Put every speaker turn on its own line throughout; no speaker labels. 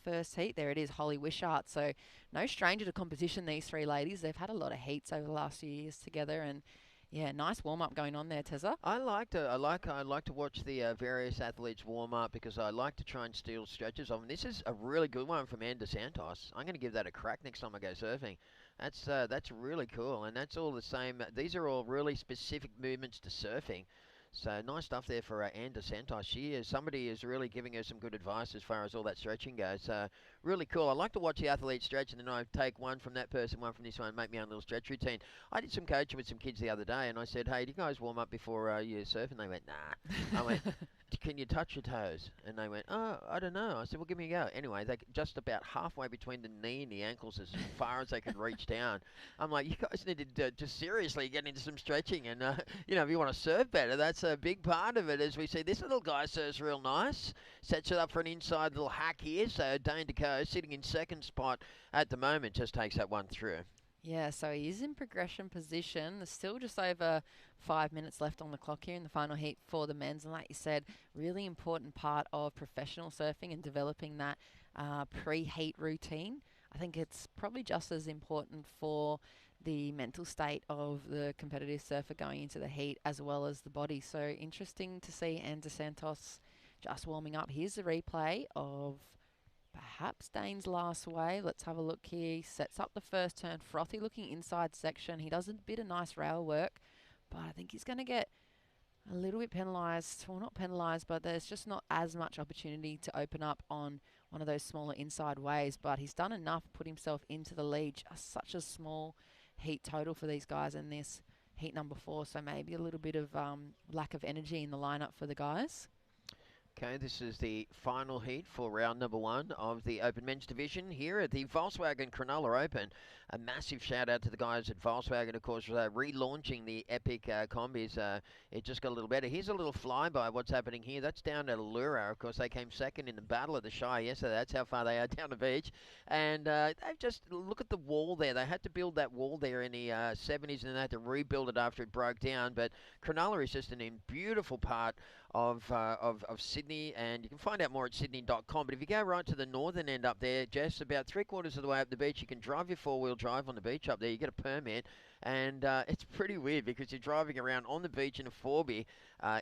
first heat. There it is, Holly Wishart. So no stranger to competition, these three ladies. They've had a lot of heats over the last few years together, and yeah, nice warm up going on there, Tezza.
I like to I like to watch the various athletes warm up because I like to try and steal stretches of them. This is a really good one from Ann DeSantos. I'm going to give that a crack next time I go surfing. That's really cool, and that's all the same. These are all really specific movements to surfing. So nice stuff there for Ann DeSantos. Somebody is really giving her some good advice as far as all that stretching goes. Really cool. I like to watch the athletes stretch, and then I take one from that person, one from this one, and make my own little stretch routine. I did some coaching with some kids the other day, and I said, "Hey, do you guys warm up before you surf?" And they went, "Nah." I went, "Can you touch your toes?" And they went, "Oh, I don't know." I said, "Well, give me a go." Anyway, they just about halfway between the knee and the ankles, as far as they could reach down. I'm like, "You guys need to just seriously get into some stretching, and if you want to serve better, that's a big part of it." As we see, this little guy serves real nice, sets it up for an inside little hack here. So Dane DeCo sitting in second spot at the moment, just takes that one through.
Yeah, so he is in progression position. There's still just over 5 minutes left on the clock here in the final heat for the men's. And like you said, really important part of professional surfing and developing that pre-heat routine. I think it's probably just as important for the mental state of the competitive surfer going into the heat as well as the body. So interesting to see Ann DeSantos just warming up. Here's the replay of perhaps Dane's last wave. Let's have a look here. He sets up the first turn. Frothy looking inside section. He does a bit of nice rail work, but I think he's going to get a little bit penalised. Well, not penalised, but there's just not as much opportunity to open up on one of those smaller inside waves. But he's done enough, put himself into the lead. Just such a small heat total for these guys in this heat number 4. So maybe a little bit of lack of energy in the lineup for the guys.
Okay, this is the final heat for round number 1 of the Open Men's Division here at the Volkswagen Cronulla Open. A massive shout out to the guys at Volkswagen, of course, relaunching the Epic combis. It just got a little better. Here's a little flyby what's happening here. That's down at Allura. Of course, they came second in the Battle of the Shire yesterday. That's how far they are down the beach. And they've just, look at the wall there. They had to build that wall there in the 70s and then they had to rebuild it after it broke down. But Cronulla is just a beautiful part of Sydney, and you can find out more at sydney.com. But if you go right to the northern end up there, Jess, about 3/4 of the way up the beach, you can drive your four-wheel drive on the beach up there. You get a permit, and it's pretty weird because you're driving around on the beach in a 4B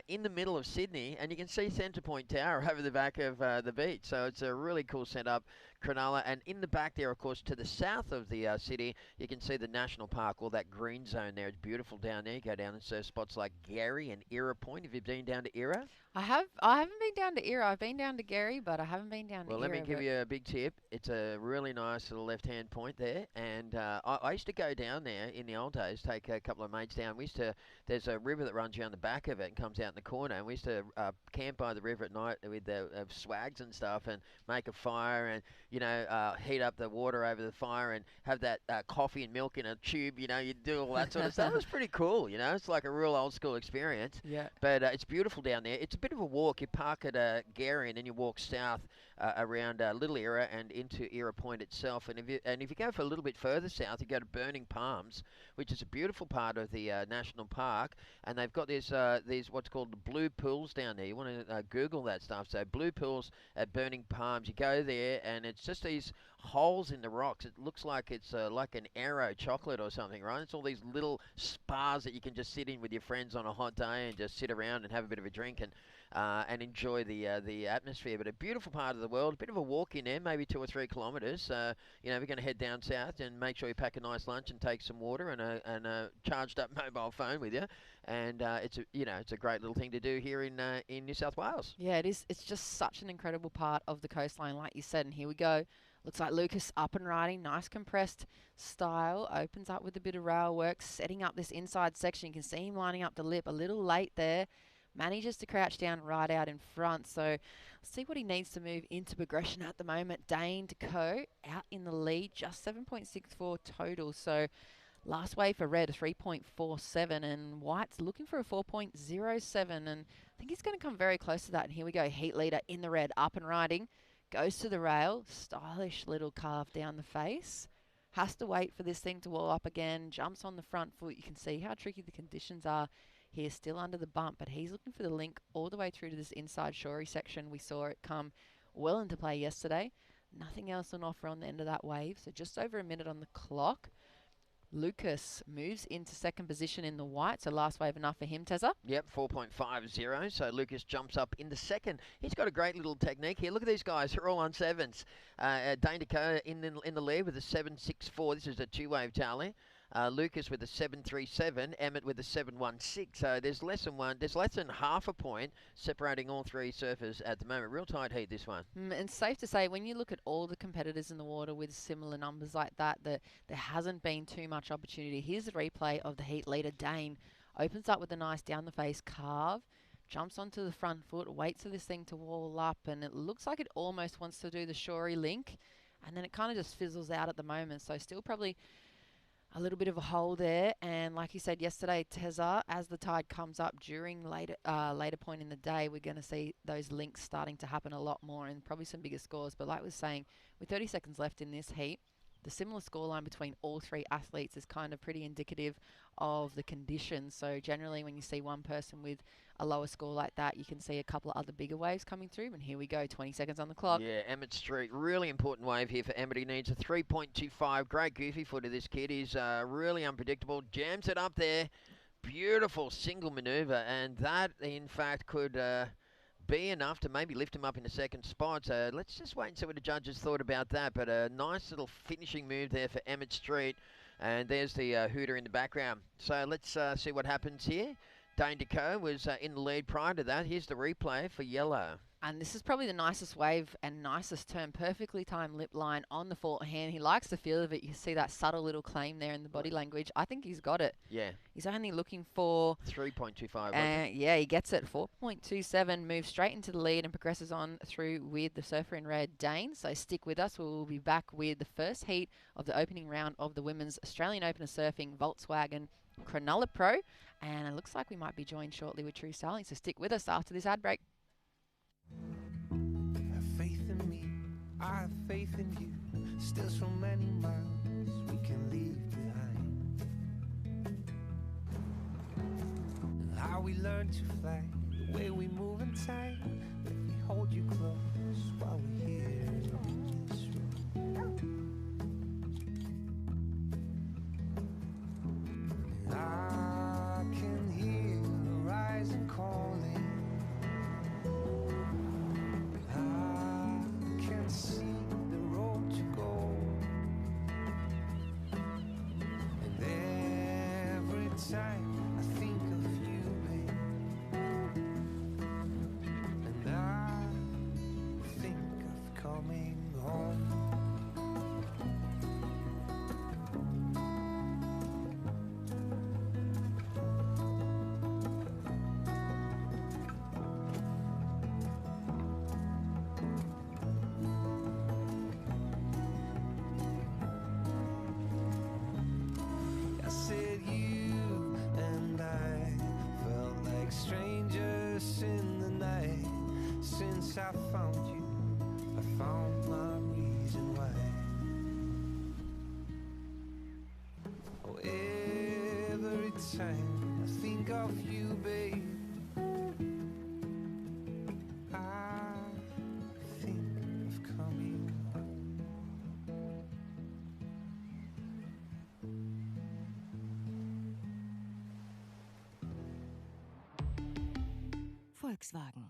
in the middle of Sydney, and you can see Centre Point Tower over the back of the beach. So it's a really cool setup, Cronulla. And in the back there, of course, to the south of the city, you can see the National Park, all that green zone there. It's beautiful down there. You go down and surf spots like Gary and Era Point. Have you been down to Era?
I have. I haven't been down to Era. I've been down to Gary, but I haven't been down to
Well, let me
Era.
give
But
you a big tip. It's a really nice little left-hand point there, and I used to go down there in the old days, take a couple of mates down. There's a river that runs around the back of it and comes out in the corner, and we used to camp by the river at night with the swags and stuff, and make a fire, and heat up the water over the fire, and have that coffee and milk in a tube. You do all that sort of stuff. It was pretty cool. It's like a real old school experience.
yeah.
But it's beautiful down there. It's a bit of a walk. You park at Gary, and then you walk south around Little Era and into Era Point itself. And if you go for a little bit further south, you go to Burning Palms, which is a beautiful part of the national park. And they've got these what's called the blue pools down there. You want to Google that stuff. So blue pools at Burning Palms. You go there, and it's just these holes in the rocks. It looks like it's like an Aero chocolate or something, right? It's all these little spas that you can just sit in with your friends on a hot day and just sit around and have a bit of a drink and enjoy the atmosphere. But a beautiful part of the world. A bit of a walk in there, maybe 2 or 3 kilometres. We're going to head down south and make sure you pack a nice lunch and take some water and a charged up mobile phone with you. And it's a great little thing to do here in New South Wales.
Yeah, it is. It's just such an incredible part of the coastline, like you said. And here we go. Looks like Lucas up and riding. Nice compressed style. Opens up with a bit of rail work, setting up this inside section. You can see him lining up the lip. A little late there. Manages to crouch down right out in front. So see what he needs to move into progression at the moment. Dane DeCo out in the lead. Just 7.64 total. So last wave for red, a 3.47, and white's looking for a 4.07, and I think he's going to come very close to that. And here we go, heat leader in the red, up and riding, goes to the rail, stylish little carve down the face. Has to wait for this thing to wall up again, jumps on the front foot. You can see how tricky the conditions are here, still under the bump, but he's looking for the link all the way through to this inside shorey section. We saw it come well into play yesterday. Nothing else on offer on the end of that wave. So just over a minute on the clock. Lucas moves into second position in the white, so last wave enough for him, Tezza.
Yep, 4.50. So Lucas jumps up into second. He's got a great little technique here. Look at these guys; they're all on sevens. Dane Dakota in the lead with a 7.64. This is a two-wave tally. Lucas with a 7.37, Emmett with a 7.16. So there's less than half a point separating all three surfers at the moment. Real tight heat, this one.
And safe to say, when you look at all the competitors in the water with similar numbers like that, there hasn't been too much opportunity. Here's the replay of the heat leader. Dane opens up with a nice down the face carve, jumps onto the front foot, waits for this thing to wall up, and it looks like it almost wants to do the shorey link, and then it kind of just fizzles out at the moment. So still probably a little bit of a hole there, and like you said yesterday, Tezza, as the tide comes up during later point in the day, we're going to see those links starting to happen a lot more and probably some bigger scores. But like I was saying, with 30 seconds left in this heat, the similar scoreline between all three athletes is kind of pretty indicative of the conditions. So generally when you see one person with a lower score like that, you can see a couple of other bigger waves coming through. And here we go, 20 seconds on the clock.
Yeah, Emmett Street, really important wave here for Emmett. He needs a 3.25. Great goofy footer, this kid. He's really unpredictable. Jams it up there. Beautiful single maneuver. And that, in fact, could be enough to maybe lift him up in the second spot. So let's just wait and see what the judges thought about that. But a nice little finishing move there for Emmett Street. And there's the hooter in the background. So let's see what happens here. Dane Dakota was in the lead prior to that. Here's the replay for yellow.
And this is probably the nicest wave and nicest turn. Perfectly timed lip line on the forehand. He likes the feel of it. You see that subtle little claim there in the body language. I think he's got it.
Yeah.
He's only looking for
3.25.
yeah, he gets it. 4.27. Moves straight into the lead and progresses on through with the surfer in red, Dane. So stick with us. We'll be back with the first heat of the opening round of the Women's Australian Open of Surfing Volkswagen Cronulla Pro. And it looks like we might be joined shortly with True Styling. So stick with us after this ad break.
Have faith in me, I have faith in you. Still so many miles we can leave behind. And how we learn to fly, the way we move and time. Let me hold you close while we're here in this room. And I can hear the rising calling. See the road to go, and every time I think of you, babe, and I think of coming home. I found you, I found my reason why. Oh, every time I think of you, babe, I think of coming home.
Volkswagen.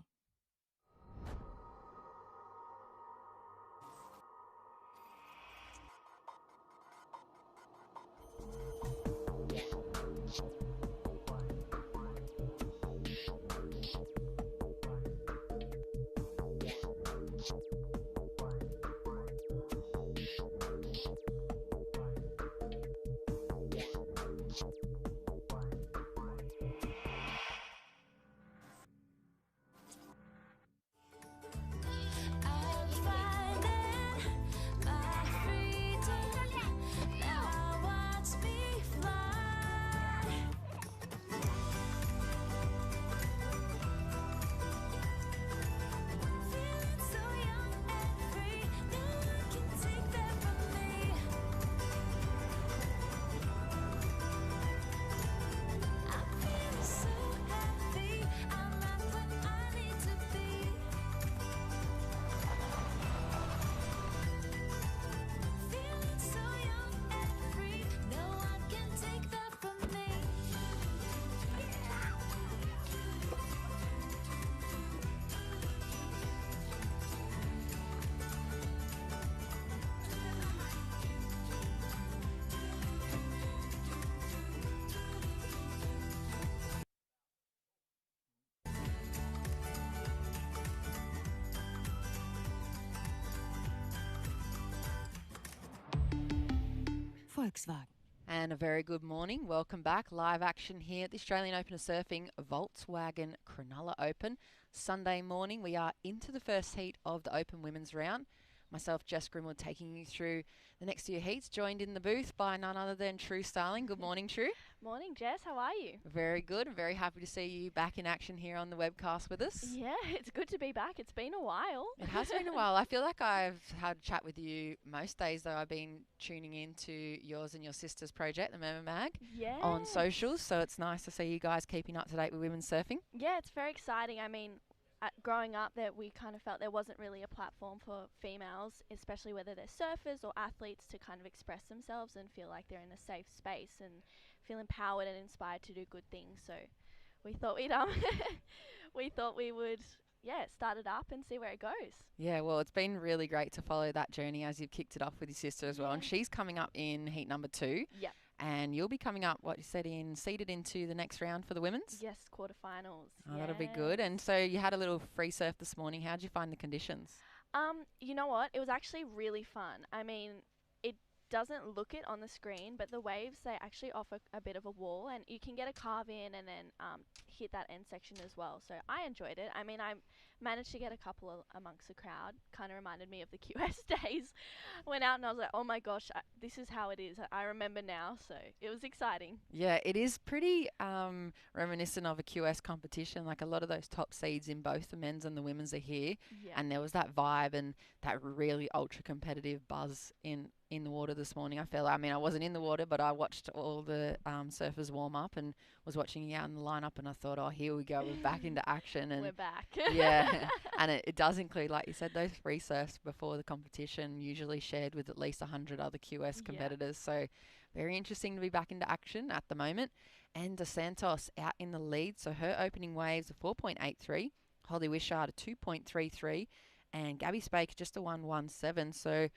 Volkswagen.
And a very good morning. Welcome back. Live action here at the Australian Open of Surfing Volkswagen Cronulla Open. Sunday morning, we are into the first heat of the Open Women's Round. Myself, Jess Grimwood, taking you through the next few heats, joined in the booth by none other than True Starling. Good morning, True.
Morning, Jess. How are you?
Very good. I'm very happy to see you back in action here on the webcast with us.
Yeah, it's good to be back. It's been a while.
It has been a while. I feel like I've had a chat with you most days, though. I've been tuning into yours and your sister's project, the Mema Mag,
Yeah.
on socials. So it's nice to see you guys keeping up to date with women's surfing.
Yeah, it's very exciting. I mean, growing up, that we kind of felt there wasn't really a platform for females, especially whether they're surfers or athletes, to kind of express themselves and feel like they're in a safe space and feel empowered and inspired to do good things. So we thought we would start it up and see where it goes.
Yeah, well, it's been really great to follow that journey as you've kicked it off with your sister as well. And
Yeah.
she's coming up in heat number 2.
Yeah.
And you'll be coming up, what you said, seeded into the next round for the women's?
Yes, quarterfinals.
Oh, that'll be good. And so you had a little free surf this morning. How did you find the conditions?
You know what? It was actually really fun. I mean, it doesn't look it on the screen, but the waves, they actually offer a bit of a wall, and you can get a carve in and then hit that end section as well. So I enjoyed it. I mean, I managed to get a couple amongst the crowd. Kind of reminded me of the QS days. Went out and I was like, oh my gosh, this is how it is. I remember now. So it was exciting.
Yeah, it is pretty reminiscent of a QS competition. Like a lot of those top seeds in both the men's and the women's are here.
Yeah.
And there was that vibe and that really ultra competitive buzz in the water this morning. I mean, I wasn't in the water, but I watched all the surfers warm up and was watching you out in the lineup, and I thought, oh, here we go, we're back into action. And
we're back.
yeah, and it does include, like you said, those free surfs before the competition, usually shared with at least 100 other QS competitors. So very interesting to be back into action at the moment. And DeSantos out in the lead. So her opening waves are 4.83, Holly Wishart a 2.33, and Gabby Spake just a 1.17. So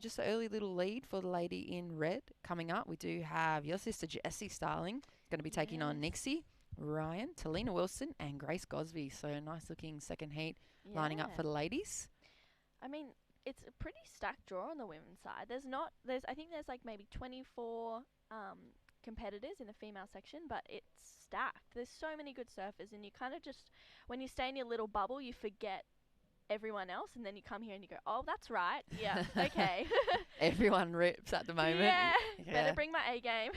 just an early little lead for the lady in red. Coming up, we do have your sister Jessie Starling going to be taking on Nixie, Ryan, Talina Wilson, and Grace Gosby. So nice looking second heat lining up for the ladies.
I mean, it's a pretty stacked draw on the women's side. I think there's like maybe 24 competitors in the female section, but it's stacked. There's so many good surfers, and you kind of just, when you stay in your little bubble, you forget everyone else, and then you come here and you go, oh, that's right. Yeah, okay.
Everyone rips at the moment.
Yeah. Better bring my A game.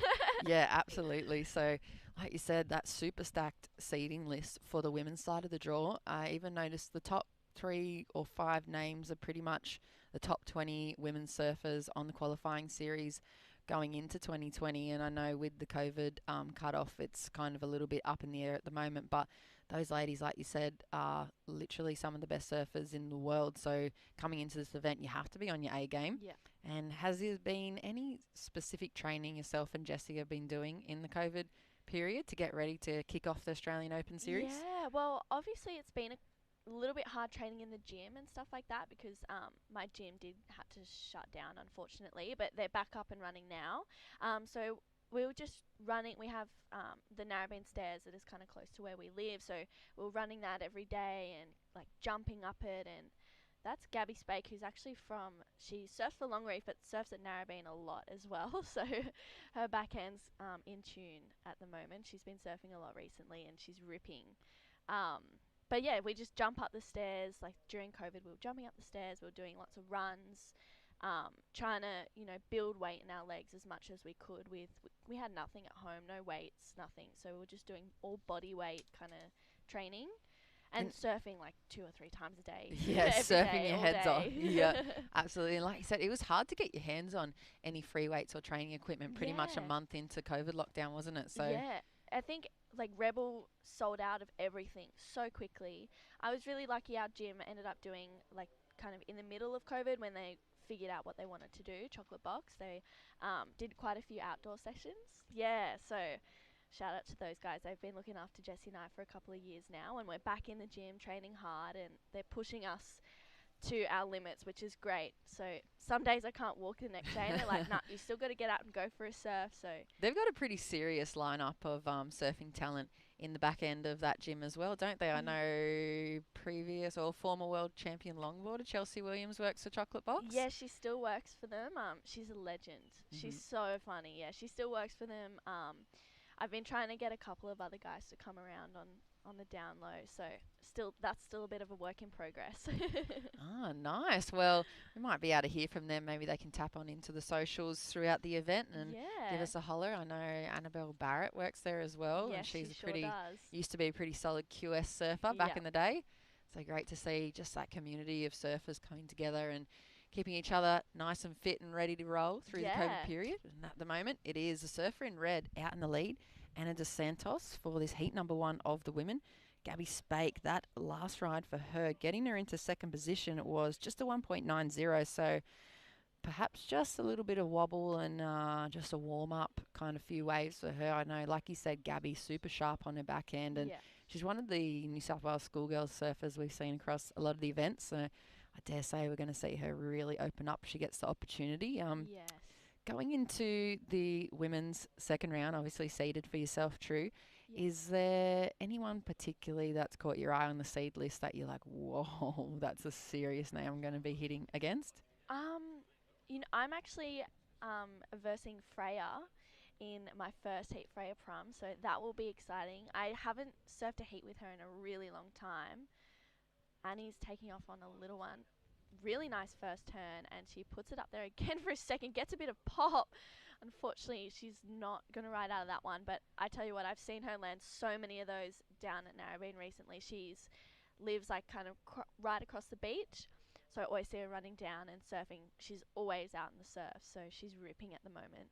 Yeah, absolutely. So, like you said, that super stacked seeding list for the women's side of the draw. I even noticed the top 3 or 5 names are pretty much the top 20 women's surfers on the qualifying series going into 2020. And I know with the COVID cutoff, it's kind of a little bit up in the air at the moment, but those ladies, like you said, are literally some of the best surfers in the world. So coming into this event, you have to be on your A game.
Yeah.
And has there been any specific training yourself and Jessie have been doing in the COVID period to get ready to kick off the Australian Open series?
Yeah, well, obviously it's been a little bit hard training in the gym and stuff like that, because my gym did have to shut down, unfortunately, but they're back up and running now. So we were just running. We have the Narrabeen stairs that is kind of close to where we live, so we were running that every day and like jumping up it. And that's Gabby Spake, who's actually she surfs for Long Reef but surfs at Narrabeen a lot as well. So her backhand's in tune at the moment. She's been surfing a lot recently and she's ripping. But yeah, we just jump up the stairs. Like during COVID, we were jumping up the stairs. We were doing lots of runs, trying to, build weight in our legs as much as we could. We had nothing at home, no weights, nothing. So we were just doing all body weight kind of training and surfing like 2 or 3 times a day.
Yeah, surfing your heads off.
day.
Yeah, absolutely. And like you said, it was hard to get your hands on any free weights or training equipment pretty much a month into COVID lockdown, wasn't it? So
yeah, I think like Rebel sold out of everything so quickly. I was really lucky. Our gym ended up doing like kind of in the middle of COVID when they figured out what they wanted to do, Chocolate Box. They did quite a few outdoor sessions. Yeah, so shout out to those guys. They've been looking after Jessie and I for a couple of years now, and we're back in the gym training hard, and they're pushing us to our limits, which is great. So some days I can't walk the next day, and they're like, "Nah, you still got to get out and go for a surf." So
They've got a pretty serious lineup of surfing talent in the back end of that gym as well, don't they? I know previous or former world champion longboarder Chelsea Williams works for Chocolate Box.
yeah, she still works for them. She's a legend. She's so funny. Yeah, she still works for them. I've been trying to get a couple of other guys to come around on the down low. So that's still a bit of a work in progress.
Ah, nice. Well, we might be able to hear from them. Maybe they can tap on into the socials throughout the event and give us a holler. I know Annabelle Barrett works there as well,
Yes,
and she's
she sure does.
used to be a pretty solid QS surfer back
Yep.
in the day. So great to see just that community of surfers coming together and keeping each other nice and fit and ready to roll through the COVID period. And at the moment, it is a surfer in red out in the lead, Anna Dos Santos, for this heat number 1 of the women. Gabby Spake, that last ride for her, getting her into second position, it was just a 1.90, so perhaps just a little bit of wobble and just a warm-up kind of few waves for her. I know, like you said, Gabby's super sharp on her back end, and she's one of the New South Wales schoolgirl surfers we've seen across a lot of the events, so I dare say we're going to see her really open up if she gets the opportunity.
Yes.
Going into the women's second round, obviously seeded for yourself, True. Is there anyone particularly that's caught your eye on the seed list that you're like, whoa, that's a serious name I'm going to be hitting against?
I'm actually versing Freya in my first heat, Freya Prum, so that will be exciting. I haven't surfed a heat with her in a really long time. Annie's taking off on a little one. Really nice first turn, and she puts it up there again for a second, gets a bit of pop. Unfortunately, she's not going to ride out of that one, but I tell you what, I've seen her land so many of those down at Narrabeen recently. She's lives like kind of right across the beach, so I always see her running down and surfing. She's always out in the surf, so she's ripping at the moment.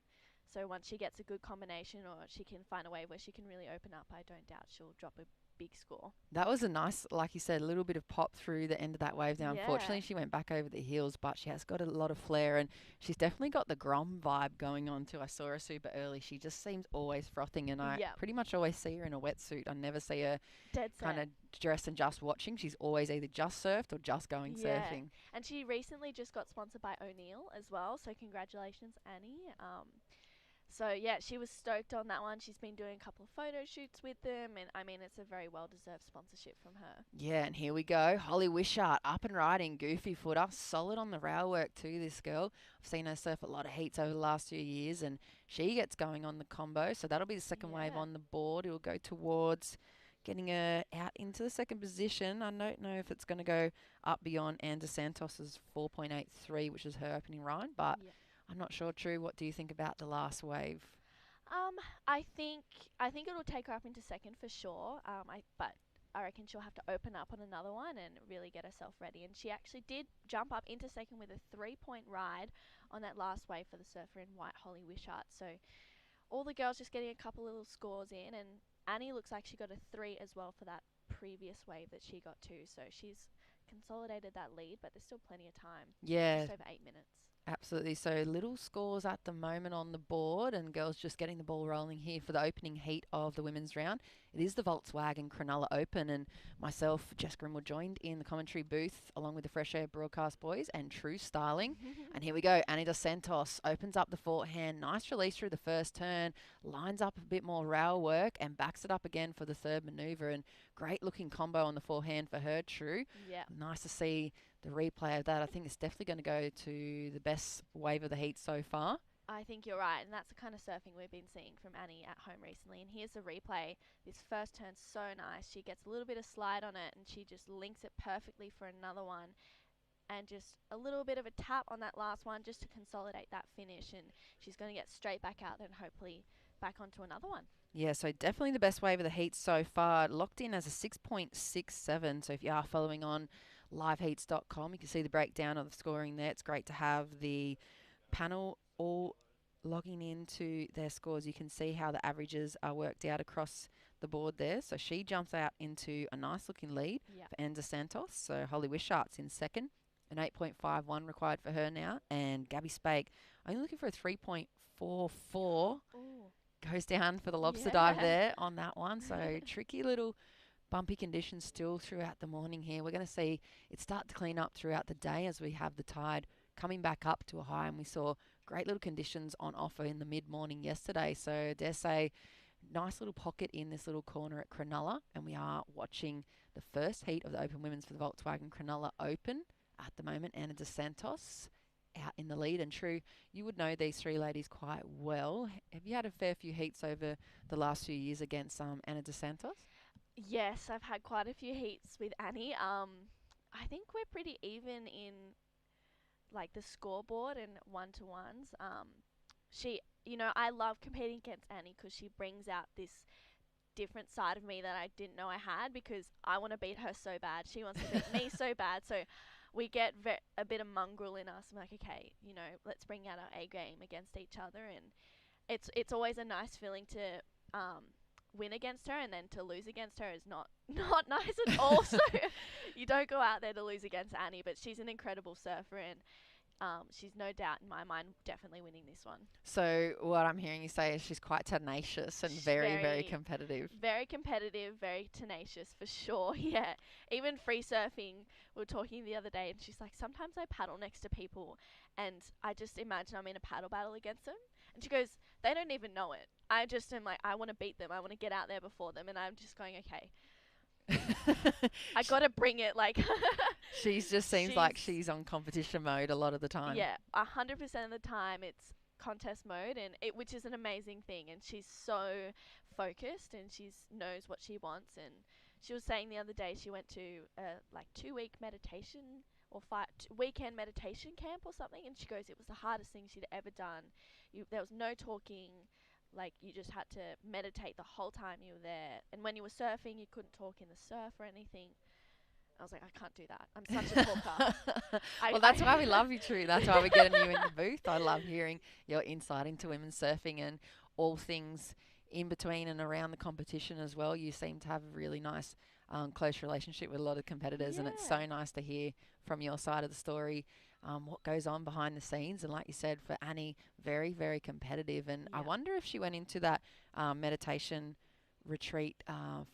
So once she gets a good combination, or she can find a wave where she can really open up, I don't doubt she'll drop a big score.
That was a nice, like you said, a little bit of pop through the end of that wave. Now, unfortunately, she went back over the heels, but she has got a lot of flair, and she's definitely got the Grom vibe going on too. I saw her super early. She just seems always frothing, and I pretty much always see her in a wetsuit. I never see her kind of dressed and just watching. She's always either just surfed or just going surfing.
And she recently just got sponsored by O'Neill as well, so congratulations, Annie. So, yeah, she was stoked on that one. She's been doing a couple of photo shoots with them, and, I mean, it's a very well-deserved sponsorship from her.
Yeah, and here we go. Holly Wishart, up and riding, goofy footer, solid on the rail work too, this girl. I've seen her surf a lot of heats over the last few years, and she gets going on the combo, so that'll be the second wave on the board. It'll go towards getting her out into the second position. I don't know if it's going to go up beyond Anna Dos Santos's 4.83, which is her opening ride, but... I'm not sure, True. What do you think about the last wave?
I think it'll take her up into second for sure. But I reckon she'll have to open up on another one and really get herself ready. And she actually did jump up into second with a 3-point ride on that last wave for the surfer in white, Holly Wishart. So all the girls just getting a couple little scores in, and Annie looks like she got a 3 as well for that previous wave that she got too. So she's consolidated that lead, but there's still plenty of time.
Yeah.
Just over 8 minutes.
Absolutely. So little scores at the moment on the board, and girls just getting the ball rolling here for the opening heat of the women's round. It is the Volkswagen Cronulla Open, and myself, Jess Grimwood, joined in the commentary booth along with the Fresh Air Broadcast boys and True Styling. And here we go. Anna Dos Santos opens up the forehand. Nice release through the first turn, lines up a bit more rail work and backs it up again for the third manoeuvre. And great looking combo on the forehand for her, True.
Yeah.
Nice to see the replay of that. I think it's definitely going to go to the best wave of the heat so far.
I think you're right, and that's the kind of surfing we've been seeing from Annie at home recently. And here's the replay. This first turn's so nice. She gets a little bit of slide on it, and she just links it perfectly for another one. And just a little bit of a tap on that last one just to consolidate that finish. And she's going to get straight back out and hopefully back onto another one.
Yeah, so definitely the best wave of the heat so far. Locked in as a 6.67. So if you are following on liveheats.com, you can see the breakdown of the scoring there. It's great to have the panel all logging into their scores. You can see how the averages are worked out across the board there. So she jumps out into a nice looking lead for Anna Dos Santos. So Holly Wishart's in second. An 8.51 required for her now. And Gabby Spake, only looking for a 3.44. Goes down for the lobster dive there on that one. So tricky little bumpy conditions still throughout the morning here. We're going to see it start to clean up throughout the day as we have the tide coming back up to a high, and we saw great little conditions on offer in the mid-morning yesterday. So dare say, nice little pocket in this little corner at Cronulla, and we are watching the first heat of the Open Women's for the Volkswagen Cronulla Open at the moment. Anna Dos Santos out in the lead, and True, you would know these three ladies quite well. Have you had a fair few heats over the last few years against Anna Dos Santos?
Yes, I've had quite a few heats with Annie. I think we're pretty even in like the scoreboard and one-to-ones. I love competing against Annie because she brings out this different side of me that I didn't know I had, because I want to beat her so bad. She wants to beat me so bad. So we get a bit of mongrel in us. I'm like, okay, let's bring out our A game against each other, and it's always a nice feeling to win against her, and then to lose against her is not nice at all. So you don't go out there to lose against Annie, but she's an incredible surfer, and she's no doubt in my mind definitely winning this one.
So what I'm hearing you say is she's quite tenacious and
She's
very, very competitive.
Very competitive, very tenacious for sure. Yeah. Even free surfing, we were talking the other day, and she's like, sometimes I paddle next to people and I just imagine I'm in a paddle battle against them. And she goes, they don't even know it. I just am like, I want to beat them. I want to get out there before them. And I'm just going, okay, I got to bring it. Like,
She's just seems like she's on competition mode a lot of the time.
yeah, 100% of the time it's contest mode, and which is an amazing thing. And she's so focused, and she knows what she wants. And she was saying the other day she went to a 2-week meditation or weekend meditation camp or something, and she goes, it was the hardest thing she'd ever done. There was no talking. Like, you just had to meditate the whole time you were there. And when you were surfing, you couldn't talk in the surf or anything. I was like, I can't do that. I'm such a talker.
Well, that's why we love you, True. That's why we're getting you in the booth. I love hearing your insight into women's surfing and all things in between and around the competition as well. You seem to have a really nice, close relationship with a lot of competitors, and it's so nice to hear from your side of the story what goes on behind the scenes. And like you said, for Annie, very, very competitive. And I wonder if she went into that meditation retreat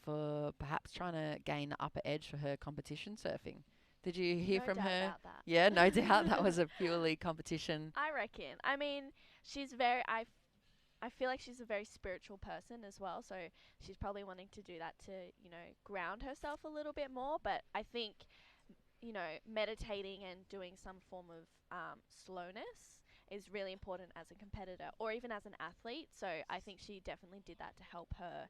for perhaps trying to gain the upper edge for her competition surfing. Did you hear from her?
About that.
Yeah, no doubt that was a purely competition.
I reckon. I mean, she's very. I feel like she's a very spiritual person as well, so she's probably wanting to do that to ground herself a little bit more. But I think meditating and doing some form of slowness is really important as a competitor or even as an athlete. So I think she definitely did that to help her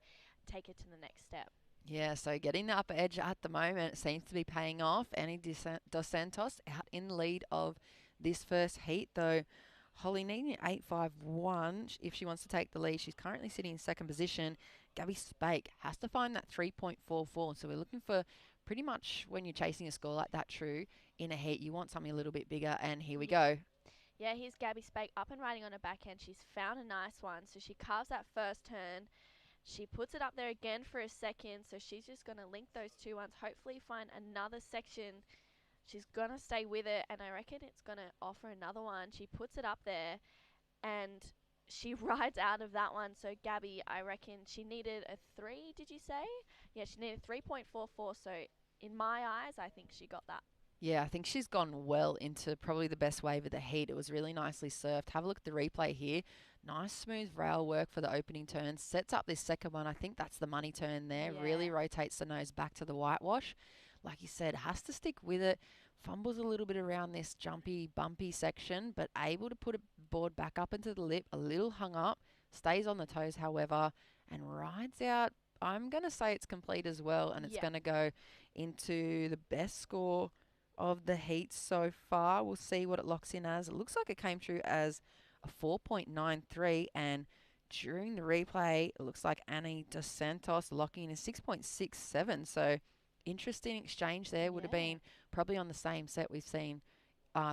take it to the next step.
Yeah, so getting the upper edge at the moment seems to be paying off. Annie Dos Santos out in the lead of this first heat, though. Holly needing 8.51 if she wants to take the lead. She's currently sitting in second position. Gabby Spake has to find that 3.44. So we're looking for pretty much, when you're chasing a score like that, True, in a heat, you want something a little bit bigger. And here we go.
Yeah, here's Gabby Spake up and riding on her backhand. She's found a nice one. So she carves that first turn. She puts it up there again for a second. So she's just going to link those two ones. Hopefully find another section. She's going to stay with it, and I reckon it's going to offer another one. She puts it up there, and she rides out of that one. So Gabby, I reckon she needed a 3, did you say? Yeah, she needed 3.44. So in my eyes, I think she got that.
Yeah, I think she's gone well into probably the best wave of the heat. It was really nicely surfed. Have a look at the replay here. Nice smooth rail work for the opening turn. Sets up this second one. I think that's the money turn there.
Yeah.
Really rotates the nose back to the whitewash. Like you said, has to stick with it. Fumbles a little bit around this jumpy, bumpy section, but able to put a board back up into the lip, a little hung up, stays on the toes, however, and rides out. I'm going to say it's complete as well, and it's going to go into the best score of the heat so far. We'll see what it locks in as. It looks like it came through as a 4.93, and during the replay, it looks like Annie Dos Santos locking in a 6.67, so interesting exchange there. Would have been probably on the same set we've seen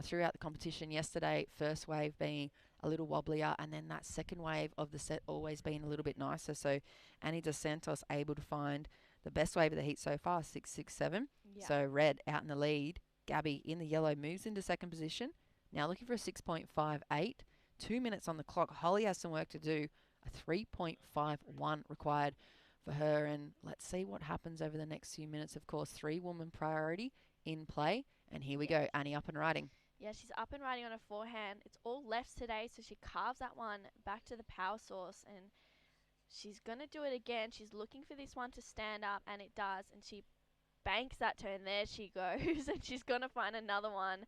throughout the competition yesterday. First wave being a little wobblier, and then that second wave of the set always being a little bit nicer. So Annie Dos Santos able to find the best wave of the heat so far, 6.67. So red out in the lead. Gabby in the yellow moves into second position. Now looking for a 6.58. 2 minutes on the clock. Holly has some work to do. A 3.51 required for her. And let's see what happens over the next few minutes. Of course, 3-woman priority in play. And here we go, Annie up and riding.
Yeah, she's up and riding on her forehand. It's all lefts today, so she carves that one back to the power source, and she's going to do it again. She's looking for this one to stand up, and it does, and she banks that turn. There she goes, and she's going to find another one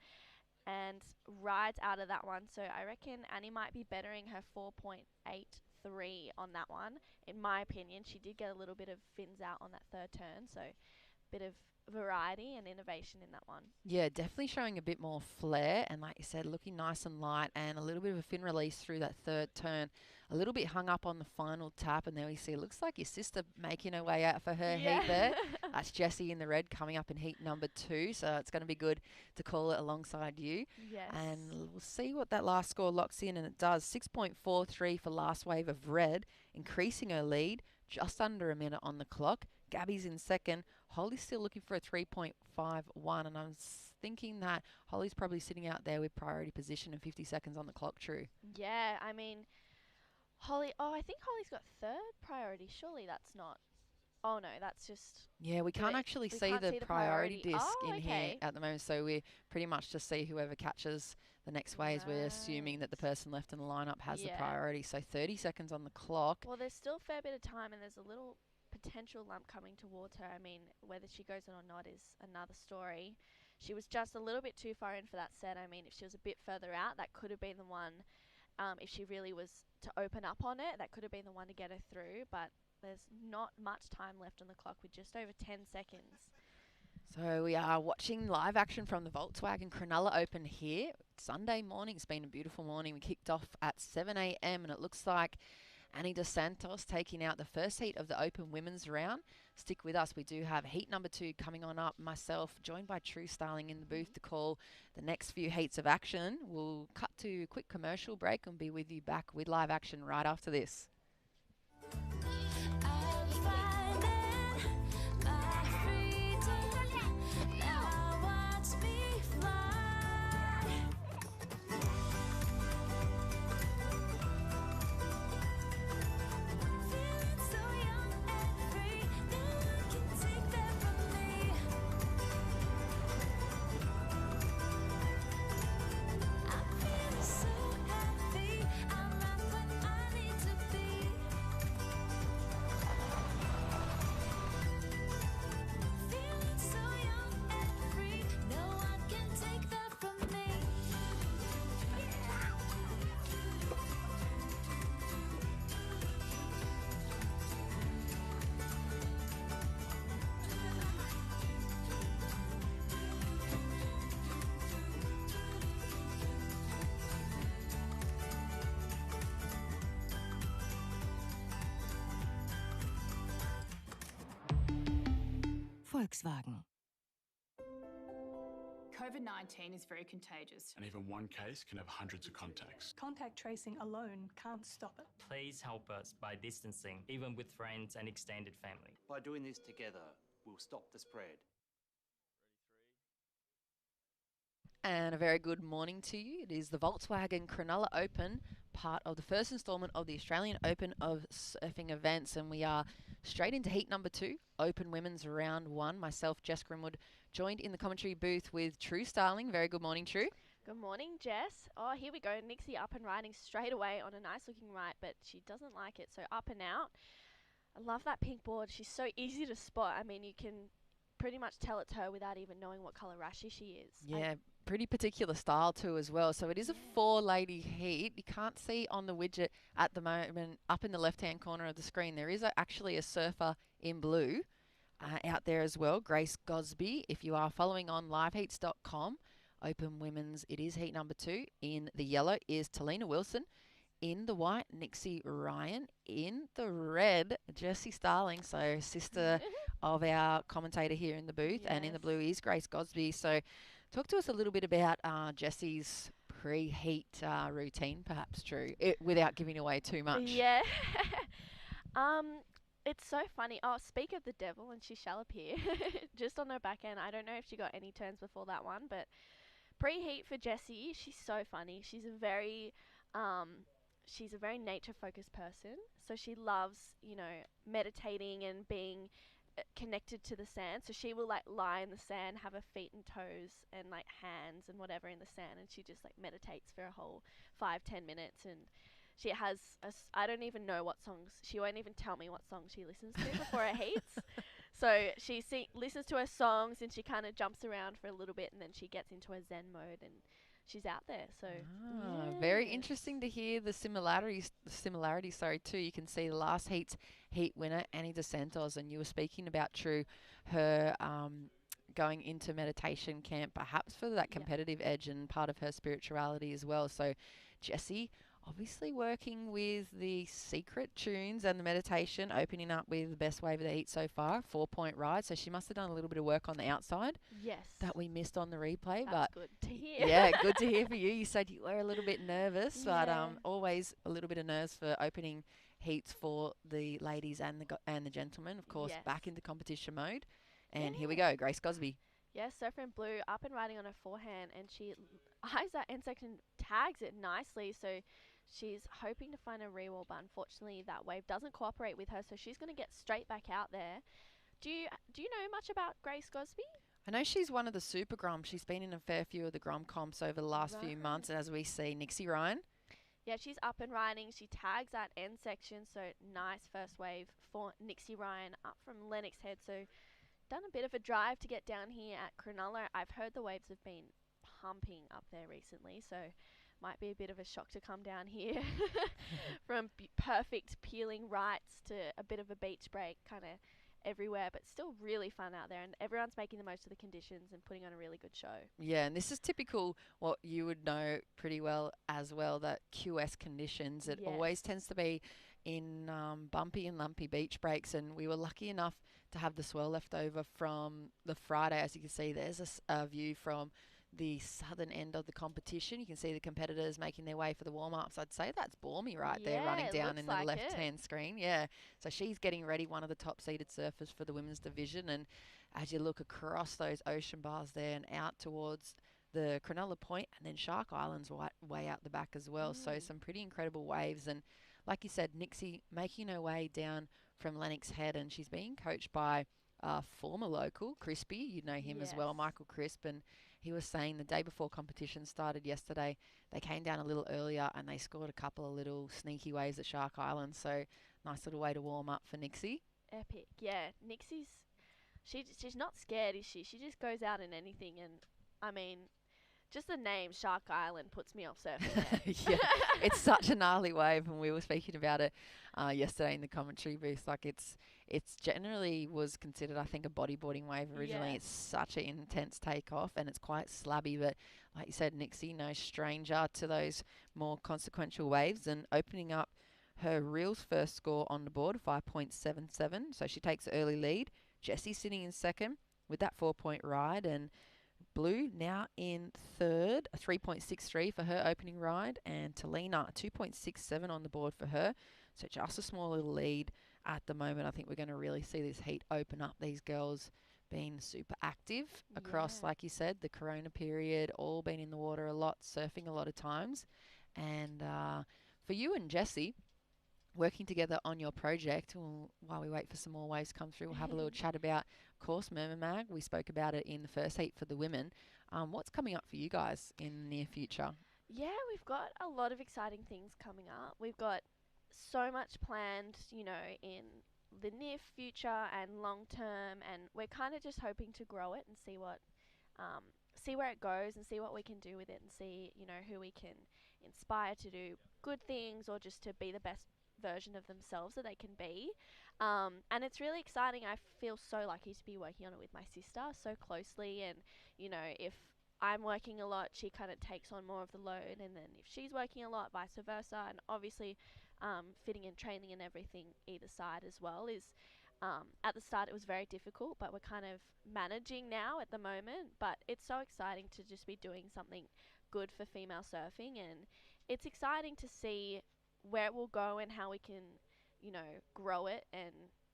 and rides out of that one. So I reckon Annie might be bettering her 4.83 on that one. In my opinion, she did get a little bit of fins out on that third turn, so bit of variety and innovation in that one.
Yeah, definitely showing a bit more flair, and like you said, looking nice and light, and a little bit of a fin release through that third turn. A little bit hung up on the final tap, and there we see it looks like your sister making her way out for her heat there. That's Jessie in the red coming up in heat number 2, so it's going to be good to call it alongside you.
Yes.
And we'll see what that last score locks in, and it does. 6.43 for last wave of red, increasing her lead, just under a minute on the clock. Gabby's in second. Holly's still looking for a 3.51, and I'm thinking that Holly's probably sitting out there with priority position and 50 seconds on the clock, True.
Yeah, I mean, Holly, I think Holly's got third priority. Surely that's not. Oh, no, that's just.
Yeah, we can't actually see
can't
the
see the
priority
priority.
disc
Oh,
in here
okay.
at the moment, so we pretty much just see whoever catches the next waves. We're assuming that the person left in the lineup has the
Yeah.
priority, so 30 seconds on the clock.
Well, there's still a fair bit of time, and there's a little potential lump coming towards her. I mean, whether she goes in or not is another story. She was just a little bit too far in for that set. I mean, if she was a bit further out, that could have been the one. If she really was to open up on it, that could have been the one to get her through. But there's not much time left on the clock with just over 10 seconds.
So we are watching live action from the Volkswagen Cronulla Open here. Sunday morning. It's been a beautiful morning. We kicked off at 7 a.m. and it looks like Annie Dos Santos taking out the first heat of the Open women's round. Stick with us. We do have heat number 2 coming on up. Myself, joined by True Starling in the booth to call the next few heats of action. We'll cut to a quick commercial break and be with you back with live action right after this.
Volkswagen.
COVID-19 is very contagious.
And even one case can have hundreds of contacts.
Contact tracing alone can't stop it.
Please help us by distancing, even with friends and extended family.
By doing this together, we'll stop the spread.
And a very good morning to you. It is the Volkswagen Cronulla Open, part of the first instalment of the Australian Open of Surfing events. And we are straight into heat number 2, Open Women's Round 1. Myself, Jess Grimwood, joined in the commentary booth with True Starling. Very good morning, True.
Good morning, Jess. Oh, here we go. Nixie up and riding straight away on a nice looking right, but she doesn't like it. So up and out. I love that pink board. She's so easy to spot. I mean, you can pretty much tell it's her without even knowing what colour rashi she is.
Yeah, pretty particular style too as well. So it is a 4-lady heat. You can't see on the widget at the moment up in the left-hand corner of the screen. There is actually a surfer in blue out there as well, Grace Gosby. If you are following on liveheats.com, Open Women's, it is heat number 2. In the yellow is Talina Wilson. In the white, Nixie Ryan. In the red, Jessie Starling, so sister of our commentator here in the booth.
Yes.
And in the blue is Grace Gosby. So talk to us a little bit about Jessie's pre-heat routine, perhaps, True, without giving away too much.
Yeah. It's so funny. Oh, speak of the devil, and she shall appear. Just on her back end. I don't know if she got any turns before that one, but pre-heat for Jessie, she's so funny. She's a very she's a very nature-focused person, so she loves, you know, meditating and being connected to the sand. So she will like lie in the sand, have her feet and toes and like hands and whatever in the sand, and she just like meditates for a whole 5-10 minutes. And she has I don't even know what songs, she won't even tell me what songs she listens to before her heats. So she listens to her songs and she kind of jumps around for a little bit, and then she gets into a zen mode and she's out there. So
very interesting to hear the similarities. Sorry, too. You can see the last heat winner, Annie DeSantos, and you were speaking about True, her going into meditation camp, perhaps for that competitive edge and part of her spirituality as well. So, Jessie, obviously working with the secret tunes and the meditation, opening up with the best wave of the heat so far, 4-point ride. So she must have done a little bit of work on the outside.
Yes.
That we missed on the replay.
That's good to hear.
Yeah, good to hear for you. You said you were a little bit nervous, but always a little bit of nerves for opening heats for the ladies and the gentlemen, of course, back into competition mode. And here we go, Grace Gosby.
Yes, Surfer in Blue up and riding on her forehand, and she eyes that end section, tags it nicely. So she's hoping to find a rewall, but unfortunately that wave doesn't cooperate with her, so she's going to get straight back out there. Do you know much about Grace Gosby?
I know she's one of the super Grom. She's been in a fair few of the Grom comps over the last few months, as we see Nixie Ryan.
Yeah, she's up and riding. She tags that end section, so nice first wave for Nixie Ryan up from Lennox Head. So done a bit of a drive to get down here at Cronulla. I've heard the waves have been pumping up there recently, so might be a bit of a shock to come down here from perfect peeling rights to a bit of a beach break kind of everywhere, but still really fun out there, and everyone's making the most of the conditions and putting on a really good show.
Yeah, and this is typical what you would know pretty well as well, that QS conditions. It always tends to be in bumpy and lumpy beach breaks, and we were lucky enough to have the swell left over from the Friday. As you can see, there's a view from the southern end of the competition. You can see the competitors making their way for the warm-ups. I'd say that's Bormy right there running down in the left-hand screen. Yeah, so she's getting ready, one of the top-seeded surfers for the women's division. And as you look across those ocean bars there and out towards the Cronulla Point, and then Shark Island's way out the back as well. So some pretty incredible waves. And like you said, Nixie making her way down from Lennox Head, and she's being coached by former local, Crispy. You know him as well, Michael Crisp. And he was saying the day before competition started yesterday, they came down a little earlier and they scored a couple of little sneaky waves at Shark Island. So nice little way to warm up for Nixie.
Epic. Yeah, Nixie's, she's not scared, is she? She just goes out in anything. And I mean, just the name Shark Island puts me off surfing there.
Yeah, it's such a gnarly wave, and we were speaking about it yesterday in the commentary booth. Like it's generally was considered, I think, a bodyboarding wave originally. It's such an intense takeoff, and it's quite slabby. But like you said, Nixie, no stranger to those more consequential waves, and opening up her reels first score on the board, 5.77. So she takes the early lead. Jessie sitting in second with that 4-point ride, and Blue now in third, a 3.63 for her opening ride, and Talina, 2.67 on the board for her. So just a small little lead at the moment. I think we're going to really see this heat open up. These girls being super active across, like you said, the Corona period, all been in the water a lot, surfing a lot of times. And for you and Jessie, working together on your project, while we wait for some more waves to come through, we'll have a little chat about, of course, Merman Mag. We spoke about it in the first heat for the women. What's coming up for you guys in the near future?
Yeah, we've got a lot of exciting things coming up. We've got so much planned, you know, in the near future and long term, and we're kind of just hoping to grow it and see where it goes and see what we can do with it, and see, you know, who we can inspire to do good things or just to be the best version of themselves that they can be. And it's really exciting. I feel so lucky to be working on it with my sister so closely, and you know, if I'm working a lot, she kind of takes on more of the load, and then if she's working a lot, vice versa. And obviously fitting in training and everything either side as well is at the start it was very difficult, but we're kind of managing now at the moment. But it's so exciting to just be doing something good for female surfing, and it's exciting to see where it will go and how we can, you know, grow it. And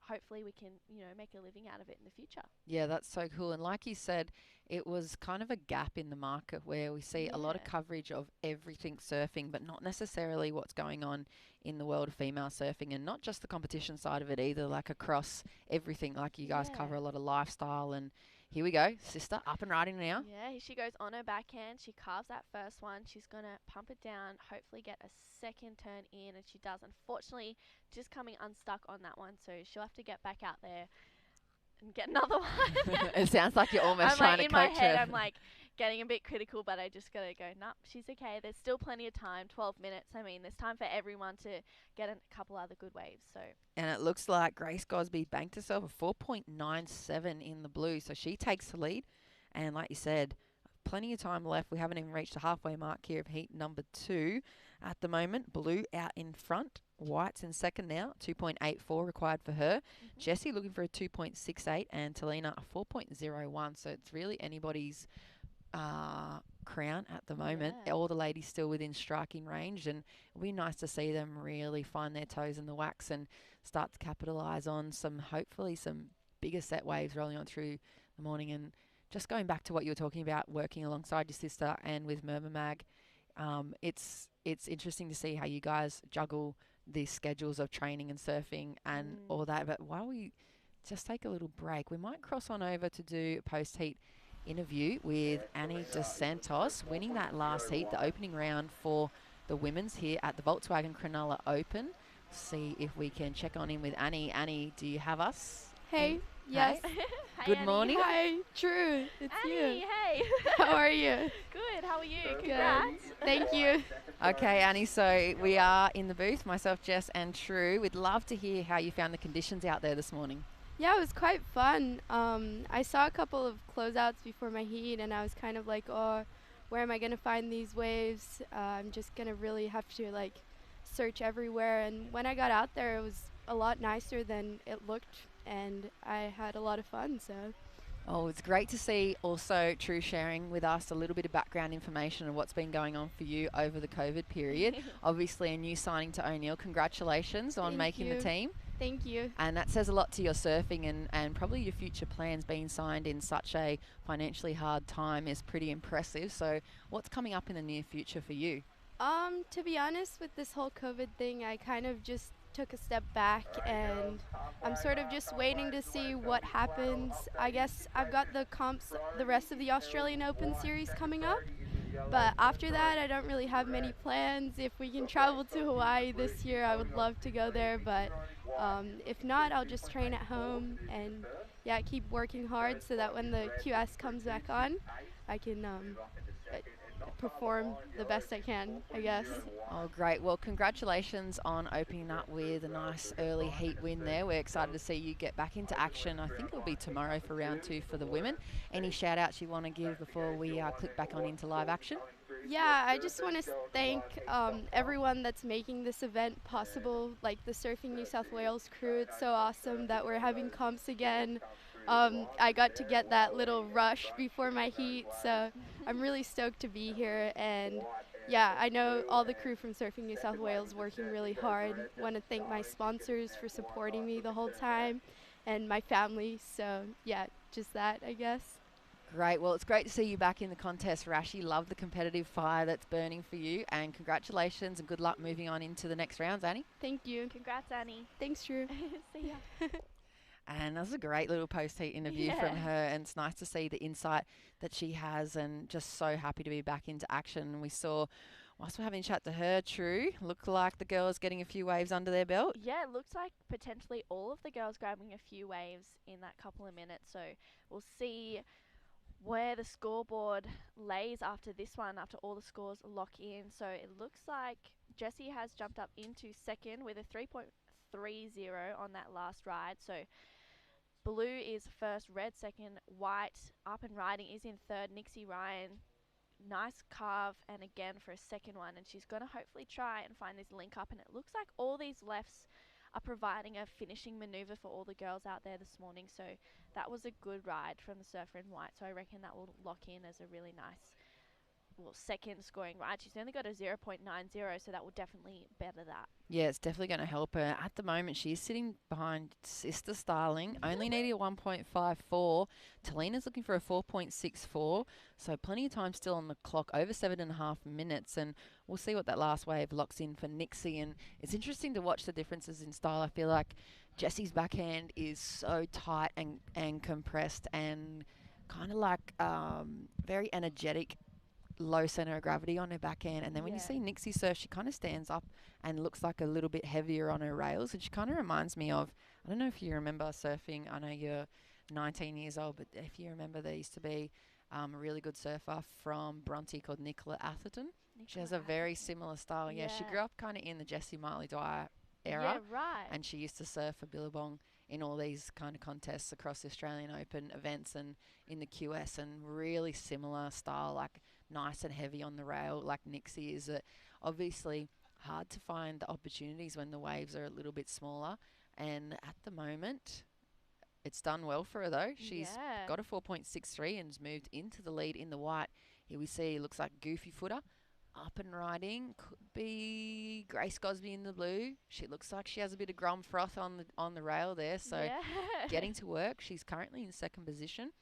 hopefully we can, make a living out of it in the future.
Yeah, that's so cool. And like you said, it was kind of a gap in the market where we see a lot of
Yeah.
coverage of everything surfing, but not necessarily what's going on in the world of female surfing, and not just the competition side of it either, like across everything. Like you guys cover
Yeah.
a lot of lifestyle, and here we go, sister, up and riding now.
Yeah, here she goes on her backhand. She carves that first one. She's going to pump it down, hopefully get a second turn in, and she does. Unfortunately, just coming unstuck on that one, so she'll have to get back out there and get another one.
It sounds like you're almost
I'm
trying
like,
to
in my
coach
head,
her.
I'm like getting a bit critical, but I just got to go, nope, she's okay. There's still plenty of time, 12 minutes. I mean, there's time for everyone to get a couple other good waves, so...
And it looks like Grace Gosby banked herself a 4.97 in the blue, so she takes the lead. And like you said, plenty of time left. We haven't even reached the halfway mark here of heat number 2 at the moment. Blue out in front. White's in second now. 2.84 required for her. Jessie looking for a 2.68 and Talina a 4.01. So it's really anybody's crown at the moment.
Yeah.
All the ladies still within striking range, and it'll be nice to see them really find their toes in the wax and start to capitalise on hopefully some bigger set waves rolling on through the morning. And just going back to what you were talking about, working alongside your sister and with Murmur Mag, it's interesting to see how you guys juggle the schedules of training and surfing and all that. But while we just take a little break, we might cross on over to do a post-heat interview with Annie Dos Santos, winning that last heat, the opening round for the women's here at the Volkswagen Cronulla Open. See if we can check on in with Annie. Annie, do you have us?
Hey, yes.
Hi,
Good
Annie.
morning.
Hi, True. It's
Annie,
you.
hey.
How are you?
Good, how are you?
Good.
Congrats.
Thank you.
Okay, Annie, so we are in the booth, myself, Jess, and True. We'd love to hear how you found the conditions out there this morning.
Yeah, it was quite fun. I saw a couple of closeouts before my heat, and I was kind of like, oh, where am I going to find these waves? I'm just going to really have to, like, search everywhere. And when I got out there, it was a lot nicer than it looked, and I had a lot of fun, so...
Oh, it's great to see also True sharing with us a little bit of background information on what's been going on for you over the COVID period. Obviously, a new signing to O'Neill. Congratulations on
Thank
making
you.
the team.
Thank you.
And that says a lot to your surfing, and probably your future plans being signed in such a financially hard time is pretty impressive. So what's coming up in the near future for you?
To be honest, with this whole COVID thing, I kind of just took a step back, and I'm sort of just waiting to see what happens. I guess I've got the comps, the rest of the Australian Open series coming up, but after that I don't really have many plans. If we can travel to Hawaii this year, I would love to go there, but if not, I'll just train at home and keep working hard so that when the QS comes back on, I can perform the best I can, I guess.
Oh, great. Well, congratulations on opening up with a nice early heat win there. We're excited to see you get back into action. I think it'll be tomorrow for round 2 for the women. Any shout outs you want to give before we click back on into live action?
Yeah, I just want to thank everyone that's making this event possible, like the Surfing New South Wales crew. It's so awesome that we're having comps again. I got to get that little rush before my heat, so I'm really stoked to be here. And yeah, I know all the crew from Surfing New South Wales working really hard. Want to thank my sponsors for supporting me the whole time, and my family. So yeah, just that, I guess.
Great. Well, it's great to see you back in the contest, Rashi. Love the competitive fire that's burning for you, and congratulations and good luck moving on into the next rounds, Annie.
Thank you.
Congrats, Annie.
Thanks, Drew.
See ya.
And that was a great little post-heat interview from her, and it's nice to see the insight that she has, and just so happy to be back into action. We saw, whilst we're having a chat to her, True, looked like the girls getting a few waves under their belt.
Yeah, it looks like potentially all of the girls grabbing a few waves in that couple of minutes, so we'll see where the scoreboard lays after this one, after all the scores lock in. So it looks like Jessie has jumped up into second with a 3.30 on that last ride. So blue is first, red second, white up and riding is in third. Nixie Ryan, nice carve, and again for a second one. And she's going to hopefully try and find this link up. And it looks like all these lefts are providing a finishing maneuver for all the girls out there this morning. So that was a good ride from the surfer in white. So I reckon that will lock in as a really nice second scoring right. She's only got a 0.90, so that will definitely better that.
Yeah, it's definitely going to help her. At the moment, she's sitting behind Sister Starling, only needing a 1.54. Talina's looking for a 4.64, so plenty of time still on the clock, over 7.5 minutes, and we'll see what that last wave locks in for Nixie. And it's interesting to watch the differences in style. I feel like Jessie's backhand is so tight and compressed and kind of like very energetic, low center of gravity on her backhand, and then when you see Nixie surf, she kind of stands up and looks like a little bit heavier on her rails, and she kind of reminds me of, I don't know if you remember surfing, I know you're 19 years old, but if you remember, there used to be a really good surfer from Bronte called Nicola Atherton. She has a very similar style. Yeah, she grew up kind of in the Jessie Marley Dwyer era.
Yeah, right.
And she used to surf for Billabong in all these kind of contests across the Australian Open events and in the QS, and really similar style, like nice and heavy on the rail like Nixie is. Obviously hard to find the opportunities when the waves are a little bit smaller, and at the moment it's done well for her though. She's got a 4.63 and has moved into the lead in the white. Here we see, looks like Goofy Footer up and riding. Could be Grace Gosby in the blue. She looks like she has a bit of Grom Froth on the rail there, so getting to work. She's currently in second position.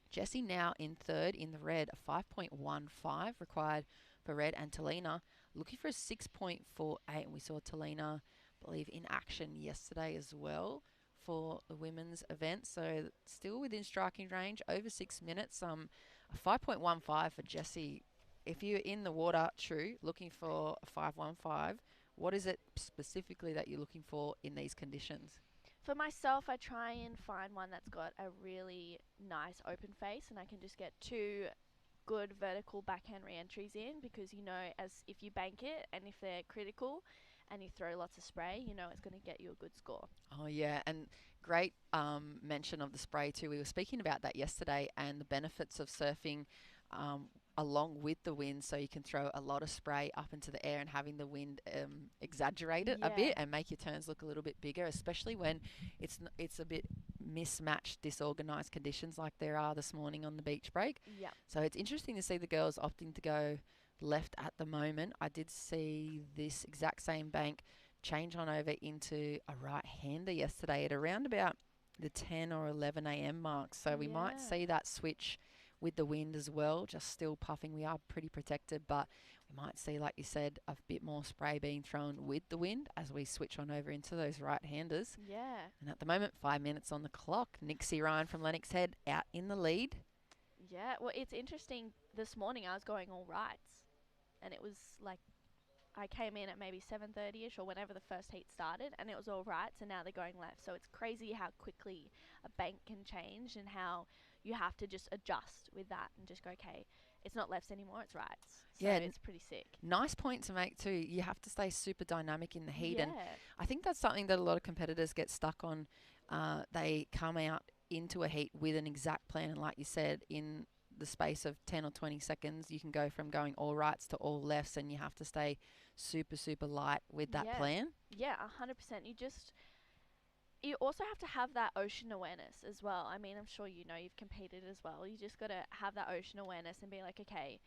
Jessie now in third in the red, a 5.15 required for red, and Talina looking for a 6.48, and we saw Talina, I believe, in action yesterday as well for the women's event, so still within striking range, over 6 minutes. A 5.15 for Jessie. If you're in the water, true, looking for a 5.15, what is it specifically that you're looking for in these conditions?
For myself, I try and find one that's got a really nice open face, and I can just get 2 good vertical backhand re-entries in, because you know, as if you bank it and if they're critical and you throw lots of spray, you know it's going to get you a good score.
Oh yeah, and great mention of the spray too. We were speaking about that yesterday and the benefits of surfing along with the wind, so you can throw a lot of spray up into the air and having the wind exaggerate it a bit and make your turns look a little bit bigger, especially when it's a bit mismatched, disorganized conditions like there are this morning on the beach break.
Yeah.
So it's interesting to see the girls opting to go left at the moment. I did see this exact same bank change on over into a right-hander yesterday at around about the 10 or 11 a.m. mark. So we might see that switch with the wind as well, just still puffing. We are pretty protected, but we might see, like you said, a bit more spray being thrown with the wind as we switch on over into those right-handers.
Yeah.
And at the moment, 5 minutes on the clock. Nixie Ryan from Lennox Head out in the lead.
Yeah, well, it's interesting. This morning I was going all rights, and it was like I came in at maybe 7:30ish or whenever the first heat started, and it was all rights, and now they're going left. So it's crazy how quickly a bank can change and how you have to just adjust with that and just go, okay, it's not lefts anymore, it's rights. So it's pretty sick.
Nice point to make too. You have to stay super dynamic in the heat, and I think that's something that a lot of competitors get stuck on. They come out into a heat with an exact plan, and like you said, in the space of 10 or 20 seconds, you can go from going all rights to all lefts, and you have to stay super, super light with that plan.
Yeah, 100%. You also have to have that ocean awareness as well. I mean, I'm sure you know, you've competed as well. You just got to have that ocean awareness and be like, okay,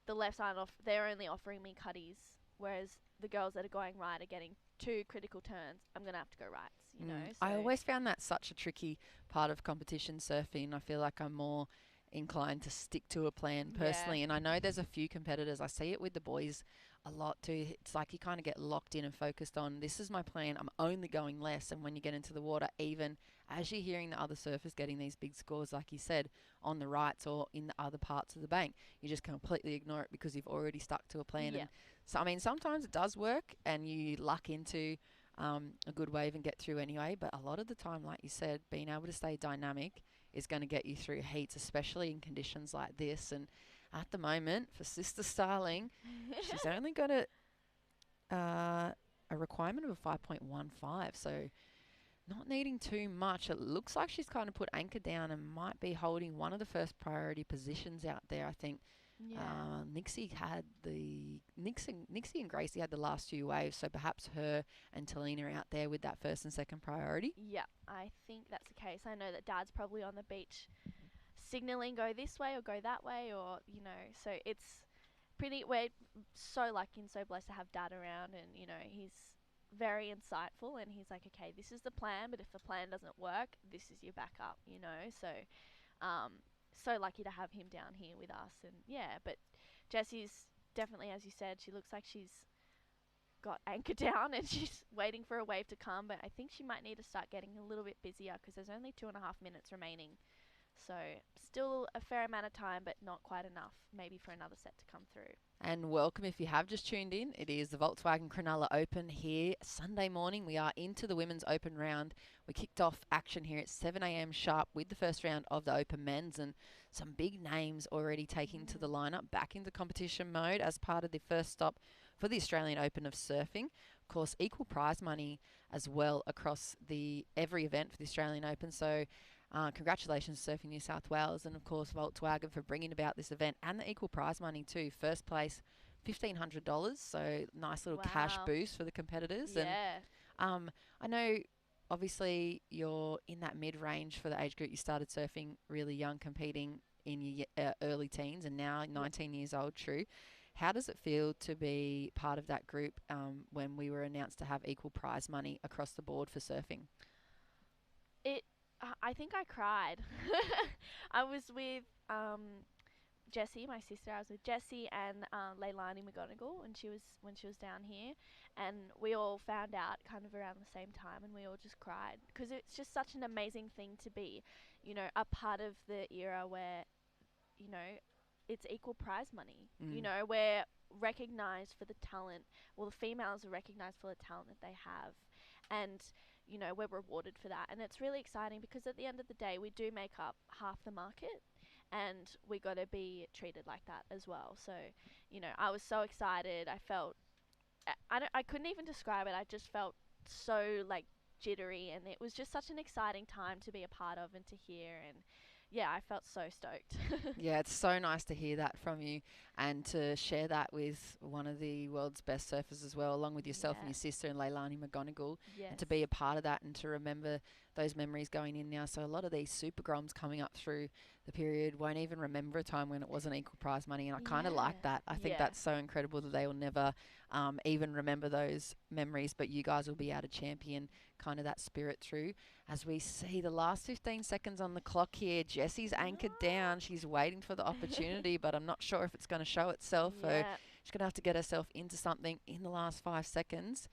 the lefts aren't they're only offering me cutties, whereas the girls that are going right are getting 2 critical turns. I'm going to have to go rights, you know. So
I always found that such a tricky part of competition surfing. I feel like I'm more inclined to stick to a plan personally, and I know there's a few competitors, I see it with the boys a lot too. It's like you kind of get locked in and focused on, this is my plan, I'm only going less. And when you get into the water, even as you're hearing the other surfers getting these big scores, like you said, on the rights or in the other parts of the bank, you just completely ignore it because you've already stuck to a plan. And so I mean, sometimes it does work and you luck into a good wave and get through anyway, but a lot of the time, like you said, being able to stay dynamic is going to get you through heats, especially in conditions like this. And at the moment, for Sister Starling, she's only got a requirement of a 5.15, so not needing too much. It looks like she's kind of put anchor down and might be holding one of the first priority positions out there, I think. Nixie and Gracie had the last few waves, so perhaps her and Talina are out there with that first and second priority.
Yeah, I think that's the case. I know that Dad's probably on the beach signaling go this way or go that way, or, you know, so it's we're so lucky and so blessed to have Dad around, and you know he's very insightful, and he's like, okay, this is the plan, but if the plan doesn't work, this is your backup, you know. So so lucky to have him down here with us. And yeah, but Jessie's definitely, as you said, she looks like she's got anchor down and she's waiting for a wave to come, but I think she might need to start getting a little bit busier because there's only 2.5 minutes remaining. So still a fair amount of time, but not quite enough maybe for another set to come through.
And welcome if you have just tuned in. It is the Volkswagen Cronulla Open here Sunday morning. We are into the Women's Open round. We kicked off action here at 7 a.m. sharp with the first round of the Open Men's, and some big names already taking to the lineup, back into competition mode as part of the first stop for the Australian Open of Surfing. Of course, equal prize money as well across every event for the Australian Open. So congratulations Surfing New South Wales and of course Volkswagen for bringing about this event, and the equal prize money too. First place $1,500, so nice little cash boost for the competitors.
Yeah.
And I know obviously you're in that mid-range for the age group. You started surfing really young, competing in your early teens, and now 19 years old. True. How does it feel to be part of that group when we were announced to have equal prize money across the board for surfing?
I think I cried. I was with Jessie, my sister. I was with Jessie and Leilani McGonigal when she was down here, and we all found out kind of around the same time, and we all just cried because it's just such an amazing thing to be, you know, a part of the era where, you know, it's equal prize money. You know, we're recognised for the talent. Well, the females are recognised for the talent that they have, and you know, we're rewarded for that. And it's really exciting because at the end of the day, we do make up half the market, and we got to be treated like that as well. So, you know, I was so excited. I felt, I couldn't even describe it. I just felt so like jittery, and it was just such an exciting time to be a part of and to hear. And yeah, I felt so stoked.
Yeah, it's so nice to hear that from you and to share that with one of the world's best surfers as well, along with yourself and your sister and Leilani McGonigal.
Yes.
And to be a part of that and to remember those memories going in now. So a lot of these super groms coming up through the period won't even remember a time when it wasn't equal prize money, and I kind of like that. I think that's so incredible that they will never even remember those memories, but you guys will be able to champion kind of that spirit through. As we see the last 15 seconds on the clock here, Jessie's anchored down. She's waiting for the opportunity, but I'm not sure if it's going to show itself. So she's going to have to get herself into something in the last 5 seconds.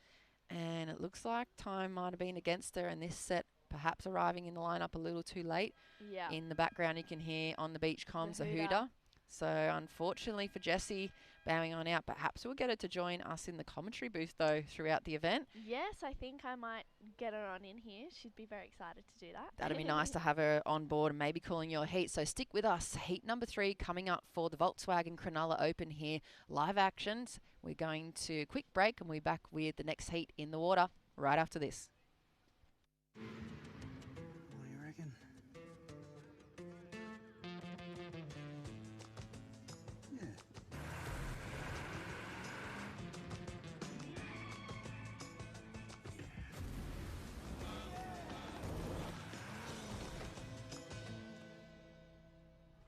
And it looks like time might have been against her in this set, perhaps arriving in the lineup a little too late.
Yeah.
In the background, you can hear on the beach comms a hooter. So unfortunately for Jessie, bowing on out. Perhaps we'll get her to join us in the commentary booth, though, throughout the event.
Yes, I think I might get her on in here. She'd be very excited to do that.
That'd be nice to have her on board and maybe calling your heat. So stick with us. Heat number 3 coming up for the Volkswagen Cronulla Open here. Live actions. We're going to quick break and we're back with the next heat in the water right after this.
What do you reckon? Yeah.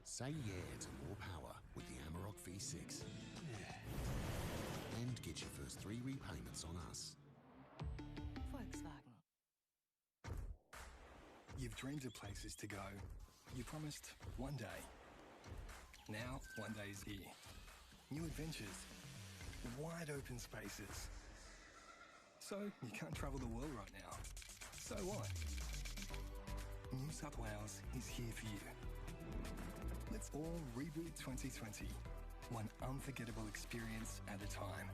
Say yeah to more power with the Amarok V6. And get your first 3 repayments on us.
Volkswagen.
You've dreamed of places to go. You promised one day. Now, one day is here. New adventures. Wide open spaces. So, you can't travel the world right now. So what? New South Wales is here for you. Let's all reboot 2020. One unforgettable experience at a time.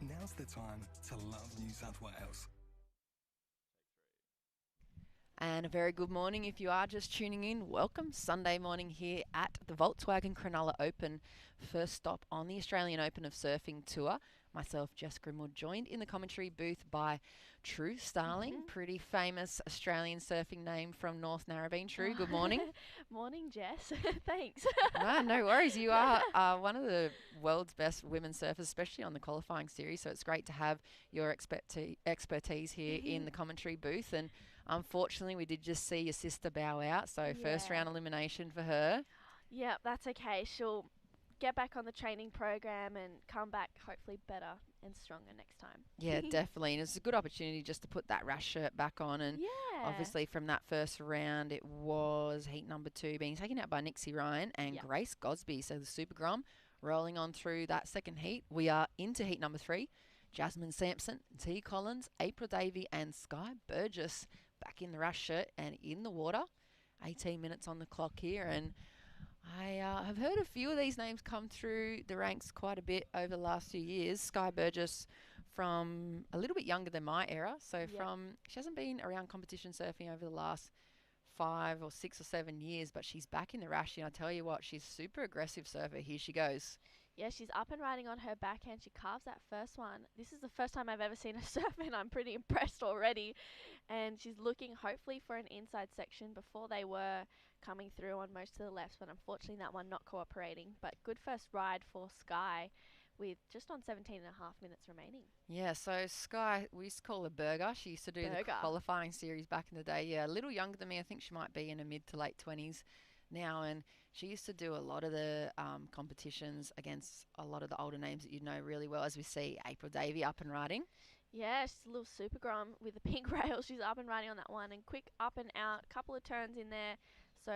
Now's the time to love New South Wales.
And a very good morning if you are just tuning in. Welcome Sunday morning here at the Volkswagen Cronulla Open. First stop on the Australian Open of Surfing Tour. Myself, Jess Grimwood, joined in the commentary booth by True Starling, pretty famous Australian surfing name from North Narrabeen. True, good morning.
Morning, Jess. Thanks.
No worries. You are one of the world's best women surfers, especially on the qualifying series. So it's great to have your expertise here in the commentary booth. And unfortunately, we did just see your sister bow out. So first round elimination for her.
Yeah, that's okay. She'll get back on the training program and come back hopefully better and stronger next time.
Yeah, definitely. And it's a good opportunity just to put that rash shirt back on. And obviously from that first round, it was heat number 2 being taken out by Nixie Ryan and Grace Gosby. So the Super Grom rolling on through that second heat. We are into heat number 3. Jasmine Sampson, T. Collins, April Davey and Sky Burgess back in the rash shirt and in the water. 18 minutes on the clock here. And I have heard a few of these names come through the ranks quite a bit over the last few years. Sky Burgess from a little bit younger than my era. So she hasn't been around competition surfing over the last 5 or 6 or 7 years, but she's back in the rash. And I tell you what, she's super aggressive surfer. Here she goes.
Yeah, she's up and riding on her backhand. She carves that first one. This is the first time I've ever seen her surf, and I'm pretty impressed already. And she's looking hopefully for an inside section. Before they were coming through on most of the lefts, but unfortunately that one not cooperating. But good first ride for Sky with just on 17 and a half minutes remaining.
Yeah, so Sky, we used to call her Burger. She used to do the qualifying series back in the day. Yeah, a little younger than me. I think she might be in her mid to late 20s now, and she used to do a lot of the competitions against a lot of the older names that you know really well, as we see April Davey up and riding.
Yeah, she's a little super grom with the pink rail. She's up and riding on that one, and quick up and out, couple of turns in there. So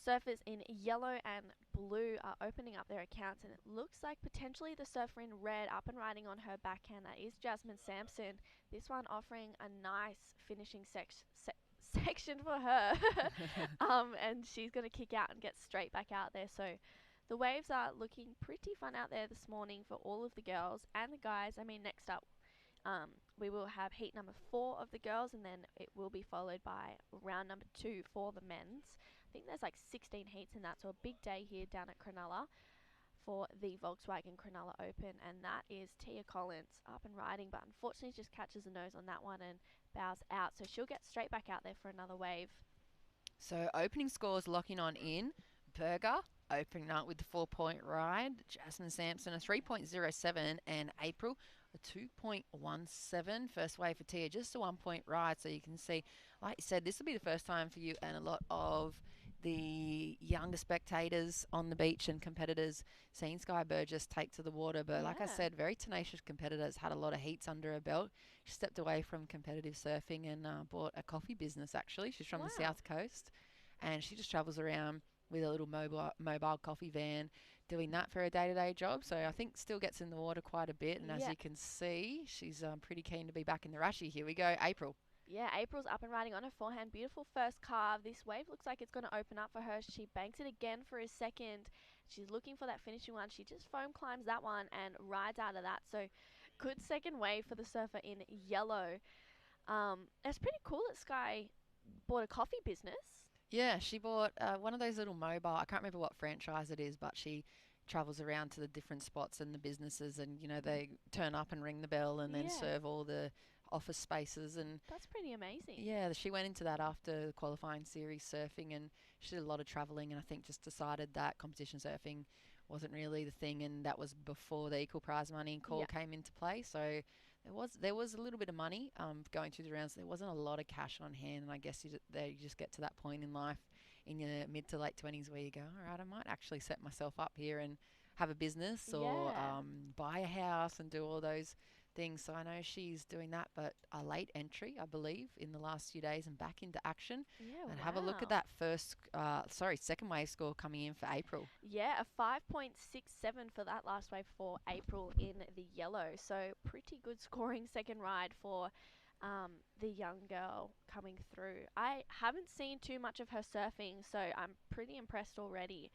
surfers in yellow and blue are opening up their accounts, and it looks like potentially the surfer in red up and riding on her backhand. That is Jasmine Sampson. This one offering a nice finishing section for her. And she's going to kick out and get straight back out there. So the waves are looking pretty fun out there this morning for all of the girls and the guys. I mean, next up, we will have heat number 4 of the girls, and then it will be followed by round number 2 for the men's. I think there's like 16 heats in that, so a big day here down at Cronulla for the Volkswagen Cronulla Open, and that is Tia Collins up and riding, but unfortunately just catches the nose on that one and bows out, so she'll get straight back out there for another wave.
So opening scores locking on in. Berger opening up with the 4-point ride. Jasmine Sampson a 3.07 and April a 2.17. First wave for Tia, just a 1-point ride. So you can see, like you said, this will be the first time for you and a lot of the younger spectators on the beach and competitors seeing Sky Burgess take to the water. But like I said, very tenacious competitors, had a lot of heats under her belt. She stepped away from competitive surfing and bought a coffee business actually. She's from the South Coast, and she just travels around with a little mobile coffee van doing that for her day-to-day job. So I think still gets in the water quite a bit, and as you can see, she's pretty keen to be back in the rushy. Here we go, April.
Yeah, April's up and riding on her forehand. Beautiful first carve. This wave looks like it's going to open up for her. She banks it again for a second. She's looking for that finishing one. She just foam climbs that one and rides out of that. So good second wave for the surfer in yellow. It's pretty cool that Sky bought a coffee business.
Yeah, she bought one of those little mobile, I can't remember what franchise it is, but she travels around to the different spots and the businesses, and, you know, they turn up and ring the bell and then serve all the office spaces. And
that's pretty amazing.
Yeah, she went into that after the qualifying series surfing, and she did a lot of travelling, and I think just decided that competition surfing wasn't really the thing, and that was before the equal prize money call came into play. So there was a little bit of money going through the rounds. There wasn't a lot of cash on hand, and I guess you just get to that point in life in your mid to late 20s where you go, all right, I might actually set myself up here and have a business or buy a house and do all those things. So I know she's doing that, but a late entry, I believe, in the last few days and back into action.
Yeah,
and have a look at that second wave score coming in for April.
Yeah, a 5.67 for that last wave for April in the yellow. So pretty good scoring second ride for the young girl coming through. I haven't seen too much of her surfing, so I'm pretty impressed already.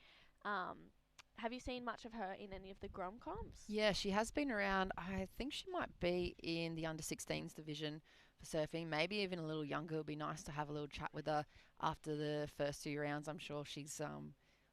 Have you seen much of her in any of the Grom comps?
Yeah, she has been around. I think she might be in the under-16s division for surfing, maybe even a little younger. It would be nice to have a little chat with her after the first 2 rounds. I'm sure she's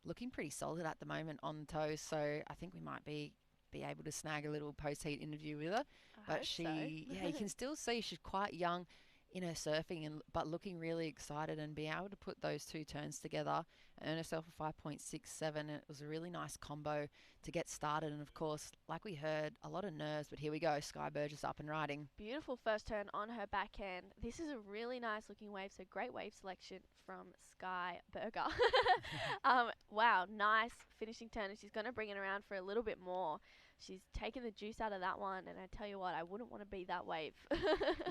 looking pretty solid at the moment on toes, so I think we might be able to snag a little post-heat interview with her. But
so.
yeah, you can still see she's quite young in her surfing, and but looking really excited and being able to put those two turns together and earn herself a 5.67. And it was a really nice combo to get started. And of course, like we heard, a lot of nerves, but here we go. Sky Burgess up and riding.
Beautiful first turn on her backhand. This is a really nice looking wave, so great wave selection from Sky Burger. Wow, nice finishing turn, and she's going to bring it around for a little bit more. She's taken the juice out of that one, and I tell you what, I wouldn't want to be that wave.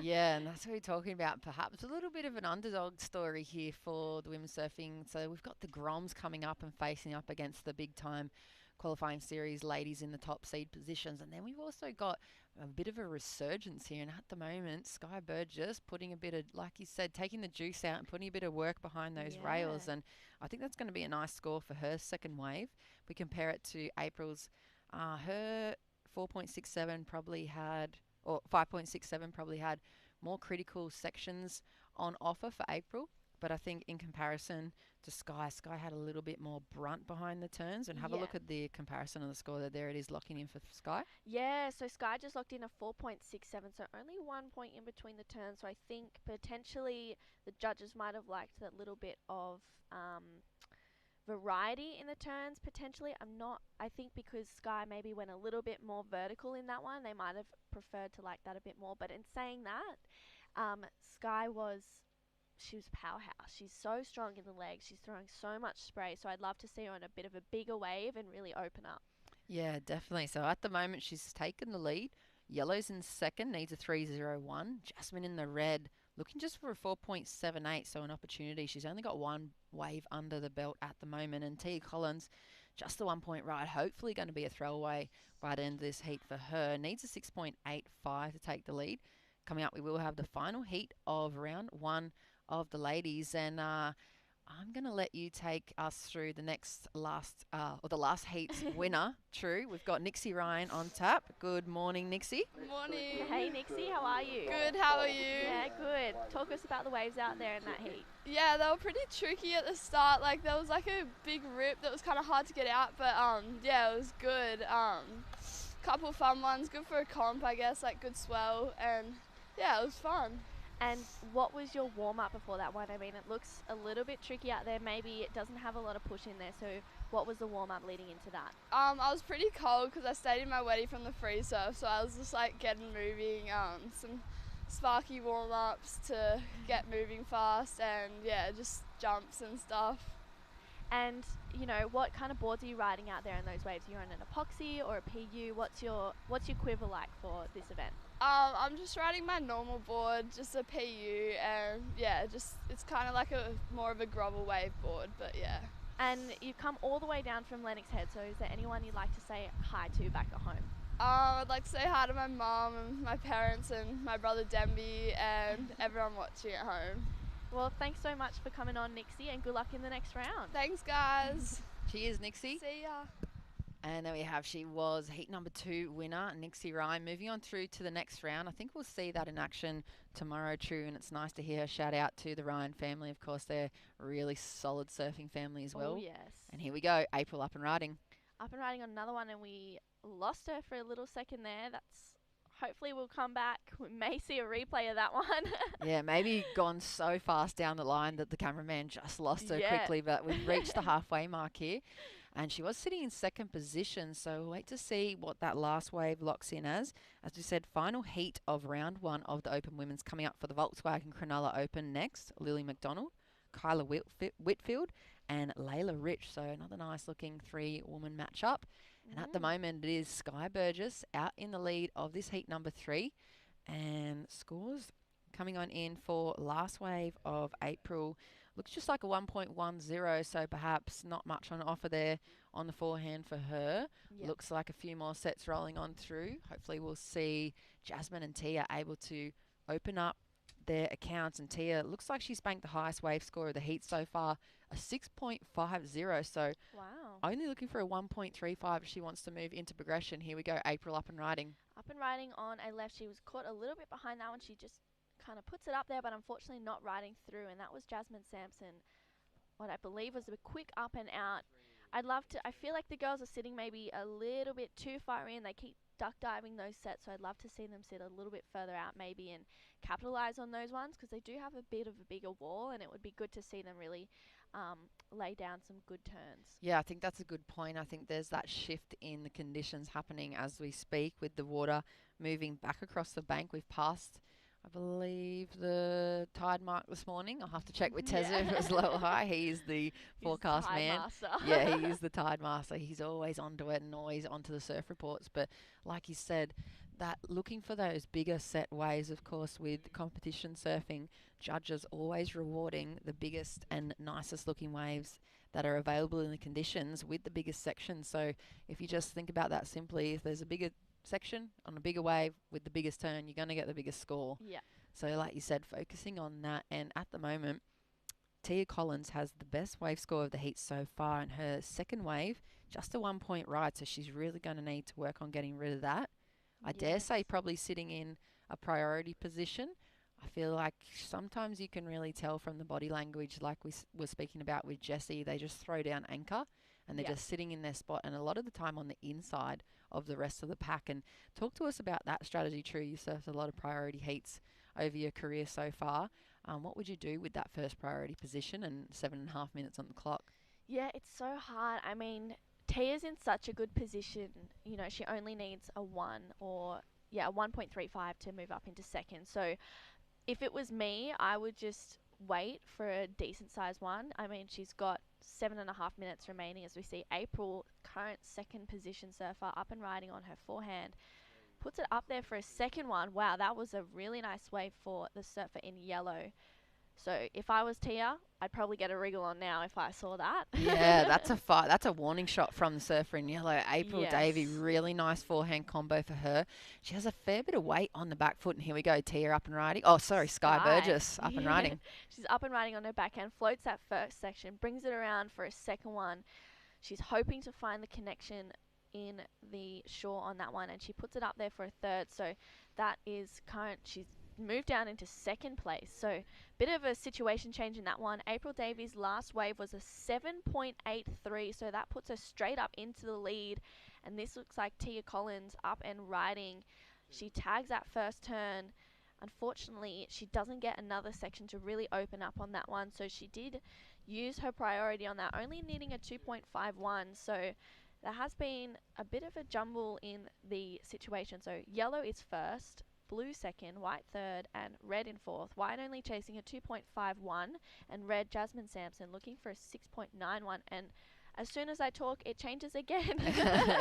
Yeah, and that's what we're talking about. Perhaps a little bit of an underdog story here for the women's surfing. So we've got the Groms coming up and facing up against the big time qualifying series ladies in the top seed positions. And then we've also got a bit of a resurgence here. And at the moment, Sky Burgess putting a bit of, like you said, taking the juice out and putting a bit of work behind those rails. And I think that's going to be a nice score for her second wave. We compare it to April's. Her 4.67 probably had, or 5.67 probably had more critical sections on offer for April. But I think in comparison to Sky had a little bit more brunt behind the turns. And have a look at the comparison of the score. There it is, locking in for Sky.
Yeah, so Sky just locked in a 4.67, so only 1 point in between the turns. So I think potentially the judges might have liked that little bit of variety in the turns potentially. I think because Sky maybe went a little bit more vertical in that one, they might have preferred to like that a bit more. But in saying that, Sky she was a powerhouse. She's so strong in the legs. She's throwing so much spray. So I'd love to see her on a bit of a bigger wave and really open up.
Yeah, definitely. So at the moment, she's taken the lead. Yellow's in second, needs a 3.01. Jasmine in the red, looking just for a 4.78, so an opportunity. She's only got one wave under the belt at the moment. And Tia Collins, just the 1 point ride, hopefully going to be a throwaway right into this heat for her. Needs a 6.85 to take the lead. Coming up, we will have the final heat of round one of the ladies. And I'm going to let you take us through the last heat's winner. True. We've got Nixie Ryan on tap. Good morning, Nixie.
Good morning.
Hey, Nixie, how are you?
Good, how are you?
Yeah, good. Talk us about the waves out there in that heat.
Yeah, they were pretty tricky at the start. Like, there was like a big rip that was kind of hard to get out, but yeah, it was good. Couple fun ones, good for a comp, I guess, like good swell, and yeah, it was fun.
And what was your warm-up before that one? I mean, it looks a little bit tricky out there. Maybe it doesn't have a lot of push in there. So what was the warm-up leading into that?
I was pretty cold because I stayed in my weddy from the free surf. So I was just like getting moving, some sparky warm-ups to get moving fast, and yeah, just jumps and stuff.
And, you know, what kind of boards are you riding out there in those waves? You're on an epoxy or a PU? What's your quiver like for this event?
I'm just riding my normal board, just a PU, and yeah, it's kind of like more of a grovel wave board, but yeah.
And you've come all the way down from Lennox Head, so is there anyone you'd like to say hi to back at home?
I'd like to say hi to my mum and my parents and my brother Denby and everyone watching at home.
Well, thanks so much for coming on, Nixie, and good luck in the next round.
Thanks, guys.
Cheers, Nixie.
See ya.
And there we have, she was heat number 2 winner, Nixie Ryan. Moving on through to the next round. I think we'll see that in action tomorrow, True, and it's nice to hear her shout out to the Ryan family. Of course, they're a really solid surfing family as well.
Oh, yes.
And here we go, April up and riding.
Up and riding on another one, and we lost her for a little second there. Hopefully we'll come back. We may see a replay of that one.
Yeah, maybe gone so fast down the line that the cameraman just lost her quickly, but we've reached the halfway mark here. And she was sitting in second position, so we'll wait to see what that last wave locks in as. As we said, final heat of round 1 of the Open Women's coming up for the Volkswagen Cronulla Open next. Lily McDonald, Kyla Whitfield, and Layla Rich. So another nice looking 3-woman matchup. And at the moment, it is Sky Burgess out in the lead of this heat number 3. And scores coming on in for last wave of April. Looks just like a 1.10, so perhaps not much on offer there on the forehand for her.
Yep.
Looks like a few more sets rolling on through. Hopefully we'll see Jasmine and Tia able to open up their accounts. And Tia looks like she's banked the highest wave score of the heat so far, a 6.50. So
wow.
Only looking for a 1.35 if she wants to move into progression. Here we go, April up and riding.
Up and riding on a left. She was caught a little bit behind that one. She just kind of puts it up there, but unfortunately not riding through, and that was Jasmine Sampson. What I believe was a quick up and out. I feel like the girls are sitting maybe a little bit too far in. They keep duck diving those sets, so I'd love to see them sit a little bit further out maybe and capitalise on those ones, because they do have a bit of a bigger wall, and it would be good to see them really lay down some good turns.
Yeah, I think that's a good point. I think there's that shift in the conditions happening as we speak, with the water moving back across the bank. We've passed, I believe, the tide mark this morning. I'll have to check with Tezza if it's low or high. He is the forecast
tide
man.
master.
Yeah, he is the tide master. He's always onto it and always onto the surf reports. But like you said, that looking for those bigger set waves, of course, with competition surfing, judges always rewarding the biggest and nicest looking waves that are available in the conditions with the biggest section. So if you just think about that simply, if there's a bigger section on a bigger wave with the biggest turn, you're going to get the biggest score.
Yeah.
So like you said, focusing on that. And at the moment, Tia Collins has the best wave score of the heat so far, and her second wave, just a 1 point ride. So she's really going to need to work on getting rid of that. I dare say probably sitting in a priority position. I feel like sometimes you can really tell from the body language, like we were speaking about with Jessie, they just throw down anchor and they're just sitting in their spot, and a lot of the time on the inside of the rest of the pack. And talk to us about that strategy, True. You surfed a lot of priority heats over your career so far. What would you do with that first priority position and 7.5 minutes on the clock?
Yeah, it's so hard. I mean, Tia's in such a good position. You know, she only needs a 1.35 to move up into second. So if it was me, I would just wait for a decent size one. I mean, she's got 7.5 minutes remaining as we see April, current second position surfer, up and riding on her forehand. Puts it up there for a second one. Wow, that was a really nice wave for the surfer in yellow. So if I was Tia, I'd probably get a wriggle on now if I saw that.
Yeah, that's a fight. That's a warning shot from the surfer in yellow. April Davey, really nice forehand combo for her. She has a fair bit of weight on the back foot, and here we go, Tia up and riding. Oh, sorry, Sky Burgess up and riding.
She's up and riding on her backhand, floats that first section, brings it around for a second one. She's hoping to find the connection in the shore on that one, and she puts it up there for a third. So that is current. She's moved down into second place. So bit of a situation change in that one. April Davies' last wave was a 7.83, so that puts her straight up into the lead. And this looks like Tia Collins up and riding. She tags that first turn. Unfortunately, she doesn't get another section to really open up on that one, so she did use her priority on that, only needing a 2.51. So there has been a bit of a jumble in the situation. So yellow is first, blue second, white third, and red in fourth. White only chasing a 2.51, and red, Jasmine Sampson, looking for a 6.91. And as soon as I talk, it changes again.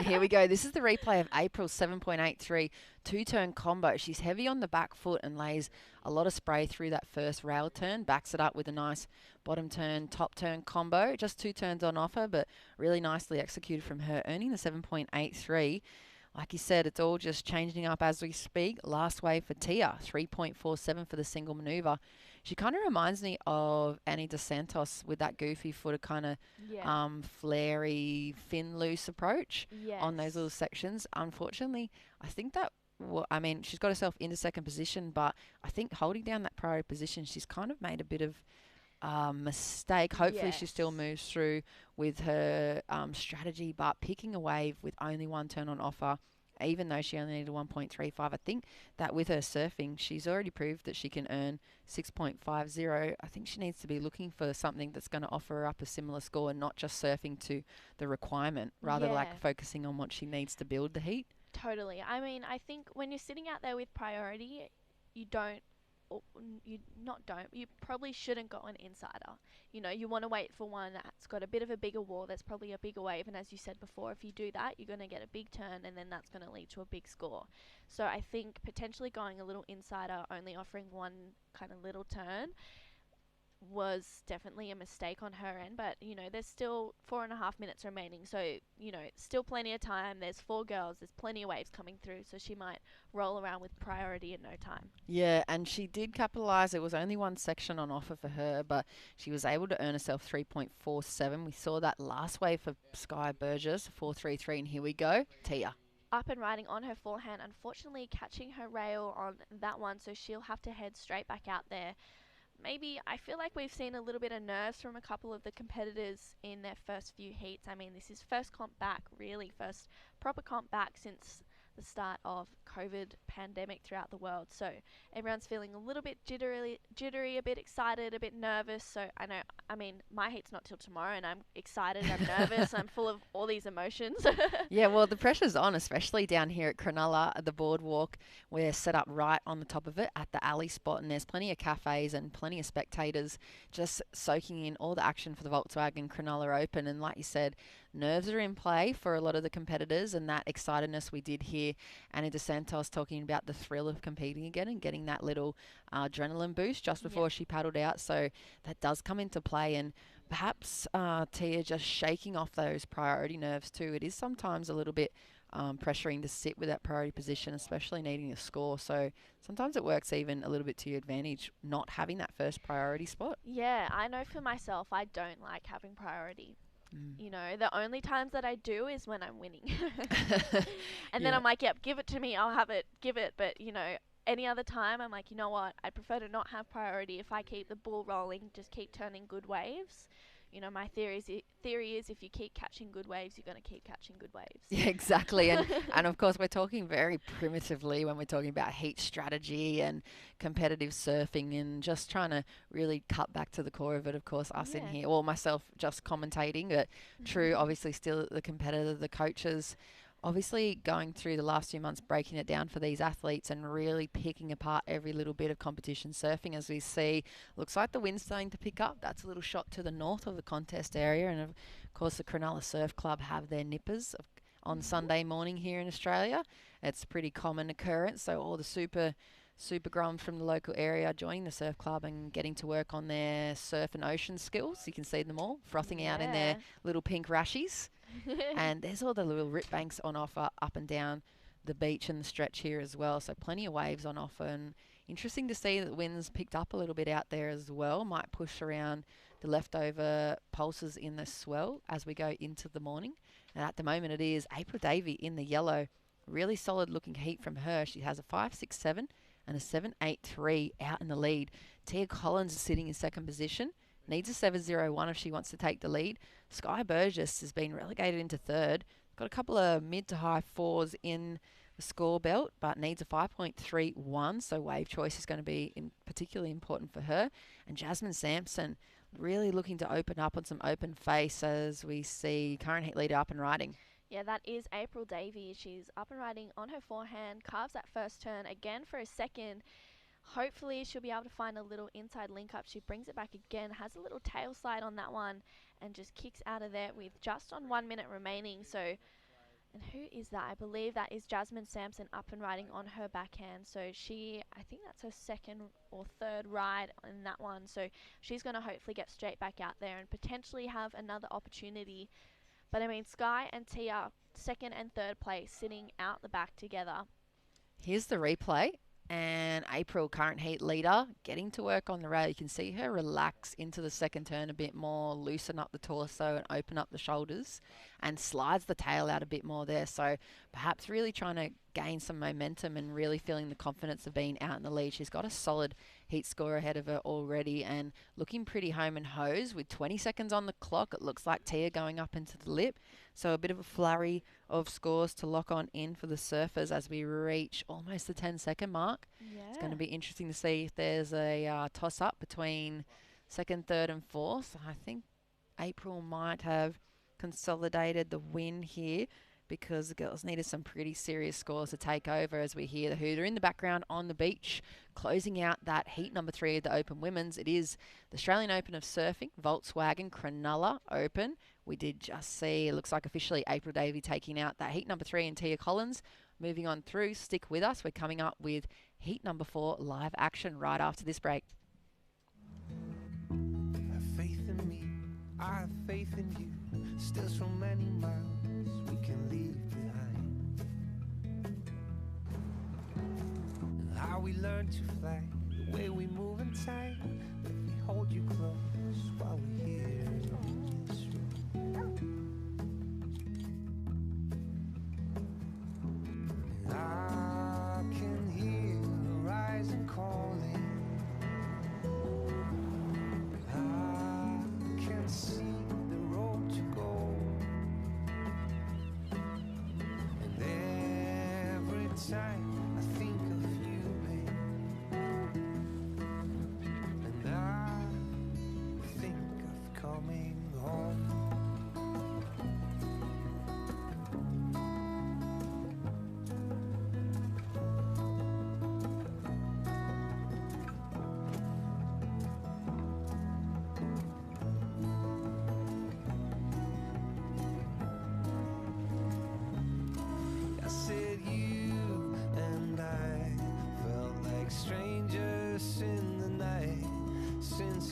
Here we go. This is the replay of April's 7.83 two-turn combo. She's heavy on the back foot and lays a lot of spray through that first rail turn, backs it up with a nice bottom turn, top turn combo. Just 2 turns on offer, but really nicely executed from her, earning the 7.83. Like you said, it's all just changing up as we speak. Last wave for Tia, 3.47 for the single maneuver. She kind of reminds me of Annie DeSantos with that goofy footer kind of flary, fin loose approach on those little sections. Unfortunately, I think that, I mean, she's got herself into second position, but I think holding down that priority position, she's kind of made a bit of mistake. Hopefully she still moves through with her strategy, but picking a wave with only 1 turn on offer, even though she only needed 1.35, I think that with her surfing, she's already proved that she can earn 6.50. I think she needs to be looking for something that's going to offer her up a similar score and not just surfing to the requirement, rather like focusing on what she needs to build the heat.
Totally. I mean, I think when you're sitting out there with priority, you probably shouldn't go an insider. You know, you want to wait for one that's got a bit of a bigger wall, that's probably a bigger wave, and as you said before, if you do that, you're going to get a big turn, and then that's going to lead to a big score. So I think potentially going a little insider, only offering one kind of little turn, was definitely a mistake on her end. But you know, there's still 4.5 minutes remaining, so you know, still plenty of time. There's 4 girls, there's plenty of waves coming through, so she might roll around with priority in no time.
Yeah, and she did capitalise. It was only 1 section on offer for her, but she was able to earn herself 3.47. We saw that last wave for Sky Burgess, 4.33, and here we go, Tia.
Up and riding on her forehand, unfortunately catching her rail on that one, so she'll have to head straight back out there. Maybe, I feel like we've seen a little bit of nerves from a couple of the competitors in their first few heats. I mean, this is first comp back, really, first proper comp back since the start of COVID pandemic throughout the world. So everyone's feeling a little bit jittery, a bit excited, a bit nervous. So I mean, my heat's not till tomorrow, and I'm excited, I'm nervous, I'm full of all these emotions.
Yeah, well, the pressure's on, especially down here at Cronulla, at the boardwalk. We're set up right on the top of it at the alley spot, and there's plenty of cafes and plenty of spectators just soaking in all the action for the Volkswagen Cronulla Open. And like you said, nerves are in play for a lot of the competitors, and that excitedness we did hear Anna DeSantos talking about the thrill of competing again and getting that little adrenaline boost just before she paddled out. So that does come into play, and perhaps Tia just shaking off those priority nerves too. It is sometimes a little bit pressuring to sit with that priority position, especially needing a score. So sometimes it works even a little bit to your advantage, not having that first priority spot.
Yeah, I know for myself, I don't like having priority. You know, the only times that I do is when I'm winning. And then I'm like, yep, give it to me, I'll have it, give it. But, you know, any other time, I'm like, you know what, I'd prefer to not have priority. If I keep the ball rolling, just keep turning good waves. You know, my theory is if you keep catching good waves, you're going to keep catching good waves.
Yeah, exactly. And of course, we're talking very primitively when we're talking about heat strategy and competitive surfing and just trying to really cut back to the core of it. Of course, us in here, or myself just commentating, but True, obviously still the competitor, the coaches, obviously going through the last few months, breaking it down for these athletes and really picking apart every little bit of competition surfing. As we see, looks like the wind's starting to pick up. That's a little shot to the north of the contest area. And of course, the Cronulla Surf Club have their nippers on Sunday morning here in Australia. It's a pretty common occurrence. So all the super grums from the local area joining the surf club and getting to work on their surf and ocean skills. You can see them all frothing out in their little pink rashies. And there's all the little rip banks on offer up and down the beach and the stretch here as well. So plenty of waves on offer, and interesting to see that the wind's picked up a little bit out there as well. Might push around the leftover pulses in the swell as we go into the morning. And at the moment it is April Davey in the yellow. Really solid looking heat from her. She has a 5.67 and a 7.83 out in the lead. Tia Collins is sitting in second position. Needs a 7.01 if she wants to take the lead. Sky Burgess has been relegated into third. Got a couple of mid to high fours in the score belt, but needs a 5.31. So wave choice is going to be particularly important for her. And Jasmine Sampson really looking to open up on some open face as we see current heat leader up and riding.
Yeah, that is April Davey. She's up and riding on her forehand, carves that first turn again for a second. Hopefully she'll be able to find a little inside link up. She brings it back again, has a little tail slide on that one, and just kicks out of there with just on 1 minute remaining. So, and who is that? I believe that is Jasmine Sampson up and riding on her backhand. So I think that's her second or third ride in that one. So she's going to hopefully get straight back out there and potentially have another opportunity. But I mean, Sky and Tia, second and third place, sitting out the back together.
Here's the replay. And April, current heat leader, getting to work on the rail. You can see her relax into the second turn a bit more, loosen up the torso and open up the shoulders, and slides the tail out a bit more there. So perhaps really trying to gain some momentum and really feeling the confidence of being out in the lead. She's got a solid heat score ahead of her already and looking pretty home and hose with 20 seconds on the clock. It looks like Tia going up into the lip. So a bit of a flurry of scores to lock on in for the surfers as we reach almost the 10-second mark.
Yeah.
It's going to be interesting to see if there's a toss-up between second, third and fourth. I think April might have consolidated the win here because the girls needed some pretty serious scores to take over as we hear the hooter in the background on the beach, closing out that heat number 3 of the Open Women's. It is the Australian Open of Surfing, Volkswagen Cronulla Open. We did just see, it looks like officially April Davey taking out that heat number 3 and Tia Collins. Moving on through, stick with us. We're coming up with heat number 4 live action right after this break.
Have faith in me, I have faith in you. Still so many miles we can leave behind. How we learn to fly, the way we move and tight. Let me hold you close while we're here on this road. I can hear the horizon calling. I can see the road to go. And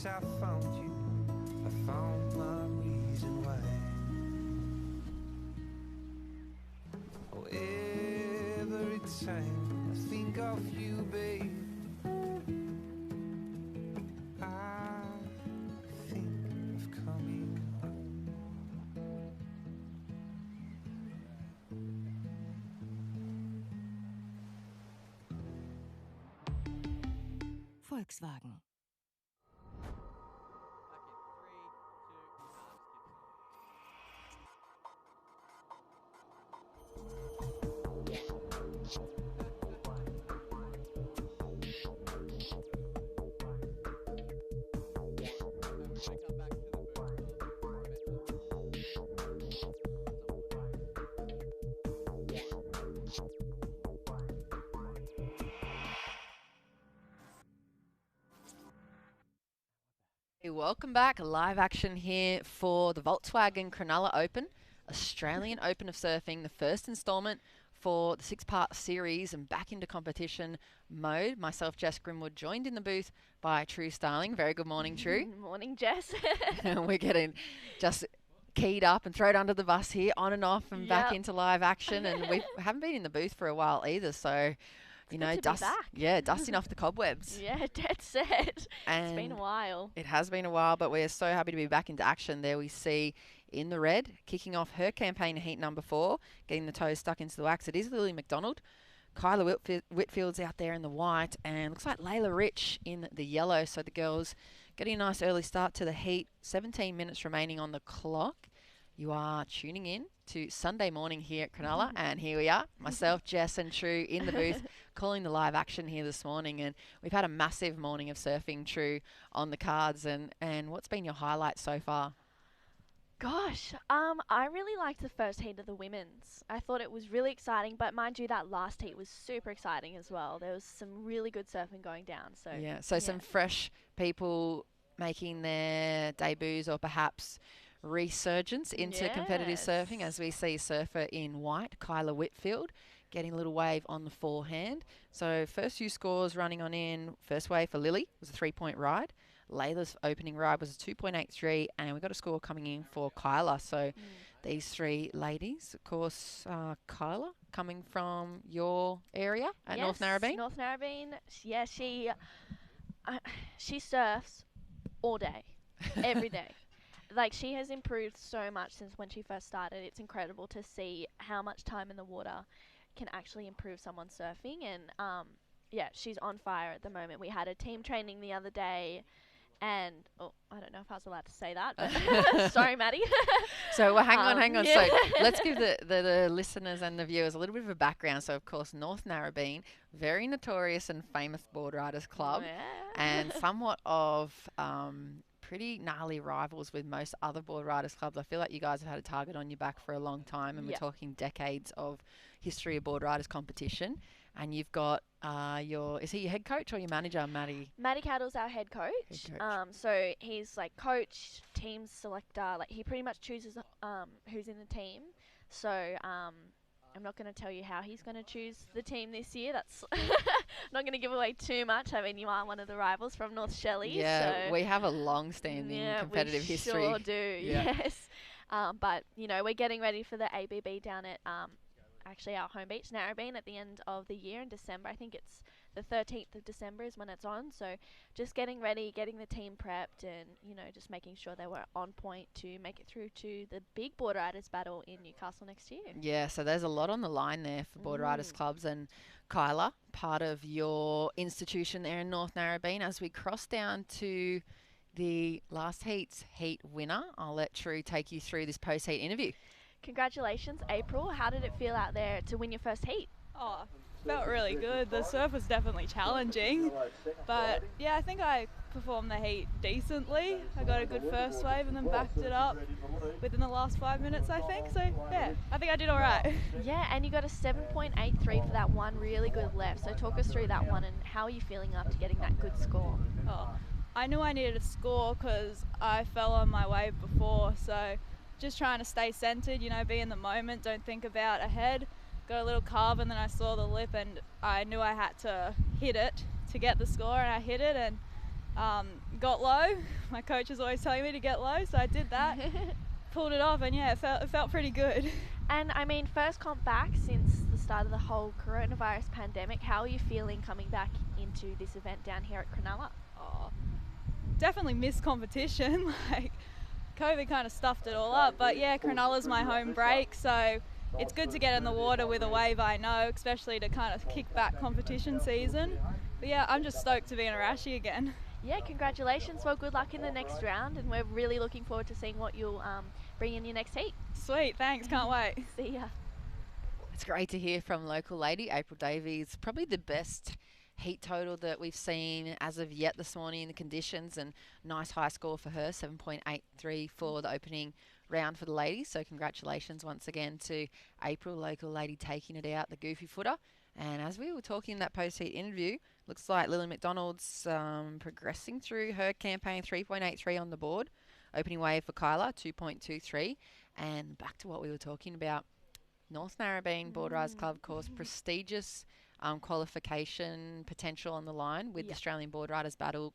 I found you, I found my reason why. Oh, every time I think of you, babe, I think of coming home.
Volkswagen.
Hey, welcome back. Live action here for the Volkswagen Cronulla Open, Australian Open of Surfing, the first instalment for the 6-part series and back into competition mode. Myself, Jess Grimwood, joined in the booth by True Starling. Very good morning, True.
Morning, Jess.
We're getting just keyed up and thrown under the bus here, on and off and back into live action. And we haven't been in the booth for a while either, so... You know, dusting off the cobwebs.
Yeah, dead set.
And
it's been a while.
It has been a while, but we're so happy to be back into action. There we see in the red, kicking off her campaign heat number 4, getting the toes stuck into the wax. It is Lily McDonald. Kyla Whitfield's out there in the white, and looks like Layla Rich in the yellow. So the girls getting a nice early start to the heat. 17 minutes remaining on the clock. You are tuning in to Sunday morning here at Cronulla, and here we are, myself, Jess and True in the booth, calling the live action here this morning. And we've had a massive morning of surfing, True, on the cards. And what's been your highlight so far?
Gosh, I really liked the first heat of the women's. I thought it was really exciting, but mind you, that last heat was super exciting as well. There was some really good surfing going down. So
yeah, some fresh people making their debuts, or perhaps resurgence into competitive surfing, as we see surfer in white, Kyla Whitfield, getting a little wave on the forehand. So first few scores running on in. First wave for Lily was a 3-point ride. Layla's opening ride was a 2.83, and we got a score coming in for Kyla. So these three ladies, of course, Kyla coming from your area at North Narrabeen.
North Narrabeen, yeah, she surfs all day, every day. Like, she has improved so much since when she first started. It's incredible to see how much time in the water can actually improve someone's surfing. And, yeah, she's on fire at the moment. We had a team training the other day, and, I don't know if I was allowed to say that, but sorry, Maddie.
So, well, hang on. So, let's give the listeners and the viewers a little bit of a background. So, of course, North Narrabeen, very notorious and famous board riders club, and somewhat of... pretty gnarly rivals with most other board riders clubs. I feel like you guys have had a target on your back for a long time, and we're talking decades of history of board riders competition. And you've got is he your head coach or your manager, Matty?
Matty Cattle's our head coach. So he's like coach, team selector. Like, he pretty much chooses who's in the team. So I'm not going to tell you how he's going to choose the team this year. That's not going to give away too much. I mean, you are one of the rivals from North Shelley.
Yeah, so we have a long-standing competitive history.
We sure do, yes. But, you know, we're getting ready for the ABB down at actually our home beach, Narrabeen, at the end of the year in December. I think it's the 13th of December is when it's on. So just getting ready, getting the team prepped, and, you know, just making sure they were on point to make it through to the big board riders battle in Newcastle next year.
Yeah, so there's a lot on the line there for board riders clubs. And Kyla, part of your institution there in North Narrabeen, as we cross down to the last heat winner, I'll let True take you through this post-heat interview.
Congratulations, April. How did it feel out there to win your first heat?
Oh, felt really good. The surf was definitely challenging, but yeah, I think I performed the heat decently. I got a good first wave and then backed it up within the last 5 minutes, I think. So yeah, I think I did all right.
Yeah, and you got a 7.83 for that one really good left. So talk us through that one, and how are you feeling after getting that good score?
Oh, I knew I needed a score because I fell on my wave before, so just trying to stay centered, you know, be in the moment, don't think about ahead. Got a little carve, and then I saw the lip, and I knew I had to hit it to get the score, and I hit it, and Got low. My coach is always telling me to get low, so I did that. Pulled it off, and yeah, it felt pretty good.
And I mean, first comp back since the start of the whole coronavirus pandemic. How are you feeling coming back into this event down here at Cronulla?
Oh, definitely missed competition. Like, COVID kind of stuffed it all up, but yeah, Cronulla's my home break, so it's good to get in the water with a wave I know, especially to kind of kick back competition season. But yeah, I'm just stoked to be in Arashi again.
Yeah, congratulations. Well, good luck in the next round, and we're really looking forward to seeing what you'll bring in your next heat.
Sweet, thanks, can't wait.
See ya.
It's great to hear from local lady April Davies. Probably the best heat total that we've seen as of yet this morning in the conditions, and nice high score for her, 7.83 for the opening round for the ladies. So congratulations once again to April, local lady, taking it out, the goofy footer. And as we were talking in that post-heat interview, looks like Lily McDonald's progressing through her campaign, 3.83 on the board. Opening wave for Kyla, 2.23. And back to what we were talking about, North Narrabeen Board Riders Club course, prestigious qualification potential on the line with the Australian Board Riders Battle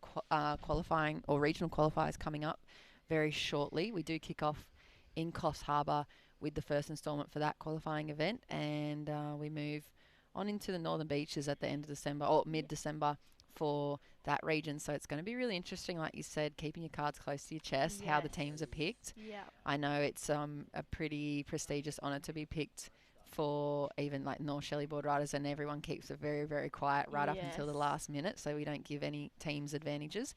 qualifying or regional qualifiers coming up very shortly. We do kick off in Coffs Harbour with the first instalment for that qualifying event, and we move on into the Northern Beaches at the end of December or mid-December for that region. So it's going to be really interesting, like you said, keeping your cards close to your chest, how the teams are picked.
Yeah.
I know it's a pretty prestigious honour to be picked for even like North Shelley Board Riders, and everyone keeps it very, very quiet right up until the last minute, so we don't give any teams advantages.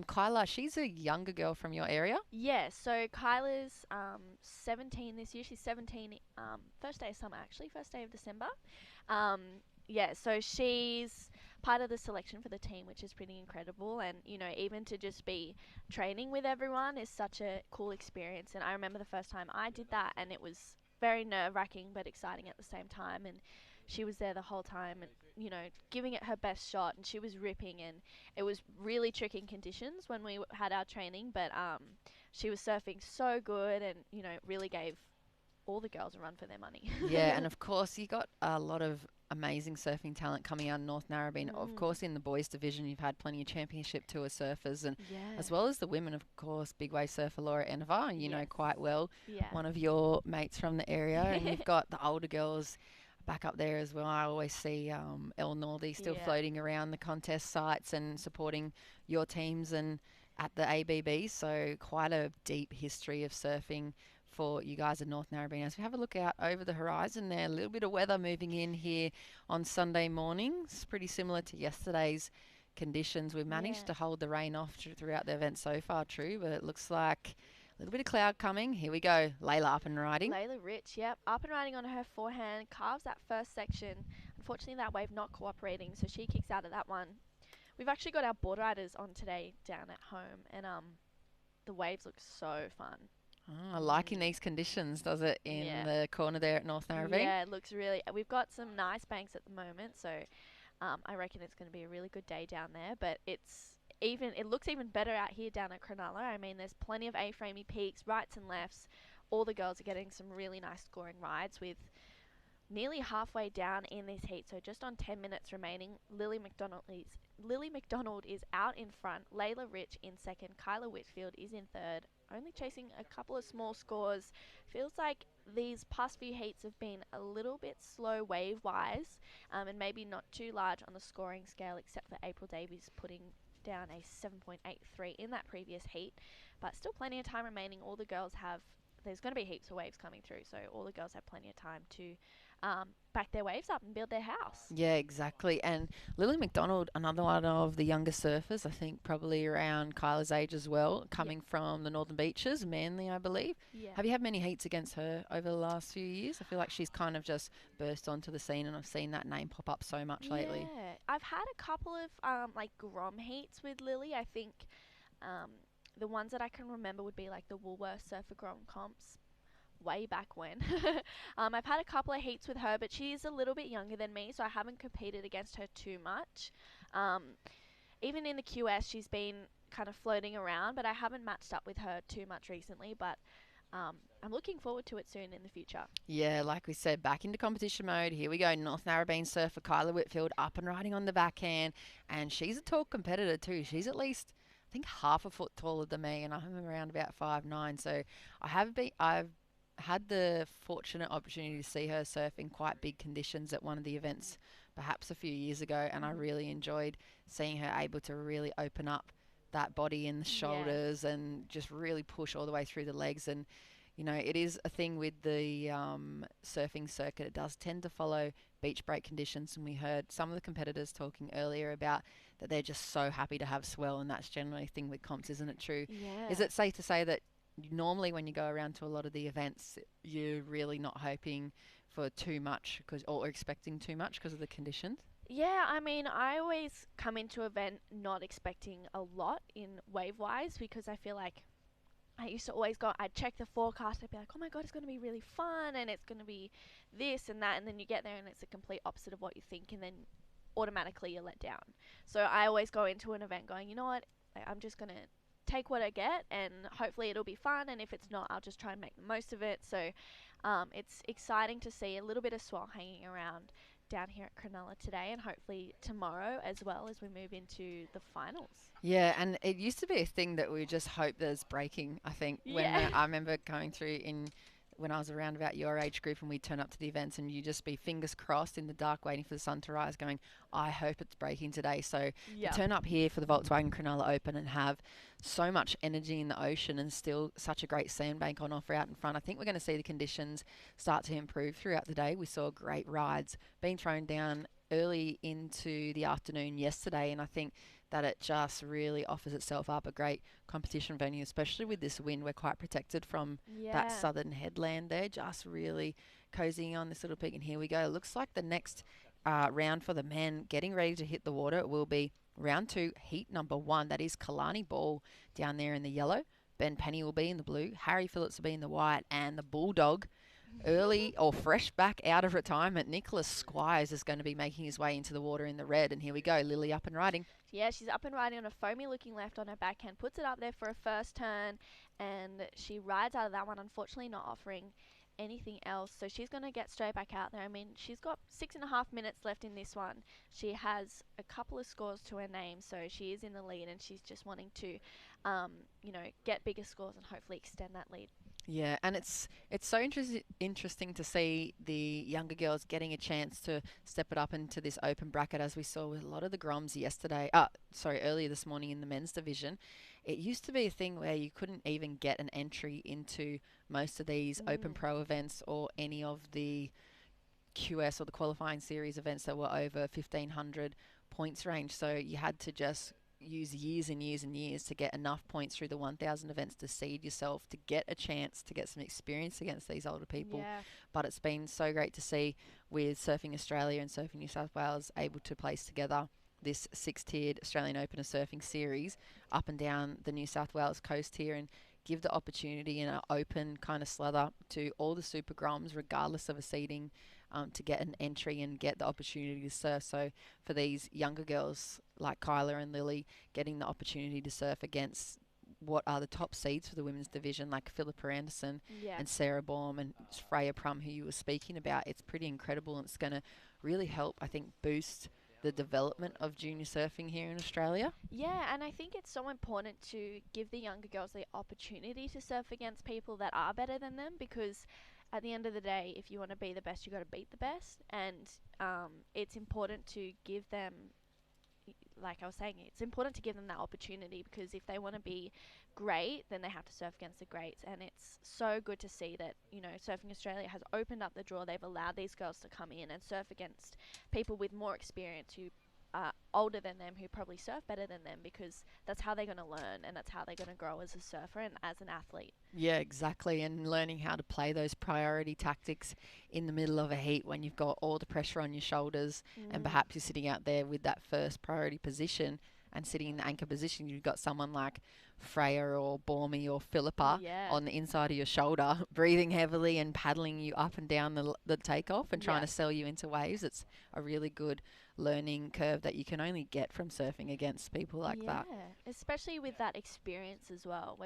Kyla, she's a younger girl from your area.
Yeah, so Kyla's 17 this year. She's 17, first day of summer actually, first day of December. Yeah, so she's part of the selection for the team, which is pretty incredible. And, you know, even to just be training with everyone is such a cool experience. And I remember the first time I did that, and it was very nerve-wracking but exciting at the same time. And she was there the whole time and, you know, giving it her best shot, and she was ripping, and it was really tricky conditions when we had our training, but she was surfing so good and, you know, really gave all the girls a run for their money.
Yeah, and of course you got a lot of amazing surfing talent coming out of North Narrabeen. Of course, in the boys division, you've had plenty of championship tour surfers, and as well as the women, of course, big wave surfer Laura Enova, you know quite well, one of your mates from the area, and you've got the older girls back up there as well. I always see El Nordi still floating around the contest sites and supporting your teams and at the ABB, so quite a deep history of surfing for you guys in North Narrabeen. As we have a look out over the horizon there, a little bit of weather moving in here on Sunday mornings, pretty similar to yesterday's conditions. We've managed to hold the rain off throughout the event so far, True, but it looks like a little bit of cloud coming. Here we go. Layla up and riding.
Layla Rich, yep. Up and riding on her forehand. Carves that first section. Unfortunately, that wave not cooperating, so she kicks out of that one. We've actually got our board riders on today down at home, and the waves look so fun.
Oh, liking these conditions, does it, in the corner there at North Narrabeen?
Yeah, it looks really... We've got some nice banks at the moment, so I reckon it's going to be a really good day down there, but it looks even better out here down at Cronulla. I mean, there's plenty of A-framey peaks, rights and lefts. All the girls are getting some really nice scoring rides with nearly halfway down in this heat, so just on 10 minutes remaining. Lily McDonald is out in front, Layla Rich in second, Kyla Whitfield is in third, only chasing a couple of small scores. Feels like these past few heats have been a little bit slow wave-wise, and maybe not too large on the scoring scale, except for April Davies putting down a 7.83 in that previous heat, but still plenty of time remaining. All the girls have, there's going to be heaps of waves coming through, so all the girls have plenty of time to back their waves up and build their house.
Yeah, exactly. And Lily McDonald, another one of the younger surfers, I think probably around Kyla's age as well, coming from the Northern Beaches, Manly, I believe.
Yeah.
Have you had many heats against her over the last few years? I feel like she's kind of just burst onto the scene, and I've seen that name pop up so much lately.
Yeah, I've had a couple of like Grom heats with Lily. I think the ones that I can remember would be like the Woolworth Surfer Grom comps way back when. I've had a couple of heats with her, but she's a little bit younger than me, so I haven't competed against her too much. Even in the QS, she's been kind of floating around, but I haven't matched up with her too much recently. But I'm looking forward to it soon in the future.
Yeah, like we said, back into competition mode. Here we go. North Narrabeen surfer Kyla Whitfield up and riding on the backhand. And she's a tall competitor too. She's at least, I think, half a foot taller than me. And I'm around about 5'9". So I've had the fortunate opportunity to see her surf in quite big conditions at one of the events perhaps a few years ago. And I really enjoyed seeing her able to really open up that body and the shoulders and just really push all the way through the legs. And you know, it is a thing with the surfing circuit. It does tend to follow beach break conditions, and we heard some of the competitors talking earlier about that they're just so happy to have swell, and that's generally a thing with comps, isn't it true?
Yeah.
Is it safe to say that normally when you go around to a lot of the events, you're really not hoping for too much or expecting too much because of the conditions?
Yeah, I mean, I always come into event not expecting a lot in wave-wise because I feel like I used to always go, I'd check the forecast, I'd be like, oh my God, it's going to be really fun and it's going to be this and that. And then you get there and it's the complete opposite of what you think. And then automatically you're let down. So I always go into an event going, you know what, I'm just going to take what I get and hopefully it'll be fun. And if it's not, I'll just try and make the most of it. So it's exciting to see a little bit of swell hanging around down here at Cronulla today and hopefully tomorrow as well as we move into the finals.
Yeah, and it used to be a thing that we just hope there's breaking, I think. When I remember going through when I was around about your age group and we'd turn up to the events and you just be fingers crossed in the dark waiting for the sun to rise going, I hope it's breaking today. So to turn up here for the Volkswagen Cronulla Open and have so much energy in the ocean and still such a great sandbank on offer out in front, I think we're going to see the conditions start to improve throughout the day. We saw great rides being thrown down early into the afternoon yesterday, and I think that it just really offers itself up a great competition venue, especially with this wind. We're quite protected from that southern headland there, just really cozying on this little peak. And here we go. It looks like the next round for the men getting ready to hit the water will be round 2, heat number 1. That is Kalani Ball down there in the yellow. Ben Penny will be in the blue. Harry Phillips will be in the white. And the Bulldog, early or fresh back out of retirement, Nicholas Squires is going to be making his way into the water in the red. And here we go, Lily up and riding.
Yeah, she's up and riding on a foamy looking left on her backhand, puts it up there for a first turn, and she rides out of that one, unfortunately not offering anything else. So she's going to get straight back out there. I mean, she's got 6.5 minutes left in this one. She has a couple of scores to her name, so she is in the lead, and she's just wanting to, get bigger scores and hopefully extend that lead.
Yeah, and it's so interesting to see the younger girls getting a chance to step it up into this open bracket, as we saw with a lot of the Groms earlier this morning in the men's division. It used to be a thing where you couldn't even get an entry into most of these Open Pro events or any of the QS or the qualifying series events that were over 1,500 points range. So you had to just use years and years and years to get enough points through the 1,000 events to seed yourself to get a chance to get some experience against these older people. But it's been so great to see with Surfing Australia and Surfing New South Wales able to place together this 6-tiered Australian Open of Surfing series up and down the New South Wales coast here and give the opportunity in an open kind of slather to all the super groms regardless of a seeding to get an entry and get the opportunity to surf. So for these younger girls like Kyla and Lily getting the opportunity to surf against what are the top seeds for the women's division like Philippa Anderson and Sarah Baum and Freya Prum, who you were speaking about, it's pretty incredible, and it's going to really help, I think, boost the development of junior surfing here in Australia.
Yeah, and I think it's so important to give the younger girls the opportunity to surf against people that are better than them, because at the end of the day, if you want to be the best, you got to beat the best. And it's important to give them, like I was saying, it's important to give them that opportunity, because if they want to be great, then they have to surf against the greats. And it's so good to see that, Surfing Australia has opened up the draw. They've allowed these girls to come in and surf against people with more experience who are older than them, who probably surf better than them, because that's how they're going to learn and that's how they're going to grow as a surfer and as an athlete.
Yeah, exactly. And learning how to play those priority tactics in the middle of a heat when you've got all the pressure on your shoulders and perhaps you're sitting out there with that first priority position and sitting in the anchor position. You've got someone like Freya or Bormy or Philippa on the inside of your shoulder, breathing heavily and paddling you up and down the takeoff and trying to sell you into waves. It's a really good learning curve that you can only get from surfing against people like that.
Yeah, especially with that experience as well.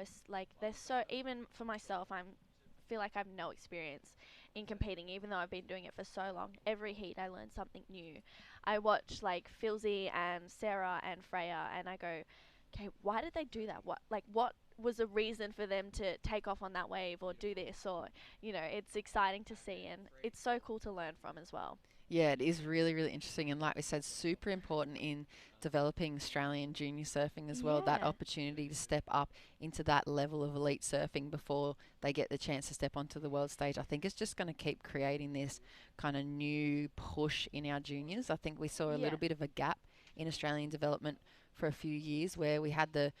There's so, even for myself, I'm feel like I have no experience in competing, even though I've been doing it for so long. Every heat I learn something new. I watch like Philzy and Sarah and Freya, and I go, okay, why did they do that? What was a reason for them to take off on that wave or do this? Or, it's exciting to see, and it's so cool to learn from as well.
Yeah, it is really, really interesting. And like we said, super important in developing Australian junior surfing as well. That
Yeah.
opportunity to step up into that level of elite surfing before they get the chance to step onto the world stage. I think it's just going to keep creating this kind of new push in our juniors. I think we saw a little bit of a gap in Australian development for a few years where we had the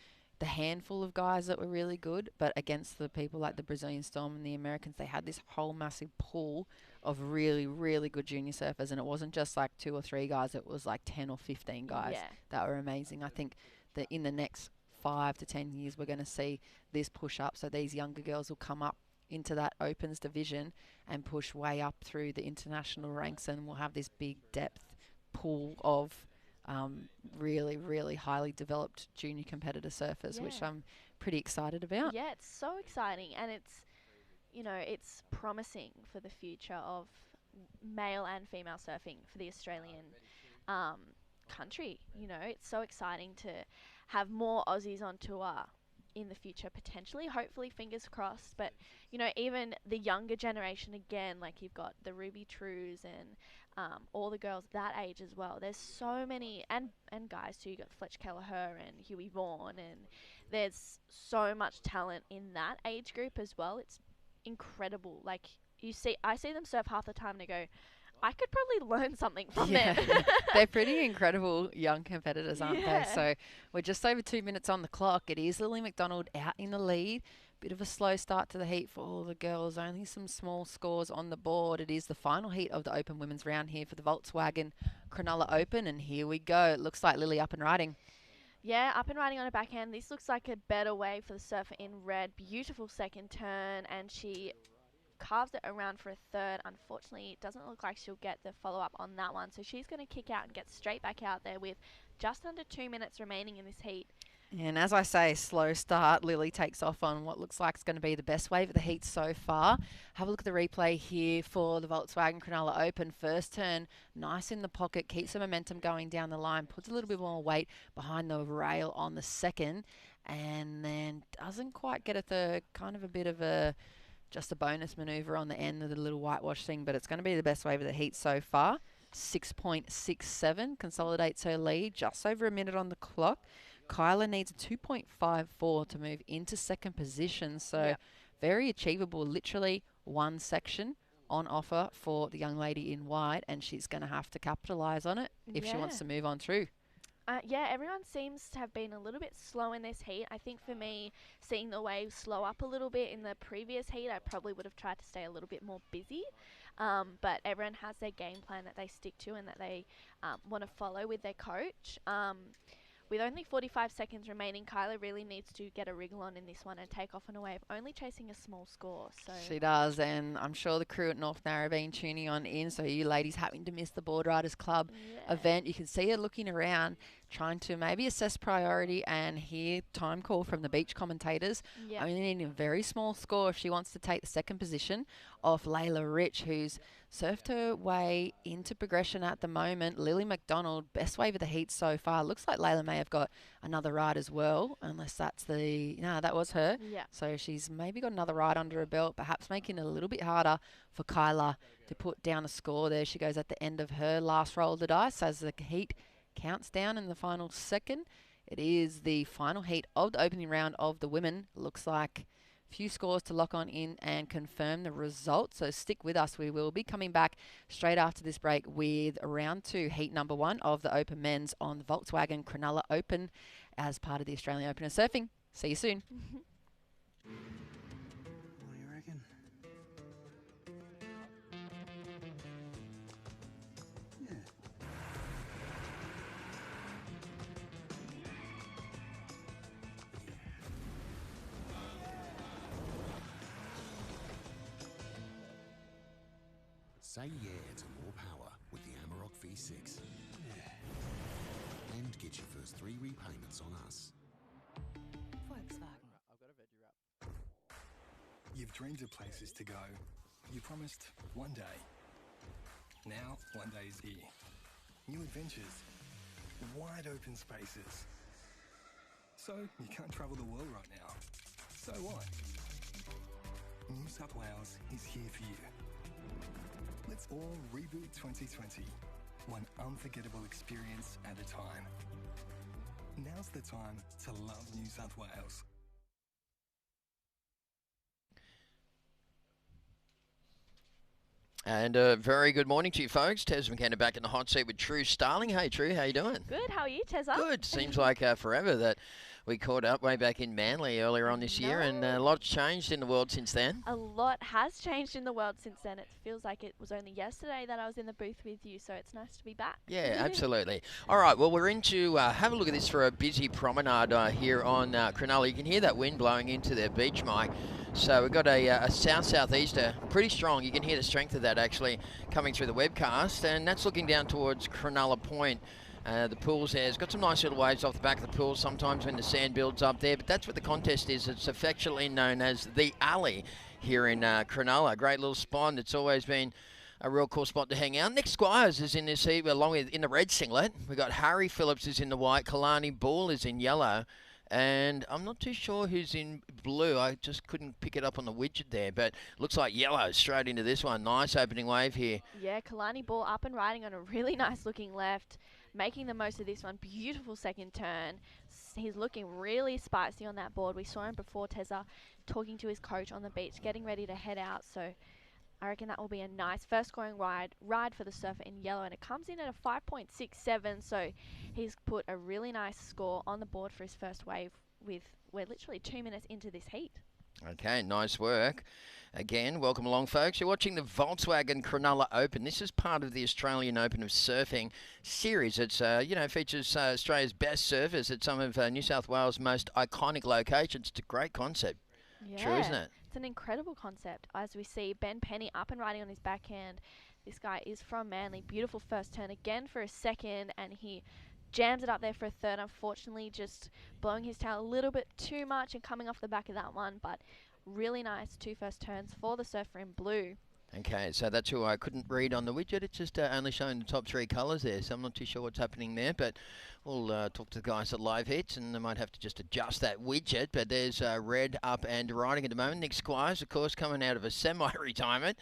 handful of guys that were really good, but against the people like the Brazilian Storm and the Americans, they had this whole massive pool of really, really good junior surfers, and it wasn't just like 2 or 3 guys, it was like 10 or 15 guys that were amazing. I think that in the next 5 to 10 years, we're going to see this push up, so these younger girls will come up into that Opens division and push way up through the international ranks, and we'll have this big depth pool of really, really highly developed junior competitor surfers, which I'm pretty excited about.
Yeah, it's so exciting, and it's promising for the future of male and female surfing for the Australian country. It's so exciting to have more Aussies on tour in the future, potentially, hopefully, fingers crossed. But even the younger generation, again, like you've got the Ruby Trues and all the girls that age as well. There's so many, and guys too. You got Fletch Kelleher and Huey Vaughan, and there's so much talent in that age group as well. It's incredible. Like I see them surf half the time and I go, I could probably learn something from them.
They're pretty incredible young competitors, aren't they? So we're just over 2 minutes on the clock. It is Lily McDonald out in the lead. Bit of a slow start to the heat for all the girls. Only some small scores on the board. It is the final heat of the Open Women's round here for the Volkswagen Cronulla Open. And here we go. It looks like Lily up and riding.
Yeah, up and riding on a backhand. This looks like a better wave for the surfer in red. Beautiful second turn, and she carves it around for a third. Unfortunately, it doesn't look like she'll get the follow-up on that one. So she's going to kick out and get straight back out there with just under 2 minutes remaining in this heat.
And as I say, slow start. Lily takes off on what looks like it's going to be the best wave of the heat so far. Have a look at the replay here for the Volkswagen Cronulla Open. First turn, nice in the pocket, keeps the momentum going down the line, puts a little bit more weight behind the rail on the second, and then doesn't quite get a third. Kind of a bit of just a bonus maneuver on the end of the little whitewash thing, but it's going to be the best wave of the heat so far. 6.67 consolidates her lead, just over a minute on the clock. Kyla needs a 2.54 to move into second position, so very achievable. Literally one section on offer for the young lady in white, and she's going to have to capitalise on it if she wants to move on through.
Everyone seems to have been a little bit slow in this heat. I think for me, seeing the waves slow up a little bit in the previous heat, I probably would have tried to stay a little bit more busy. But everyone has their game plan that they stick to and that they want to follow with their coach. With only 45 seconds remaining, Kyla really needs to get a wriggle on in this one and take off on a wave, only chasing a small score. So
she does, and I'm sure the crew at North Narrabeen tuning on in, so you ladies having to miss the Board Riders Club event, you can see her looking around, trying to maybe assess priority and hear time call from the beach commentators. Only needing a very small score if she wants to take the second position off Layla Rich, who's surfed her way into progression at the moment. Lily McDonald, best wave of the heat so far. Looks like Layla may have got another ride as well, unless that's that was her. So she's maybe got another ride under her belt, perhaps making it a little bit harder for Kyla to put down a score. There she goes at the end of her last roll of the dice as the heat counts down in the final second. It is the final heat of the opening round of the women. Looks like few scores to lock on in and confirm the result, so stick with us. We will be coming back straight after this break with round 2, heat number 1 of the Open Men's on the Volkswagen Cronulla Open as part of the Australian Open of Surfing. See you soon.
What do you reckon? Yeah.
Say yeah to more power with the Amarok V6. And get your first 3 repayments on us.
Volkswagen.
I've got a veggie wrap.
You've dreamed of places to go. You promised one day. Now, one day is here. New adventures. Wide open spaces. So, you can't travel the world right now. So what? New South Wales is here for you. Let's all reboot 2020. One unforgettable experience at a time. Now's the time to love New South Wales.
And very good morning to you folks. Tez McKenna back in the hot seat with True Starling. Hey True, how you doing?
Good, how are you, Tezza?
Good. Seems like forever that we caught up way back in Manly earlier on this year, and a lot's changed in the world since then.
A lot has changed in the world since then. It feels like it was only yesterday that I was in the booth with you, so it's nice to be back.
Yeah, absolutely. All right, well, we're into, have a look at this for a busy promenade here on Cronulla. You can hear that wind blowing into their beach, Mike. So we've got a south-southeaster, pretty strong. You can hear the strength of that actually coming through the webcast, and that's looking down towards Cronulla Point. The pools there. It's got some nice little waves off the back of the pool sometimes when the sand builds up there, but that's what the contest is. It's affectionately known as the Alley here in Cronulla. Great little spot. It's always been a real cool spot to hang out. Nick Squires is in this heat along with in the red singlet. We've got Harry Phillips is in the white. Kalani Ball is in yellow. And I'm not too sure who's in blue. I just couldn't pick it up on the widget there, but looks like yellow straight into this one. Nice opening wave here.
Yeah, Kalani Ball up and riding on a really nice looking left, making the most of this one. Beautiful second turn. He's looking really spicy on that board. We saw him before, Tezza, talking to his coach on the beach, getting ready to head out. So I reckon that will be a nice first scoring ride for the surfer in yellow, and it comes in at a 5.67, so he's put a really nice score on the board for his first wave. We're literally 2 minutes into this heat.
Okay, nice work. Again, welcome along, folks. You're watching the Volkswagen Cronulla Open. This is part of the Australian Open of Surfing series. It's, features Australia's best surfers at some of New South Wales' most iconic locations. It's a great concept.
Yeah.
True, isn't it?
It's an incredible concept. As we see Ben Penny up and riding on his backhand. This guy is from Manly. Beautiful first turn again for a second, and he jams it up there for a third. Unfortunately, just blowing his tail a little bit too much and coming off the back of that one, but really nice two first turns for the surfer in blue.
Okay, so that's who I couldn't read on the widget. It's just only showing the top three colours there, so I'm not too sure what's happening there, but we'll talk to the guys at Live Hits, and they might have to just adjust that widget. But there's red up and riding at the moment. Nick Squires, of course, coming out of a semi-retirement.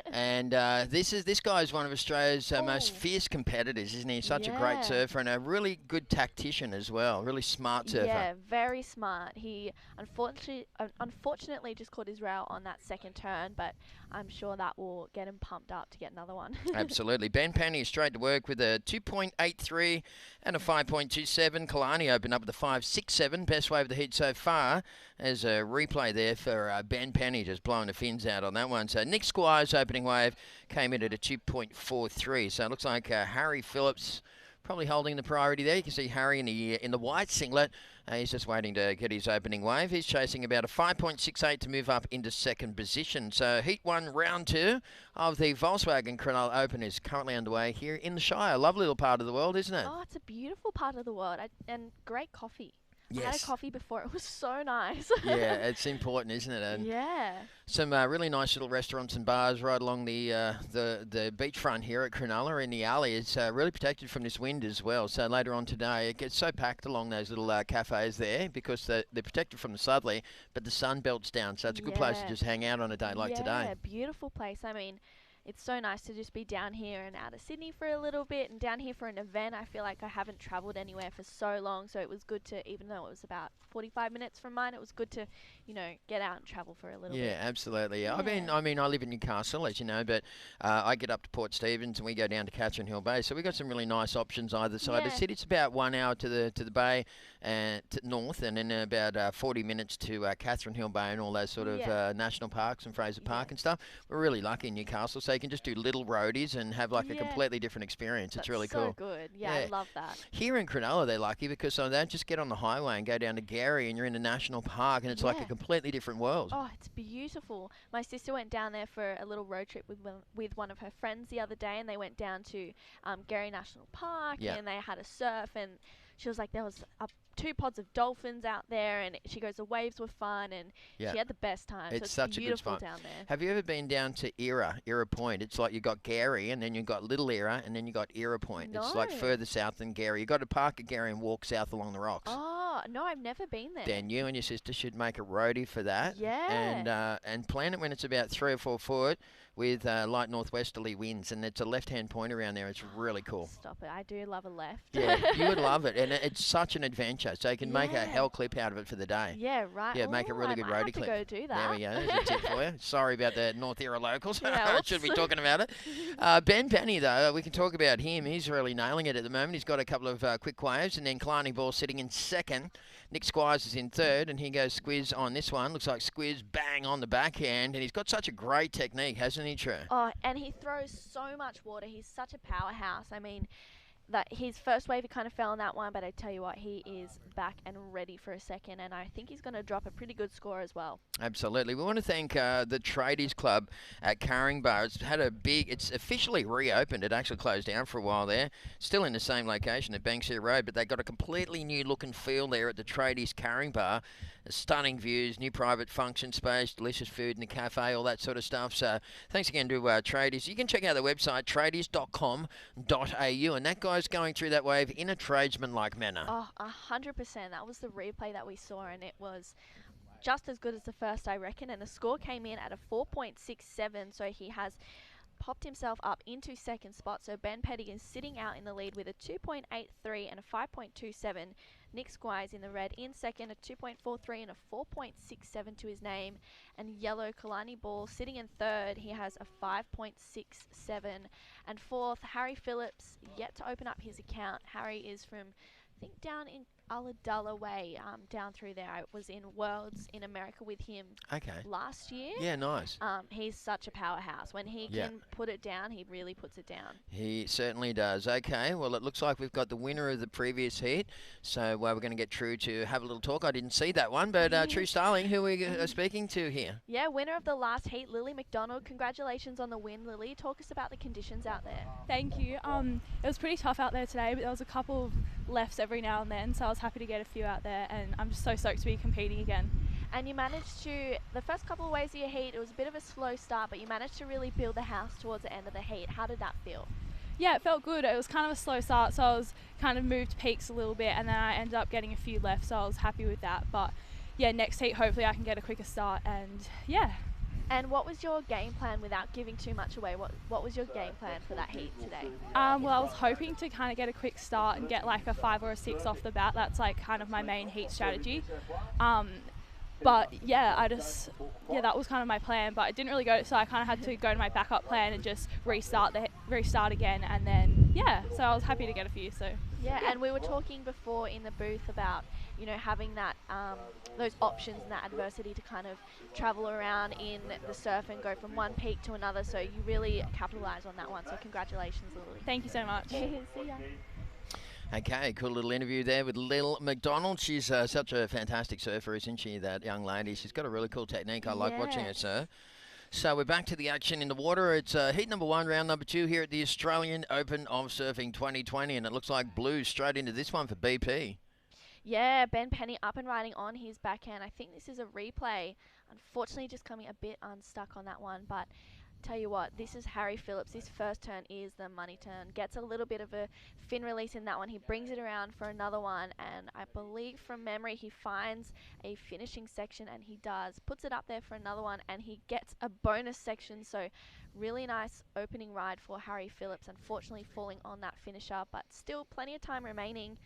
And this guy is one of Australia's most fierce competitors, isn't he? Such a great surfer and a really good tactician as well. Really smart surfer.
Yeah, very smart. He unfortunately just caught his rail on that second turn, but I'm sure that will get him pumped up to get another one.
Absolutely. Ben Penny straight to work with a 2.83 and a 5.27. Kalani opened up with a 5.67. Best wave of the heat so far. There's a replay there for Ben Penny just blowing the fins out on that one. So Nick Squires' opening wave came in at a 2.43. So it looks like Harry Phillips probably holding the priority there. You can see Harry in the white singlet. He's just waiting to get his opening wave. He's chasing about a 5.68 to move up into second position. So Heat 1, Round 2 of the Volkswagen Cronulla Open is currently underway here in the Shire. Lovely little part of the world, isn't it?
Oh, it's a beautiful part of the world, and great coffee.
Yes.
I had a coffee before. It was so nice.
Yeah, it's important, isn't it? And
yeah.
Some really nice little restaurants and bars right along the beachfront here at Cronulla in the alley. It's really protected from this wind as well. So later on today, it gets so packed along those little cafes there because they're protected from the southerly, but the sun belts down. So it's a good place to just hang out on a day like today.
Yeah, beautiful place. I mean, it's so nice to just be down here and out of Sydney for a little bit and down here for an event. I feel like I haven't travelled anywhere for so long, so it was good to, even though it was about 45 minutes from mine, it was good to, get out and travel for a little bit.
Yeah, absolutely. Yeah. I mean, I live in Newcastle, as you know, but I get up to Port Stephens and we go down to Catherine Hill Bay. So we've got some really nice options either side of the city. It's about 1 hour to the bay and to north, and then about 40 minutes to Catherine Hill Bay and all those sort of national parks and Fraser Park and stuff. We're really lucky in Newcastle, so you can just do little roadies and have like a completely different experience. It's really cool.
So good. Yeah, I love that.
Here in Cronulla, they're lucky because they don't just get on the highway and go down to Gary and you're in a national park, and it's like a completely different world.
Oh, it's beautiful. My sister went down there for a little road trip with one of her friends the other day, and they went down to Gary National Park and they had a surf, and she was like, there was 2 pods of dolphins out there, and she goes, the waves were fun, and
Yeah.
she had the best time.
It's
so
such a good
beautiful
spot.
down there.
Have you ever been down to Era Point? It's like you got Gary, and then you got Little Era, and then you got Era Point. It's like
No.
further south than Gary. You got to park at Gary and walk south along the rocks.
Oh, no, I've never been there.
Then you and your sister should make a roadie for that.
Yeah.
And plan it when it's about 3 or 4 foot with light northwesterly winds, and it's a left-hand point around there. It's really cool.
Stop it. I do love a left.
Yeah, you would love it, and it's such an adventure. So you can make a
Yeah.
hell clip out of it for the day.
Yeah, right.
Yeah, make a
Ooh,
really
I
good
might have
roadie
to
clip.
go do
There
that.
we go. There's a tip for you. Sorry about the North Era locals.
Yeah,
I should be
whoops.
talking about it. Ben Penny, though, we can talk about him. He's really nailing it at the moment. He's got a couple of quick waves, and then Kalani Ball sitting in second. Nick Squires is in third, and here goes Squiz on this one. Looks like Squiz bang on the backhand, and he's got such a great technique, hasn't he, True?
Oh, and he throws so much water. He's such a powerhouse. I mean, that his first wave, he kind of fell on that one, but I tell you what, he is back and ready for a second, and I think he's going to drop a pretty good score as well.
Absolutely. We want to thank the Tradies Club at Caringbah. It's officially reopened. It actually closed down for a while there. Still in the same location at Banksia Road, but they got a completely new look and feel there at the Tradies Caringbah. Stunning views, new private function space, delicious food in the cafe, all that sort of stuff. So thanks again to Tradies. You can check out the website, tradies.com.au, and that guy's going through that wave in a tradesman-like manner.
Oh, 100%. That was the replay that we saw, and it was just as good as the first, I reckon. And the score came in at a 4.67, so he has popped himself up into second spot. So Ben Petty is sitting out in the lead with a 2.83 and a 5.27. Nick Squires in the red in second, a 2.43 and a 4.67 to his name. And yellow, Kalani Ball sitting in third. He has a 5.67. And fourth, Harry Phillips, yet to open up his account. Harry is from, I think, down in Ulladulla way, down through there. I was in Worlds in America with him last year.
Yeah, nice.
He's such a powerhouse. When he can put it down, he really puts it down.
He certainly does. Okay, well, it looks like we've got the winner of the previous heat. So we're going to get True to have a little talk. I didn't see that one, but True Starling, who are we speaking to here?
Yeah, winner of the last heat, Lily McDonald. Congratulations on the win, Lily. Talk us about the conditions out there.
Thank you. It was pretty tough out there today, but there was a couple of lefts every now and then, so I was happy to get a few out there, and I'm just so stoked to be competing again.
And you managed to, the first couple of waves of your heat, it was a bit of a slow start, but you managed to really build the house towards the end of the heat. How did that feel?
Yeah, it felt good. It was kind of a slow start, so I was kind of moved peaks a little bit, and then I ended up getting a few left, so I was happy with that. But yeah, next heat, hopefully I can get a quicker start, and yeah.
And what was your game plan without giving too much away? What was your game plan for that heat today?
Well, I was hoping to kind of get a quick start and get like a 5 or a 6 off the bat. That's like kind of my main heat strategy. But yeah, that was kind of my plan, but it didn't really go, so I kind of had to go to my backup plan and just restart again, and then yeah, so I was happy to get a few. So
yeah, and we were talking before in the booth about, you know, having that those options and that adversity to kind of travel around in the surf and go from one peak to another, so you really capitalised on that one, so congratulations, Lily.
Thank you so much.
See ya.
Okay, cool little interview there with Lil McDonald. She's such a fantastic surfer, isn't she, that young lady? She's got a really cool technique. I like watching her surf. So we're back to the action in the water. It's heat number 1, round number 2 here at the Australian Open of Surfing 2020, and it looks like blue straight into this one for BP.
Yeah, Ben Penny up and riding on his backhand. I think this is a replay. Unfortunately, just coming a bit unstuck on that one, but tell you what, this is Harry Phillips. His first turn is the money turn. Gets a little bit of a fin release in that one. He brings it around for another one, and I believe from memory he finds a finishing section, and he does. Puts it up there for another one, and he gets a bonus section. So really nice opening ride for Harry Phillips. Unfortunately falling on that finisher, but still plenty of time remaining.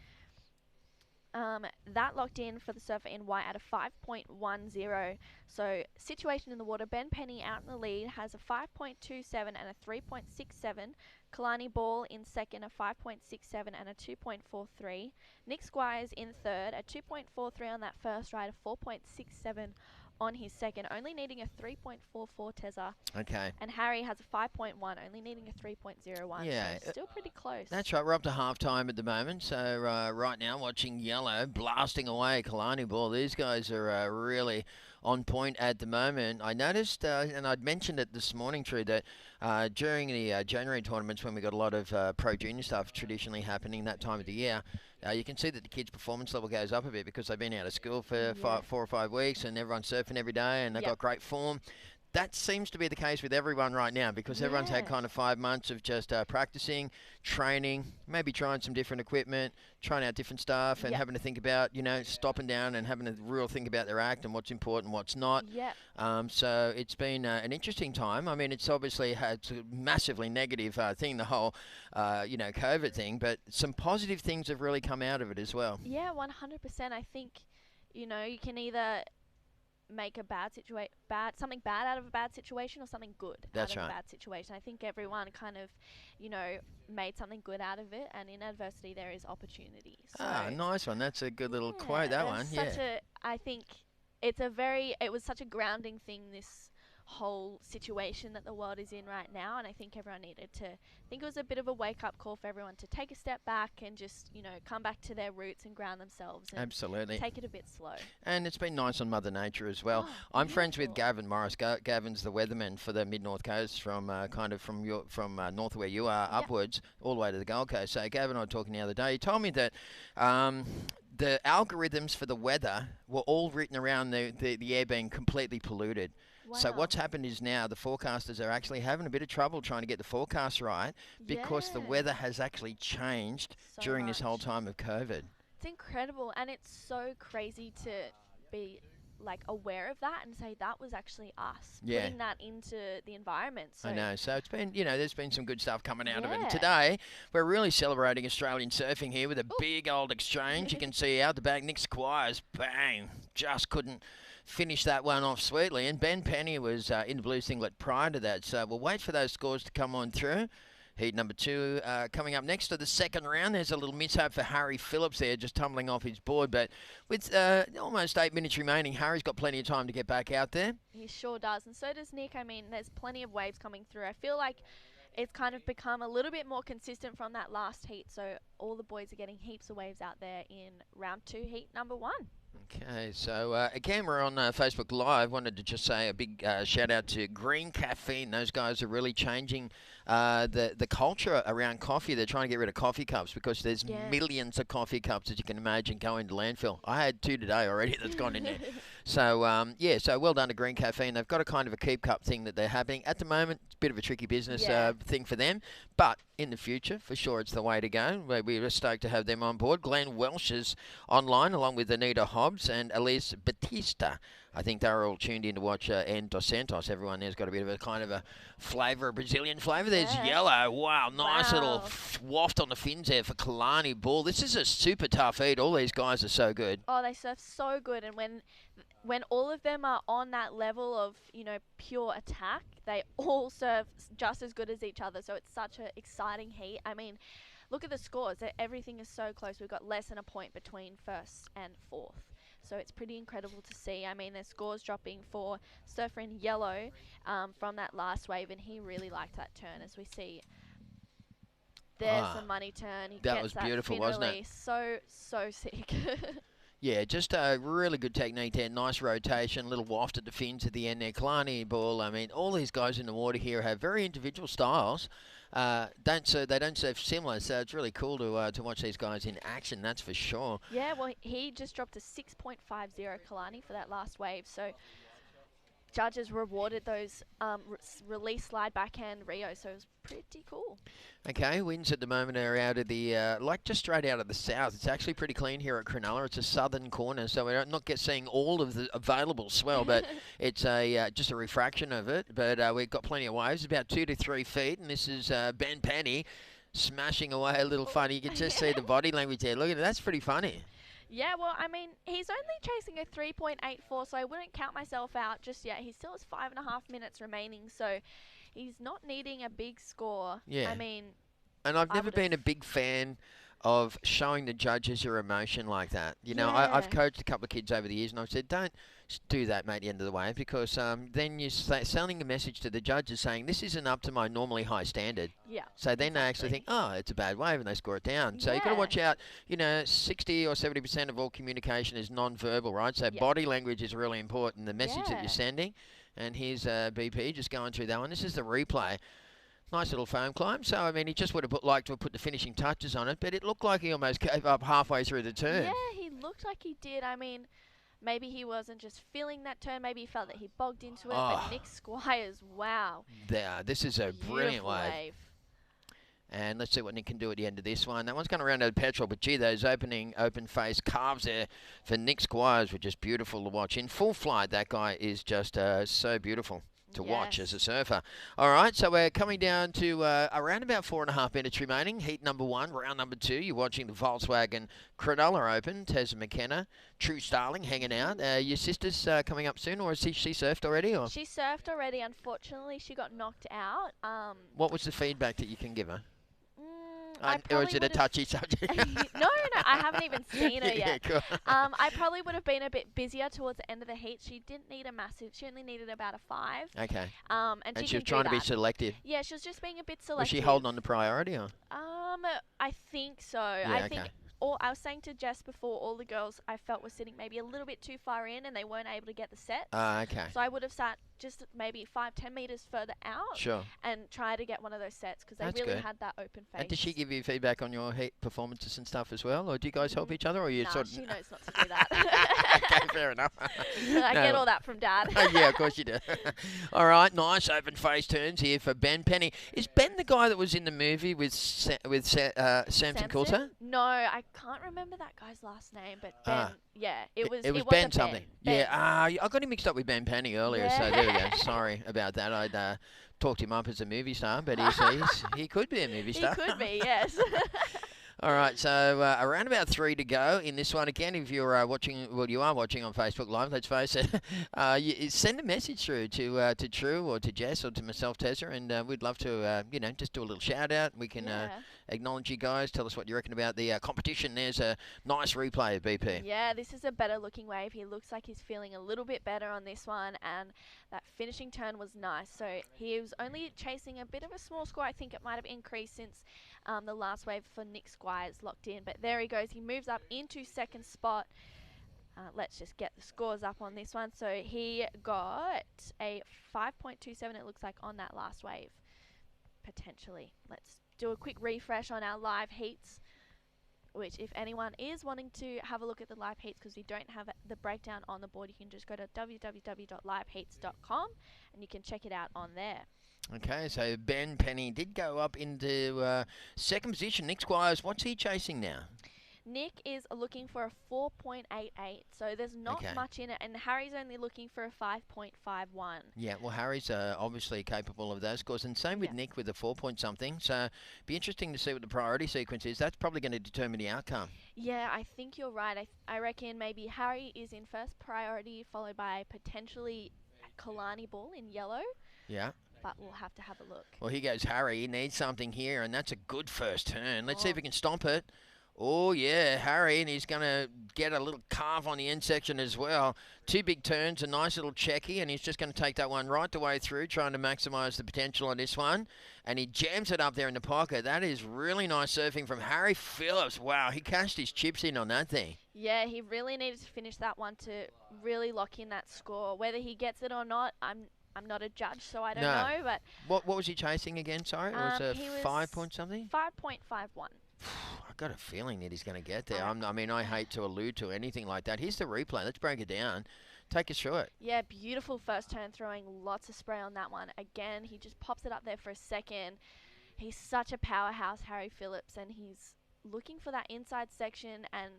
That locked in for the surfer in white at a 5.10. So situation in the water, Ben Penny out in the lead has a 5.27 and a 3.67. Kalani Ball in second, a 5.67 and a 2.43. Nick Squires in third, a 2.43 on that first ride, a 4.67 on his second, only needing a 3.44 Tezza.
Okay.
And Harry has a 5.1, only needing a 3.01.
Yeah.
So still pretty close.
That's right. We're up to half-time at the moment. So right now watching yellow blasting away Kalani Ball. These guys are really on point at the moment. I noticed, and I'd mentioned it this morning, True, that during the January tournaments when we got a lot of pro junior stuff traditionally happening that time of the year, you can see that the kids' performance level goes up a bit because they've been out of school for 4 or 5 weeks and everyone's surfing every day and they've got great form. That seems to be the case with everyone right now because everyone's had kind of 5 months of just practicing, training, maybe trying some different equipment, trying out different stuff and having to think about, you know, stopping down and having a real think about their act and what's important and what's not. So it's been an interesting time. I mean, it's obviously had a massively negative thing, the whole, you know, COVID thing, but some positive things have really come out of it as well.
Yeah, 100%. I think, you know, you can either make a something bad out of a bad situation or something good out of a bad situation. I think everyone kind of, you know, made something good out of it, and in adversity there is opportunity. So
Nice one. That's a good little quote, that one.
I think it was such a grounding thing, this whole situation that the world is in right now, and I think everyone needed to, I think it was a bit of a wake-up call for everyone to take a step back and just, you know, come back to their roots and ground themselves and take it a bit slow. And
it's been nice on Mother Nature as well. I'm friends with Gavin Morris. Gavin's the weatherman for the mid-north coast from from north of where you are upwards all the way to the Gold Coast. So Gavin and I were talking the other day. He told me that the algorithms for the weather were all written around the air being completely polluted. Wow. So what's happened is now the forecasters are actually having a bit of trouble trying to get the forecast right because the weather has actually changed during this whole time of COVID.
It's incredible, and it's so crazy to be like aware of that and say that was actually us putting that into the environment. So
I know. So it's been, you know, there's been some good stuff coming out of it. And today we're really celebrating Australian surfing here with a big old exchange. You can see out the back, Nick Squires, bang, just couldn't finish that one off sweetly. And Ben Penny was in the blue singlet prior to that. So we'll wait for those scores to come on through. Heat number 2 coming up next to the second round. There's a little mishap for Harry Phillips there, just tumbling off his board. But with almost 8 minutes remaining, Harry's got plenty of time to get back out there.
He sure does. And so does Nick. I mean, there's plenty of waves coming through. I feel like it's kind of become a little bit more consistent from that last heat. So all the boys are getting heaps of waves out there in round 2, heat number 1.
Okay, so again, we're on Facebook Live. Wanted to just say a big shout out to Green Caffeine. Those guys are really changing the culture around coffee. They're trying to get rid of coffee cups because there's millions of coffee cups, as you can imagine, going to landfill. I had 2 today already that's gone in there. So, so well done to Green Caffeine. They've got a kind of a keep cup thing that they're having. At the moment, it's a bit of a tricky business thing for them. But in the future, for sure, it's the way to go. We're stoked to have them on board. Glenn Welsh is online, along with Anita Hobbs and Elise Batista. I think they're all tuned in to watch N Dos Santos. Everyone there's got a bit of a kind of a flavour, a Brazilian flavour. There's yellow. Wow, nice little waft on the fins there for Kalani Ball. This is a super tough heat. All these guys are so good.
Oh, they surf so good. And when all of them are on that level of, you know, pure attack, they all surf just as good as each other. So it's such an exciting heat. I mean, look at the scores. Everything is so close. We've got less than a point between first and fourth. So it's pretty incredible to see. I mean, there's scores dropping for surfer in yellow from that last wave, and he really liked that turn. As we see, there's the money turn. He
that
gets
was
that
beautiful,
fin
wasn't
release.
it?
So sick.
Yeah, just a really good technique there. Nice rotation, little waft at the fins at the end there. Kalani Ball, I mean, all these guys in the water here have very individual styles. They don't surf similar, so it's really cool to watch these guys in action, that's for sure.
Yeah, well, he just dropped a 6.50 Kalani for that last wave, so judges rewarded those release slide backhand Rio, so it was pretty cool.
Okay, winds at the moment are out of the, just straight out of the south. It's actually pretty clean here at Cronulla. It's a southern corner, so we're not seeing all of the available swell, but it's just a refraction of it. But we've got plenty of waves, about 2 to 3 feet, and this is Ben Penny smashing away a little funny. You can just see the body language there. Look at it, that's pretty funny.
Yeah, well, I mean, he's only chasing a 3.84, so I wouldn't count myself out just yet. He still has 5.5 minutes remaining, so he's not needing a big score.
Yeah.
I mean,
and I've never been a big fan of showing the judges your emotion like that. You know, I've coached a couple of kids over the years, and I've said, don't do that, mate, at the end of the wave, because then you're sending a message to the judges saying, this isn't up to my normally high standard.
Yeah.
So then they actually think, oh, it's a bad wave, and they score it down. So you've got to watch out. You know, 60 or 70% of all communication is non-verbal, right? So body language is really important, the message that you're sending. And here's BP just going through that one. This is the replay. Nice little foam climb. So, I mean, he just would have liked to have put the finishing touches on it, but it looked like he almost gave up halfway through the turn.
Yeah, he looked like he did. I mean, maybe he wasn't just feeling that turn. Maybe he felt that he bogged into it. But Nick Squires, wow.
There, this is a brilliant wave. And let's see what Nick can do at the end of this one. That one's going to round out petrol, but gee, those open face calves there for Nick Squires were just beautiful to watch. In full flight, that guy is just so beautiful to watch as a surfer. All right, so we're coming down to around about 4.5 minutes remaining. Heat number 1, round number 2. You're watching the Volkswagen Cronulla Open. Tessa McKenna, True Starling hanging out. Your sister's coming up soon, or has she surfed already? Or?
She surfed already. Unfortunately, she got knocked out.
What was the feedback that you can give her?
Or
is it a touchy subject?
No, I haven't even seen her yet.
Cool.
I probably would have been a bit busier towards the end of the heat. She didn't need a massive. She only needed about a 5.
Okay.
And
she was trying to be selective.
Yeah, she was just being a bit selective.
Was she holding on to priority, or?
I think so.
Yeah,
I think. I was saying to Jess before, all the girls I felt were sitting maybe a little bit too far in, and they weren't able to get the sets.
Okay.
So I would have sat just maybe 5-10 meters further out.
Sure.
And try to get one of those sets because they really had that open face.
And did she give you feedback on your heat performances and stuff as well, or do you guys help each other, or you sort of?
She knows not to do that.
Okay, fair enough.
I get all that from Dad.
Yeah, of course you do. All right, nice open face turns here for Ben Penny. Is Ben the guy that was in the movie with Samson Coulter?
No, I can't remember that guy's last name, but Ben. Yeah, it was
Ben something. Ben. Yeah, I got him mixed up with Ben Penny earlier, so there we go. Sorry about that. I'd talked him up as a movie star, but he could be a movie star.
He could be, yes.
All right, so around about 3 to go in this one. Again, if you're watching, well, you are watching on Facebook Live, let's face it, you send a message through to True or to Jess or to myself, Tessa, and we'd love to, just do a little shout-out. We can acknowledge you guys, tell us what you reckon about the competition. There's a nice replay of BP.
Yeah, this is a better-looking wave. He looks like he's feeling a little bit better on this one, and that finishing turn was nice. So he was only chasing a bit of a small score. I think it might have increased since the last wave for Nick Squires locked in. But there he goes. He moves up into second spot. Let's just get the scores up on this one. So he got a 5.27, it looks like, on that last wave, potentially. Let's do a quick refresh on our live heats, which if anyone is wanting to have a look at the live heats, because we don't have the breakdown on the board, you can just go to www.liveheats.com and you can check it out on there.
Okay, so Ben Penny did go up into second position. Nick Squires, what's he chasing now?
Nick is looking for a 4.88, so there's not much in it, and Harry's only looking for a 5.51.
Yeah, well, Harry's obviously capable of those scores, and same with Nick with a 4-point-something, so be interesting to see what the priority sequence is. That's probably going to determine the outcome.
Yeah, I think you're right. I reckon maybe Harry is in first priority, followed by potentially Kalani Ball in yellow.
Yeah.
But we'll have to have a look.
Well, here goes Harry. He needs something here, and that's a good first turn. Let's see if we can stomp it. Oh, yeah, Harry, and he's going to get a little carve on the end section as well. 2 big turns, a nice little checky, and he's just going to take that one right the way through, trying to maximise the potential on this one. And he jams it up there in the pocket. That is really nice surfing from Harry Phillips. Wow, he cashed his chips in on that thing.
Yeah, he really needed to finish that one to really lock in that score. Whether he gets it or not, I'm not a judge, so I don't know. But
what was he chasing again? Sorry, it was a 5-point-something?
5.51.
I've got a feeling that he's going to get there. I mean, I hate to allude to anything like that. Here's the replay. Let's break it down. Take us through it.
Yeah, beautiful first turn, throwing lots of spray on that one. Again, he just pops it up there for a second. He's such a powerhouse, Harry Phillips, and he's looking for that inside section. And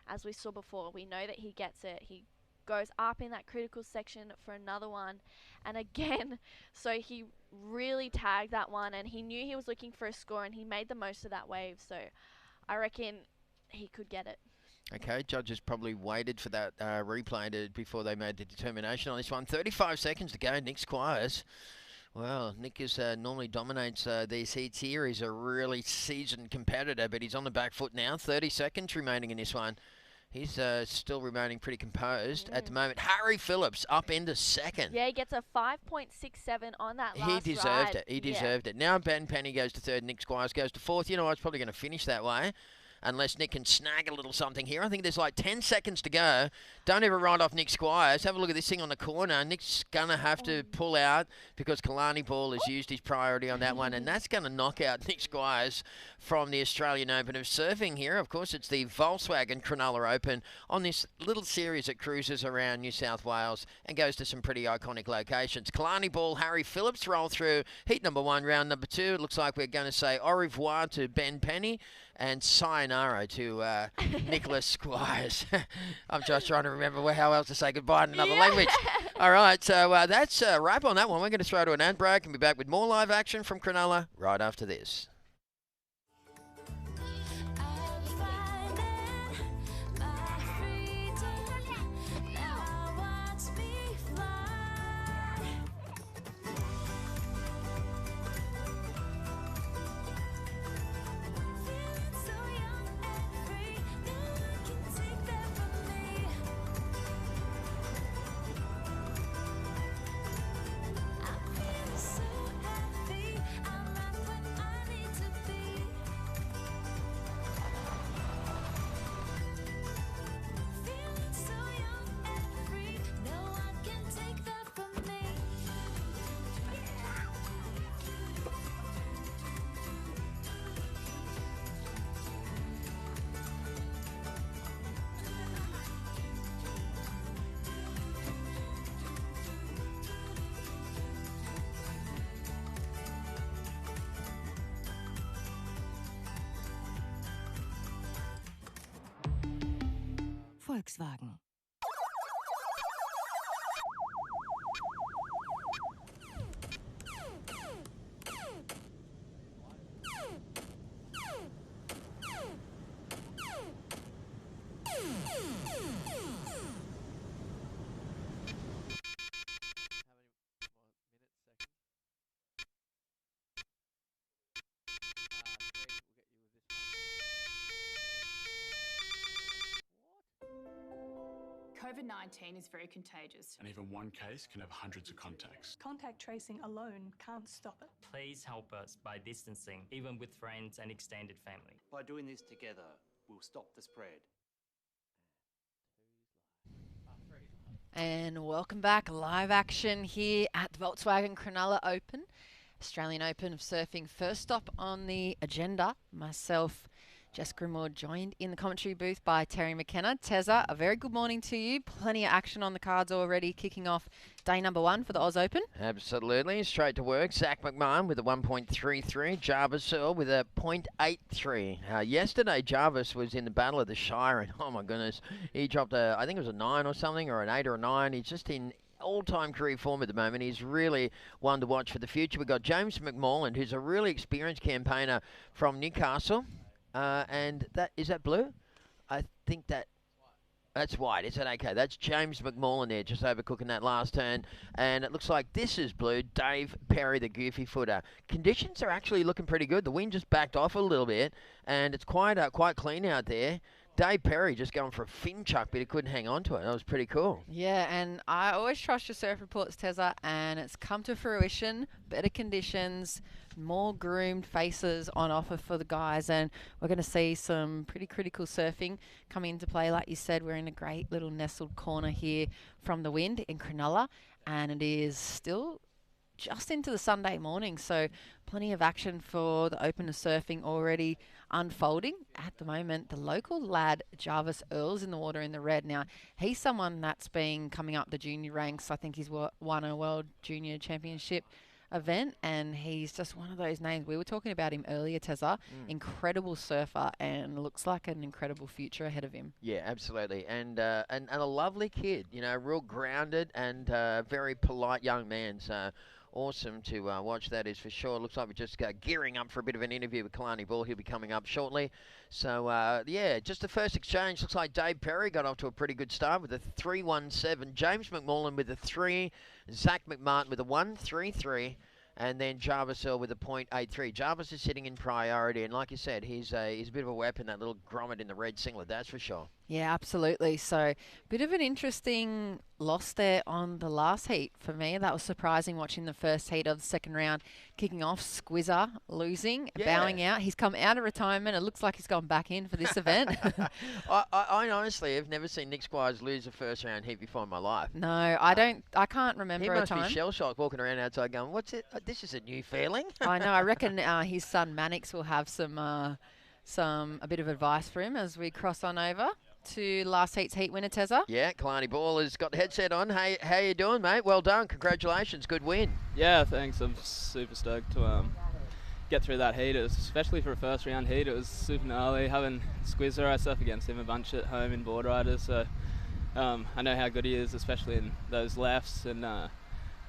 as we saw before, we know that he gets it. He goes up in that critical section for another one, and again, so he really tagged that one, and he knew he was looking for a score, and he made the most of that wave, so I reckon he could get it.
Okay, judges probably waited for that replay before they made the determination on this one. 35 seconds to go. Nick Squires. Well, Nick is normally dominates these heats here. He's a really seasoned competitor, but he's on the back foot now. 30 seconds remaining in this one. He's still remaining pretty composed at the moment. Harry Phillips up into second.
Yeah, he gets a 5.67 on that last
He deserved it. He deserved it. Now Ben Penny goes to third. Nick Squires goes to fourth. You know, I was probably going to finish that way. unless Nick can snag a little something here. I think there's like 10 seconds to go. Don't ever write off Nick Squires. Have a look at this thing on the corner. Nick's going to have to pull out because Kalani Ball has used his priority on that one, and that's going to knock out Nick Squires from the Australian Open of Surfing here. Of course, it's the Volkswagen Cronulla Open on this little series that cruises around New South Wales and goes to some pretty iconic locations. Kalani Ball, Harry Phillips roll through heat number 1, round number 2. It looks like we're going to say au revoir to Ben Penny and sayonara to Nicholas Squires. I'm just trying to remember how else to say goodbye in another language. All right, so that's a wrap on that one. We're going to throw to an ad break and be back with more live action from Cronulla right after this.
Volkswagen.
COVID-19 is very contagious.
And even one case can have hundreds of contacts.
Contact tracing alone can't stop it.
Please help us by distancing, even with friends and extended family.
By doing this together, we'll stop the spread.
And welcome back, live action here at the Volkswagen Cronulla Open, Australian Open of Surfing. First stop on the agenda, myself, Jess Grimmaud, joined in the commentary booth by Terry McKenna. Tezza, a very good morning to you. Plenty of action on the cards already, kicking off day number 1 for the Oz Open.
Absolutely. Straight to work. Zach McMahon with a 1.33. Jarvis Earl with a 0.83. Yesterday, Jarvis was in the Battle of the Shire, and oh my goodness, he dropped I think it was a 9 or something, or an 8 or a 9. He's just in all-time career form at the moment. He's really one to watch for the future. We've got James McMorland, who's a really experienced campaigner from Newcastle. And is that blue? I think that's white. Is that okay? That's James McMorland there, just overcooking that last turn. And it looks like this is blue. Dave Perry, the goofy footer. Conditions are actually looking pretty good. The wind just backed off a little bit, and it's quite clean out there. Dave Perry just going for a fin chuck, but he couldn't hang on to it. That was pretty cool.
Yeah, and I always trust your surf reports, Tezza, and it's come to fruition. Better conditions, more groomed faces on offer for the guys, and we're going to see some pretty critical surfing come into play. Like you said, we're in a great little nestled corner here from the wind in Cronulla, and it is still just into the Sunday morning, so plenty of action for the Open of Surfing already unfolding at the moment. The local lad Jarvis Earl's in the water in the red. Now, he's someone that's been coming up the junior ranks. I think he's won a World Junior Championship event, and he's just one of those names. We were talking about him earlier, Tezza. Incredible surfer, and looks like an incredible future ahead of him.
Yeah, absolutely, and a lovely kid. You know, real grounded and very polite young man. So awesome to watch, that is for sure. Looks like we're just gearing up for a bit of an interview with Kalani Ball. He'll be coming up shortly. So, yeah, just the first exchange. Looks like Dave Perry got off to a pretty good start with a 3.17. James McMorland with a 3. Zach McMartin with a 1.33. And then Jarvis Earl with a 0.83. Jarvis is sitting in priority, and like you said, he's a bit of a weapon, that little grommet in the red singlet, that's for sure.
Yeah, absolutely. So, bit of an interesting loss there on the last heat for me. That was surprising watching the first heat of the second round kicking off. Squizzer losing, bowing out. He's come out of retirement. It looks like he's gone back in for this event.
I honestly have never seen Nick Squires lose a first round heat before in my life.
No, I don't. I can't remember
He
a
must
time.
be shell-shocked walking around outside going, what's it? This is a new feeling.
I know. I reckon his son Mannix will have a bit of advice for him as we cross on over to last heat's heat winner, Tezza.
Yeah, Kalani Ball has got the headset on. Hey, how you doing, mate? Well done. Congratulations. Good win.
Yeah, thanks. I'm super stoked to get through that heat. Especially for a first round heat. It was super gnarly. Having Squizzer, I surf against him a bunch at home in board riders. So I know how good he is, especially in those lefts. And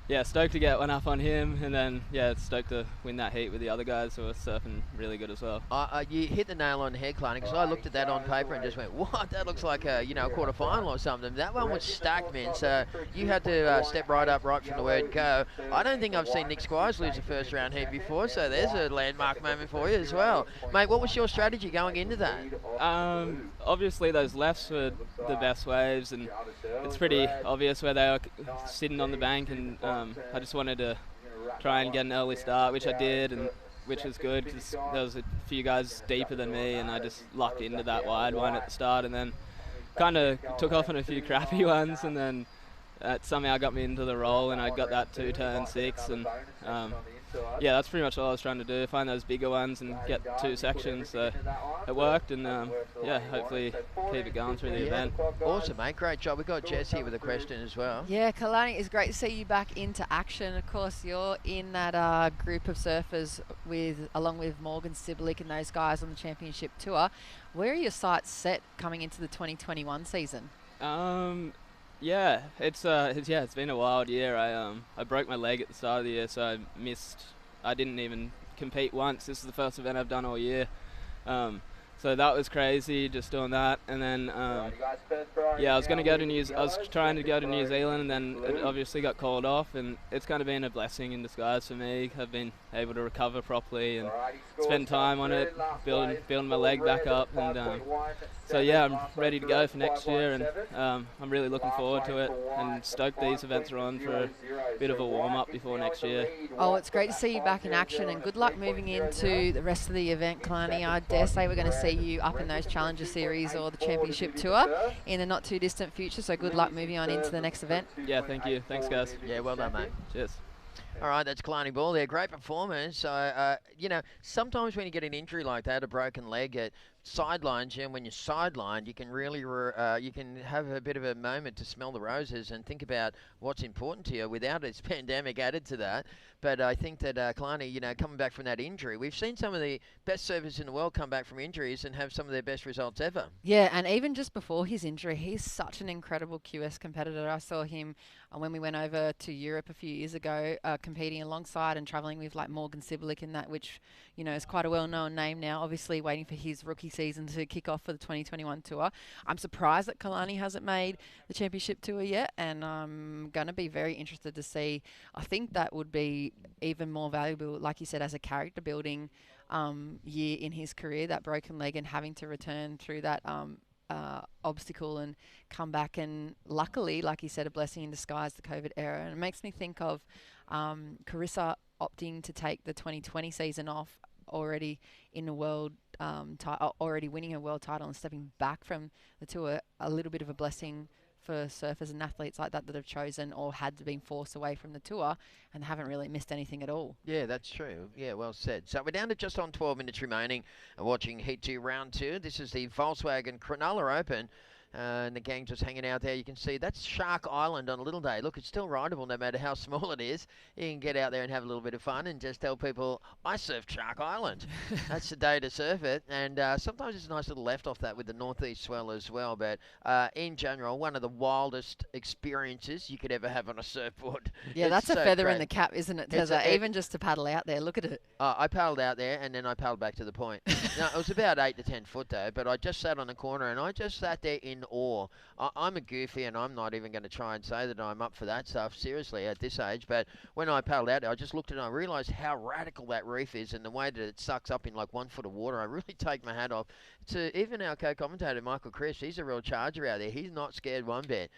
yeah, stoked to get one up on him, and then yeah, stoked to win that heat with the other guys who are surfing really good as well.
You hit the nail on the head, Kalani, because I looked at that on paper and just went, what? That looks like a quarter final or something. That one was stacked, man. So you had to step right up right from the word go. I don't think I've seen Nick Squires lose a first round heat before, so there's a landmark moment for you as well, mate. What was your strategy going into that?
Obviously those lefts were the best waves, and it's pretty obvious where they were sitting on the bank, and I just wanted to try and get an early start, which I did, and which was good because there was a few guys deeper than me, and I just lucked into that wide one at the start, and then kind of took off on a few crappy ones, and then somehow got me into the roll, and I got that 2-turn 6, and yeah, that's pretty much all I was trying to do, find those bigger ones and get 2 sections. So it worked, and yeah, hopefully keep it going through the event.
Awesome, mate. Great job. We've got Jess here with a question as well.
Yeah, Kalani, it's great to see you back into action. Of course, you're in that group of surfers along with Morgan Siblick and those guys on the championship tour. Where are your sights set coming into the 2021 season?
Yeah, it's been a wild year. I broke my leg at the start of the year, so I didn't even compete once. This is the first event I've done all year. So that was crazy, just doing that. And then yeah, I was trying to go to New Zealand, and then it obviously got called off, and it's kind of been a blessing in disguise for me. I've been able to recover properly and spend time on it, building my leg back up, and so yeah, I'm ready to go for next year, and I'm really looking forward to it, and stoked these events are on for a bit of a warm-up before next year.
Oh, it's great to see you back in action, and good luck moving into the rest of the event, Kalani. I dare say we're going to see you up in those Challenger Series or the Championship Tour in the not-too-distant future, so good luck moving on into the next event.
Yeah, thank you. Thanks, guys.
Yeah, well done, mate.
Cheers.
All right, that's Kalani Ball there. Great performance. So, sometimes when you get an injury like that, a broken leg, it sidelines you, and when you're sidelined, you can really you can have a bit of a moment to smell the roses and think about what's important to you without this pandemic added to that. But I think that Kalani, coming back from that injury, we've seen some of the best surfers in the world come back from injuries and have some of their best results ever.
Yeah, and even just before his injury, he's such an incredible QS competitor. I saw him when we went over to Europe a few years ago, competing alongside and travelling with like Morgan Siblick and that, which is quite a well-known name now. Obviously, waiting for his rookie season to kick off for the 2021 tour. I'm surprised that Kalani hasn't made the championship tour yet, and I'm going to be very interested to see. I think that would be even more valuable, like you said, as a character building year in his career, that broken leg and having to return through that obstacle and come back, and luckily, like you said, a blessing in disguise, the COVID era. And it makes me think of Carissa opting to take the 2020 season off, already in the world already winning a world title and stepping back from the tour. A little bit of a blessing for surfers and athletes like that have chosen or had been forced away from the tour and haven't really missed anything at all.
Yeah, that's true. Yeah, well said. So we're down to just on 12 minutes remaining and watching Heat 2, Round 2. This is the Volkswagen Cronulla Open. And the gang just hanging out there. You can see that's Shark Island on a little day. Look, it's still rideable no matter how small it is. You can get out there and have a little bit of fun and just tell people, I surfed Shark Island. That's the day to surf it. And sometimes it's a nice little left off that with the northeast swell as well. But in general, one of the wildest experiences you could ever have on a surfboard.
Yeah, that's
so
a feather
great.
in the cap, isn't it, Tezza? Even just to paddle out there, look at it.
I paddled out there and then I paddled back to the point. Now, it was about 8 to 10 foot though, but I just sat on the corner and I just sat there in in awe. I'm a goofy, and I'm not even going to try and say that I'm up for that stuff, seriously, at this age. But when I paddled out there, I just looked at it and I realised how radical that reef is and the way that it sucks up in like 1 foot of water. I really take my hat off to even our co-commentator, Michael Chris. He's a real charger out there. He's not scared one bit.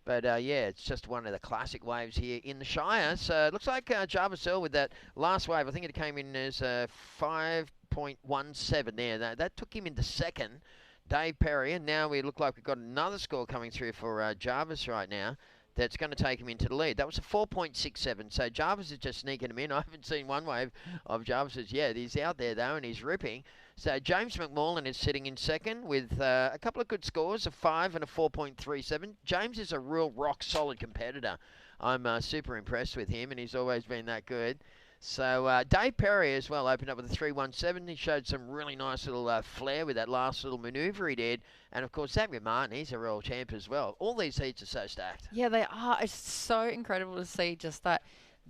But, yeah, it's just one of the classic waves here in the Shire. So it looks like Jarvis Earl with that last wave, I think it came in as 5.17 there. That took him into second, Dave Perry. And now we look like we've got another score coming through for Jarvis right now. That's going to take him into the lead. That was a 4.67. So Jarvis is just sneaking him in. I haven't seen one wave of Jarvis's yet. He's out there, though, and he's ripping. So James McMullen is sitting in second with a couple of good scores, a 5 and a 4.37. James is a real rock-solid competitor. I'm super impressed with him, and he's always been that good. So Dave Perry as well opened up with a 3.17. He showed some really nice little flair with that last little manoeuvre he did. And, of course, Zach Martin, he's a real champ as well. All these heats are so stacked.
Yeah, they are. It's so incredible to see just that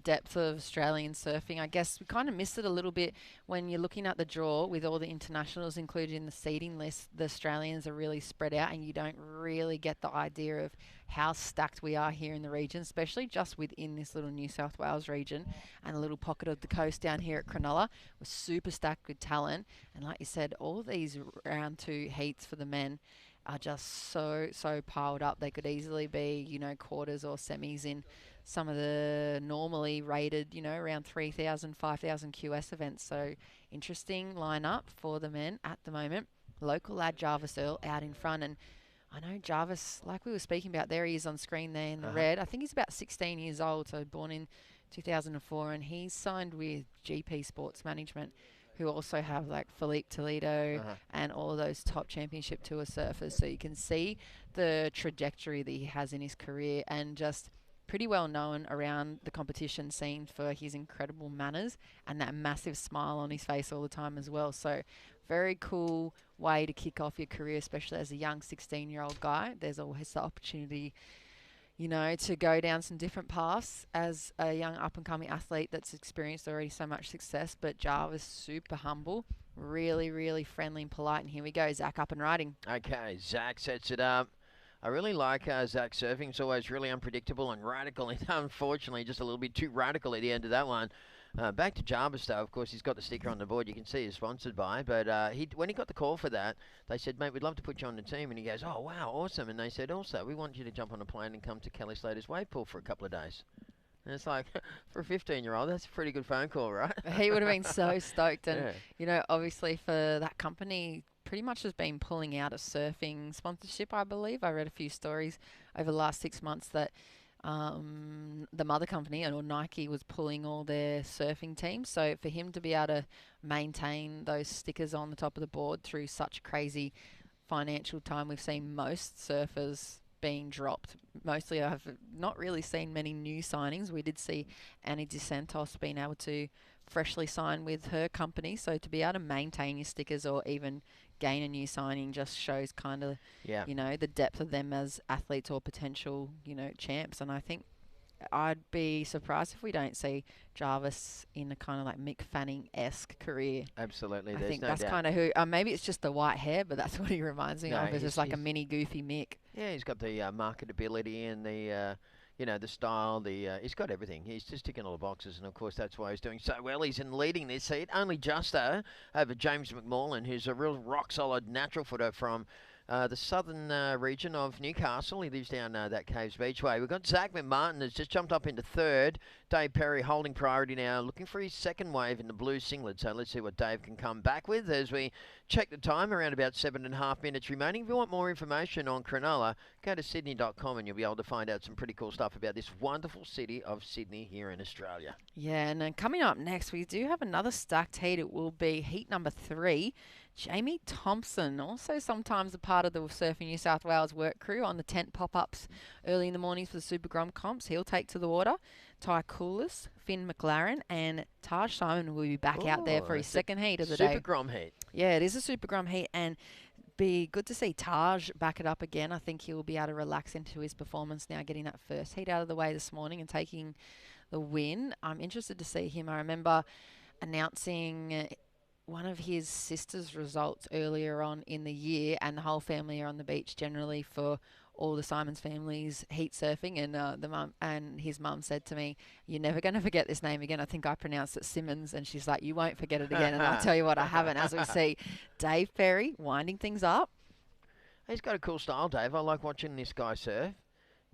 depth of Australian surfing. I guess we kind of missed it a little bit when you're looking at the draw with all the internationals included in the seeding list. The Australians are really spread out and you don't really get the idea of how stacked we are here in the region, especially just within this little New South Wales region and a little pocket of the coast down here at Cronulla. We're super stacked with talent, and like you said, all these round 2 heats for the men are just so piled up. They could easily be, you know, quarters or semis in some of the normally rated, you know, around 3,000, 5,000 QS events. So interesting lineup for the men at the moment. Local lad Jarvis Earl out in front, and I know Jarvis, like we were speaking about, there he is on screen there in the red. I think he's about 16 years old, so born in 2004, and he's signed with GP Sports Management, who also have like Philippe Toledo and all of those top championship tour surfers. So you can see the trajectory that he has in his career, and just pretty well known around the competition scene for his incredible manners and that massive smile on his face all the time as well. So very cool way to kick off your career, especially as a young 16-year-old guy. There's always the opportunity, you know, to go down some different paths as a young up-and-coming athlete that's experienced already so much success. But Jarvis, super humble, really, really friendly and polite. And here we go, Zach up and riding.
Okay, Zach sets it up. I really like Zach surfing. It's always really unpredictable and radical. And unfortunately, just a little bit too radical at the end of that one. Back to Jarvis, though. Of course, he's got the sticker on the board. You can see he's sponsored by. But when he got the call for that, they said, mate, we'd love to put you on the team. And he goes, oh, wow, awesome. And they said, also, we want you to jump on a plane and come to Kelly Slater's wave pool for a couple of days. And it's like, for a 15-year-old, that's a pretty good phone call, right?
He would have been so stoked. And, you know, obviously for that company, pretty much has been pulling out of surfing sponsorship, I believe. I read a few stories over the last 6 months that the mother company, or Nike, was pulling all their surfing teams. So for him to be able to maintain those stickers on the top of the board through such crazy financial time, we've seen most surfers being dropped. Mostly I've not really seen many new signings. We did see Annie DeSantos being able to freshly sign with her company. So to be able to maintain your stickers or even gain a new signing just shows kind of, you know, the depth of them as athletes or potential, you know, champs. And I think I'd be surprised if we don't see Jarvis in a kind of like Mick Fanning-esque career.
Absolutely.
I think that's kind of who, maybe it's just the white hair, but that's what he reminds me of. It's just like a mini goofy Mick.
Yeah, he's got the marketability and the, you know, the style. He's got everything. He's just ticking all the boxes, and of course that's why he's doing so well. He's in leading this heat, only just over James McMullen, who's a real rock-solid natural footer from the southern region of Newcastle. He lives down that Caves Beachway. We've got Zach Martin has just jumped up into third. Dave Perry holding priority now, looking for his second wave in the blue singlet. So let's see what Dave can come back with as we check the time, around about 7.5 minutes remaining. If you want more information on Cronulla, go to sydney.com and you'll be able to find out some pretty cool stuff about this wonderful city of Sydney here in Australia.
Yeah, and then coming up next, we do have another stacked heat. It will be heat number 3. Jamie Thompson, also sometimes a part of the Surfing New South Wales work crew on the tent pop-ups early in the mornings for the Super Grom comps. He'll take to the water. Ty Coolis, Finn McLaren, and Taj Simon will be back out there for his second heat of the day.
Super Grom heat.
Yeah, it is a Super Grom heat, and be good to see Taj back it up again. I think he'll be able to relax into his performance now, getting that first heat out of the way this morning and taking the win. I'm interested to see him. I remember announcing one of his sister's results earlier on in the year, and the whole family are on the beach generally for all the Simons families heat surfing, and the mum and his mum said to me, "You're never going to forget this name again." I think I pronounced it Simmons, and she's like, "You won't forget it again." And I'll tell you what, I haven't. As we see, Dave Perry winding things up.
He's got a cool style, Dave. I like watching this guy surf.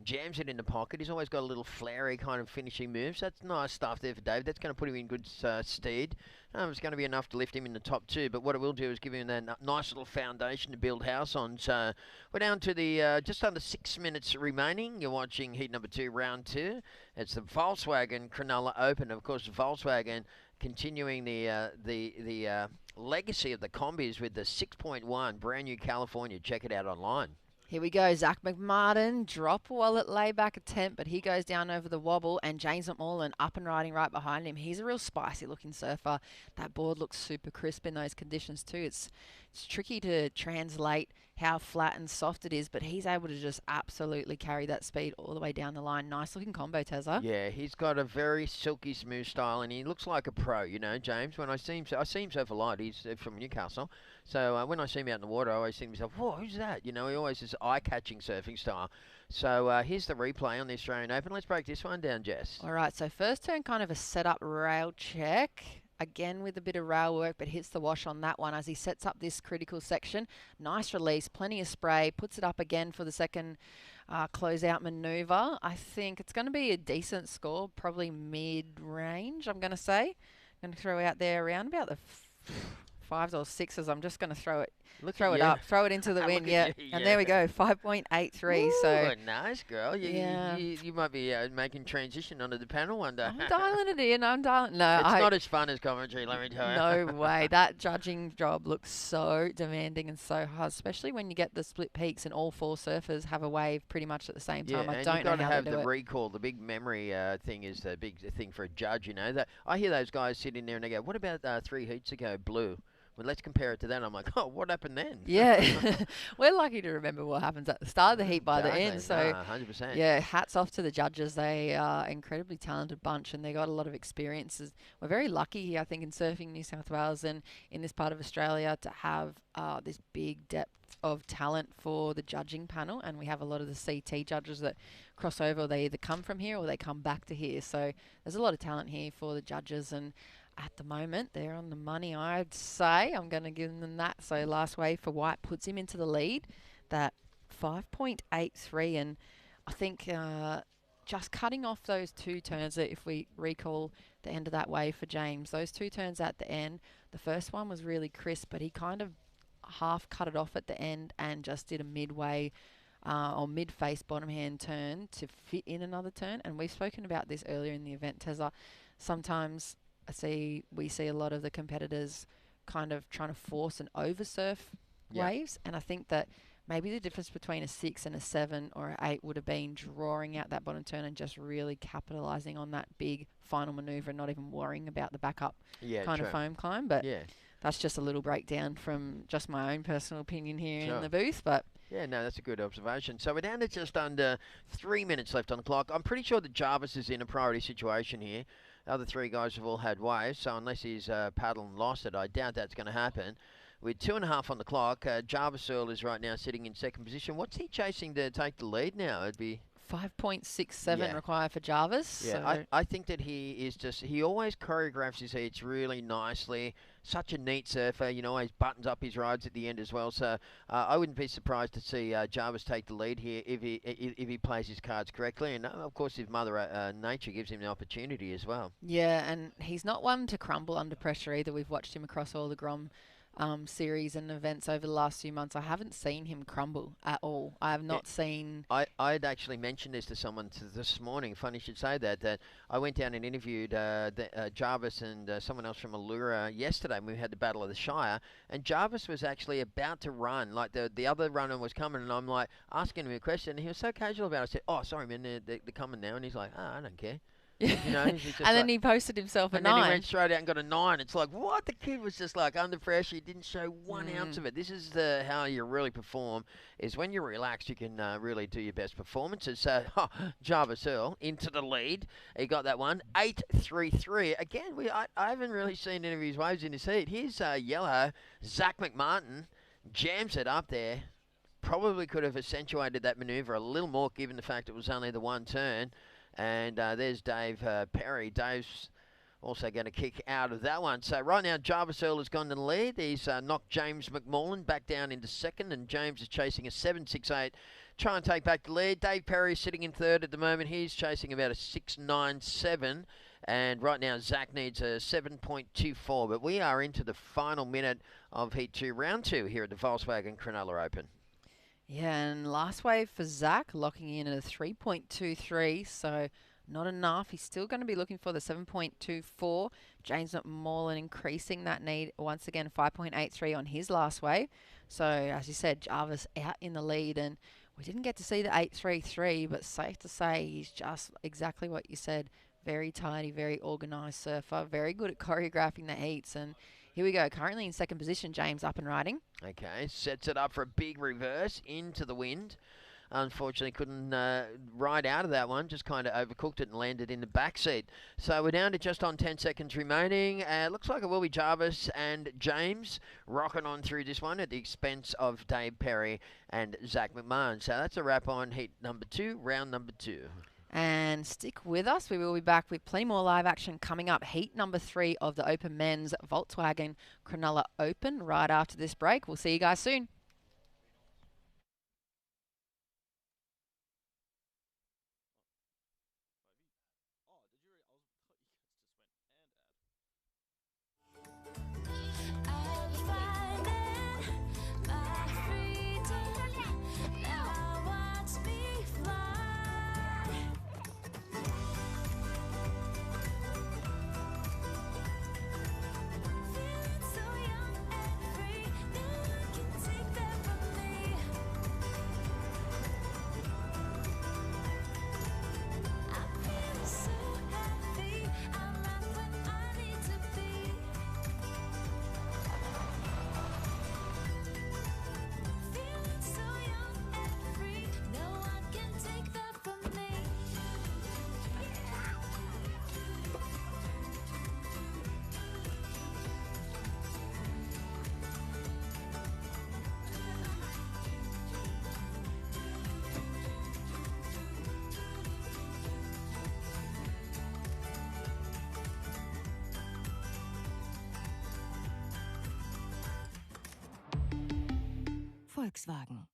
Jams it in the pocket. He's always got a little flowery kind of finishing moves. That's nice stuff there for Dave. That's going to put him in good stead. It's going to be enough to lift him in the top two, but what it will do is give him that nice little foundation to build house on. So we're down to the just under 6 minutes remaining. You're watching heat number 2, round 2. It's the Volkswagen Cronulla Open. Of course, Volkswagen continuing the legacy of the combis with the 6.1 brand new California. Check it out online.
Here we go, Zach McMartin, drop wallet layback attempt, but he goes down over the wobble, and James McMullen up and riding right behind him. He's a real spicy looking surfer. That board looks super crisp in those conditions too. It's tricky to translate how flat and soft it is, but he's able to just absolutely carry that speed all the way down the line. Nice looking combo, Tezza.
Yeah, he's got a very silky smooth style, and he looks like a pro, you know, James. When I see him surf a lot. He's from Newcastle. So when I see him out in the water, I always think to myself, whoa, who's that? You know, he always has eye-catching surfing style. So here's the replay on the Australian Open. Let's break this one down, Jess.
All right, so first turn, kind of a setup rail check. Again with a bit of rail work, but hits the wash on that one as he sets up this critical section. Nice release, plenty of spray, puts it up again for the second closeout maneuver. I think it's going to be a decent score, probably mid-range, I'm going to say. I'm going to throw out there around about the 5s or 6s. I'm just going to throw it up, throw it into the wind, yeah. And there we go, 5.83. So
nice, girl. You might be making transition onto the panel one day.
I'm dialing it in. No,
it's not as fun as commentary, let me tell you.
No way. That judging job looks so demanding and so hard, especially when you get the split peaks and all 4 surfers have a wave pretty much at the same time. I don't know how to do it. You've got to have
the recall. The big memory thing is the big thing for a judge, you know. I hear those guys sitting there and they go, what about 3 heats ago, blue? Well, let's compare it to that. I'm like, oh, what happened then?
Yeah, we're lucky to remember what happens at the start of the heat by the end. So,
100%.
Yeah, hats off to the judges. They are an incredibly talented bunch, and they got a lot of experiences. We're very lucky here, I think, in surfing New South Wales and in this part of Australia to have this big depth of talent for the judging panel. And we have a lot of the CT judges that cross over. They either come from here or they come back to here. So there's a lot of talent here for the judges, and at the moment, they're on the money, I'd say. I'm going to give them that. So last wave for White puts him into the lead, that 5.83. And I think just cutting off those 2 turns, if we recall the end of that wave for James, those 2 turns at the end, the first one was really crisp, but he kind of half cut it off at the end and just did a midway or mid-face bottom hand turn to fit in another turn. And we've spoken about this earlier in the event, Tezza. Sometimes we see a lot of the competitors kind of trying to force an oversurf waves, and I think that maybe the difference between a 6 and a 7 or an 8 would have been drawing out that bottom turn and just really capitalising on that big final manoeuvre and not even worrying about the backup kind of foam climb. But that's just a little breakdown from just my own personal opinion here in the booth. But
yeah, no, that's a good observation. So we're down to just under 3 minutes left on the clock. I'm pretty sure that Jarvis is in a priority situation here. The other 3 guys have all had waves, so unless he's paddled and lost it, I doubt that's going to happen. With 2.5 on the clock, Jarvis Earl is right now sitting in second position. What's he chasing to take the lead now? It'd be
5.67 required for Jarvis.
Yeah,
so
I think that he always choreographs his heats really nicely. Such a neat surfer, you know, always buttons up his rides at the end as well. So I wouldn't be surprised to see Jarvis take the lead here if he plays his cards correctly. And of course, if Mother Nature gives him the opportunity as well.
Yeah, and he's not one to crumble under pressure either. We've watched him across all the Grom series and events over the last few months. I haven't seen him crumble at all. I have not seen...
I'd actually mentioned this to someone this morning. Funny you should say that I went down and interviewed Jarvis and someone else from Allura yesterday, and we had the Battle of the Shire, and Jarvis was actually about to run. Like the other runner was coming, and I'm like asking him a question, and he was so casual about it. I said, oh, sorry, man, they're coming now. And he's like, oh, I don't care. You know, he's just
and then
like,
he posted himself a
and
9.
then he went straight out and got a 9. It's like, what? The kid was just like under pressure. He didn't show 1 ounce of it. This is how you really perform, is when you're relaxed, you can really do your best performances. So, Jarvis Earl into the lead. He got that one. 8.33. Again, I haven't really seen any of his waves in his heat. Here's yellow. Zach McMartin jams it up there. Probably could have accentuated that manoeuvre a little more given the fact it was only the one turn. And there's Dave Perry. Dave's also going to kick out of that one. So right now, Jarvis Earl has gone to the lead. He's knocked James McMullen back down into second, and James is chasing a 7.68. Try and take back the lead. Dave Perry is sitting in third at the moment. He's chasing about a 6.97. And right now, Zach needs a 7.24. But we are into the final minute of Heat 2, Round 2 here at the Volkswagen Cronulla Open.
Yeah, and last wave for Zach, locking in at a 3.23, so not enough. He's still going to be looking for the 7.24. James McMullen increasing that need once again, 5.83 on his last wave. So, as you said, Jarvis out in the lead, and we didn't get to see the 8.33, but safe to say he's just exactly what you said. Very tidy, very organised surfer, very good at choreographing the heats, and here we go. Currently in second position, James up and riding.
Okay, sets it up for a big reverse into the wind. Unfortunately, couldn't ride out of that one. Just kind of overcooked it and landed in the backseat. So we're down to just on 10 seconds remaining. Looks like it will be Jarvis and James rocking on through this one at the expense of Dave Perry and Zach McMahon. So that's a wrap on heat number 2, round number 2.
And stick with us. We will be back with plenty more live action coming up. Heat number 3 of the Open Men's Volkswagen Cronulla Open right after this break. We'll see you guys soon.
Volkswagen.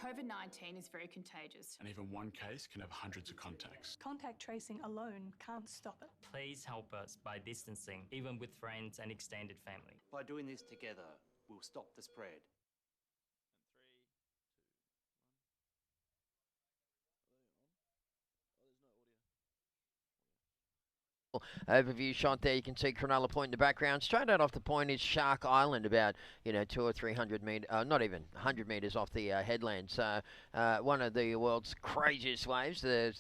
COVID-19 is very contagious.
And even one case can have hundreds of contacts.
Contact tracing alone can't stop it.
Please help us by distancing, even with friends and extended family.
By doing this together, we'll stop the spread.
Overview shot there. You can see Cronulla Point in the background. Straight out off the point is Shark Island, about 200 or 300 metres, not even 100 metres off the headland. So one of the world's craziest waves. The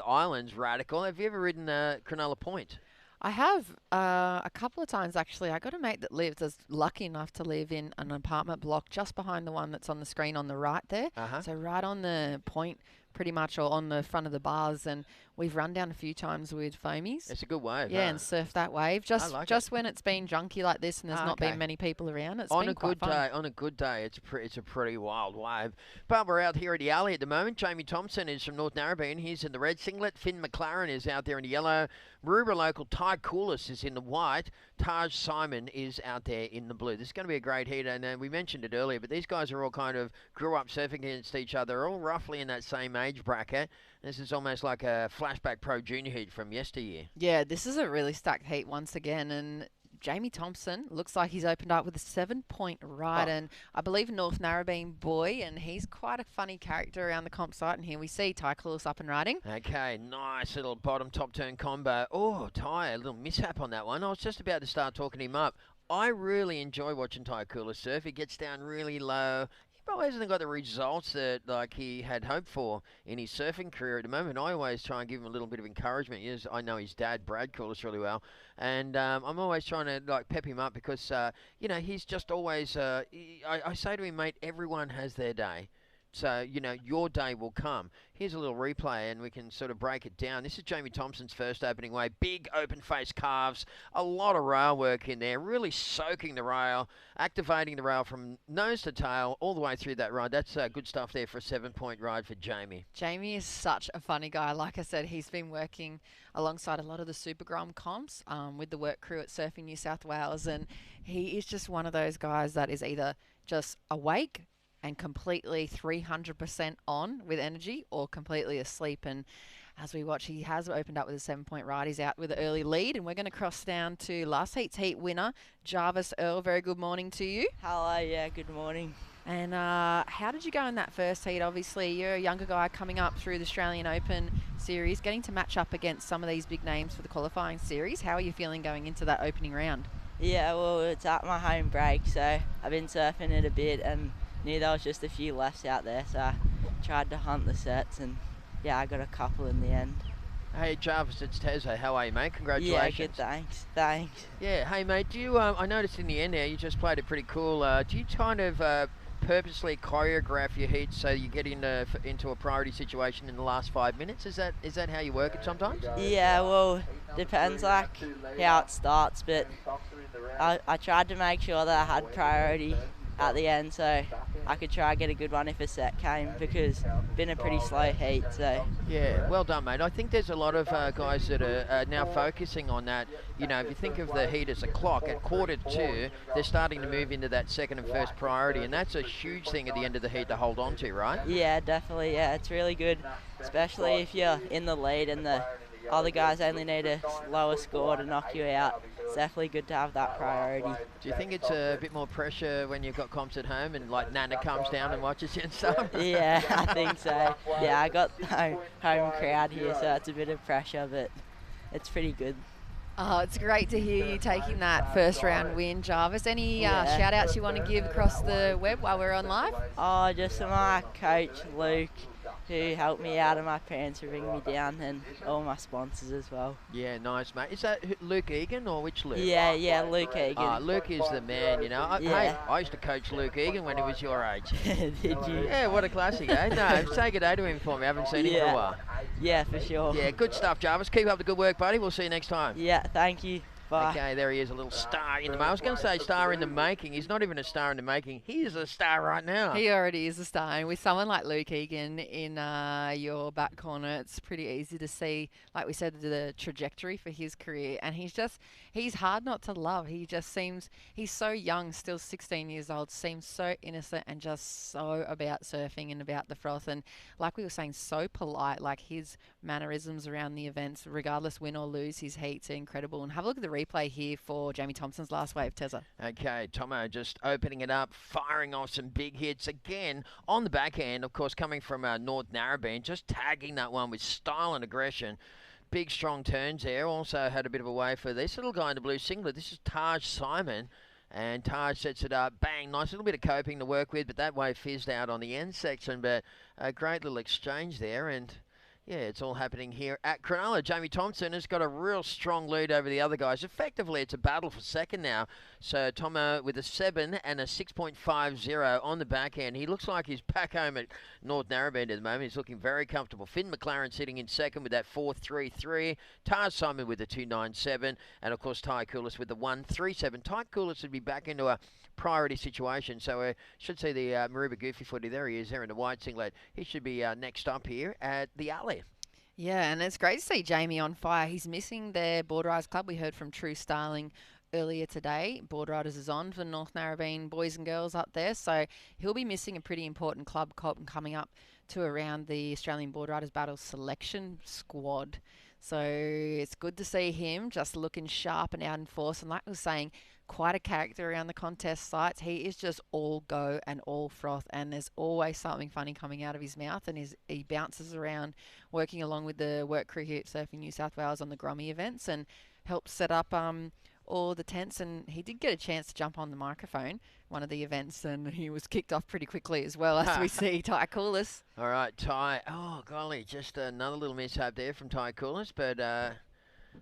island's radical. Have you ever ridden Cronulla Point?
I have a couple of times actually. I got a mate that is lucky enough to live in an apartment block just behind the one that's on the screen on the right there. So right on the point, pretty much, or on the front of the bars, and we've run down a few times with foamies.
It's a good wave.
Yeah, and surf that wave. Just when it's been junky like this and there's not been many people around. It's been quite fun.
On a good day, it's a pretty wild wave. But we're out here at the alley at the moment. Jamie Thompson is from North Narrabeen. He's in the red singlet. Finn McLaren is out there in the yellow. Maroubra local Ty Coolis is in the white. Taj Simon is out there in the blue. This is going to be a great heat, and we mentioned it earlier, but these guys are all kind of grew up surfing against each other, all roughly in that same age bracket. This is almost like a flashback Pro Junior heat from yesteryear.
Yeah, this is a really stacked heat once again, and Jamie Thompson looks like he's opened up with a 7-point ride, and I believe North Narrabeen boy, and he's quite a funny character around the comp site, and here we see Ty Clueless up and riding.
Okay, nice little bottom top turn combo. Oh, Ty, a little mishap on that one. I was just about to start talking him up. I really enjoy watching Ty Clueless surf. He gets down really low. He probably hasn't got the results that he had hoped for in his surfing career at the moment. I always try and give him a little bit of encouragement. Yes, I know his dad, Brad Clueless, really well, and I'm always trying to pep him up because he's just always. I say to him, mate, everyone has their day. So, your day will come. Here's a little replay, and we can sort of break it down. This is Jamie Thompson's first opening wave. Big open face calves. A lot of rail work in there. Really soaking the rail. Activating the rail from nose to tail all the way through that ride. That's good stuff there for a 7-point ride for Jamie.
Jamie is such a funny guy. Like I said, he's been working alongside a lot of the Super Grom comps with the work crew at Surfing New South Wales. And he is just one of those guys that is either just awake and completely 300% on with energy, or completely asleep. And as we watch, he has opened up with a 7-point ride. He's out with an early lead, and we're going to cross down to last heat's heat winner, Jarvis Earl. Very good morning to you.
Hello, yeah, good morning.
And how did you go in that first heat? Obviously, you're a younger guy coming up through the Australian Open series, getting to match up against some of these big names for the qualifying series. How are you feeling going into that opening round?
Yeah, well, it's at my home break, so I've been surfing it a bit, and knew there was just a few lefts out there, so I tried to hunt the sets, and yeah, I got a couple in the end.
Hey Jarvis, it's Tezo. How are you, mate? Congratulations.
Yeah, good, thanks.
Yeah, hey mate, do you, I noticed in the end there, you just played it pretty cool. Do you kind of purposely choreograph your heats so you get into a priority situation in the last 5 minutes? Is that how you work it sometimes?
Yeah, well, depends like how it starts, but I tried to make sure that I had priority at the end, so I could try and get a good one if a set came, because it's been a pretty slow heat. So
yeah, well done, mate. I think there's a lot of guys that are now focusing on that. If you think of the heat as a clock, at 1:45, they're starting to move into that second and first priority, and that's a huge thing at the end of the heat to hold on to, right?
Yeah, definitely. Yeah, it's really good, especially if you're in the lead and the other guys only need a lower score to knock you out. It's definitely good to have that priority.
Do you think it's a bit more pressure when you've got comps at home and like Nana comes down and watches you and stuff?
Yeah, I think so. Yeah, I got home crowd here, so it's a bit of pressure, but it's pretty good.
Oh, it's great to hear you taking that first round win, Jarvis. Any shout outs you want to give across the web while we're on live?
Oh, just to my coach, Luke, who helped me out, and my parents who bring me down, and all my sponsors as well.
Yeah, nice, mate. Is that Luke Egan or which Luke?
Yeah, Luke Egan.
Luke is the man,
Yeah.
Hey, I used to coach Luke Egan when he was your age.
Did you?
Yeah, what a classic, eh? No, say good day to him for me. I haven't seen him for a while.
Yeah, for sure.
Yeah, good stuff, Jarvis. Keep up the good work, buddy. We'll see you next time.
Yeah, thank you. Bye.
Okay, there he is, a little star in the making. I was going to say star in the making. He's not even a star in the making. He is a star right now.
He already is a star. And with someone like Luke Egan in your back corner, it's pretty easy to see, like we said, the trajectory for his career. And he's hard not to love. He just seems, he's so young, still 16 years old, seems so innocent and just so about surfing and about the froth. And like we were saying, so polite, like his mannerisms around the events, regardless win or lose, his heats are incredible. And have a look at the replay here for Jamie Thompson's last wave, Tezza.
Okay, Tomo just opening it up, firing off some big hits again on the backhand, of course, coming from North Narrabeen, just tagging that one with style and aggression. Big, strong turns there. Also had a bit of a wave for this little guy in the blue singlet. This is Taj Simon. And Taj sets it up. Bang, nice little bit of coping to work with, but that wave fizzed out on the end section. But a great little exchange there. And yeah, it's all happening here at Cronulla. Jamie Thompson has got a real strong lead over the other guys. Effectively, it's a battle for second now. So Tomo with a 7 and a 6.50 on the back end. He looks like he's back home at North Narrabeen at the moment. He's looking very comfortable. Finn McLaren sitting in second with that 4.33. Taj Simon with a 2.97. And, of course, Ty Clueless with the 1.37. Ty Clueless would be back into a priority situation, so we should see the Maruba Goofy footy. There he is, there in the white singlet. He should be next up here at the alley.
Yeah, and it's great to see Jamie on fire. He's missing their Board Riders Club. We heard from True Starling earlier today. Board Riders is on for North Narrabeen boys and girls up there, so he'll be missing a pretty important club comp coming up to around the Australian Board Riders Battle selection squad. So it's good to see him just looking sharp and out in force. And like I was saying, quite a character around the contest sites. He is just all go and all froth, and there's always something funny coming out of his mouth, and he bounces around working along with the Work Cricket Surfing New South Wales on the Grommy events and helps set up all the tents. And he did get a chance to jump on the microphone one of the events, and he was kicked off pretty quickly as well, as we see Ty Coulis.
All right, Ty. Oh, golly, just another little mishap there from Ty Coulis, but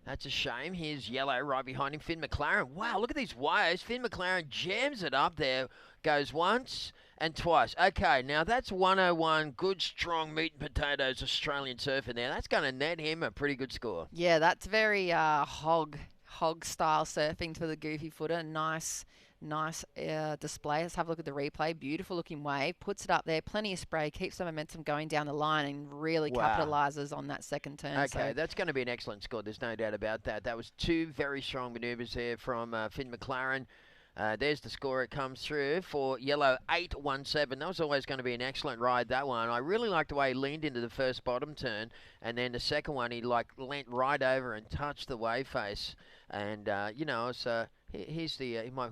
that's a shame. Here's yellow right behind him, Finn McLaren. Wow, look at these waves. Finn McLaren jams it up there, goes once and twice. Okay, now that's 101 good, strong meat and potatoes Australian surfer there. That's going to net him a pretty good score.
Yeah, that's very hog style surfing for the goofy footer. Nice display. Let's have a look at the replay. Beautiful looking wave. Puts it up there. Plenty of spray. Keeps the momentum going down the line and really capitalises on that second turn.
Okay, that's going to be an excellent score. There's no doubt about that. That was two very strong manoeuvres there from Finn McLaren. There's the score. It comes through for yellow 817. That was always going to be an excellent ride, that one. I really liked the way he leaned into the first bottom turn, and then the second one he leant right over and touched the wave face. And here's the he might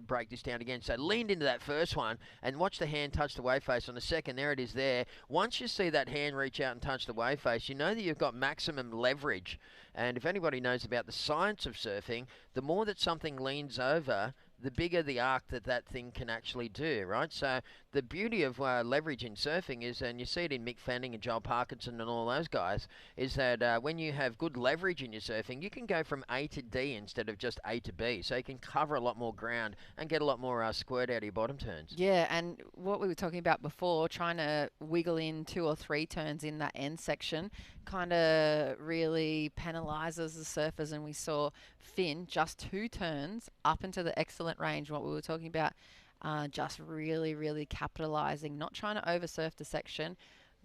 break this down again. So leaned into that first one and watch the hand touch the wave face on the second. There it is there. Once you see that hand reach out and touch the wave face, you know that you've got maximum leverage. And if anybody knows about the science of surfing, the more that something leans over, the bigger the arc that thing can actually do, right? So the beauty of leverage in surfing is, and you see it in Mick Fanning and Joel Parkinson and all those guys, is that when you have good leverage in your surfing, you can go from A to D instead of just A to B. So you can cover a lot more ground and get a lot more squirt out of your bottom turns.
Yeah, and what we were talking about before, trying to wiggle in 2 or 3 turns in that end section, kind of really penalises the surfers. And we saw Finn just 2 turns up into the excellent range, what we were talking about, just really, really capitalising, not trying to oversurf the section,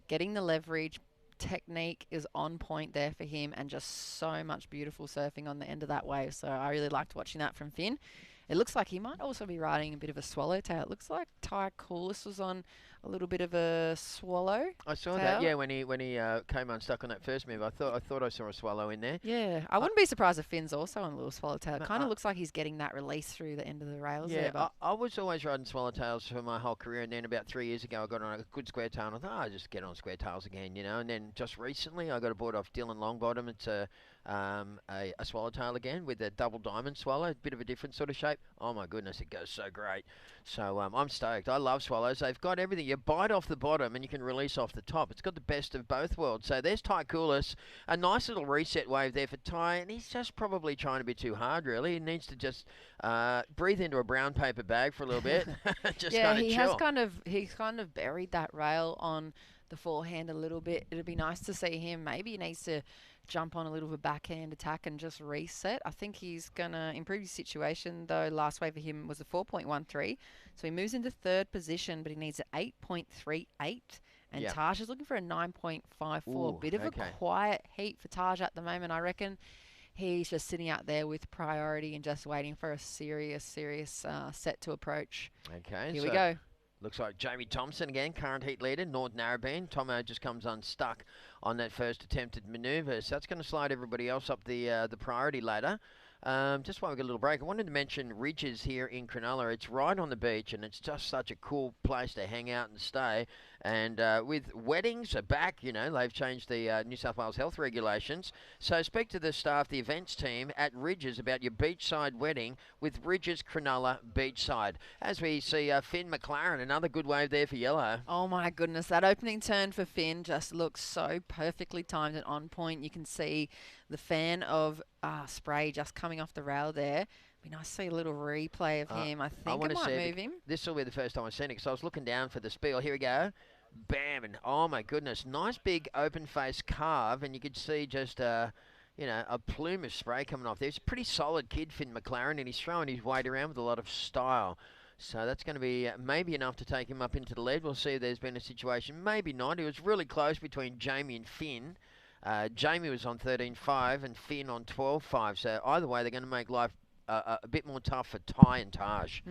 getting the leverage. Technique is on point there for him, and just so much beautiful surfing on the end of that wave. So I really liked watching that from Finn. It looks like he might also be riding a bit of a swallowtail. It looks like Ty Coulis was on a little bit of a swallow.
I saw that, yeah, when he came unstuck on that first move. I thought I saw a swallow in there.
Yeah, I wouldn't be surprised if Finn's also on a little swallowtail. It kind of looks like he's getting that release through the end of the rails.
Yeah,
there,
I was always riding swallowtails for my whole career, and then about 3 years ago I got on a good square tail, and I thought, I'll just get on square tails again, you know. And then just recently I got a board off Dylan Longbottom. It's a swallowtail again with a double diamond swallow, a bit of a different sort of shape. Oh my goodness, it goes so great. So I'm stoked. I love swallows. They've got everything. You bite off the bottom and you can release off the top. It's got the best of both worlds. So there's Ty Coulis. A nice little reset wave there for Ty, and he's just probably trying to be too hard, really. He needs to just breathe into a brown paper bag for a little bit. Just
yeah,
kind of
he's kind of buried that rail on the forehand a little bit. It'd be nice to see him. Maybe he needs to jump on a little bit of backhand attack and just reset. I think he's going to improve his situation, though. Last wave for him was a 4.13. So he moves into 3rd position, but he needs an 8.38. And Taj is looking for a 9.54. Bit of a quiet heat for Taj at the moment, I reckon. He's just sitting out there with priority and just waiting for a serious set to approach.
Okay.
Here we go.
Looks like Jamie Thompson again, current heat leader, North Narrabeen. Tomo just comes unstuck on that first attempted manoeuvre. So that's going to slide everybody else up the priority ladder. Just while we get a little break, I wanted to mention Ridges here in Cronulla. It's right on the beach, and it's just such a cool place to hang out and stay. And with weddings are back, you know, they've changed the New South Wales health regulations. So speak to the staff, the events team at Ridges about your beachside wedding with Ridges Cronulla Beachside. As we see Finn McLaren, another good wave there for yellow.
Oh my goodness, that opening turn for Finn just looks so perfectly timed and on point. You can see the fan of spray just coming off the rail there. Be nice to see a little replay of him. I think I might move him.
This will be the first time I've seen it, because I was looking down for the spiel. Here we go. Bam, and oh my goodness, nice big open face carve, and you could see just a plume of spray coming off there. He's a pretty solid kid, Finn McLaren, and he's throwing his weight around with a lot of style. So that's going to be maybe enough to take him up into the lead. We'll see if there's been a situation. Maybe not. It was really close between Jamie and Finn. Jamie was on 13.5 and Finn on 12.5. So either way, they're going to make life a bit more tough for Ty and Taj.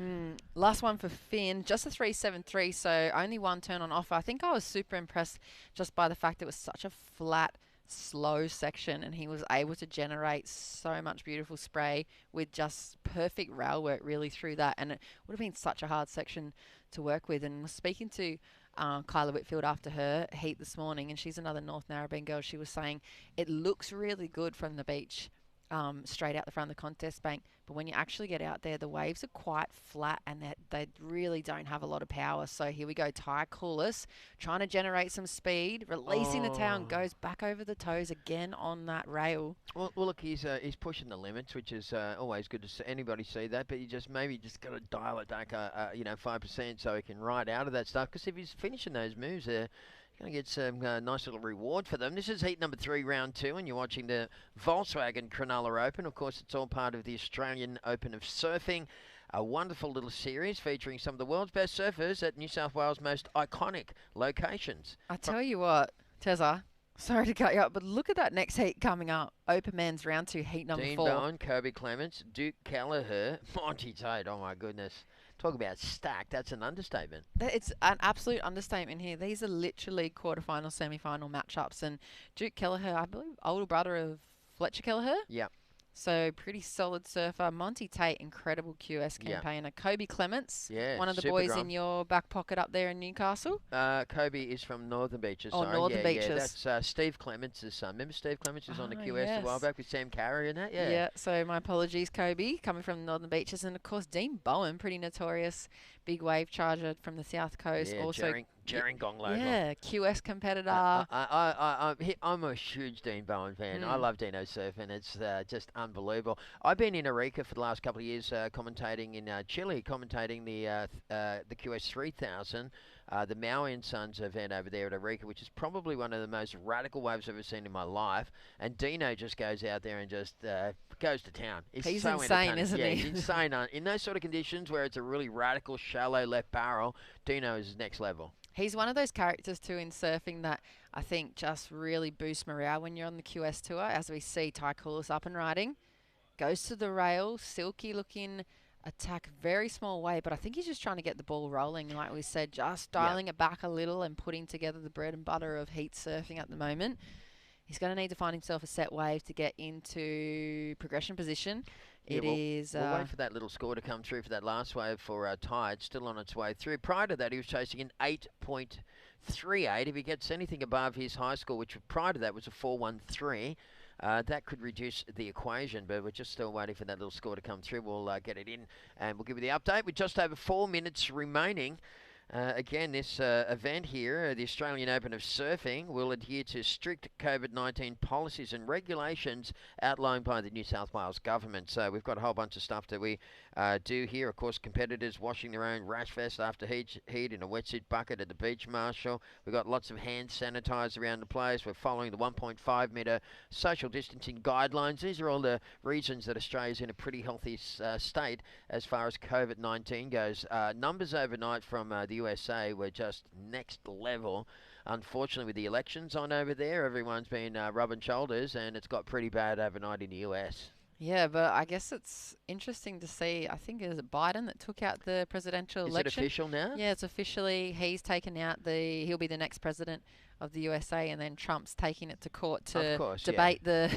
Last one for Finn, just a 3.73, so only one turn on offer. I think I was super impressed just by the fact it was such a flat, slow section, and he was able to generate so much beautiful spray with just perfect rail work really through that, and it would have been such a hard section to work with. And was speaking to Kyla Whitfield after her heat this morning, and she's another North Narrabeen girl. She was saying it looks really good from the beach, straight out the front of the contest bank, but when you actually get out there, the waves are quite flat and they really don't have a lot of power. So here we go, Ty Coulis trying to generate some speed, releasing the tail, and goes back over the toes again on that rail.
Well, look, he's pushing the limits, which is always good to see anybody see that. But you just got to dial it back, 5%, so he can ride out of that stuff. Because if he's finishing those moves, going to get some nice little reward for them. This is heat number 3, round 2, and you're watching the Volkswagen Cronulla Open. Of course, it's all part of the Australian Open of Surfing, a wonderful little series featuring some of the world's best surfers at New South Wales' most iconic locations.
I tell you what, Tezza, sorry to cut you up, but look at that next heat coming up. Open Men's round 2, heat number 4.
Dean Bowen, Kobe Clements, Duke Kelleher, Monty Tate. Oh, my goodness. Talk about stacked. That's an understatement.
It's an absolute understatement here. These are literally quarterfinal, semi-final matchups. And Duke Kelleher, I believe, older brother of Fletcher Kelleher.
Yep.
So pretty solid surfer. Monty Tate, incredible QS campaigner. Kobe Clements, one of the boys in your back pocket up there in Newcastle.
Kobe is from Northern Beaches.
Oh, Northern Beaches.
Yeah, that's Steve Clements' son. Remember Steve Clements was on the QS a while back with Sam Carey and that? Yeah.
Yeah, so my apologies, Kobe, coming from Northern Beaches. And, of course, Dean Bowen, pretty notorious big wave charger from the South Coast.
Yeah,
also,
Gerringong local.
Yeah, QS competitor.
I'm a huge Dean Bowen fan. I love Dino surfing. It's just unbelievable. I've been in Arica for the last couple of years, commentating in Chile, commentating the QS 3000, the Maui and Sons event over there at Arica, which is probably one of the most radical waves I've ever seen in my life. And Dino just goes out there and just goes to town.
He's
so
insane, isn't
he?
He's
insane. In those sort of conditions where it's a really radical, shallow left barrel, Dino is next level.
He's one of those characters too in surfing that I think just really boosts morale when you're on the QS tour, as we see Ty Coulis up and riding. Goes to the rail, silky looking attack, very small wave, but I think he's just trying to get the ball rolling, like we said, just dialing it back a little and putting together the bread and butter of heat surfing at the moment. He's going to need to find himself a set wave to get into progression position.
Yeah, we'll wait for that little score to come through for that last wave for Ty. It's still on its way through. Prior to that, he was chasing an 8.38. If he gets anything above his high score, which prior to that was a 4.13, that could reduce the equation, but we're just still waiting for that little score to come through. We'll get it in, and we'll give you the update with just over 4 minutes remaining. Again, this event here, the Australian Open of Surfing, will adhere to strict COVID-19 policies and regulations outlined by the New South Wales government. So we've got a whole bunch of stuff that we do here. Of course, competitors washing their own rash vest after heat in a wetsuit bucket at the beach marshal. We've got lots of hand sanitizer around the place. We're following the 1.5 metre social distancing guidelines. These are all the reasons that Australia's in a pretty healthy state as far as COVID-19 goes. Numbers overnight from the USA were just next level. Unfortunately, with the elections on over there, everyone's been rubbing shoulders, and it's got pretty bad overnight in the US.
Yeah, but I guess it's interesting to see. I think it was Biden that took out the presidential election.
Is it official now?
Yeah, it's officially. He's taken out he'll be the next president of the USA, and then Trump's taking it to court to debate the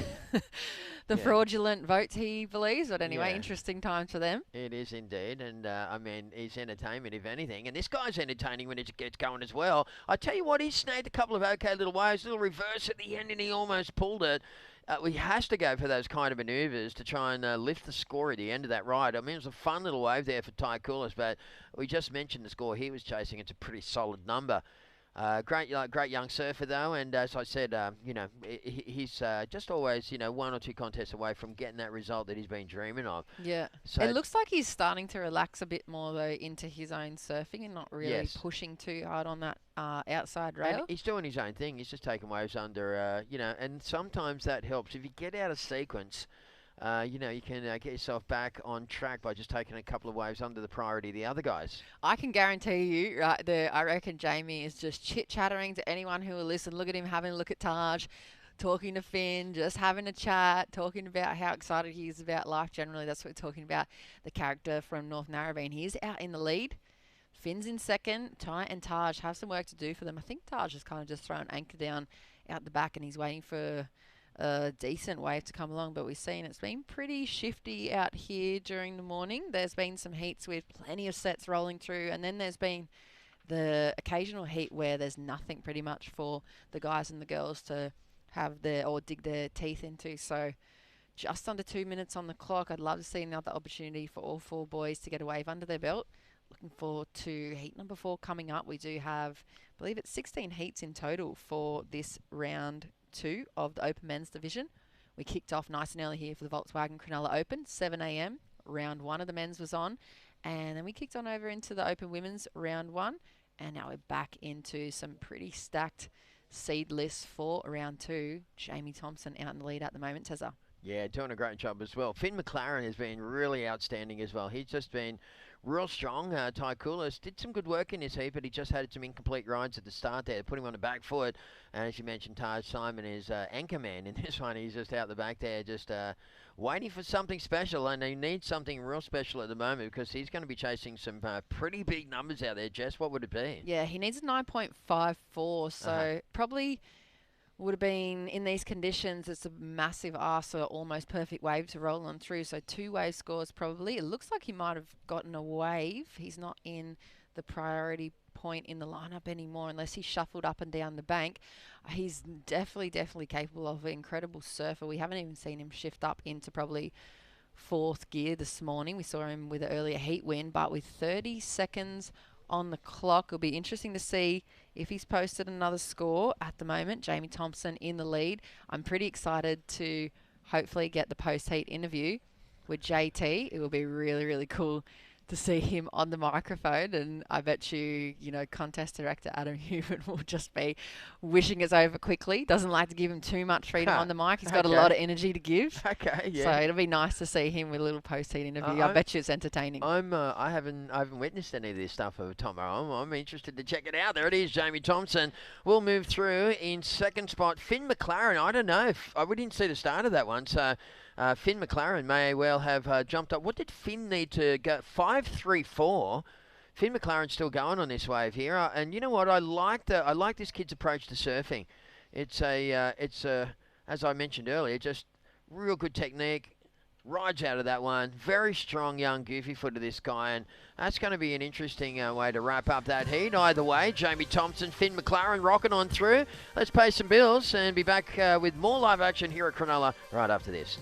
fraudulent votes he believes. But anyway, interesting times for them.
It is indeed, and I mean, he's entertainment if anything, and this guy's entertaining when it gets going as well. I tell you what, he snagged a couple of okay little waves, little reverse at the end, and he almost pulled it. He has to go for those kind of manoeuvres to try and lift the score at the end of that ride. I mean, it was a fun little wave there for Ty Coulis, but we just mentioned the score he was chasing. It's a pretty solid number. Great young surfer though, and as I said, he's just always, one or two contests away from getting that result that he's been dreaming of.
Yeah, so it looks like he's starting to relax a bit more though into his own surfing and not really pushing too hard on that outside rail.
And he's doing his own thing. He's just taking waves under, and sometimes that helps. If you get out of sequence, you can get yourself back on track by just taking a couple of waves under the priority of the other guys.
I can guarantee you, I reckon Jamie is just chit-chattering to anyone who will listen. Look at him having a look at Taj. talking to Finn, just having a chat, talking about how excited he is about life generally. That's what we're talking about, the character from North Narrabeen. He's out in the lead. Finn's in second. Ty and Taj have some work to do for them. I think Taj has kind of just thrown anchor down out the back and he's waiting for a decent wave to come along. But we've seen it's been pretty shifty out here during the morning. There's been some heats with plenty of sets rolling through, and then there's been the occasional heat where there's nothing pretty much for the guys and the girls to have or dig their teeth into. So just under 2 minutes on the clock. I'd love to see another opportunity for all four boys to get a wave under their belt. Looking forward to heat number 4 coming up. We do have, I believe it's 16 heats in total for this round 2 of the Open Men's Division. We kicked off nice and early here for the Volkswagen Cronulla Open, 7 a.m. Round 1 of the men's was on. And then we kicked on over into the Open Women's round 1. And now we're back into some pretty stacked seed lists for round 2. Jamie Thompson out in the lead at the moment, Tezza.
Yeah, doing a great job as well. Finn McLaren has been really outstanding as well. He's just been real strong. Ty Koulis did some good work in his heat, but he just had some incomplete rides at the start there, putting him on the back foot. And as you mentioned, Taj Simon is anchor man in this one. He's just out the back there, just waiting for something special. And he needs something real special at the moment because he's going to be chasing some pretty big numbers out there. Jess, what would it be?
Yeah, he needs a 9.54, so probably would have been, in these conditions, it's a massive ask or almost perfect wave to roll on through. So 2 wave scores probably. It looks like he might have gotten a wave. He's not in the priority point in the lineup anymore unless he's shuffled up and down the bank. He's definitely capable of an incredible surfer. We haven't even seen him shift up into probably 4th gear this morning. We saw him with an earlier heat win, but with 30 seconds on the clock, it'll be interesting to see if he's posted another score. At the moment, Jamie Thompson in the lead. I'm pretty excited to hopefully get the post-heat interview with JT. It will be really cool to see him on the microphone, and I bet you, contest director Adam Hubert will just be wishing it's over quickly. Doesn't like to give him too much freedom on the mic. He's got a lot of energy to give.
Okay, yeah.
So it'll be nice to see him with a little post-heat interview. I bet you it's entertaining.
I haven't witnessed any of this stuff of Tomo. I'm interested to check it out. There it is, Jamie Thompson. We'll move through in second spot. Finn McLaren. I don't know if we didn't see the start of that one, so. Finn McLaren may well have jumped up. What did Finn need to go? 5.34. Finn McLaren's still going on this wave here, and you know what? I like this kid's approach to surfing. It's as I mentioned earlier, just real good technique. Rides out of that one. Very strong young goofy footer, this guy, and that's going to be an interesting way to wrap up that heat. Either way, Jamie Thompson, Finn McLaren rocking on through. Let's pay some bills and be back with more live action here at Cronulla right after this.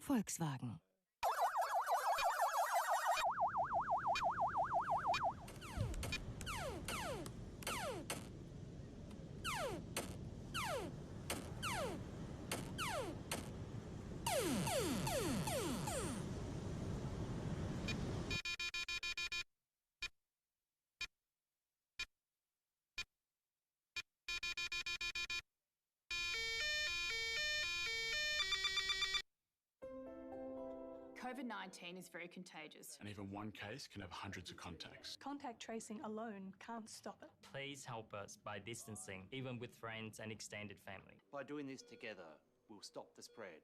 Volkswagen.
COVID-19 is very contagious.
And even one case can have hundreds of contacts.
Contact tracing alone can't stop it.
Please help us by distancing, even with friends and extended family.
By doing this together, we'll stop the spread.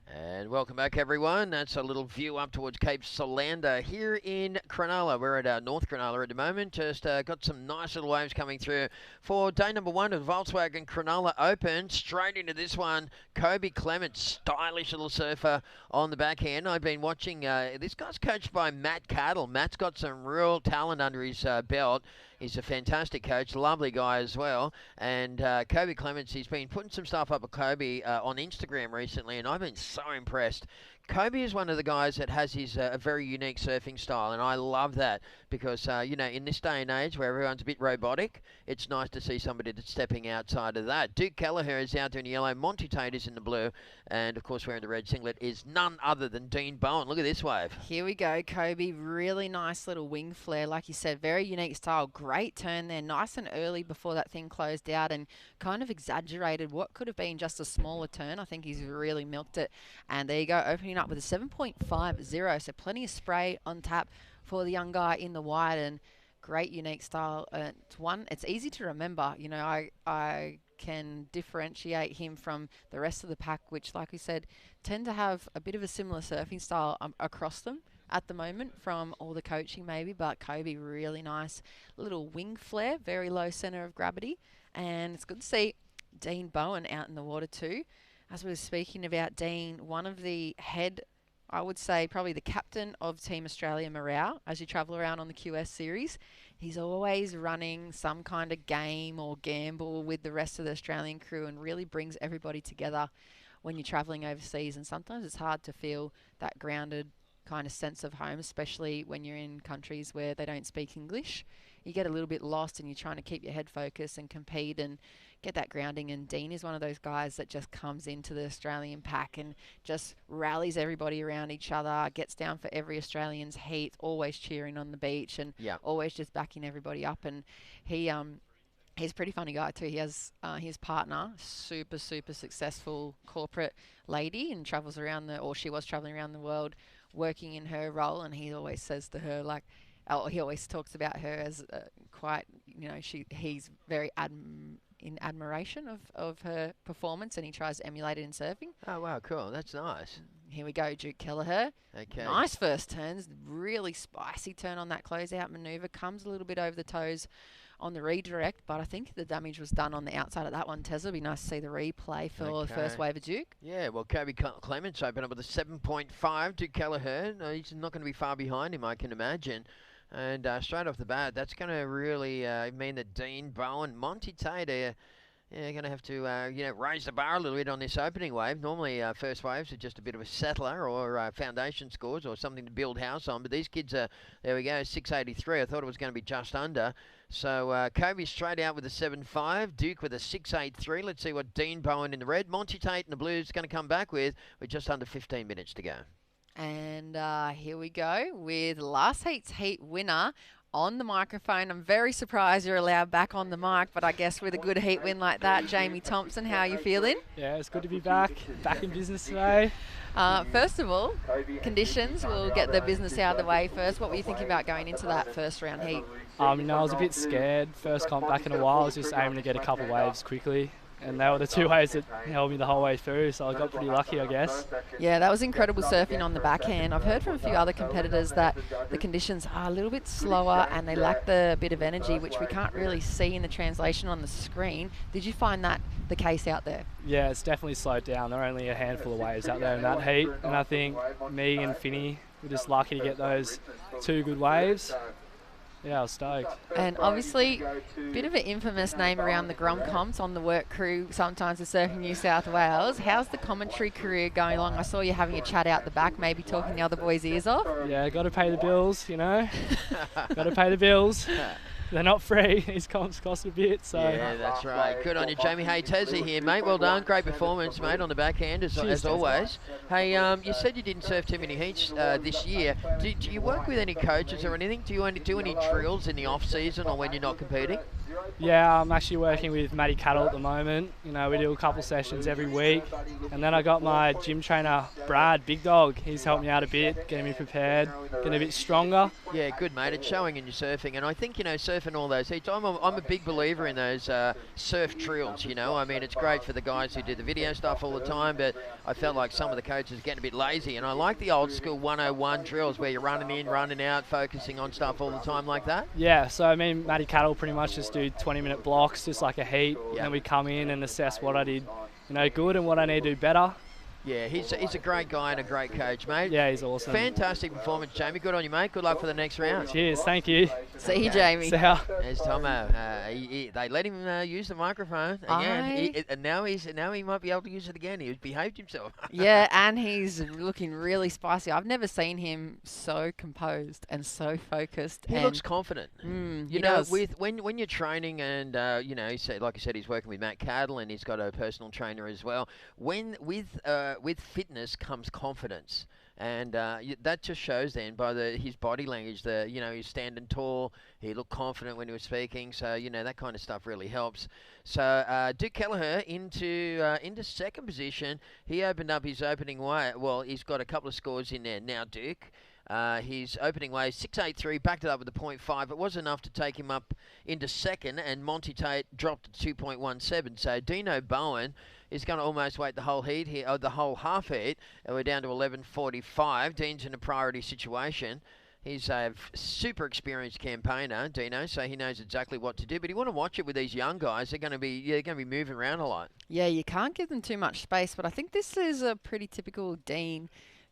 And welcome back, everyone. That's a little view up towards Cape Solander here in Cronulla. We're at North Cronulla at the moment. Just got some nice little waves coming through for day number 1 of Volkswagen Cronulla Open. Straight into this one, Kobe Clements, stylish little surfer on the backhand. I've been watching, this guy's coached by Matt Cattle. Matt's got some real talent under his belt. He's a fantastic coach, lovely guy as well. And Kobe Clements, he's been putting some stuff up of Kobe on Instagram recently, and I've been so impressed. Kobe is one of the guys that has his a very unique surfing style, and I love that because, you know, in this day and age where everyone's a bit robotic, it's nice to see somebody that's stepping outside of that. Duke Kelleher is out there in yellow, Monty Tate is in the blue, and, of course, wearing the red singlet is none other than Dean Bowen. Look at this wave.
Here we go, Kobe. Really nice little wing flare. Like you said, very unique style. Great turn there. Nice and early before that thing closed out and kind of exaggerated what could have been just a smaller turn. I think he's really milked it. And there you go, opening up with a 7.50. So plenty of spray on tap for the young guy in the wide, and great unique style. It's easy to remember. You know, I can differentiate him from the rest of the pack, which, like we said, tend to have a bit of a similar surfing style across them at the moment from all the coaching maybe, but Kobe, really nice little wing flare, very low center of gravity, and it's good to see Dean Bowen out in the water too. As we were speaking about Dean, one of the head, I would say probably the captain of Team Australia morale as you travel around on the QS series. He's always running some kind of game or gamble with the rest of the Australian crew and really brings everybody together when you're traveling overseas. And sometimes it's hard to feel that grounded kind of sense of home, especially when you're in countries where they don't speak English. You get a little bit lost and you're trying to keep your head focused and compete and get that grounding. And Dean is one of those guys that just comes into the Australian pack and just rallies everybody around each other, gets down for every Australian's heat, always cheering on the beach and always just backing everybody up. And he's a pretty funny guy too. He has his partner, super successful corporate lady, and travels around she was traveling around the world working in her role, and he always says to her, like, he always talks about her as quite, you know, he's very in admiration of her performance, and he tries to emulate it in surfing.
Oh, wow, cool. That's nice.
Here we go, Duke Kelleher.
Okay.
Nice first turns. Really spicy turn on that closeout manoeuvre. Comes a little bit over the toes on the redirect, but I think the damage was done on the outside of that one. Tez, it'll be nice to see the replay for the first wave of Duke.
Yeah, well, Kobe Clements opened up with a 7.5. Duke Kelleher, he's not going to be far behind him, I can imagine. And straight off the bat, that's going to really mean that Dean Bowen, Monty Tate, going to have to raise the bar a little bit on this opening wave. Normally, first waves are just a bit of a settler or foundation scores or something to build house on. But these kids are, there we go, 683. I thought it was going to be just under. So Kobe straight out with a 7.5. Duke with a 6.83. Let's see what Dean Bowen in the red, Monty Tate in the blue is going to come back with just under 15 minutes to go.
And here we go with last heat's heat winner on the microphone. I'm very surprised you're allowed back on the mic, but I guess with a good heat win like that, Jamie Thompson, how are you feeling?
Yeah, it's good to be back in business today.
First of all, conditions, we'll get the business out of the way first. What were you thinking about going into that first round heat?
I was a bit scared. First comp back in a while. I was just aiming to get a couple waves quickly. And they were the two waves that held me the whole way through, so I got pretty lucky, I guess.
Yeah, that was incredible surfing on the backhand. I've heard from a few other competitors that the conditions are a little bit slower and they lack the bit of energy, which we can't really see in the translation on the screen. Did you find that the case out there?
Yeah, it's definitely slowed down. There are only a handful of waves out there in that heat, and I think me and Finney were just lucky to get those two good waves. Yeah, I was stoked.
And obviously, bit of an infamous name around the Grom comps on the work crew, sometimes of Surfing New South Wales. How's the commentary career going along? I saw you having a chat out the back, maybe talking the other boys' ears off.
Yeah, got to pay the bills, you know. Got to pay the bills. They're not free. These comps cost a bit, so.
Yeah, that's right. Good on you, Jamie. Hey, Tassie here, mate. Well done. Great performance, mate, on the backhand, as always. Hey, you said you didn't surf too many heats this year. Do you work with any coaches or anything? Do you do any drills in the off-season or when you're not competing?
Yeah, I'm actually working with Matty Cattle at the moment. You know, we do a couple sessions every week. And then I got my gym trainer, Brad, Big Dog. He's helped me out a bit, getting me prepared, getting a bit stronger.
Yeah, good, mate. It's showing in your surfing. And I think, you know, surfing surfing all those heats. I'm a big believer in those surf drills, you know. I mean, it's great for the guys who do the video stuff all the time, but I felt like some of the coaches are getting a bit lazy, and I like the old school 101 drills where you're running in, running out, focusing on stuff all the time like that.
Yeah, so me and Matty Cattle pretty much just do 20-minute blocks, just like a heat, and then we come in and assess what I did, good and what I need to do better.
Yeah, he's a great guy and a great coach, mate.
Yeah, he's awesome.
Fantastic performance, Jamie. Good on you, mate. Good luck for the next round.
Cheers, thank you.
See you, Jamie.
See ya.
There's Tomo. They let him use the microphone again, and now he might be able to use it again. He's behaved himself.
Yeah, and he's looking really spicy. I've never seen him so composed and so focused.
He looks confident.
He does.
When you're training, and he said, like I said, he's working with Matt Cattle, and he's got a personal trainer as well. With fitness comes confidence, and that just shows then by his body language. He's standing tall. He looked confident when he was speaking. So that kind of stuff really helps. So Duke Kelleher into second position. He opened up his opening way. Well, he's got a couple of scores in there now, Duke. His opening way 6.83, backed it up with a 0.5. It was enough to take him up into second, and Monty Tate dropped to 2.17. So Dino Bowen is going to almost wait the whole heat here, the whole half heat, and we're down to 11.45. Dean's in a priority situation. He's a super experienced campaigner, Dino, so he knows exactly what to do. But you want to watch it with these young guys. They're going to be moving around a lot.
Yeah, you can't give them too much space, but I think this is a pretty typical Dean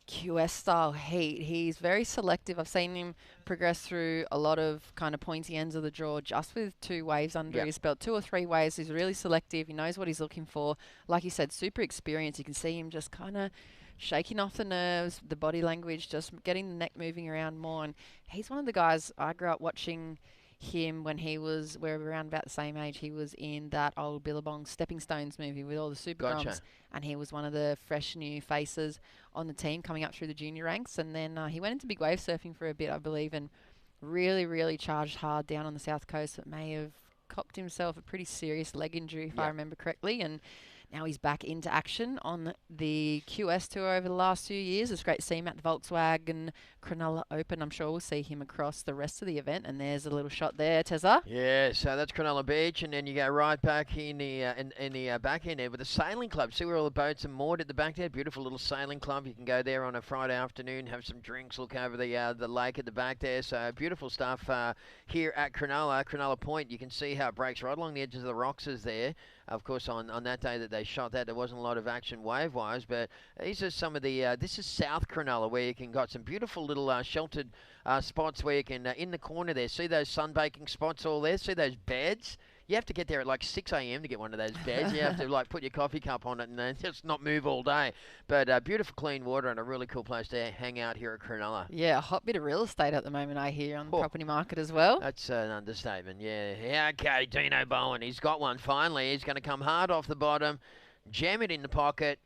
QS style heat. He's very selective. I've seen him progress through a lot of kind of pointy ends of the draw just with 2 waves under his belt, 2 or 3 waves. He's really selective. He knows what he's looking for. Like you said, super experienced. You can see him just kind of shaking off the nerves, the body language, just getting the neck moving around more. And he's one of the guys I grew up watching him when we're around about the same age. He was in that old Billabong Stepping Stones movie with all the super drums, and he was one of the fresh new faces on the team coming up through the junior ranks. And then he went into big wave surfing for a bit, I believe, and really, really charged hard down on the south coast, but may have copped himself a pretty serious leg injury, if I remember correctly. And now he's back into action on the QS Tour over the last few years. It's great to see him at the Volkswagen Cronulla Open. I'm sure we'll see him across the rest of the event. And there's a little shot there, Tessa.
Yeah, so that's Cronulla Beach, and then you go right back in the back end there with the sailing club. See where all the boats are moored at the back there? Beautiful little sailing club. You can go there on a Friday afternoon, have some drinks, look over the lake at the back there. So beautiful stuff here at Cronulla Point. You can see how it breaks right along the edges of the rocks there. Of course, on that day that they shot that, there wasn't a lot of action wave-wise, but these are some of the, this is South Cronulla, where you can got some beautiful little sheltered spots where you can, in the corner there, see those sunbaking spots all there, see those beds? You have to get there at like 6 a.m. to get one of those beds. You have to like put your coffee cup on it and then just not move all day. But beautiful clean water and a really cool place to hang out here at Cronulla.
Yeah, a hot bit of real estate at the moment, I hear, on the property market as well.
That's an understatement, yeah. Okay, Dino Bowen, he's got one finally. He's going to come hard off the bottom, jam it in the pocket.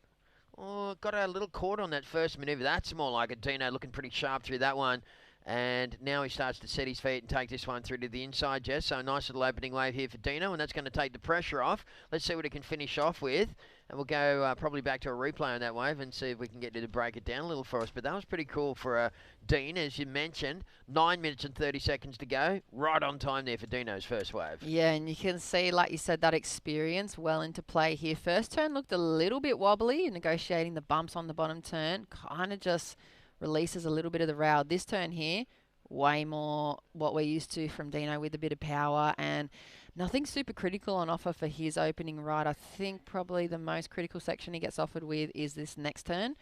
Oh, got a little caught on that first manoeuvre. That's more like it. Dino looking pretty sharp through that one. And now he starts to set his feet and take this one through to the inside, Jess. So a nice little opening wave here for Dino, and that's going to take the pressure off. Let's see what he can finish off with. And we'll go probably back to a replay on that wave and see if we can get to break it down a little for us. But that was pretty cool for Dean, as you mentioned. 9 minutes and 30 seconds to go. Right on time there for Dino's first wave.
Yeah, and you can see, like you said, that experience well into play here. First turn looked a little bit wobbly, negotiating the bumps on the bottom turn. Kind of just releases a little bit of the rail. This turn here, way more what we're used to from Dino with a bit of power, and nothing super critical on offer for his opening ride. I think probably the most critical section he gets offered with is this next turn,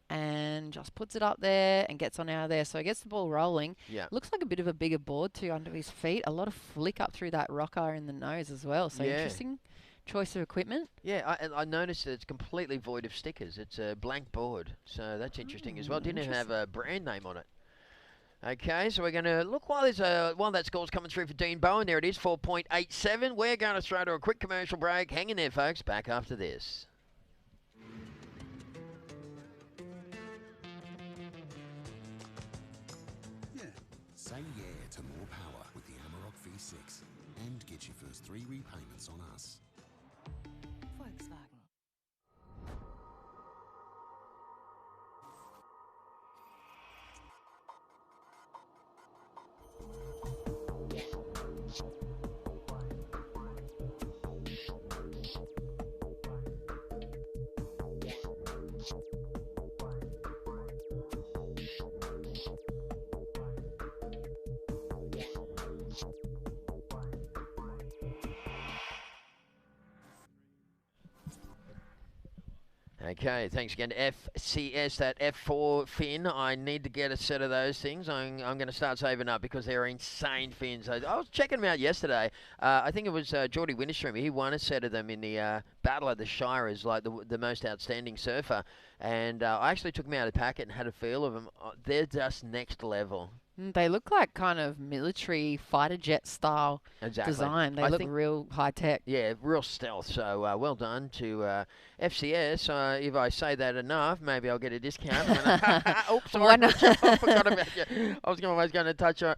and just puts it up there and gets on out of there. So he gets the ball rolling.
Yeah.
Looks like a bit of a bigger board too under his feet. A lot of flick up through that rocker in the nose as well. So interesting choice of equipment.
Yeah, I noticed that it's completely void of stickers. It's a blank board, so that's interesting as well. Didn't have a brand name on it. Okay, so we're going to look while that score's coming through for Dean Bowen. There it is, 4.87. We're going to throw to a quick commercial break. Hang in there, folks. Back after this.
Say yeah to more power with the Amarok V6 and get your first 3 repayments on us.
Volkswagen.
Okay, thanks again to FCS, that F4 fin. I need to get a set of those things. I'm going to start saving up because they're insane fins. I was checking them out yesterday. I think it was Geordie Winterstream. He won a set of them in the Battle of the Shire as like the most outstanding surfer. And I actually took them out of the packet and had a feel of them. They're just next level.
They look like kind of military fighter jet style design. They look real high tech.
Yeah, real stealth. So well done to FCS. If I say that enough, maybe I'll get a discount. Oops, sorry. I forgot about you. I was always going to touch on.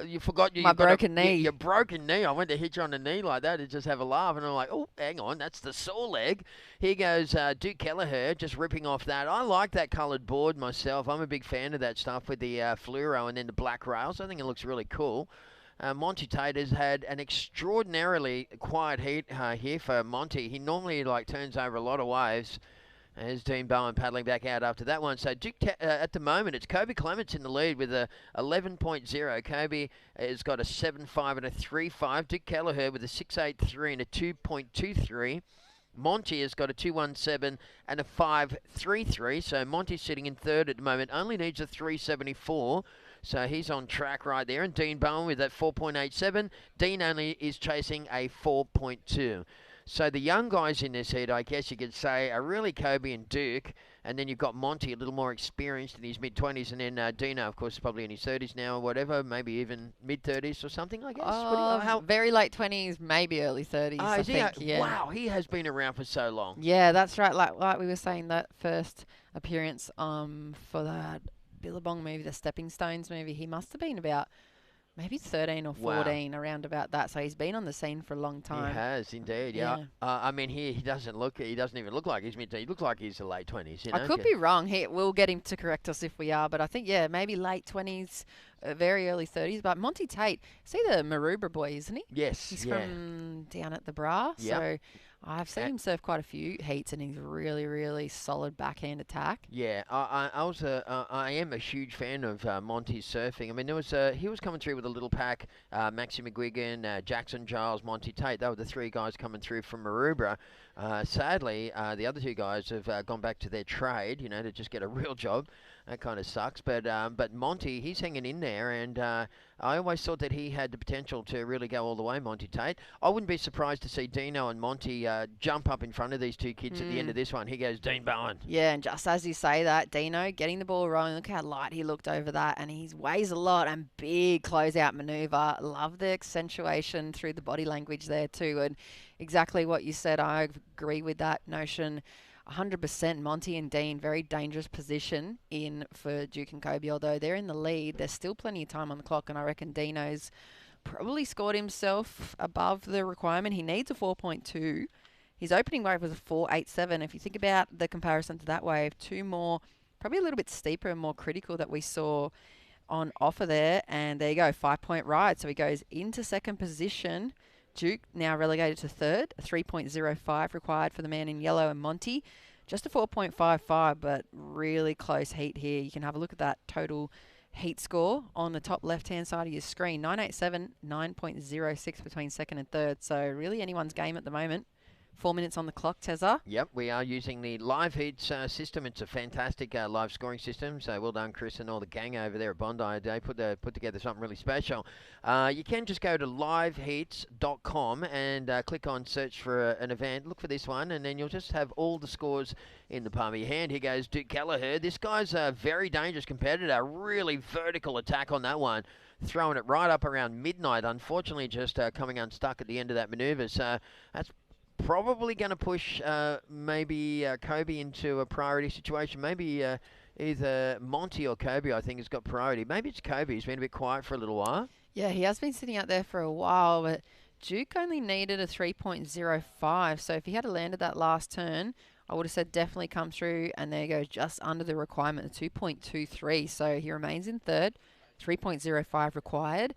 You forgot
my broken knee.
Your broken knee. I went to hit you on the knee like that to just have a laugh, and I'm like, oh, hang on, that's the sore leg. Here goes Duke Kelleher, just ripping off that. I like that coloured board myself. I'm a big fan of that stuff with the fluoro and then the black rails. I think it looks really cool. Monty Tate has had an extraordinarily quiet heat here for Monty. He normally turns over a lot of waves. There's Dean Bowen paddling back out after that one. So Duke, at the moment, it's Kobe Clements in the lead with a 11.0. Kobe has got a 7.5 and a 3.5. Duke Kelleher with a 6.83 and a 2.23. Monty has got a 2.17 and a 5.33. So Monty's sitting in third at the moment. Only needs a 3.74. So he's on track right there. And Dean Bowen with that 4.87. Dean only is chasing a 4.2. So the young guys in this heat, I guess you could say, are really Kobe and Duke. And then you've got Monty, a little more experienced in his mid-20s. And then Dino, of course, is probably in his 30s now or whatever. Maybe even mid-30s or something, I guess.
Very late 20s, maybe early 30s, I think. Yeah.
Wow, he has been around for so long.
Yeah, that's right. Like we were saying, that first appearance for that Billabong movie, the Stepping Stones movie, he must have been about maybe 13 or 14, around about that. So he's been on the scene for a long time.
He has, indeed, yeah. I mean, he doesn't even look like he's mid-20s. He looks like he's the late 20s. You know?
I could be wrong. We'll get him to correct us if we are. But I think, maybe late 20s, very early 30s. But Monty Tate, see the Maroubra boy, isn't he?
Yes,
He's from down at the Bra.
Yep.
So I've seen him surf quite a few heats, and he's really, really solid backhand attack.
Yeah, I am a huge fan of Monty's surfing. I mean, he was coming through with a little pack, Maxi McGuigan, Jackson Giles, Monty Tate. They were the three guys coming through from Maroubra. Sadly, the other two guys have gone back to their trade, to just get a real job. That kind of sucks. But Monty, he's hanging in there, and I always thought that he had the potential to really go all the way, Monty Tate. I wouldn't be surprised to see Dino and Monty jump up in front of these two kids at the end of this one. Here goes Dean Bowen.
Yeah, and just as you say that, Dino getting the ball rolling. Look how light he looked over that, and he weighs a lot, and big closeout maneuver. Love the accentuation through the body language there too, and exactly what you said. I agree with that notion. 100%. Monty and Dean, very dangerous position for Duke and Kobe. Although they're in the lead, there's still plenty of time on the clock, and I reckon Dino's probably scored himself above the requirement. He needs a 4.2. His opening wave was a 4.87. If you think about the comparison to that wave, two more, probably a little bit steeper and more critical that we saw on offer there. And there you go, 5-point ride. So he goes into second position. Duke now relegated to third, a 3.05 required for the man in yellow and Monty. Just a 4.55, but really close heat here. You can have a look at that total heat score on the top left-hand side of your screen. 9.87, 9.06 between second and third. So really anyone's game at the moment. 4 minutes on the clock, Tezza.
Yep, we are using the live heats system. It's a fantastic live scoring system. So well done, Chris, and all the gang over there at Bondi. They put together something really special. You can just go to liveheats.com and click on search for an event. Look for this one, and then you'll just have all the scores in the palm of your hand. Here goes Duke Kelleher. This guy's a very dangerous competitor. Really vertical attack on that one. Throwing it right up around midnight. Unfortunately, just coming unstuck at the end of that manoeuvre. So that's probably going to push maybe Kobe into a priority situation. Maybe either Monty or Kobe, I think, has got priority. Maybe it's Kobe. He's been a bit quiet for a little while.
Yeah, he has been sitting out there for a while, but Duke only needed a 3.05. So if he had landed that last turn, I would have said definitely come through, and there goes just under the requirement, a 2.23. So he remains in third, 3.05 required.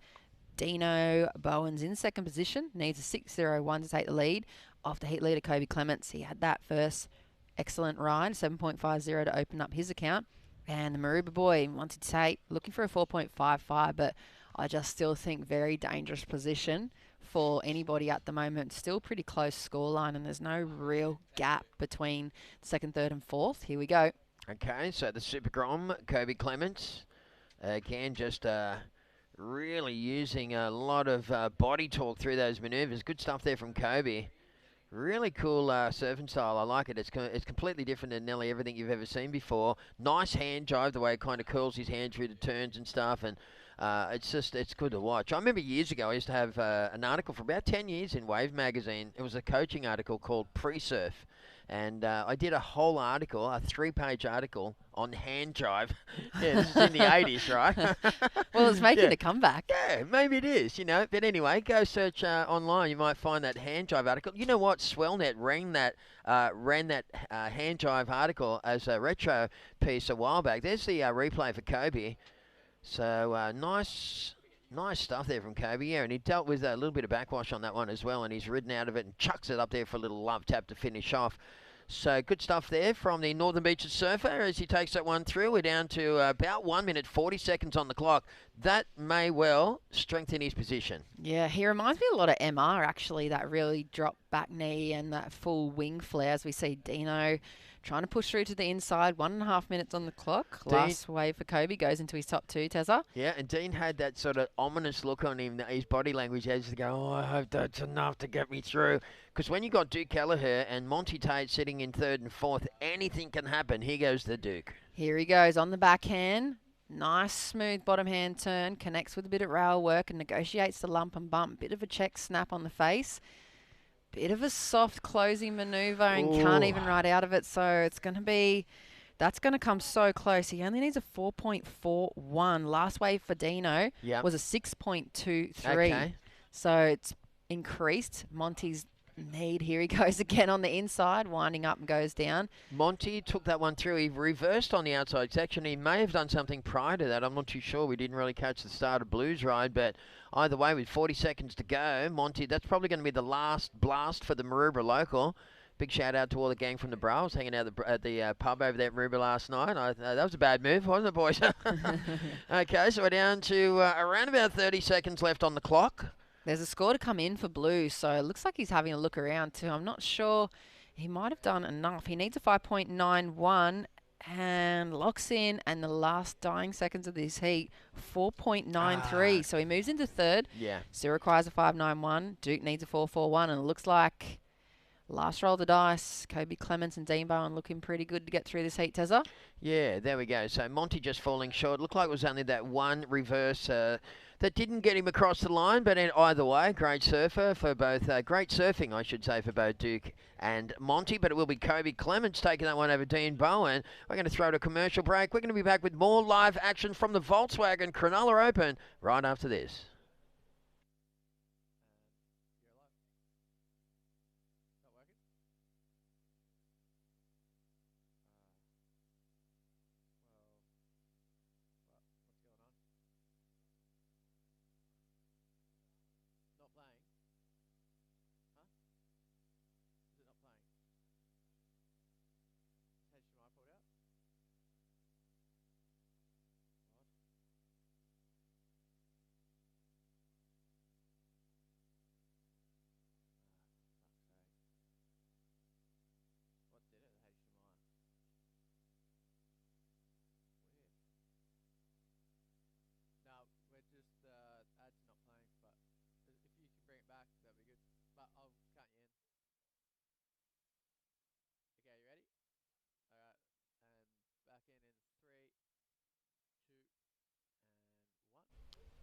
Dino Bowen's in second position, needs a 6.01 to take the lead off the heat leader, Kobe Clements. He had that first excellent ride, 7.50 to open up his account. And the Maroubra boy, Monty Tate, looking for a 4.55, but I just still think very dangerous position for anybody at the moment. Still pretty close scoreline, and there's no real gap between second, third, and fourth. Here we go.
Okay, so the Super Grom, Kobe Clements, again, just really using a lot of body torque through those manoeuvres. Good stuff there from Kobe. Really cool surfing style. I like it. It's completely different than nearly everything you've ever seen before. Nice hand drive, the way it kind of curls his hand through the turns and stuff, and it's good to watch. I remember years ago I used to have an article for about 10 years in Wave magazine. It was a coaching article called Pre-Surf. And I did a whole article, a 3-page article on hand drive. Yeah, this is in the 80s, right?
Well, it's making a comeback.
Yeah, maybe it is, you know. But anyway, go search online. You might find that hand drive article. You know what? Swellnet ran that hand drive article as a retro piece a while back. There's the replay for Kobe. So nice stuff there from Kobe. Yeah, and he dealt with a little bit of backwash on that one as well, and he's ridden out of it and chucks it up there for a little love tap to finish off. So good stuff there from the Northern Beaches surfer as he takes that one through. We're down to about 1 minute 40 seconds on the clock. That may well strengthen his position.
Yeah, he reminds me a lot of MR, actually, that really drop back knee and that full wing flare as we see Dino trying to push through to the inside. 1.5 minutes on the clock. Last wave for Kobe goes into his top 2, Tezza.
Yeah, and Dean had that sort of ominous look on him, his body language as to go, oh, I hope that's enough to get me through. Because when you got Duke Kelleher and Monty Tate sitting in 3rd and 4th, anything can happen. Here goes the Duke.
Here he goes on the backhand. Nice smooth bottom hand turn. Connects with a bit of rail work and negotiates the lump and bump. Bit of a check snap on the face. Bit of a soft closing maneuver and can't even ride out of it. So it's going to be, that's going to come so close. He only needs a 4.41. Last wave for Dino was a 6.23.
Okay.
So it's increased. Monty's need. Here he goes again on the inside, winding up and goes down.
Monty took that one through. He reversed on the outside section. He may have done something prior to that. I'm not too sure. We didn't really catch the start of Blues Ride, but either way, with 40 seconds to go, Monty, that's probably going to be the last blast for the Maroubra local. Big shout out to all the gang from the Bra. I was hanging out at the pub over there at Maroubra last night. That was a bad move, wasn't it, boys? Okay, so we're down to around about 30 seconds left on the clock.
There's a score to come in for Blues, so it looks like he's having a look around too. I'm not sure. He might have done enough. He needs a 5.91 and locks in, and the last dying seconds of this heat, 4.93. So he moves into 3rd.
Yeah.
Still requires a 5.91. Duke needs a 4.41, and it looks like last roll of the dice, Kobe Clements and Dean Bowen looking pretty good to get through this heat, Tezza.
Yeah, there we go. So Monty just falling short. Looked like it was only that one reverse that didn't get him across the line, but in either way, great surfer for both, great surfing, I should say, for both Duke and Monty, but it will be Kobe Clements taking that one over Dean Bowen. We're going to throw to a commercial break. We're going to be back with more live action from the Volkswagen Cronulla Open right after this.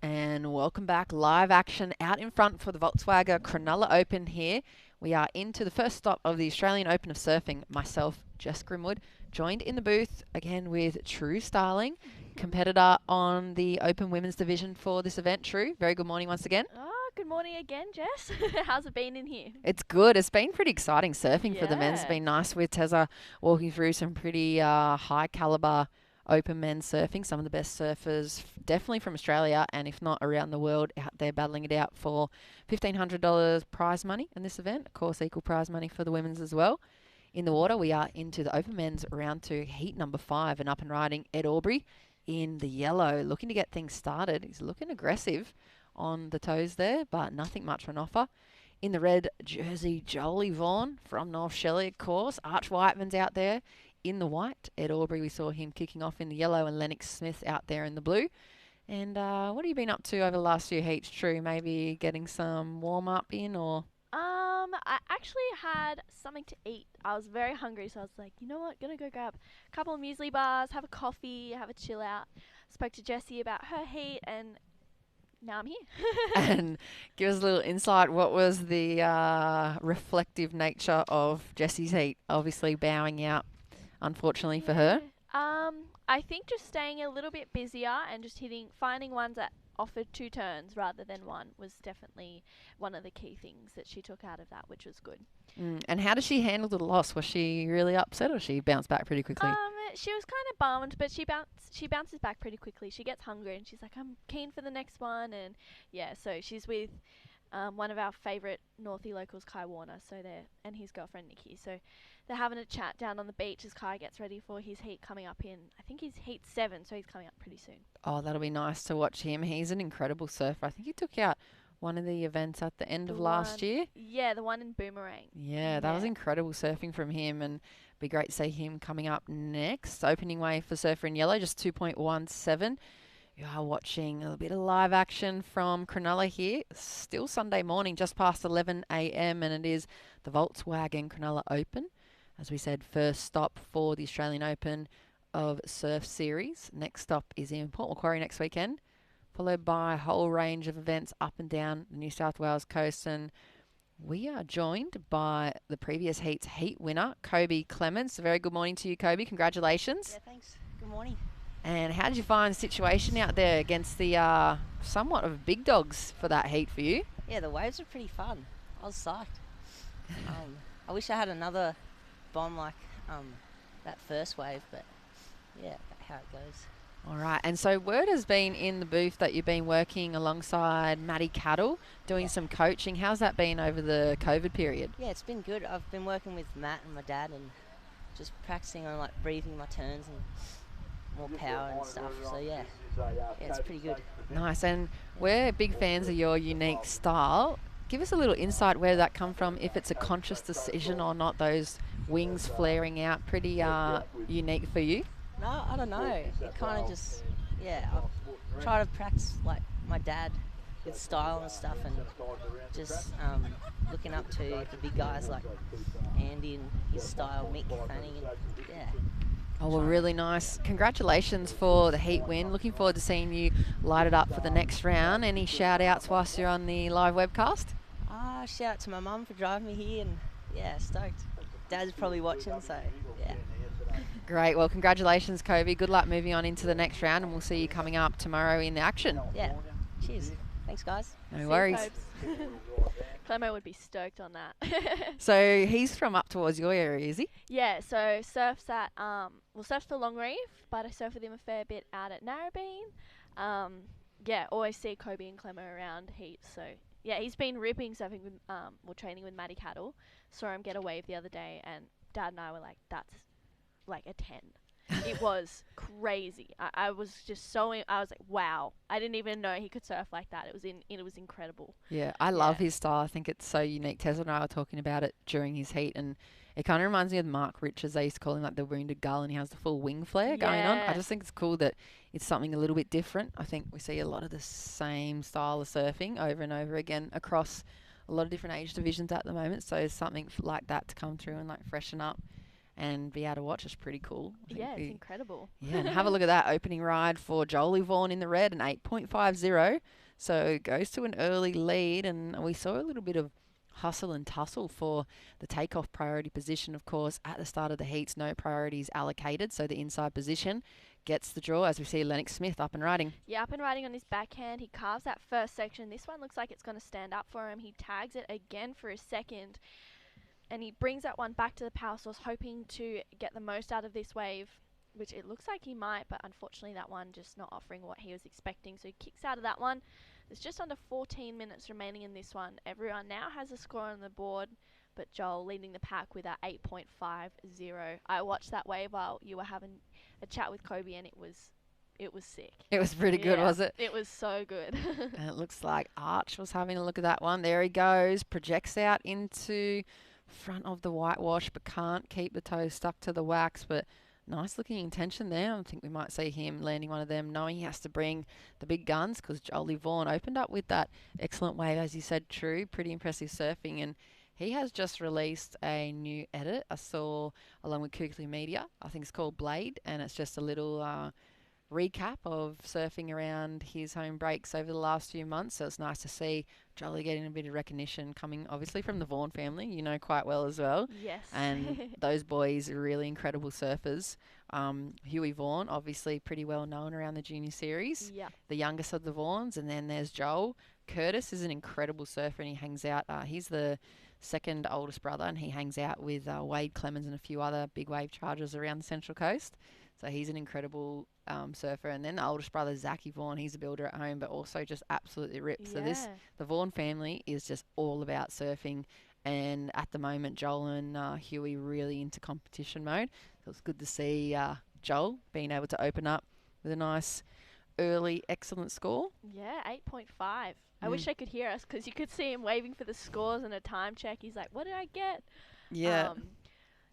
And welcome back. Live action out in front for the Volkswagen Cronulla Open here. We are into the first stop of the Australian Open of Surfing. Myself, Jess Grimwood, joined in the booth again with True Starling, competitor on the Open Women's Division for this event. True, very good morning once again.
Good morning again, Jess. How's it been in here?
It's good. It's been pretty exciting surfing for the men's. It's been nice with Tezza walking through some pretty high caliber open men's surfing. Some of the best surfers, definitely from Australia, and if not around the world, out there battling it out for $1,500 prize money in this event. Of course, equal prize money for the women's as well. In the water, we are into the open men's round 2, heat number 5, and up and riding Ed Aubrey in the yellow, looking to get things started. He's looking aggressive on the toes there, but nothing much on offer. In the red jersey, Jolie Vaughan from North Shelley, of course. Arch Whiteman's out there in the white. Ed Aubrey, we saw him kicking off in the yellow, and Lennox Smith out there in the blue. And what have you been up to over the last few heats, True? Maybe getting some warm-up in, or...?
I actually had something to eat. I was very hungry, so I was like, you know what, gonna go grab a couple of muesli bars, have a coffee, have a chill out. Spoke to Jessie about her heat, and now I'm here.
And give us a little insight. What was the reflective nature of Jessie's heat? Obviously bowing out, unfortunately for her.
I think just staying a little bit busier and just finding ones that offered 2 turns rather than one was definitely one of the key things that she took out of that, which was good.
And how did she handle the loss? Was she really upset, or she bounced back pretty quickly?
She was kind of bummed, but she bounces back pretty quickly. She gets hungry and she's like, I'm keen for the next one. And yeah, so she's with one of our favourite Northie locals, Kai Warner, and his girlfriend Nikki. So they're having a chat down on the beach as Kai gets ready for his heat coming up in, I think he's heat 7, so he's coming up pretty soon.
Oh, that'll be nice to watch him. He's an incredible surfer. I think he took out one of the events at the end of last year.
Yeah, the one in Boomerang.
Yeah, that was incredible surfing from him, and be great to see him coming up next. Opening wave for Surfer in Yellow, just 2.17. You are watching a little bit of live action from Cronulla here. Still Sunday morning, just past 11 a.m, and it is the Volkswagen Cronulla Open. As we said, first stop for the Australian Open of Surf Series. Next stop is in Port Macquarie next weekend, followed by a whole range of events up and down the New South Wales coast. And we are joined by the previous heat's heat winner, Kobe Clements. A very good morning to you, Kobe. Congratulations.
Yeah, thanks. Good morning.
And how did you find the situation out there against the somewhat of big dogs for that heat for you?
Yeah, the waves were pretty fun. I was psyched. I wish I had another bomb like that first wave, but yeah, that's how it goes.
All right, and so word has been in the booth that you've been working alongside Maddie Cattle, doing some coaching. How's that been over the COVID period?
Yeah, it's been good. I've been working with Matt and my dad and just practicing on like breathing my turns and more power and stuff. So yeah, it's pretty good.
Nice, and we're big fans of your unique style. Give us a little insight where that come from, if it's a conscious decision or not, those wings flaring out, pretty unique for you?
No, I don't know. It kind of just, yeah, I try to practice like my dad with style and stuff, and just looking up to the big guys like Andy and his style, Mick Fanning, and yeah.
Oh, well, really nice. Congratulations for the heat win. Looking forward to seeing you light it up for the next round. Any shout-outs whilst you're on the live webcast?
Shout out to my mum for driving me here, and yeah, stoked. Dad's probably watching, so yeah.
Great. Well, congratulations, Kobe. Good luck moving on into the next round, and we'll see you coming up tomorrow in the action.
Yeah. Cheers. Thanks, guys.
No worries.
Clemo would be stoked on that.
So he's from up towards your area, is he?
Yeah, so surfs at, surfs for Longreef, but I surf with him a fair bit out at Narrabeen. Yeah, always see Kobe and Clemo around heaps, so yeah, he's been ripping surfing with, training with Maddie Cattle. Saw him get a wave the other day, and Dad and I were like, that's like a 10. It was crazy. I was just I was like, wow. I didn't even know he could surf like that. It was incredible.
Yeah, I love his style. I think it's so unique. Tessa and I were talking about it during his heat, and it kind of reminds me of Mark Richards. They used to call him like the wounded gull, and he has the full wing flare going on. I just think it's cool that it's something a little bit different. I think we see a lot of the same style of surfing over and over again across a lot of different age divisions at the moment. So something like that to come through and like freshen up and be able to watch is pretty cool.
Yeah, it's incredible.
Yeah, and have a look at that opening ride for Jolie Vaughan in the red, an 8.50. So it goes to an early lead, and we saw a little bit of hustle and tussle for the takeoff priority position. Of course, at the start of the heats, no priorities allocated, so the inside position gets the draw, as we see Lennox Smith up and riding.
Yeah, up and riding on his backhand. He carves that first section. This one looks like it's going to stand up for him. He tags it again for his second, and he brings that one back to the power source, hoping to get the most out of this wave, which it looks like he might, but unfortunately that one just not offering what he was expecting. So he kicks out of that one. There's just under 14 minutes remaining in this one. Everyone now has a score on the board, but Joel leading the pack with a 8.50. I watched that wave while you were having a chat with Kobe, and it was it was sick.
It was pretty good,
Yeah,
was it?
It was so good.
And it looks like Arch was having a look at that one. There he goes. Projects out into front of the whitewash, but can't keep the toes stuck to the wax. But nice looking intention there. I think we might see him landing one of them, knowing he has to bring the big guns, because Jolie Vaughan opened up with that excellent wave, as you said, True. Pretty impressive surfing. And he has just released a new edit I saw along with Kookley Media. I think it's called Blade, and it's just a little recap of surfing around his home breaks over the last few months. So it's nice to see Jolie getting a bit of recognition coming obviously from the Vaughan family, you know quite well as well.
Yes.
And those boys are really incredible surfers. Huey Vaughan, obviously pretty well known around the junior series.
Yeah.
The youngest of the Vaughans. And then there's Joel. Curtis is an incredible surfer, and he hangs out. He's the second oldest brother, and he hangs out with Wade Clemens and a few other big wave chargers around the Central Coast. So he's an incredible surfer. And then the oldest brother, Zachy Vaughan, he's a builder at home, but also just absolutely ripped. So the Vaughan family is just all about surfing. And at the moment, Joel and Huey really into competition mode. So it's good to see Joel being able to open up with a nice early excellent score.
Yeah, 8.5. I wish I could hear us, because you could see him waving for the scores and a time check. He's like, what did I get?
Yeah.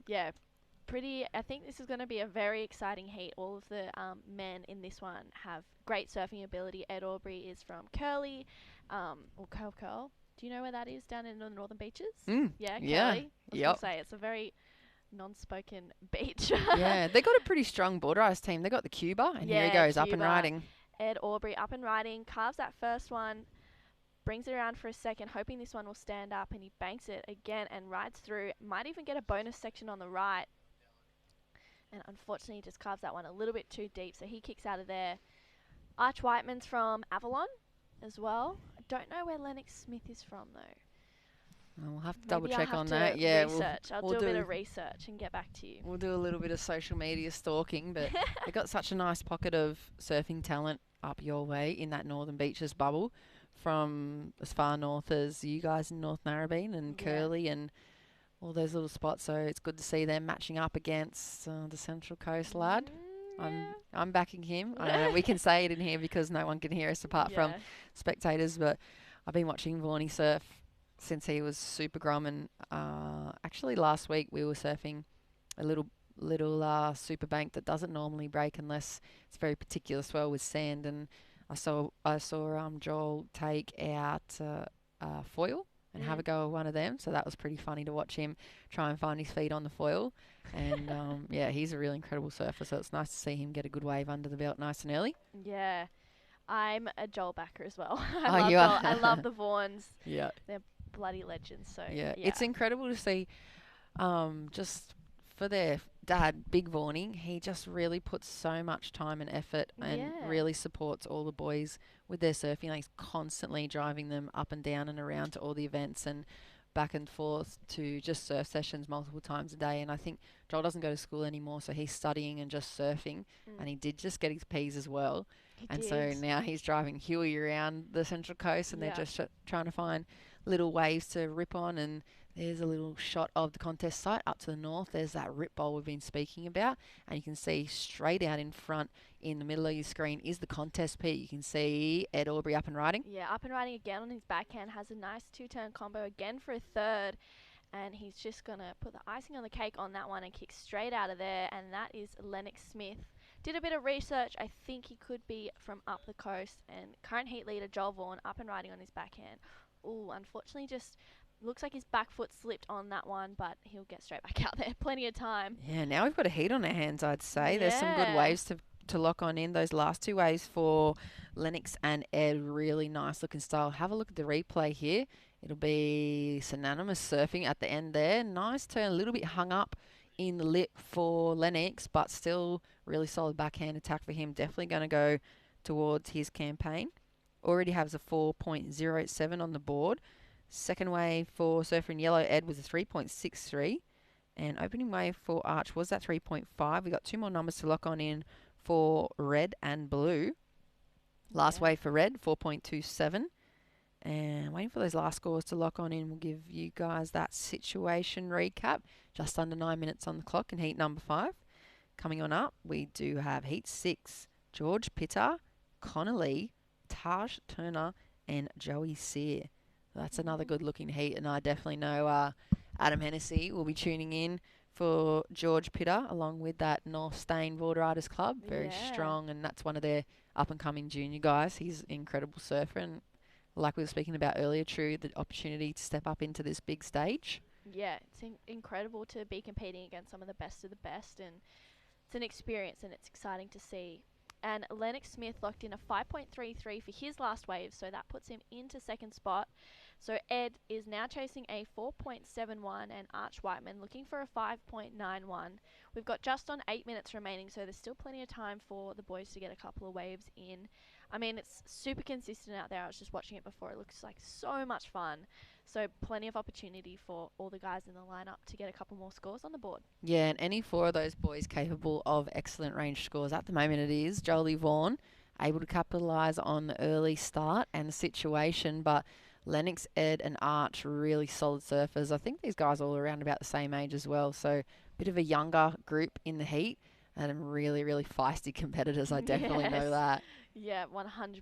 Yeah. I think this is going to be a very exciting heat. All of the men in this one have great surfing ability. Ed Aubrey is from Curly, or Curl. Do you know where that is, down in the Northern Beaches? Yeah, Curly.
Yeah.
I was going to say, it's a very non-spoken beach.
Yeah, they got a pretty strong border ice team. They got the Cuba, and here he goes, up and riding.
Ed Aubrey up and riding, carves that first one, brings it around for a second, hoping this one will stand up, and he banks it again and rides through. Might even get a bonus section on the right. And unfortunately, he just carves that one a little bit too deep, so he kicks out of there. Arch Whiteman's from Avalon as well. I don't know where Lennox Smith is from, though.
We'll have to double check on that. Yeah,
research. I'll do a bit of research and get back to you.
We'll do a little bit of social media stalking, but they got such a nice pocket of surfing talent up your way in that Northern Beaches bubble, from as far north as you guys in North Narrabeen and Curly and all those little spots. So it's good to see them matching up against the Central Coast lad. I'm backing him. We can say it in here because no one can hear us apart from spectators, but I've been watching Vaughanie surf since he was super grom, and actually last week we were surfing a little super bank that doesn't normally break unless it's very particular swell with sand, and I saw Joel take out foil and have a go at one of them, so that was pretty funny to watch him try and find his feet on the foil. And yeah, he's a really incredible surfer, so it's nice to see him get a good wave under the belt nice and early.
Yeah, I'm a Joel backer as well.
I
love the Vaughans.
Yeah,
they're bloody legends. So
yeah, it's incredible to see. Just for their dad, Big Vaughanie, he just really puts so much time and effort and really supports all the boys with their surfing. Like, he's constantly driving them up and down and around to all the events and back and forth to just surf sessions multiple times a day. And I think Joel doesn't go to school anymore, so he's studying and just surfing. And he did just get his P's as well. So now he's driving Huey around the Central Coast, and they're just trying to find little waves to rip on. And there's a little shot of the contest site up to the north. There's that rip bowl we've been speaking about, and you can see straight out in front in the middle of your screen is the contest pit. You can see Ed Aubrey up and riding.
Yeah, up and riding again on his backhand. Has a nice two-turn combo again for a third, and he's just going to put the icing on the cake on that one and kick straight out of there, and that is Lennox Smith. Did a bit of research. I think he could be from up the coast, and current heat leader Joel Vaughan up and riding on his backhand. Ooh, unfortunately just looks like his back foot slipped on that one, but he'll get straight back out there. Plenty of time.
Yeah, now we've got a heat on our hands, I'd say. There's some good waves to lock on in. Those last two waves for Lennox and Ed, really nice looking style. Have a look at the replay here. It'll be synonymous surfing at the end there. Nice turn, a little bit hung up in the lip for Lennox, but still really solid backhand attack for him. Definitely going to go towards his campaign. Already has a 4.07 on the board. Second wave for Surfer in Yellow, Ed, was a 3.63. And opening wave for Arch was that 3.5. We got two more numbers to lock on in for Red and Blue. Last wave for Red, 4.27. And waiting for those last scores to lock on in. We'll give you guys that situation recap. Just under 9 minutes on the clock in heat number 5. Coming on up, we do have heat 6 George Pitter, Connolly, Taj Turner, and Joey Sear. That's another good-looking heat, and I definitely know Adam Hennessy will be tuning in for George Pitter, along with that North Stain Board Riders Club. Very strong, and that's one of their up-and-coming junior guys. He's an incredible surfer, and like we were speaking about earlier, True, the opportunity to step up into this big stage.
Yeah, it's incredible to be competing against some of the best, and it's an experience, and it's exciting to see. And Lennox Smith locked in a 5.33 for his last wave, so that puts him into second spot. So Ed is now chasing a 4.71, and Arch Whiteman looking for a 5.91. We've got just on 8 minutes remaining, so there's still plenty of time for the boys to get a couple of waves in. I mean, it's super consistent out there. I was just watching it before. It looks like so much fun. So plenty of opportunity for all the guys in the lineup to get a couple more scores on the board.
Yeah, and any four of those boys capable of excellent range scores. At the moment it is Jolie Vaughan, able to capitalise on the early start and the situation, but Lennox, Ed and Arch, really solid surfers. I think these guys are all around about the same age as well, so a bit of a younger group in the heat and really, really feisty competitors. I definitely know that.
Yeah, 100%.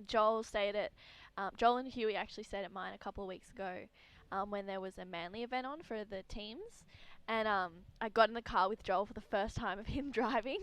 Joel and Huey actually stayed at mine a couple of weeks ago when there was a Manly event on for the teams. And I got in the car with Joel for the first time of him driving.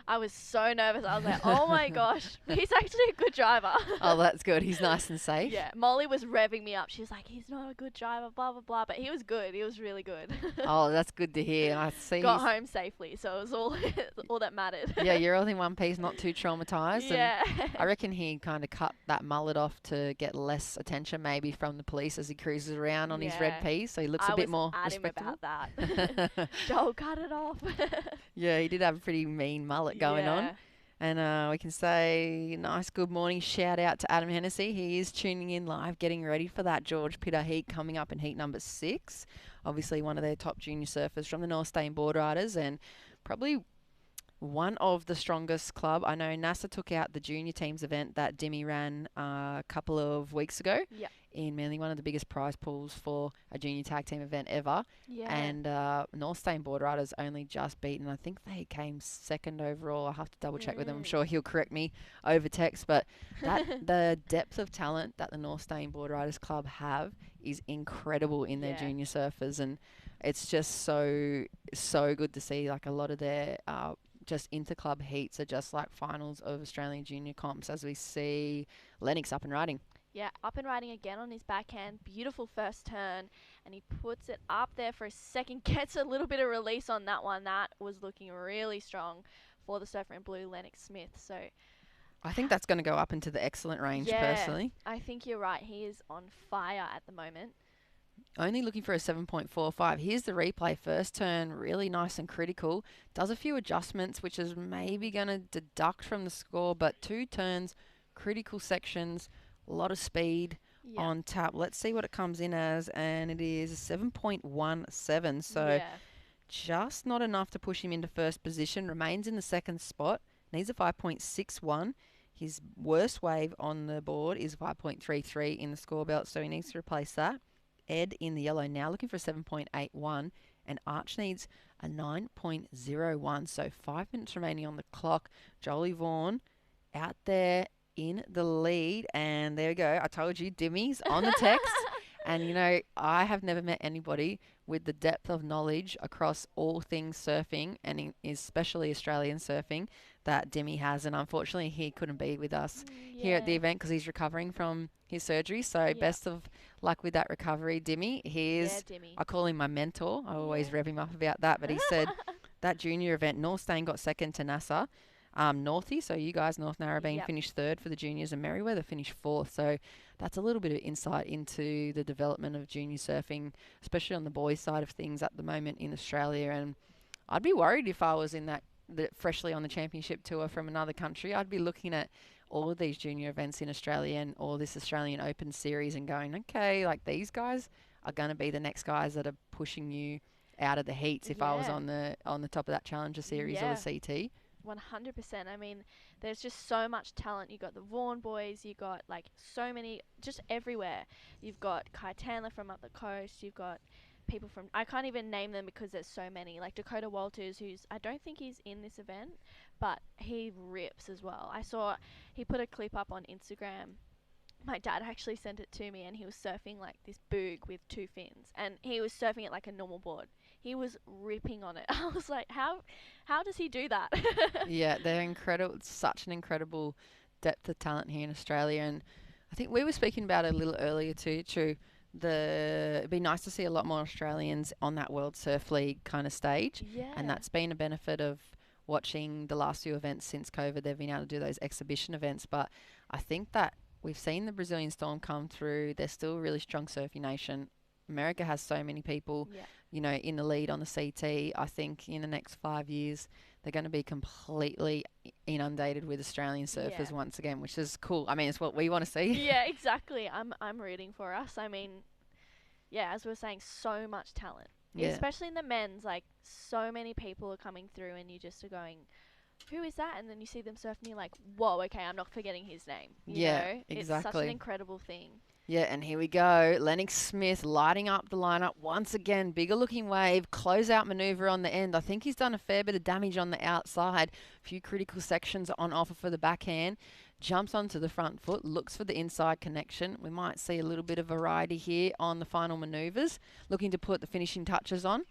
I was so nervous. I was like, oh my gosh, he's actually a good driver.
Oh, that's good. He's nice and safe.
Yeah, Molly was revving me up. She was like, he's not a good driver, blah, blah, blah. But he was good. He was really good.
Oh, that's good to hear. And I see.
Got home safely, so it was all that mattered.
Yeah, you're all in one piece, not too traumatised.
Yeah.
And I reckon he kind of cut that mullet off to get less attention maybe from the police as he cruises around on his red piece, so he looks a bit more respectable.
Him about that. Joel, cut it off.
Yeah, he did have a pretty mean mullet going on. And we can say nice good morning shout out to Adam Hennessy. He is tuning in live, getting ready for that George Pitter heat coming up in heat number 6. Obviously one of their top junior surfers from the North Stain Board Riders, and probably one of the strongest club. I know NASA took out the junior teams event that Demi ran a couple of weeks ago in Manly, one of the biggest prize pools for a junior tag team event ever.
Yeah.
And North Stain Board Riders only just beaten. I think they came second overall. I'll have to double check with him. I'm sure he'll correct me over text. But that the depth of talent that the North Stain Board Riders Club have is incredible in their junior surfers. And it's just so good to see. Like a lot of their just inter-club heats are just like finals of Australian junior comps, as we see Lennox up and riding.
Yeah, up and riding again on his backhand. Beautiful first turn. And he puts it up there for a second. Gets a little bit of release on that one. That was looking really strong for the surfer in blue, Lennox Smith. So
I think that's going to go up into the excellent range, personally.
I think you're right. He is on fire at the moment.
Only looking for a 7.45. Here's the replay. First turn, really nice and critical. Does a few adjustments, which is maybe going to deduct from the score, but 2 turns, critical sections, a lot of speed on tap. Let's see what it comes in as, and it is 7.17. So just not enough to push him into first position. Remains in the second spot. Needs a 5.61. His worst wave on the board is 5.33 in the score belt, so he needs to replace that. Ed in the yellow now looking for a 7.81, and Arch needs a 9.01. So 5 minutes remaining on the clock. Jolie Vaughan out there in the lead, and there we go. I told you, Dimmy's on the text. And, you know, I have never met anybody with the depth of knowledge across all things surfing, and especially Australian surfing, that Demi has. And unfortunately, he couldn't be with us here at the event because he's recovering from his surgery. So best of luck with that recovery, Demi. I call him my mentor. I always rev him up about that. But he said that junior event, North Stain got second to NASA. Northie, so you guys, North Narrabeen, finished third for the juniors, and Merriweather finished fourth. So that's a little bit of insight into the development of junior surfing, especially on the boys' side of things at the moment in Australia. And I'd be worried if I was in that freshly on the championship tour from another country. I'd be looking at all of these junior events in Australia and all this Australian Open series and going, okay, like these guys are going to be the next guys that are pushing you out of the heats if I was on the top of that Challenger series or the CT.
100%. I mean, there's just so much talent. You got the Vaughan boys. You got like so many, just everywhere. You've got Kai Tanler from up the coast. You've got people from, I can't even name them because there's so many. Like Dakota Walters, I don't think he's in this event, but he rips as well. I saw he put a clip up on Instagram. My dad actually sent it to me, and he was surfing like this boog with 2 fins, and he was surfing it like a normal board. He was ripping on it. I was like, how does he do that?
Yeah, they're incredible. It's such an incredible depth of talent here in Australia, and I think we were speaking about it a little earlier too. True, it'd be nice to see a lot more Australians on that World Surf League kind of stage,
Yeah.
and that's been a benefit of watching the last few events since COVID. They've been able to do those exhibition events, but I think that we've seen the Brazilian Storm come through. They're still a really strong surfing nation. America has so many people, you know, in the lead on the CT. I think in the next 5 years, they're going to be completely inundated with Australian surfers once again, which is cool. I mean, it's what we want to see.
Yeah, exactly. I'm rooting for us. I mean, yeah, as we were saying, so much talent.
Yeah.
Especially in the men's, like, so many people are coming through, and you just are going, who is that? And then you see them surf, and you're like, whoa, okay, I'm not forgetting his name. You know? It's such an incredible thing.
Yeah, and here we go. Lennox Smith lighting up the lineup once again. Bigger looking wave, closeout maneuver on the end. I think he's done a fair bit of damage on the outside. A few critical sections on offer for the backhand. Jumps onto the front foot, looks for the inside connection. We might see a little bit of variety here on the final maneuvers. Looking to put the finishing touches on.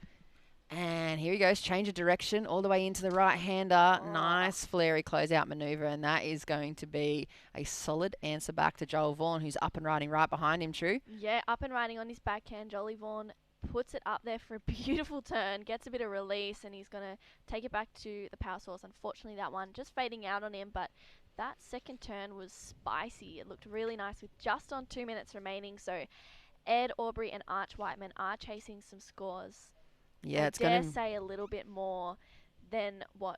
And here he goes, change of direction all the way into the right-hander. Nice flary closeout manoeuvre, and that is going to be a solid answer back to Joel Vaughan, who's up and riding right behind him, True.
Yeah, up and riding on his backhand. Jolie Vaughan puts it up there for a beautiful turn, gets a bit of release, and he's going to take it back to the power source. Unfortunately, that one just fading out on him, but that second turn was spicy. It looked really nice with just on 2 minutes remaining, so Ed Aubrey and Arch Whiteman are chasing some scores.
Yeah,
I dare say a little bit more than what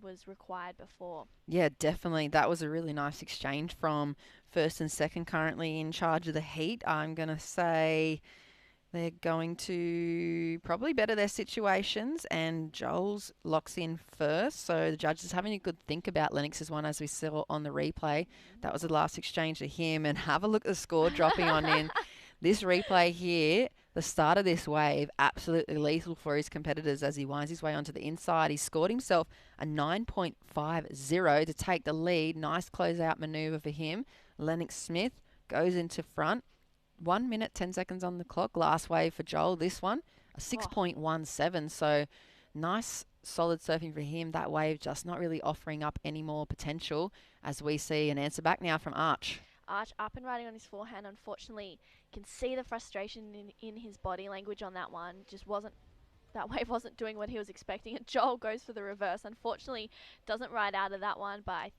was required before.
Yeah, definitely. That was a really nice exchange from first and second, currently in charge of the heat. I'm going to say they're going to probably better their situations, and Joel's locks in first. So the judges having a good think about Lennox's one, as we saw on the replay. That was the last exchange to him, and have a look at the score dropping on in. This replay here, the start of this wave, absolutely lethal for his competitors as he winds his way onto the inside. He scored himself a 9.50 to take the lead. Nice closeout manoeuvre for him. Lennox Smith goes into front. 1 minute, 10 seconds on the clock. Last wave for Joel. This one, a 6.17. So nice, solid surfing for him. That wave just not really offering up any more potential as we see an answer back now from Arch.
Arch up and riding on his forehand. Unfortunately, can see the frustration in his body language on that one. That wave wasn't doing what he was expecting. And Joel goes for the reverse. Unfortunately, doesn't ride out of that one, but I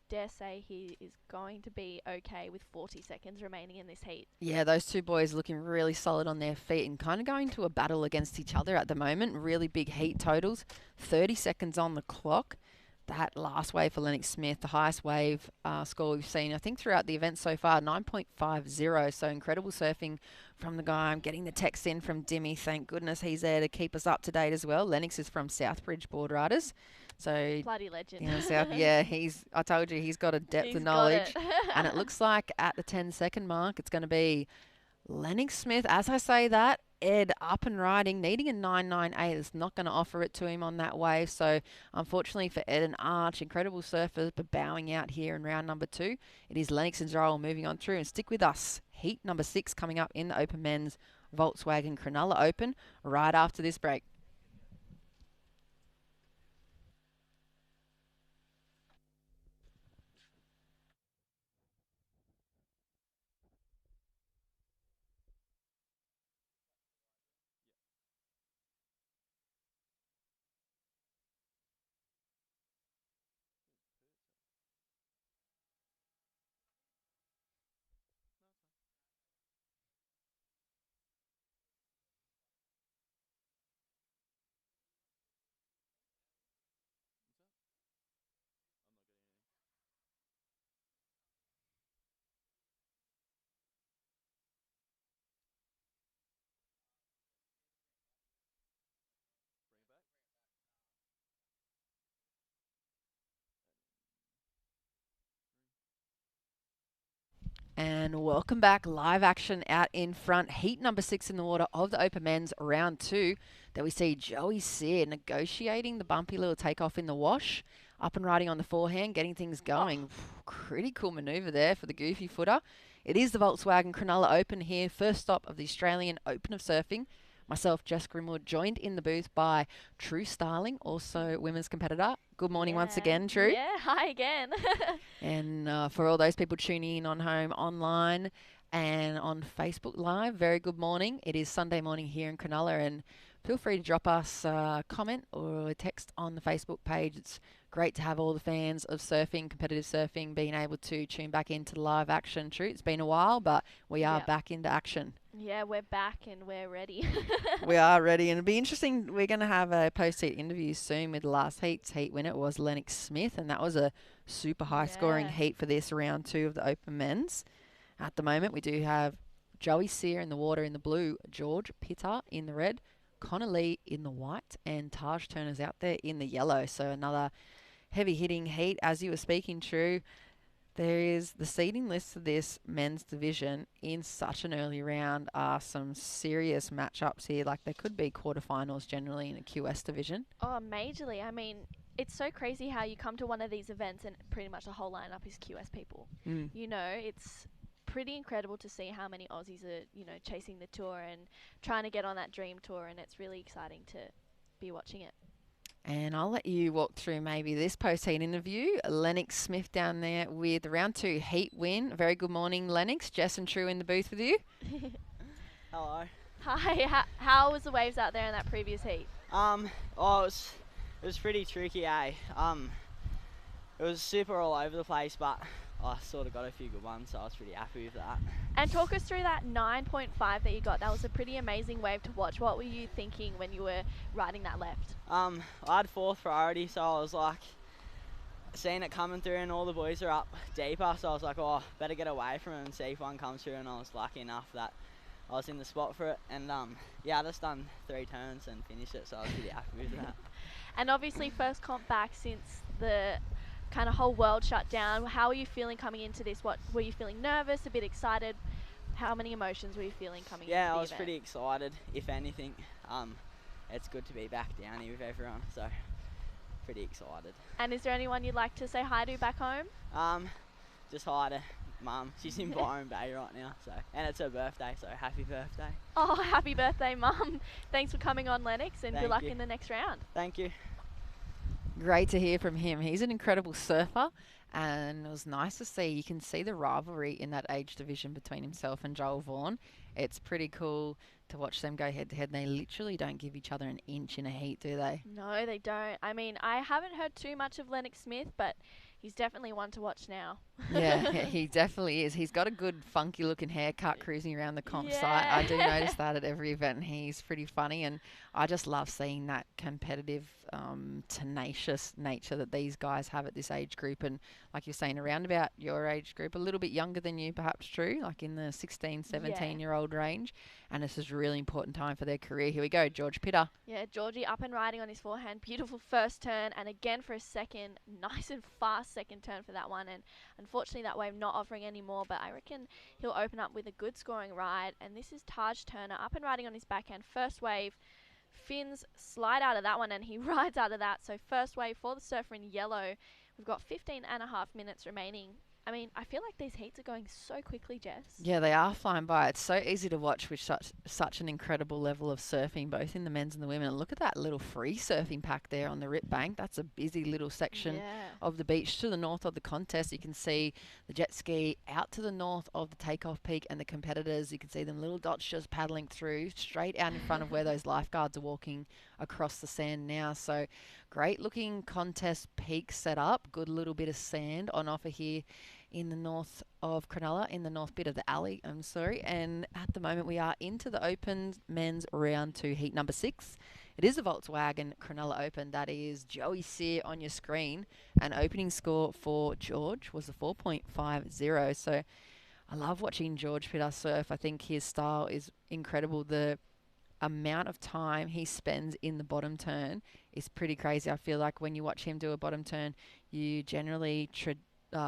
dare say he is going to be okay with 40 seconds remaining in this heat.
Yeah, those two boys looking really solid on their feet and kind of going to a battle against each other at the moment. Really big heat totals. 30 seconds on the clock. That last wave for Lennox Smith, the highest wave score we've seen, I think, throughout the event so far, 9.50. So incredible surfing from the guy. I'm getting the text in from Dimmy. Thank goodness he's there to keep us up to date as well. Lennox is from Southbridge Board Riders. So
bloody legend.
You know, yeah, I told you, he's got a depth of knowledge. And it looks like at the 10-second mark, it's going to be Lennox Smith. As I say that, Ed up and riding, needing a 9.98. It's not going to offer it to him on that wave. So unfortunately for Ed and Arch, incredible surfers, but bowing out here in round number 2. It is Lennox and Joel moving on through, and stick with us. Heat number 6 coming up in the Open Men's Volkswagen Cronulla Open right after this break. And welcome back. Live action out in front. Heat number 6 in the water of the Open Men's round 2. There we see Joey Sear negotiating the bumpy little takeoff in the wash. Up and riding on the forehand, getting things going. Pretty cool manoeuvre there for the goofy footer. It is the Volkswagen Cronulla Open here. First stop of the Australian Open of Surfing. Myself, Jess Grimwood, joined in the booth by True Starling, also women's competitor. Good morning once again, True.
Yeah, hi again.
And for all those people tuning in on home, online, and on Facebook Live, very good morning. It is Sunday morning here in Cronulla, and feel free to drop us a comment or a text on the Facebook page. It's great to have all the fans of surfing, competitive surfing, being able to tune back into the live action. True, it's been a while, but we are back into action.
Yeah, we're back and we're ready.
We are ready, and it'll be interesting. We're going to have a post-heat interview soon with the last heat's heat winner. It was Lennox Smith, and that was a super high-scoring heat for this round 2 of the Open Men's. At the moment, we do have Joey Sear in the water in the blue, George Pitta in the red, Connor Lee in the white, and Taj Turner's out there in the yellow. So another heavy-hitting heat. As you were speaking, True, there is the seeding list for this men's division in such an early round are some serious matchups here. Like, there could be quarterfinals generally in a QS division.
Oh, majorly. I mean, it's so crazy how you come to one of these events and pretty much the whole lineup is QS people. You know, it's pretty incredible to see how many Aussies are, you know, chasing the tour and trying to get on that dream tour, and it's really exciting to be watching it.
And I'll let you walk through maybe this post-heat interview. Lennox Smith down there with the round 2 heat win. Very good morning, Lennox. Jess and True in the booth with you.
Hello.
Hi. How was the waves out there in that previous heat?
It was pretty tricky, eh? It was super all over the place, but I sort of got a few good ones, so I was pretty happy with that.
And talk us through that 9.5 that you got. That was a pretty amazing wave to watch. What were you thinking when you were riding that left?
I had 4th priority, so I was like, seeing it coming through and all the boys are up deeper, so I was like, oh, better get away from them and see if one comes through, and I was lucky enough that I was in the spot for it, and yeah, I just done 3 turns and finished it, so I was pretty happy with that.
And obviously first comp back since the kind of whole world shut down. How are you feeling coming into this? What were you feeling? Nervous, a bit excited? How many emotions were you feeling coming into the event?
Yeah, I was pretty excited, if anything. It's good to be back down here with everyone, so pretty excited.
And is there anyone you'd like to say hi to back home?
Just hi to Mum. She's in Byron Bay right now, so, and it's her birthday, so happy birthday.
Oh, happy birthday, Mum. Thanks for coming on, Lennox, and good luck in the next round.
Thank you.
Great to hear from him. He's an incredible surfer, and it was nice to see. You can see the rivalry in that age division between himself and Joel Vaughan. It's pretty cool to watch them go head-to-head. They literally don't give each other an inch in a heat, do they?
No, they don't. I mean, I haven't heard too much of Lennox Smith, but he's definitely one to watch now.
Yeah, he definitely is. He's got a good, funky-looking haircut cruising around the comp site. I do notice that at every event, and he's pretty funny. And I just love seeing that competitive, tenacious nature that these guys have at this age group. And like you're saying, around about your age group, a little bit younger than you, perhaps, True, like in the 16, 17-year-old range. And this is a really important time for their career. Here we go, George Pitta.
Yeah, Georgie up and riding on his forehand. Beautiful first turn, and again for a second. Nice and fast second turn for that one. And unfortunately, that wave not offering any more, but I reckon he'll open up with a good scoring ride. And this is Taj Turner up and riding on his backhand. First wave, fins slide out of that one, and he rides out of that. So first wave for the surfer in yellow. We've got 15.5 minutes remaining. I mean, I feel like these heats are going so quickly, Jess.
Yeah, they are flying by. It's so easy to watch with such an incredible level of surfing, both in the men's and the women. And look at that little free surfing pack there on the Rip Bank. That's a busy little section of the beach to the north of the contest. You can see the jet ski out to the north of the takeoff peak, and the competitors, you can see them little dots just paddling through straight out in front of where those lifeguards are walking across the sand now. So great looking contest peak set up. Good little bit of sand on offer here in the north of Cronulla, in the north bit of the alley, and at the moment we are into the Open men's round 2 heat number 6. It is the Volkswagen Cronulla Open. That is Joey Sear on your screen, and opening score for George was a 4.50, so I love watching George Pitta surf. I think his style is incredible. The amount of time he spends in the bottom turn is pretty crazy. I feel like when you watch him do a bottom turn, you generally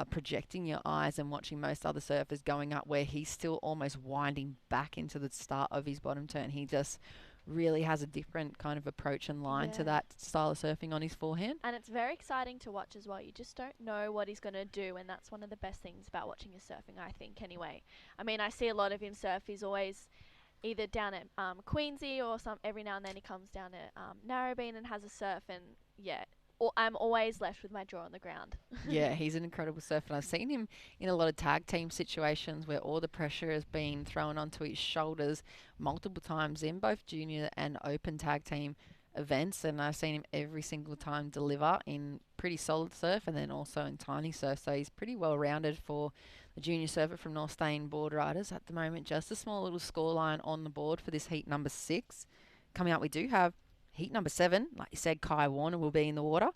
projecting your eyes and watching most other surfers going up where he's still almost winding back into the start of his bottom turn. He just really has a different kind of approach and line to that style of surfing on his forehand.
And it's very exciting to watch as well. You just don't know what he's going to do, and that's one of the best things about watching his surfing, I think, anyway. I mean, I see a lot of him surf. He's always either down at Queensy or every now and then he comes down at Narrabeen and has a surf, and I'm always left with my jaw on the ground.
Yeah, he's an incredible surfer. And I've seen him in a lot of tag team situations where all the pressure has been thrown onto his shoulders multiple times in both junior and open tag team events. And I've seen him every single time deliver in pretty solid surf and then also in tiny surf. So he's pretty well rounded for the junior surfer from North Stain Board Riders. At the moment, just a small little scoreline on the board for this heat number 6. Coming up, we do have heat number 7, like you said, Kai Warner will be in the water.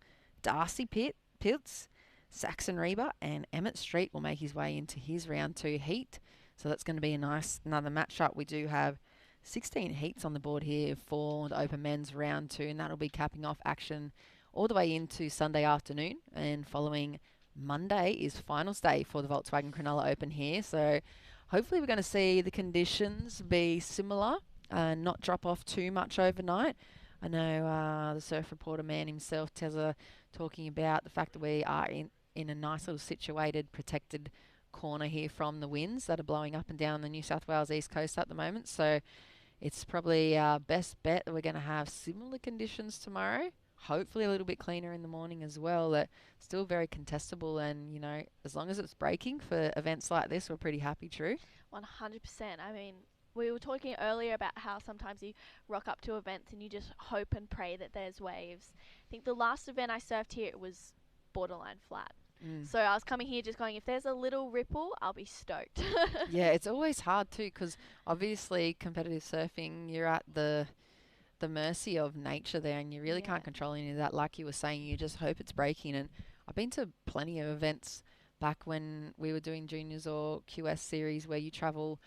Darcy Pitts, Saxon Reba, and Emmett Street will make his way into his round 2 heat. So that's going to be a nice another matchup. We do have 16 heats on the board here for the Open Men's round 2, and that'll be capping off action all the way into Sunday afternoon. And following Monday is finals day for the Volkswagen Cronulla Open here. So hopefully we're going to see the conditions be similar and not drop off too much overnight. I know the surf reporter man himself, Tezza, talking about the fact that we are in a nice little situated, protected corner here from the winds that are blowing up and down the New South Wales east coast at the moment. So it's probably our best bet that we're going to have similar conditions tomorrow. Hopefully a little bit cleaner in the morning as well. That still very contestable, and, you know, as long as it's breaking for events like this, we're pretty happy, True.
100%. I mean, we were talking earlier about how sometimes you rock up to events and you just hope and pray that there's waves. I think the last event I surfed here, it was borderline flat. So I was coming here just going, if there's a little ripple, I'll be stoked.
Yeah, it's always hard too, because obviously competitive surfing, you're at the mercy of nature there, and you really can't control any of that. Like you were saying, you just hope it's breaking. And I've been to plenty of events back when we were doing juniors or QS series where you travel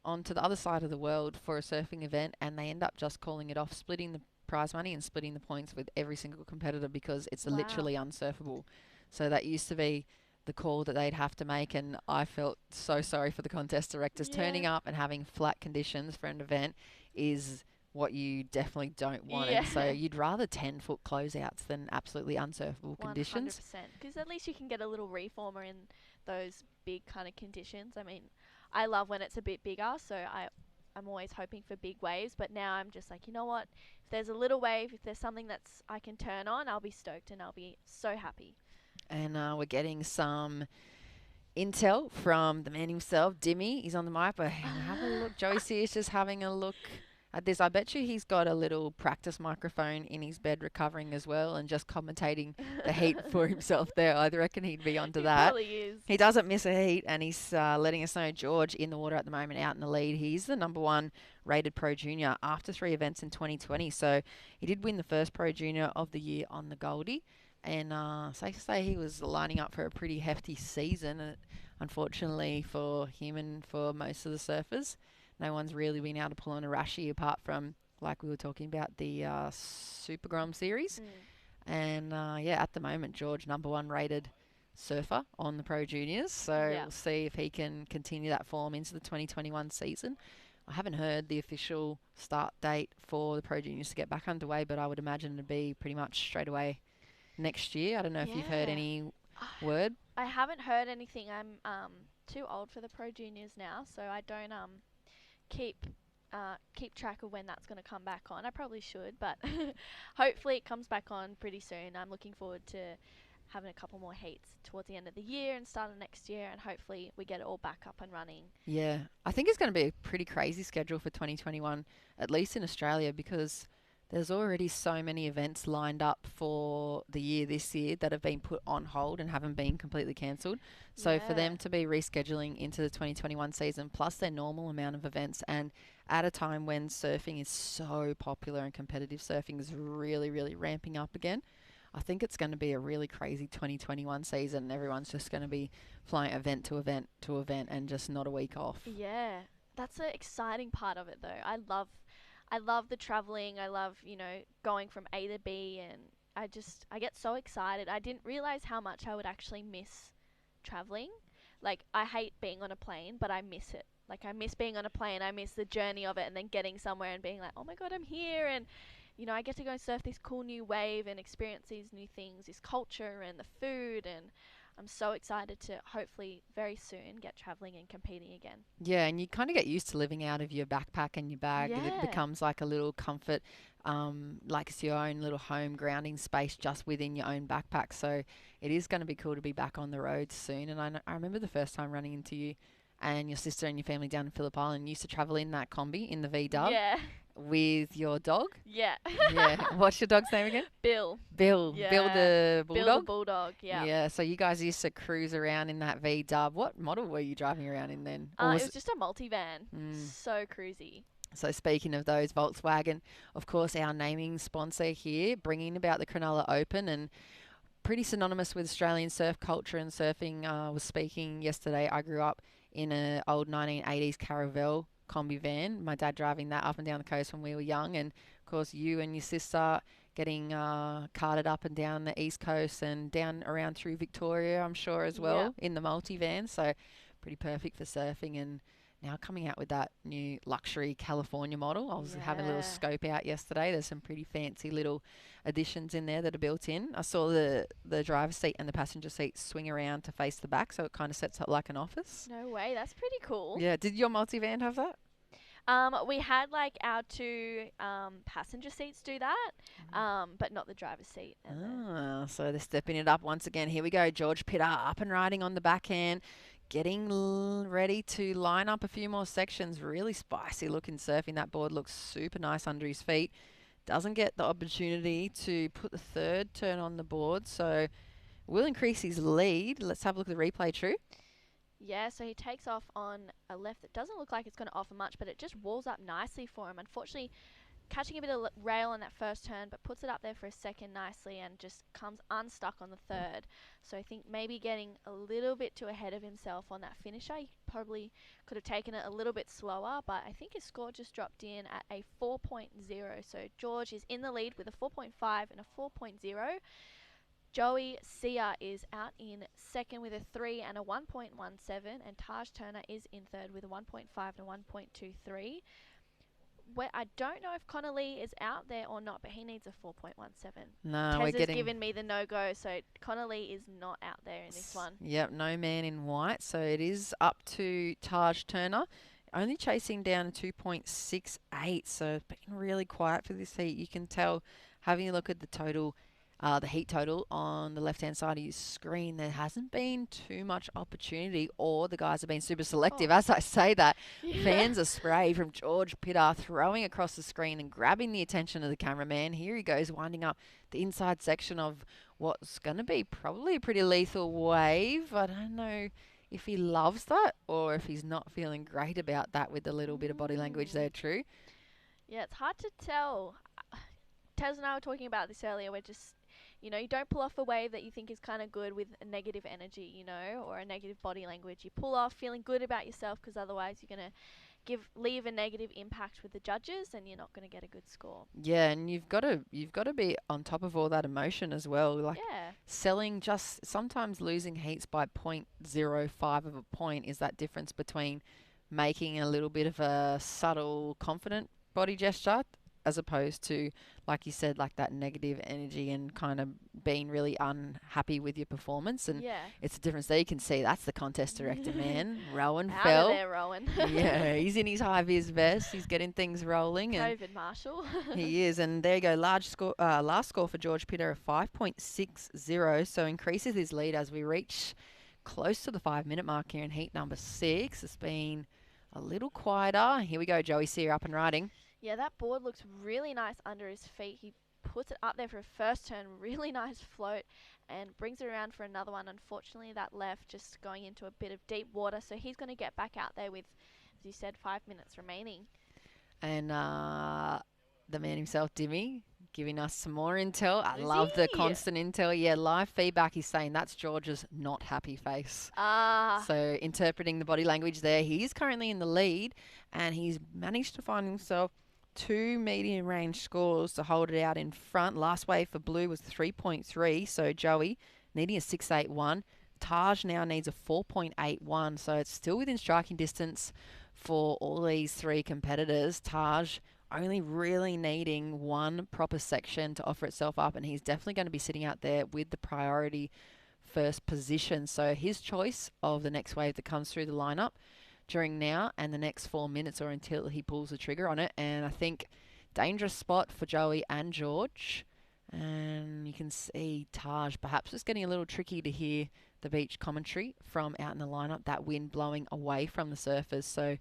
onto the other side of the world for a surfing event, and they end up just calling it off, splitting the prize money and splitting the points with every single competitor because it's literally unsurfable. So that used to be the call that they'd have to make, and I felt so sorry for the contest directors. Turning up and having flat conditions for an event is what you definitely don't want. And so you'd rather 10-foot closeouts than absolutely unsurfable conditions.
100%, because at least you can get a little reformer in those big kind of conditions. I mean, I love when it's a bit bigger, so I'm always hoping for big waves, but now I'm just like, you know what, if there's a little wave, if there's something that's I can turn on, I'll be stoked and I'll be so happy.
And we're getting some intel from the man himself, Dimmy. He's on the mic, but have a look. Joey Sears just having a look at this. I bet you he's got a little practice microphone in his bed recovering as well and just commentating the heat for himself there. I reckon he'd be onto that.
He probably is.
He doesn't miss a heat, and he's letting us know George in the water at the moment, out in the lead. He's the number 1 rated Pro Junior after 3 events in 2020. So he did win the first Pro Junior of the year on the Goldie. And safe to say he was lining up for a pretty hefty season, unfortunately for him and for most of the surfers. No one's really been able to pull on a Rashi apart from, like we were talking about, the Super Grom series. And, at the moment, George, number 1 rated surfer on the Pro Juniors. So we'll see if he can continue that form into the 2021 season. I haven't heard the official start date for the Pro Juniors to get back underway, but I would imagine it'd be pretty much straight away next year. I don't know if you've heard any word.
I haven't heard anything. I'm too old for the Pro Juniors now, so I don't keep track of when that's going to come back on. I probably should, but hopefully it comes back on pretty soon. I'm looking forward to having a couple more heats towards the end of the year and start of next year, and hopefully we get it all back up and running.
Yeah, I think it's going to be a pretty crazy schedule for 2021, at least in Australia, because there's already so many events lined up for the year this year that have been put on hold and haven't been completely cancelled. So for them to be rescheduling into the 2021 season, plus their normal amount of events, and at a time when surfing is so popular and competitive surfing is really, really ramping up again, I think it's going to be a really crazy 2021 season, and everyone's just going to be flying event to event to event and just not a week off.
Yeah, that's the exciting part of it, though. I love the traveling. I love, going from A to B, and I get so excited. I didn't realize how much I would actually miss traveling. Like, I hate being on a plane, but I miss it. Like, I miss being on a plane. I miss the journey of it, and then getting somewhere and being like, oh my God, I'm here. And, you know, I get to go and surf this cool new wave and experience these new things, this culture and the food. And I'm so excited to hopefully very soon get traveling and competing again.
Yeah, and you kind of get used to living out of your backpack and your bag. It
Yeah.
becomes like a little comfort, like it's your own little home grounding space just within your own backpack. So it is going to be cool to be back on the road soon. And I remember the first time running into you and your sister and your family down in Phillip Island. You used to travel in that combi, in the V-Dub,
Yeah.
with your dog.
Yeah.
Yeah. What's your dog's name again?
Bill.
Bill.
Yeah.
Bill the bulldog?
Bill the bulldog, yeah.
Yeah, so you guys used to cruise around in that V-Dub. What model were you driving around in then? Or
It was just a multivan. So cruisy.
So speaking of those, Volkswagen, of course, our naming sponsor here, bringing about the Cronulla Open, and pretty synonymous with Australian surf culture and surfing. Was speaking yesterday. I grew up in an old 1980s Caravelle combi van. My dad driving that up and down the coast when we were young, and of course you and your sister getting carted up and down the east coast and down around through Victoria, I'm sure, as well, in the multivan. So pretty perfect for surfing. And now coming out with that new luxury California model. I was having a little scope out yesterday. There's some pretty fancy little additions in there that are built in. I saw the driver's seat and the passenger seat swing around to face the back, so it kind of sets up like an office.
No way, that's pretty cool.
Yeah, did your multivan have that?
We had like our two passenger seats do that, but not the driver's seat.
So they're stepping it up once again. Here we go, George Pitter up and riding on the backhand, getting ready to line up a few more sections. Really spicy looking surfing. That board looks super nice under his feet. Doesn't get the opportunity to put the third turn on the board, so will increase his lead. Let's have a look at the replay, True.
Yeah, so he takes off on a left that doesn't look like it's going to offer much, but it just walls up nicely for him. Unfortunately, catching a bit of rail on that first turn, but puts it up there for a second nicely and just comes unstuck on the third. So I think maybe getting a little bit too ahead of himself on that finisher. He probably could have taken it a little bit slower, but I think his score just dropped in at a 4.0. So George is in the lead with a 4.5 and a 4.0. Joey Sia is out in second with a 3 and a 1.17, and Taj Turner is in third with a 1.5 and a 1.23. Where I don't know if Connolly is out there or not, but he needs a 4.17.
No,
Tez has given me the no-go, so Connolly is not out there in this one.
Yep, no man in white, so it is up to Taj Turner. Only chasing down a 2.68, so been really quiet for this heat. You can tell, having a look at the total, the heat total on the left-hand side of your screen, there hasn't been too much opportunity, or the guys have been super selective. As I say that, fans are spray from George Pitter throwing across the screen and grabbing the attention of the cameraman. Here he goes, winding up the inside section of what's going to be probably a pretty lethal wave. I don't know if he loves that or if he's not feeling great about that with a little bit of body language there, True.
Yeah, it's hard to tell. Tez and I were talking about this earlier. We're just, you know, you don't pull off a wave that you think is kind of good with a negative energy, you know, or a negative body language. You pull off feeling good about yourself, because otherwise you're going to leave a negative impact with the judges and you're not going to get a good score.
Yeah, and you've got to be on top of all that emotion as well. Like selling, just sometimes losing heats by 0.05 of a point is that difference between making a little bit of a subtle, confident body gesture as opposed to, like you said, like that negative energy and kind of being really unhappy with your performance. And it's a difference there. You can see that's the contest director, man. Rowan
Out
fell.
of there, Rowan.
Yeah, he's in his high-vis vest. He's getting things rolling.
COVID Marshall.
He is. And there you go. Last score for George Pitter of 5.60. So increases his lead as we reach close to the 5-minute mark here in heat number 6. It's been a little quieter. Here we go. Joey Sear up and riding.
Yeah, that board looks really nice under his feet. He puts it up there for a first turn, really nice float, and brings it around for another one. Unfortunately, that left just going into a bit of deep water, so he's going to get back out there with, as you said, 5 minutes remaining.
And the man himself, Dimmy, giving us some more intel. I love the constant intel. Yeah, live feedback. He's saying that's George's not happy face. So interpreting the body language there. He is currently in the lead, and he's managed to find himself 2 medium range scores to hold it out in front. Last wave for blue was 3.3. So Joey needing a 6.81 Taj now needs a 4.81, so it's still within striking distance for all these three competitors. Taj only really needing one proper section to offer itself up, and he's definitely going to be sitting out there with the priority first position. So his choice of the next wave that comes through the lineup during now and the next 4 minutes, or until he pulls the trigger on it. And I think dangerous spot for Joey and George. And you can see Taj perhaps just getting a little tricky to hear the beach commentary from out in the lineup, that wind blowing away from the surfers. So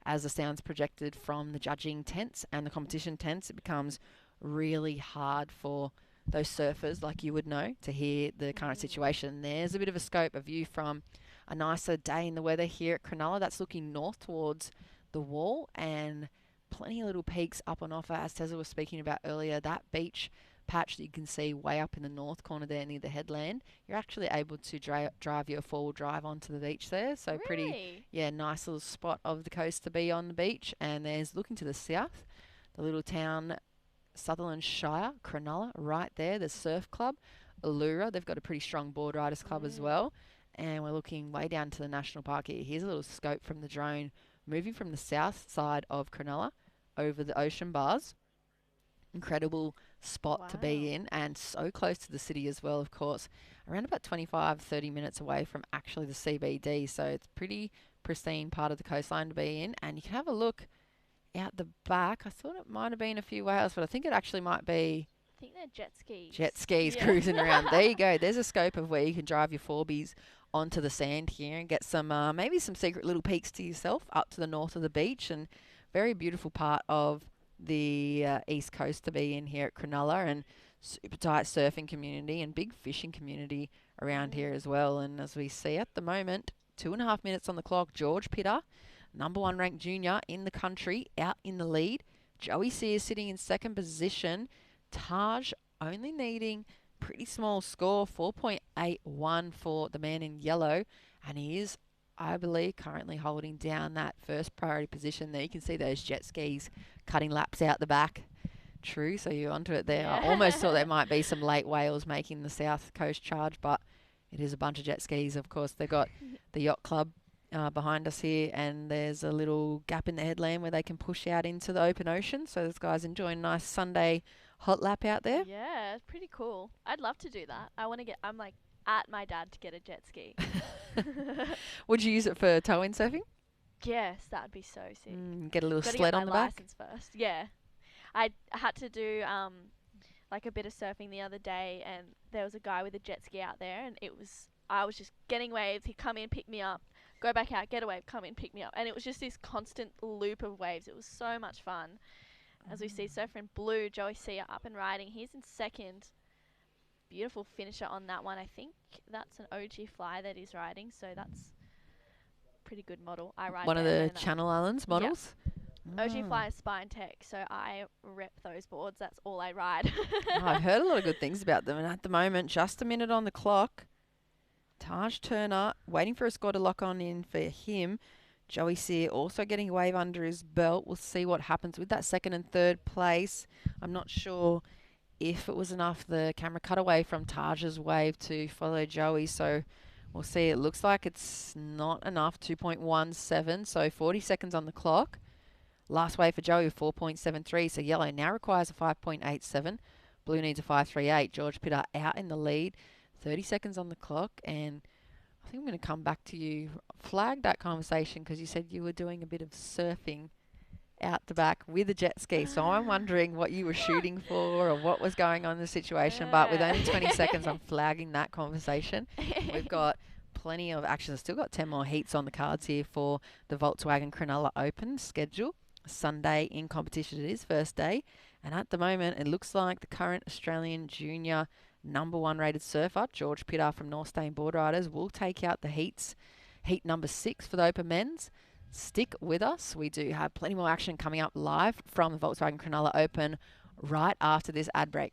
as the sound's projected from the judging tents and the competition tents, it becomes really hard for those surfers, like you would know, to hear the current situation. There's a bit of a scope, a view from a nicer day in the weather here at Cronulla. That's looking north towards the wall, and plenty of little peaks up on offer, as Tessa was speaking about earlier. That beach patch that you can see way up in the north corner there near the headland, you're actually able to drive your four-wheel drive onto the beach there. So pretty, yeah, nice little spot of the coast to be on the beach. And there's, looking to the south, the little town Sutherland Shire, Cronulla, right there. The surf club, Allura, they've got a pretty strong board riders club as well. And we're looking way down to the national park here. Here's a little scope from the drone moving from the south side of Cronulla over the ocean bars. Incredible spot to be in, and so close to the city as well, of course. Around about 25-30 minutes away from actually the CBD, so it's pretty pristine part of the coastline to be in. And you can have a look out the back. I thought it might have been a few whales, but I think it actually might be,
I think they're jet skis.
Jet skis cruising around. There you go. There's a scope of where you can drive your 4Bs onto the sand here and get some, maybe some secret little peaks to yourself up to the north of the beach. And very beautiful part of the east coast to be in here at Cronulla, and super tight surfing community and big fishing community around here as well. And as we see at the moment, 2.5 minutes on the clock, George Pitter, number 1 ranked junior in the country, out in the lead. Joey Sears sitting in second position. Taj only needing pretty small score, 4.81 for the man in yellow, and he is, I believe, currently holding down that first priority position there. You can see those jet skis cutting laps out the back. True, so you're onto it there. I almost thought there might be some late whales making the south coast charge, but it is a bunch of jet skis. Of course, they've got the yacht club behind us here, and there's a little gap in the headland where they can push out into the open ocean. So this guy's enjoying a nice Sunday hot lap out there.
Yeah, it's pretty cool. I'd love to do that. I'm like at my dad to get a jet ski.
Would you use it for tow-in surfing?
Yes, that'd be so sick.
Get a little
Gotta
sled
get
on
my
the back?
license first. Yeah. I had to do like a bit of surfing the other day, and there was a guy with a jet ski out there, and I was just getting waves. He'd come in, pick me up, go back out, get a wave, come in, pick me up. And it was just this constant loop of waves. It was so much fun. As we see surfer in blue, Joey Sear up and riding. He's in second. Beautiful finisher on that one. I think that's an OG fly that he's riding, so that's pretty good model. I ride
one of the Channel Islands models?
Yep. OG fly is Spine Tech, so I rep those boards. That's all I ride.
I've heard a lot of good things about them, and at the moment, just a minute on the clock. Taj Turner waiting for a score to lock on in for him. Joey Sear also getting a wave under his belt. We'll see what happens with that second and third place. I'm not sure if it was enough, the camera cut away from Taj's wave to follow Joey, so we'll see. It looks like it's not enough, 2.17, so 40 seconds on the clock. Last wave for Joey, 4.73, so yellow now requires a 5.87. Blue needs a 5.38. George Pitter out in the lead, 30 seconds on the clock, and I think I'm going to come back to you. Flag that conversation because you said you were doing a bit of surfing out the back with a jet ski. So I'm wondering what you were shooting for or what was going on in the situation. But with only 20 seconds, I'm flagging that conversation. We've got plenty of action. I've still got 10 more heats on the cards here for the Volkswagen Cronulla Open schedule. Sunday in competition it is, first day. And at the moment, it looks like the current Australian junior number 1 rated surfer, George Pitter from North Stain Board Riders, will take out the heats. Heat number 6 for the Open Men's. Stick with us. We do have plenty more action coming up live from the Volkswagen Cronulla Open right after this ad break.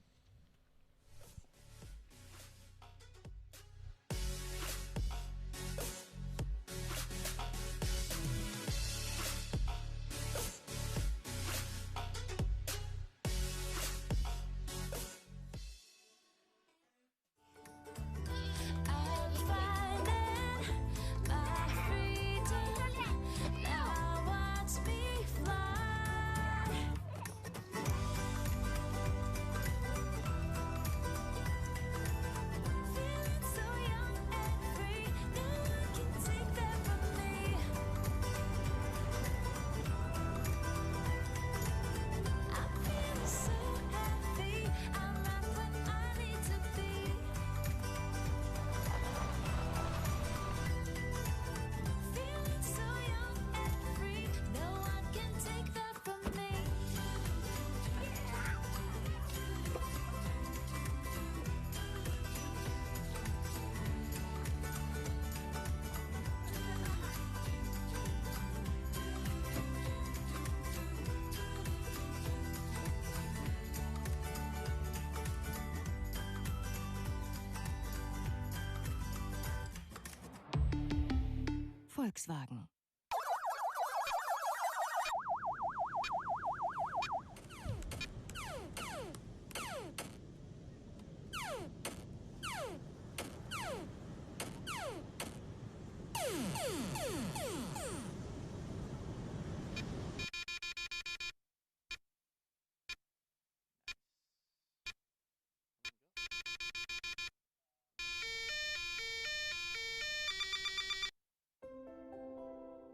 Volkswagen.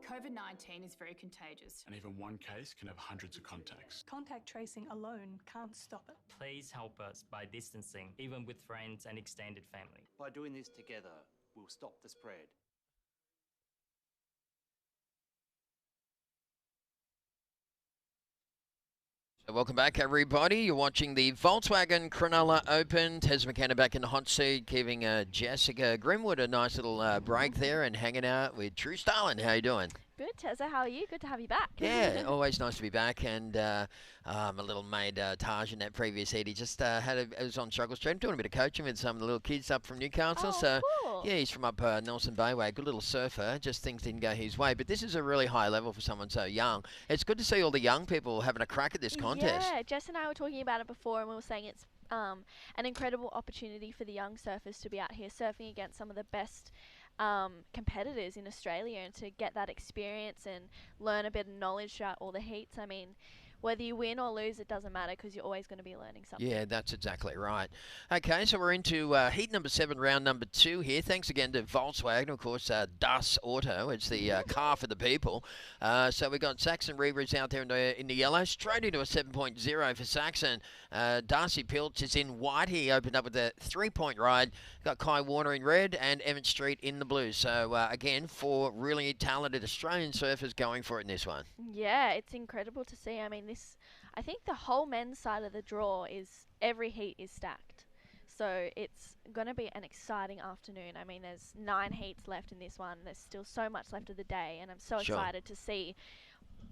COVID-19 is very contagious.
And even one case can have hundreds of contacts.
Contact tracing alone can't stop it.
Please help us by distancing, even with friends and extended family.
By doing this together, we'll stop the spread.
So welcome back, everybody. You're watching the Volkswagen Cronulla Open. Tez McKenna back in the hot seat, giving Jessica Grimwood a nice little break there and hanging out with Drew Starlin. How you doing?
Good, Tessa. How are you? Good to have you back.
Yeah, always nice to be back. And my little mate Taj in that previous heat, he just it was on Struggle Street, doing a bit of coaching with some of the little kids up from Newcastle. So
cool.
yeah, he's from up Nelson Bay way. Good little surfer. Just things didn't go his way. But this is a really high level for someone so young. It's good to see all the young people having a crack at this contest.
Yeah, Jess and I were talking about it before, and we were saying it's an incredible opportunity for the young surfers to be out here surfing against some of the best competitors in Australia, and to get that experience and learn a bit of knowledge throughout all the heats. I mean, whether you win or lose, it doesn't matter, because you're always going to be learning something.
Yeah, that's exactly right. Okay, so we're into heat number 7, round number 2 here. Thanks again to Volkswagen, of course, Das Auto. It's the car for the people. So we got Saxon Reavers out there in the yellow, straight into a 7.0 for Saxon. Darcy Pilch is in white. He opened up with a 3-point ride. Got Kai Warner in red and Evan Street in the blue. So again, 4 really talented Australian surfers going for it in this one.
Yeah, it's incredible to see. I mean, I think the whole men's side of the draw is every heat is stacked. So it's going to be an exciting afternoon. I mean, there's 9 heats left in this one. There's still so much left of the day, and I'm so excited to see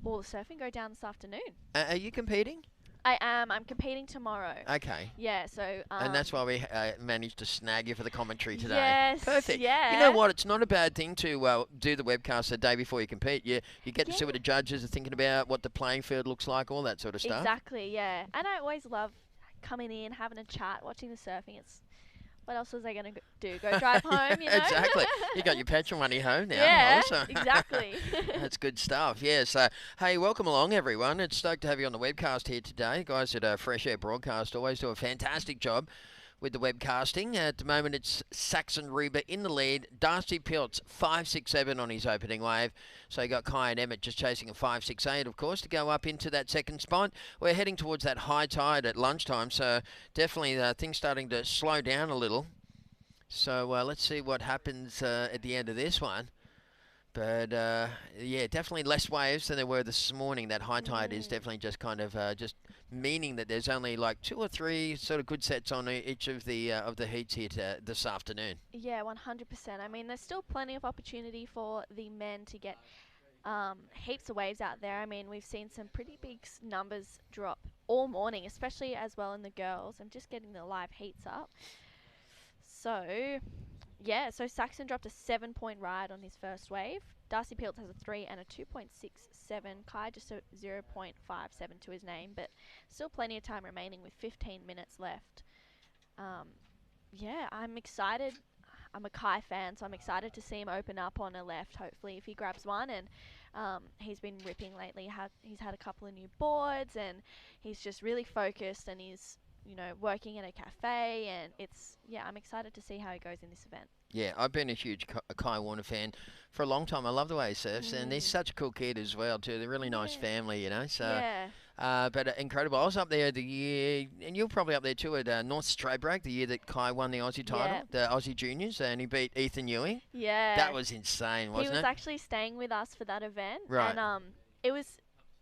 all the surfing go down this afternoon.
Are you competing?
I am. I'm competing tomorrow.
Okay.
Yeah, so...
and that's why we managed to snag you for the commentary today.
Yes.
Perfect.
Yeah.
You know what? It's not a bad thing to do the webcast the day before you compete. You get to see what the judges are thinking about, what the playing field looks like, all that sort of stuff.
Exactly, yeah. And I always love coming in, having a chat, watching the surfing. What else was I going to do? Go drive home, you know?
Exactly. You got your petrol money home now.
Yeah,
also.
exactly.
That's good stuff. Yeah, so, hey, welcome along, everyone. It's stoked to have you on the webcast here today. The guys at Fresh Air Broadcast always do a fantastic job with the webcasting. At the moment, it's Saxon Reba in the lead. Darcy Piltz, 5.67 on his opening wave. So you got Kai and Emmett just chasing a 5.68, of course, to go up into that second spot. We're heading towards that high tide at lunchtime, so definitely things starting to slow down a little. So let's see what happens at the end of this one. But, yeah, definitely less waves than there were this morning. That high tide is definitely just kind of just meaning that there's only like 2 or 3 sort of good sets on each of the heats here this afternoon.
Yeah, 100%. I mean, there's still plenty of opportunity for the men to get heaps of waves out there. I mean, we've seen some pretty big numbers drop all morning, especially as well in the girls. I'm just getting the live heats up. So... yeah, so Saxon dropped a 7-point ride on his first wave. Darcy Piltz has a 3 and a 2.67. Kai just a 0.57 to his name, but still plenty of time remaining with 15 minutes left. Yeah, I'm excited. I'm a Kai fan, so I'm excited to see him open up on a left, hopefully, if he grabs one. And he's been ripping lately. He's had a couple of new boards, and he's just really focused, and he's... you know, working in a cafe, and I'm excited to see how he goes in this event.
Yeah, I've been a huge Kai Warner fan for a long time. I love the way he surfs, and he's such a cool kid as well, too. They're a really nice family, you know. So, but incredible. I was up there the year, and you're probably up there too, at North Stradbroke, the year that Kai won the Aussie title, the Aussie Juniors, and he beat Ethan Ewing.
Yeah.
That was insane, wasn't it?
He was actually staying with us for that event.
Right.
And it was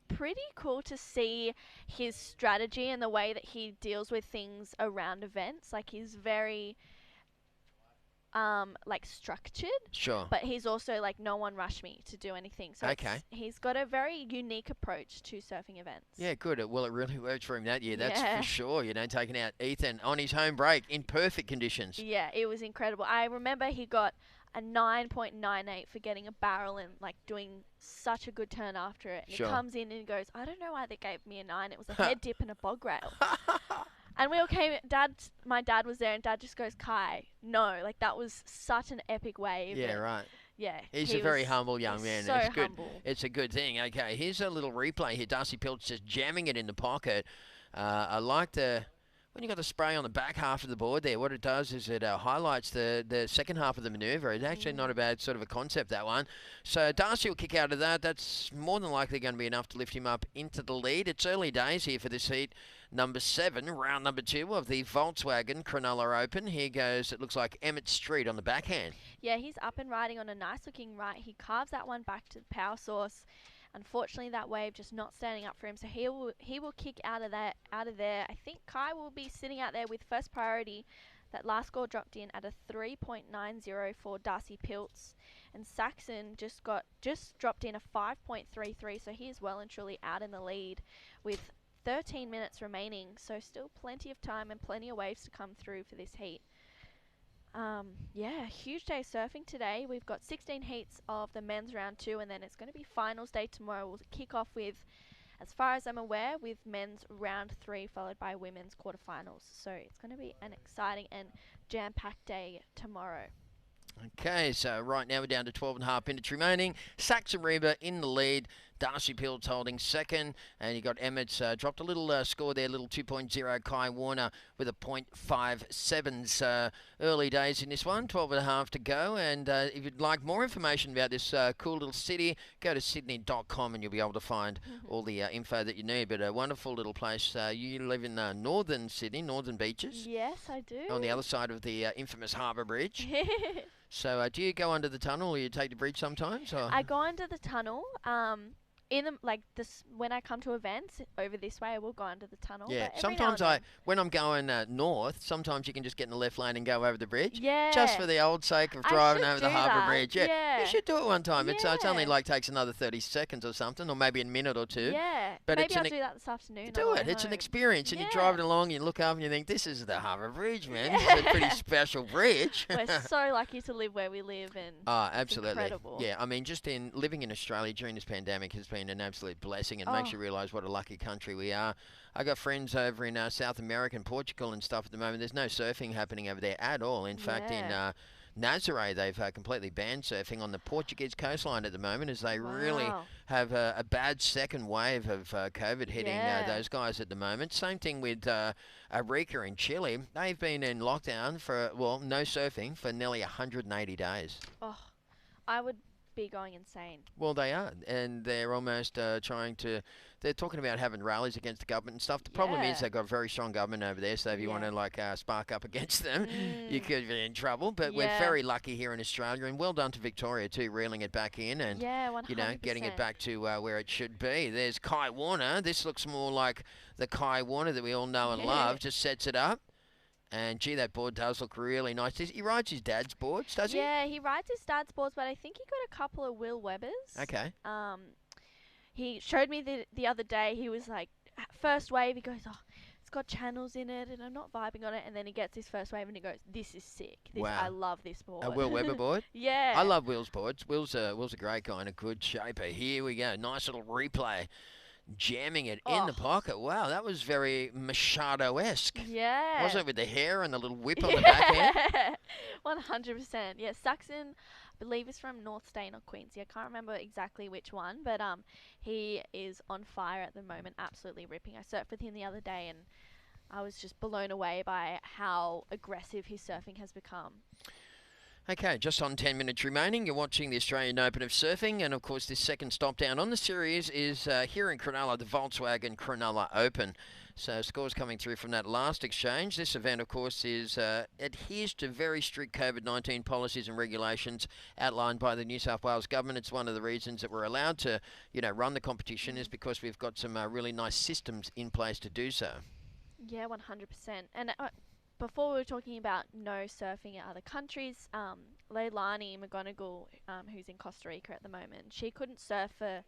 pretty cool to see his strategy and the way that he deals with things around events. Like, he's very like structured, but he's also like, no one rush me to do anything. So he's got a very unique approach to surfing events.
Yeah, good. Well, it really worked for him that year, that's for sure. You know, taking out Ethan on his home break in perfect conditions.
Yeah, it was incredible. I remember he got a 9.98 for getting a barrel and like doing such a good turn after it. And
Sure.
he comes in and he goes, I don't know why they gave me a 9. It was a head dip and a bog rail. And we all came. My dad was there, and Dad just goes, Kai, no, like that was such an epic wave.
Yeah,
and
right.
Yeah,
He's
he
a very
was
humble young man.
So
It's good.
humble.
It's a good thing. Okay, here's a little replay here. Darcy Pilch just jamming it in the pocket. I like when you got the spray on the back half of the board there, what it does is it highlights the second half of the manoeuvre. It's actually not a bad sort of a concept, that one. So Darcy will kick out of that. That's more than likely going to be enough to lift him up into the lead. It's early days here for this heat. Number 7, round number 2 of the Volkswagen Cronulla Open. Here goes, it looks like Emmett Street on the backhand.
Yeah, he's up and riding on a nice looking right. He carves that one back to the power source. Unfortunately, that wave just not standing up for him, so he will kick out of there. I think Kai will be sitting out there with first priority. That last score dropped in at a 3.90 for Darcy Piltz, and Saxon just dropped in a 5.33, so he is well and truly out in the lead with 13 minutes remaining. So still plenty of time and plenty of waves to come through for this heat. Yeah, huge day of surfing today. We've got 16 heats of the men's round 2, and then it's going to be finals day tomorrow. We'll kick off with, as far as I'm aware, with men's round 3, followed by women's quarterfinals. So it's going to be an exciting and jam-packed day tomorrow.
Okay, so right now we're down to 12.5 minutes remaining. Saxon Reba in the lead. Darcy Piltz holding second. And you got Emmett's dropped a little score there, little 2.0. Kai Warner with a 0.57. Early days in this one, 12.5 to go. And if you'd like more information about this cool little city, go to sydney.com and you'll be able to find all the info that you need. But a wonderful little place. You live in northern Sydney, Northern Beaches.
Yes, I do.
On the other side of the infamous Harbour Bridge. So do you go under the tunnel or you take the bridge sometimes? Or?
I go under the tunnel. When I come to events over this way, I will go under the tunnel.
Yeah,
but
sometimes when I'm going north, sometimes you can just get in the left lane and go over the bridge.
Yeah.
Just for the old sake of driving over the Harbour Bridge. Yeah. You should do it one time.
Yeah.
It's only like takes another 30 seconds or something, or maybe a minute or two.
Yeah.
But
maybe I'll do that this afternoon.
Do it. It's an experience, and you drive it along, you look up and you think, this is the Harbour Bridge, man. This is a pretty special bridge.
We're so lucky to live where we live, and
absolutely.
it's incredible.
Yeah, I mean, just in living in Australia during this pandemic has been an absolute blessing and makes you realise what a lucky country we are. I got friends over in South America and Portugal and stuff at the moment. There's no surfing happening over there at all. In fact, in Nazaré, they've completely banned surfing on the Portuguese coastline at the moment, as they really have a bad second wave of COVID hitting those guys at the moment. Same thing with Arica in Chile. They've been in lockdown for, no surfing for nearly 180 days.
Oh, I would be going insane.
Well, they are, and they're almost trying to. They're talking about having rallies against the government and stuff. The problem is they've got a very strong government over there, so if you want to spark up against them, you could be in trouble. But we're very lucky here in Australia, and well done to Victoria too, reeling it back in and
100%.
Getting it back to where it should be. There's Kai Warner. This looks more like the Kai Warner that we all know and love. Just sets it up. And, gee, that board does look really nice. He rides his dad's boards, does he?
Yeah, he rides his dad's boards, but I think he got a couple of Will Webbers.
Okay.
He showed me the other day. He was like, first wave, he goes, it's got channels in it, and I'm not vibing on it. And then he gets his first wave, and he goes, this is sick. I love this board.
A Will Webber board?
Yeah.
I love Will's boards. Will's a great guy and a good shaper. Here we go. Nice little replay. Jamming it in the pocket. Wow, that was very Machado-esque.
Yeah.
Wasn't it, with the hair and the little whip on the backhand?
100%. Yeah, Saxon, I believe, is from North Stain or Queensy. I can't remember exactly which one, but he is on fire at the moment, absolutely ripping. I surfed with him the other day, and I was just blown away by how aggressive his surfing has become.
Okay, just on 10 minutes remaining. You're watching the Australian Open of Surfing, and of course this second stop down on the series is here in Cronulla, the Volkswagen Cronulla Open. So scores coming through from that last exchange. This event, of course, adheres to very strict COVID-19 policies and regulations outlined by the New South Wales government. It's one of the reasons that we're allowed to, run the competition is because we've got some really nice systems in place to do so.
Yeah, 100%. And before we were talking about no surfing in other countries, Leilani McGonigal, who's in Costa Rica at the moment, she couldn't surf for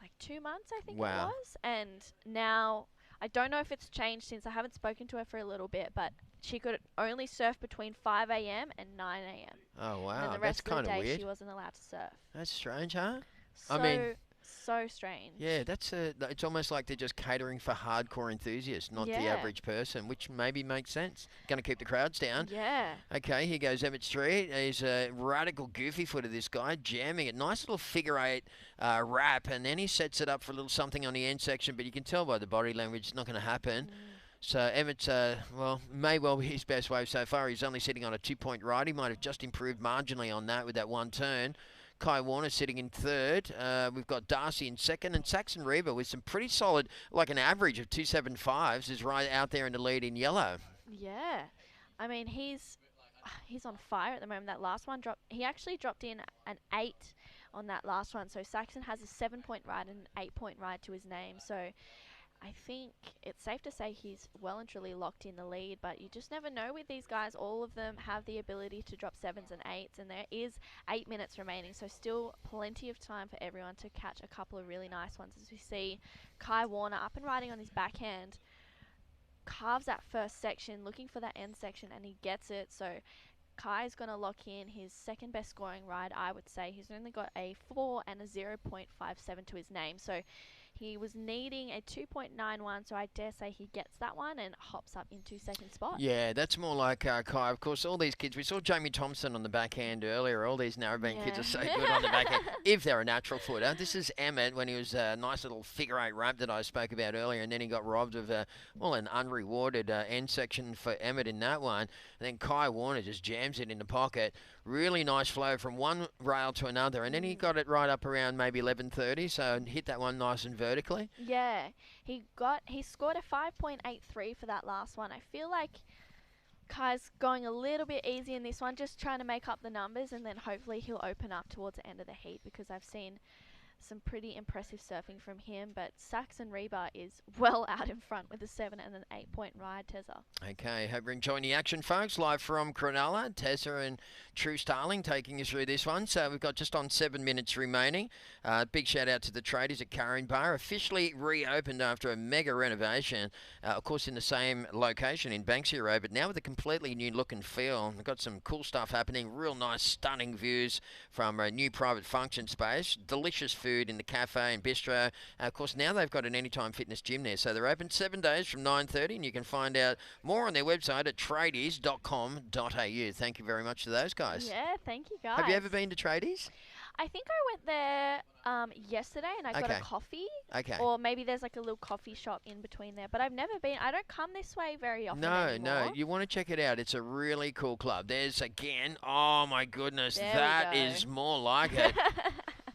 like 2 months, I think it was. And now, I don't know if it's changed since I haven't spoken to her for a little bit, but she could only surf between 5 a.m. and 9 a.m.
Oh,
And
wow.
then the
That's
rest of the
kind of
day
weird.
she wasn't allowed to surf.
That's strange, huh?
So,
I mean,
so strange.
yeah, it's almost like they're just catering for hardcore enthusiasts, not the
Yeah.
average person, which maybe makes sense. Going to keep the crowds down.
Yeah.
Okay, here goes Emmett Street. He's a radical goofy footer, this guy, jamming it. Nice little figure eight wrap, and then he sets it up for a little something on the end section, but you can tell by the body language it's not going to happen. So Emmett's, well, may well be his best wave so far. He's only sitting on a 2-point ride. He might have just improved marginally on that with that one turn. Kai Warner sitting in third. We've got Darcy in second, and Saxon Reba with some pretty solid, like an average of 2.75s, is right out there in the lead in yellow.
Yeah. I mean, he's on fire at the moment. That last one he actually dropped in an 8 on that last one. So Saxon has a 7-point ride and an 8-point ride to his name. So I think it's safe to say he's well and truly locked in the lead, but you just never know with these guys. All of them have the ability to drop 7s and 8s, and there is 8 minutes remaining, so still plenty of time for everyone to catch a couple of really nice ones. As we see Kai Warner up and riding on his backhand, carves that first section, looking for that end section, and he gets it. So Kai's going to lock in his second best scoring ride, I would say. He's only got a 4 and a 0.57 to his name, so he was needing a 2.91, so I dare say he gets that one and hops up into second spot.
Yeah, that's more like Kai. Of course, all these kids, we saw Jamie Thompson on the backhand earlier. All these narrowband kids are so good on the backhand, if they're a natural footer. This is Emmett when he was a nice little figure eight ramp that I spoke about earlier, and then he got robbed of, well, an unrewarded end section for Emmett in that one. And then Kai Warner just jams it in the pocket. Really nice flow from one rail to another, and then he got it right up around maybe 11:30, so hit that one nice and vertically.
Yeah, he scored a 5.83 for that last one. I feel like Kai's going a little bit easy in this one, just trying to make up the numbers, and then hopefully he'll open up towards the end of the heat, because I've seen some pretty impressive surfing from him, but Saxon Reba is well out in front with a 7 and an 8-point ride, Tessa.
Okay, hope you're enjoying the action, folks. Live from Cronulla, Tessa and True Starling taking us through this one. So we've got just on 7 minutes remaining. Big shout out to the tradies at Curran Bar, officially reopened after a mega renovation. Of course, in the same location in Banksia Road, but now with a completely new look and feel. We've got some cool stuff happening, real nice, stunning views from a new private function space, delicious food in the cafe and bistro. Of course, now they've got an Anytime Fitness gym there, so they're open 7 days from 9:30, and you can find out more on their website at tradies.com.au. Thank you very much to those guys.
Yeah, thank you guys.
Have you ever been to Tradies?
I think I went there yesterday and I got a coffee.
Okay.
Or maybe there's like a little coffee shop in between there. But I've never been. I don't come this way very often anymore.
No, you want to check it out. It's a really cool club. There's, again, oh my goodness,
There
that
we go.
is more like it.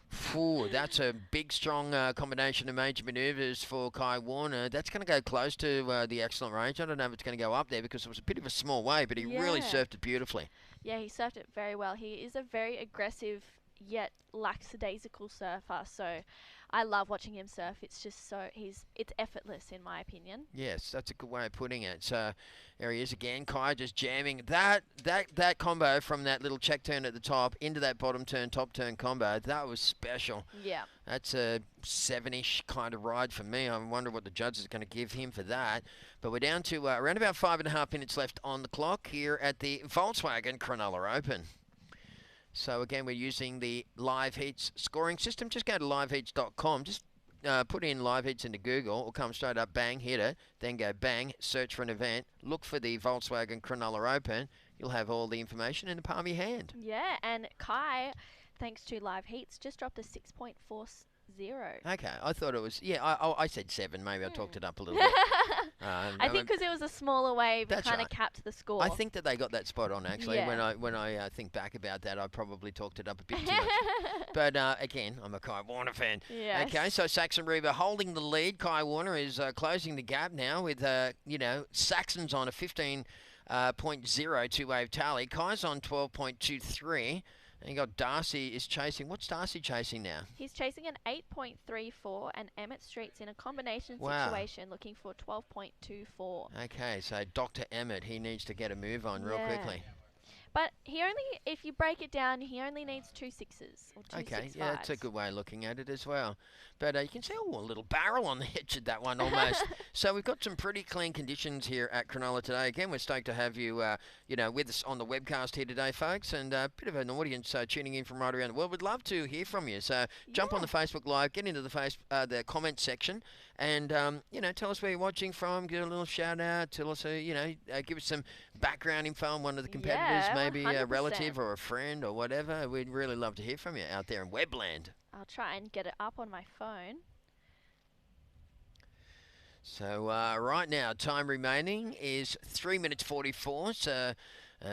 Phew, that's a big, strong combination of major manoeuvres for Kai Warner. That's going to go close to the excellent range. I don't know if it's going to go up there because it was a bit of a small wave, but he really surfed it beautifully.
Yeah, he surfed it very well. He is a very aggressive yet lackadaisical surfer, so I love watching him surf. It's just it's effortless in my opinion.
Yes, that's a good way of putting it. So there he is again, Kai just jamming that combo from that little check turn at the top into that bottom turn, top turn combo. That was special.
Yeah.
That's a 7-ish kind of ride for me. I wonder what the judges are going to give him for that. But we're down to around about 5.5 minutes left on the clock here at the Volkswagen Cronulla Open. So again, we're using the Live Heats scoring system. Just go to liveheats.com. Just put in Live Heats into Google. It'll come straight up, bang, hit it. Then go bang, search for an event. Look for the Volkswagen Cronulla Open. You'll have all the information in the palm of your hand.
Yeah, and Kai, thanks to Live Heats, just dropped a 6.40.
Okay, I thought it was, I said 7. Maybe I talked it up a little bit.
I think because it was a smaller wave, it kind of capped the score.
I think that they got that spot on, actually.
Yeah.
When I think back about that, I probably talked it up a bit too much. But again, I'm a Kai Warner fan.
Yes.
Okay, so Saxon Reba holding the lead. Kai Warner is closing the gap now with, Saxon's on a 15.02 wave tally. Kai's on 12.23. And you got Darcy is chasing. What's Darcy chasing now?
He's chasing an 8.34, and Emmett Street's in a combination situation looking for 12.24.
Okay, so Dr. Emmett, he needs to get a move on real quickly.
But if you break it down, he only needs 2 6s or 2
Okay,
6
yeah, that's a good way of looking at it as well. But you can see, a little barrel on the edge of that one almost. So we've got some pretty clean conditions here at Cronulla today. Again, we're stoked to have you, with us on the webcast here today, folks, and a bit of an audience tuning in from right around the world. We'd love to hear from you. So jump on the Facebook Live, get into the comment section, and tell us where you're watching from. Give a little shout out. Tell us, give us some background info on one of the competitors, maybe a
100%.
relative or a friend or whatever. We'd really love to hear from you out there in Webland.
I'll try and get it up on my phone.
So right now, time remaining is 3 minutes 44. So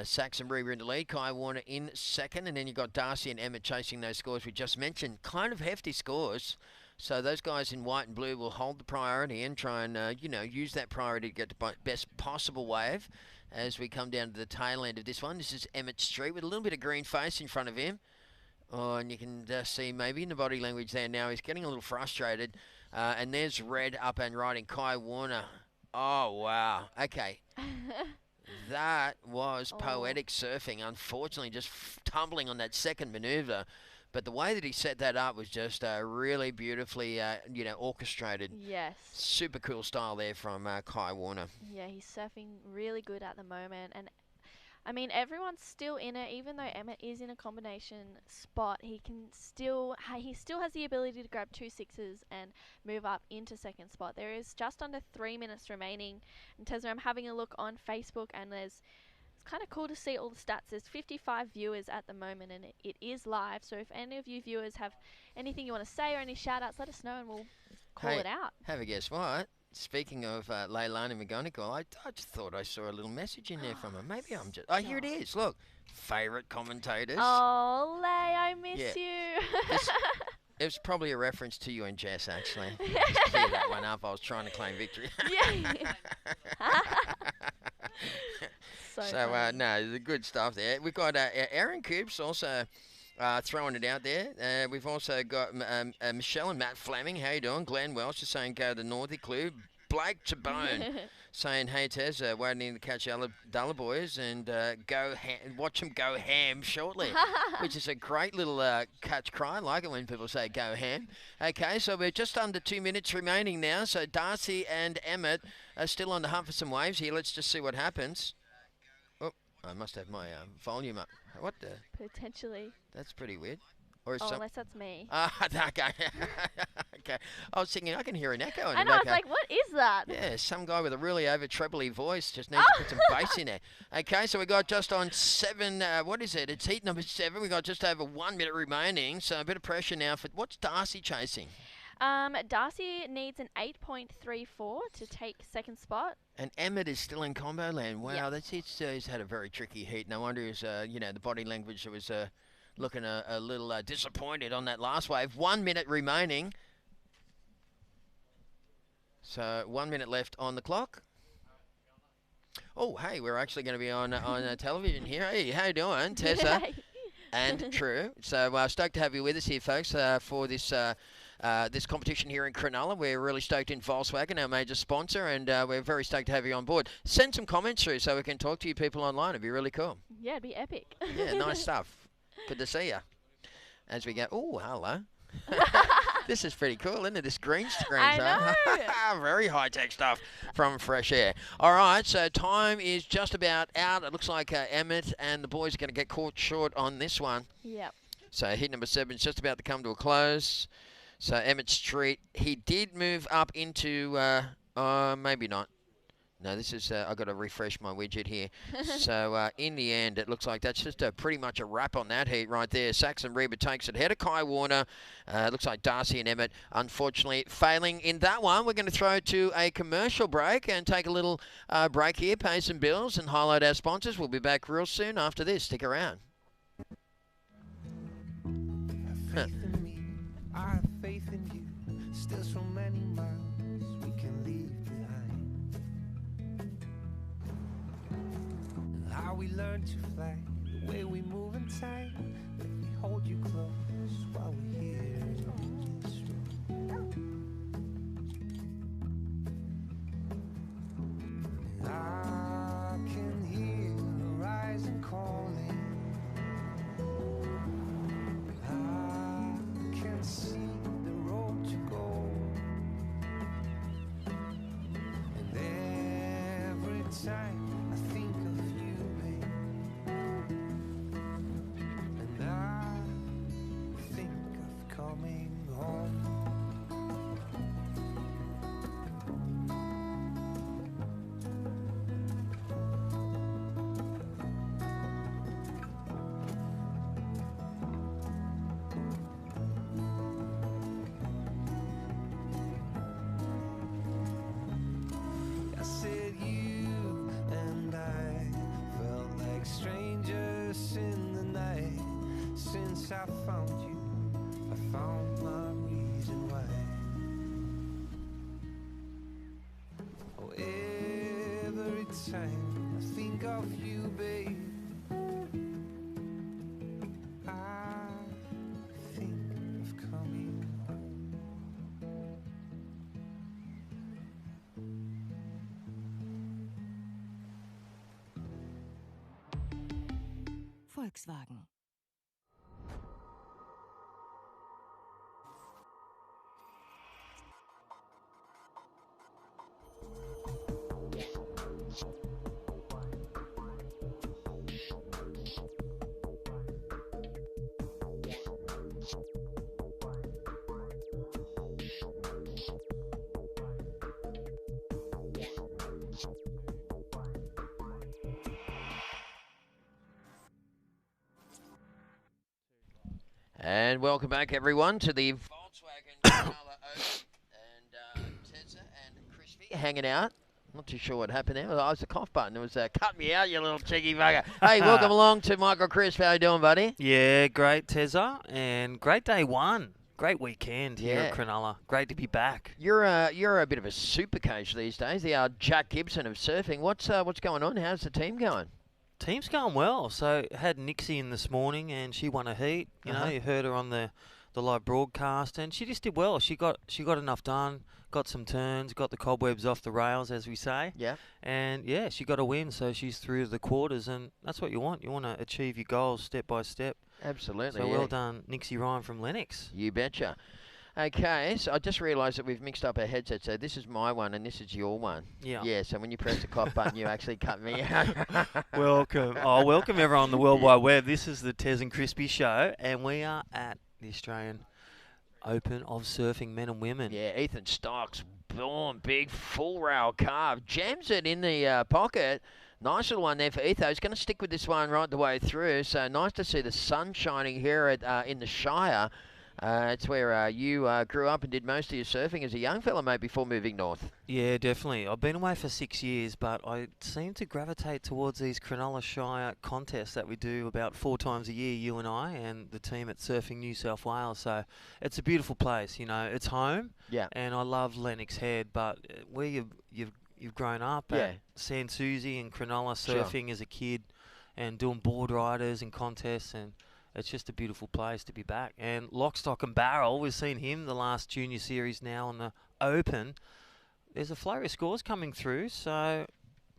Saxon Reaver in the lead, Kai Warner in second, and then you've got Darcy and Emmett chasing those scores we just mentioned. Kind of hefty scores. So those guys in white and blue will hold the priority and try and, use that priority to get the best possible wave as we come down to the tail end of this one. This is Emmett Street with a little bit of green face in front of him. Oh, and you can see maybe in the body language there now, he's getting a little frustrated. And there's red up and riding Kai Warner. Oh, wow. Okay. That was poetic surfing. Unfortunately, just tumbling on that second manoeuvre. But the way that he set that up was just really beautifully, orchestrated.
Yes.
Super cool style there from Kai Warner.
Yeah, he's surfing really good at the moment. And, I mean, everyone's still in it. Even though Emmett is in a combination spot, he still has the ability to grab 2 6s and move up into second spot. There is just under 3 minutes remaining. And Tesla, I'm having a look on Facebook, and it's kind of cool to see all the stats. There's 55 viewers at the moment, and it is live. So if any of you viewers have anything you want to say or any shout-outs, let us know, and we'll call it out.
Have a guess what? Speaking of Leilani McGonigal, I just thought I saw a little message in there from her. Maybe I'm just... Oh, here it is. Look. Favourite commentators.
Oh, Lay, I miss you.
It was probably a reference to you and Jess, actually. Just clear that one up. I was trying to claim victory. So no, the good stuff there. We've got Aaron Coops also throwing it out there. We've also got Michelle and Matt Fleming. How you doing? Glenn Welsh is saying go to the Northy Clue. Blake Chabone saying, hey, Tez, waiting to catch Dulla boys and watch them go ham shortly, which is a great little catch cry. I like it when people say go ham. Okay, so we're just under 2 minutes remaining now. So Darcy and Emmett are still on the hunt for some waves here. Let's just see what happens. Oh, I must have my volume up. What the?
Potentially.
That's pretty weird. Or
unless that's me.
Okay. Okay. I was thinking I can hear an echo.
I know. I was like, what is that?
Yeah, some guy with a really over trebly voice just needs to put some bass in there. Okay, so we got just on 7. What is it? It's heat number 7. We got just over 1 minute remaining. So a bit of pressure now for what's Darcy chasing?
Darcy needs an 8.34 to take second spot.
And Emmett is still in combo land. Wow, he's had a very tricky heat. No wonder his, the body language was looking a little disappointed on that last wave. 1 minute remaining. So 1 minute left on the clock. Oh, hey, we're actually going to be on television here. Hey, how you doing, Tessa and True? So stoked to have you with us here, folks, for this this competition here in Cronulla. We're really stoked in Volkswagen, our major sponsor, and we're very stoked to have you on board. Send some comments through so we can talk to you people online. It'd be really cool.
Yeah, it'd be epic.
Yeah, nice stuff. Good to see you. As we go, oh, hello. This is pretty cool, isn't it? This green screen.
I know.
Very high-tech stuff from Fresh Air. All right, so time is just about out. It looks like Emmett and the boys are going to get caught short on this one.
Yep.
So heat number 7 is just about to come to a close. So Emmett Street, he did move up into, maybe not. No, this is, I've got to refresh my widget here. So in the end, it looks like that's just pretty much a wrap on that heat right there. Saxon Reaver takes it ahead of Kai Warner. Looks like Darcy and Emmett, unfortunately, failing in that one. We're going to throw to a commercial break and take a little break here, pay some bills and highlight our sponsors. We'll be back real soon after this. Stick around.
Faith in me, I have faith in you. Still so many miles we can leave behind. How we learn to fly, the way we move and time. Let me hold you close while we're here in this room. I can hear the horizon calling. time I think of you, babe, and I think of coming home. I said you and I felt like strangers in the night. Since I found you, I found my reason why. Oh, every time I think of you, babe, I think of coming home.
Volkswagen.
And welcome back, everyone, to the Volkswagen Cronulla Open. And Tessa and Crispy hanging out. Not too sure what happened there. Oh, it was a cough button. It was cut me out, you little cheeky bugger. Hey, welcome along to Michael Crisp. How you doing, buddy?
Yeah, great, Tezza, and great day one. Great weekend here at Cronulla. Great to be back.
You're a bit of a super coach these days. The Jack Gibson of surfing. What's going on? How's the team going?
Team's going well. So had Nixie in this morning, and she won a heat. You know, you heard her on the live broadcast, and she just did well. She got enough done. Got some turns. Got the cobwebs off the rails, as we say.
Yeah.
And yeah, she got a win. So she's through the quarters, and that's what you want. You want to achieve your goals step by step.
Absolutely.
So well done, Nixie Ryan from Lennox.
You betcha. Okay, so I just realised that we've mixed up our headsets. So this is my one and this is your one.
Yeah.
Yeah, so when you press the cough button, you actually cut me out.
Welcome. Oh, welcome everyone on the World Wide Web. This is the Tez and Crispy Show, and we are at the Australian Open of Surfing, men and women.
Yeah, Ethan Stocks, boom, big full rail carve. Jams it in the pocket. Nice little one there for Etho. He's going to stick with this one right the way through. So nice to see the sun shining here at in the Shire. It's where you grew up and did most of your surfing as a young fella, mate, before moving north.
Yeah, definitely. I've been away for 6 years, but I seem to gravitate towards these Cronulla Shire contests that we do about 4 times a year, you and I, and the team at Surfing New South Wales. So it's a beautiful place, you know. It's home.
Yeah.
And I love Lennox Head, but where you've grown up at San Susie and Cronulla surfing as a kid and doing board riders and contests, and it's just a beautiful place to be back. And lock, stock and barrel, we've seen him the last junior series now on the Open. There's a flurry of scores coming through, so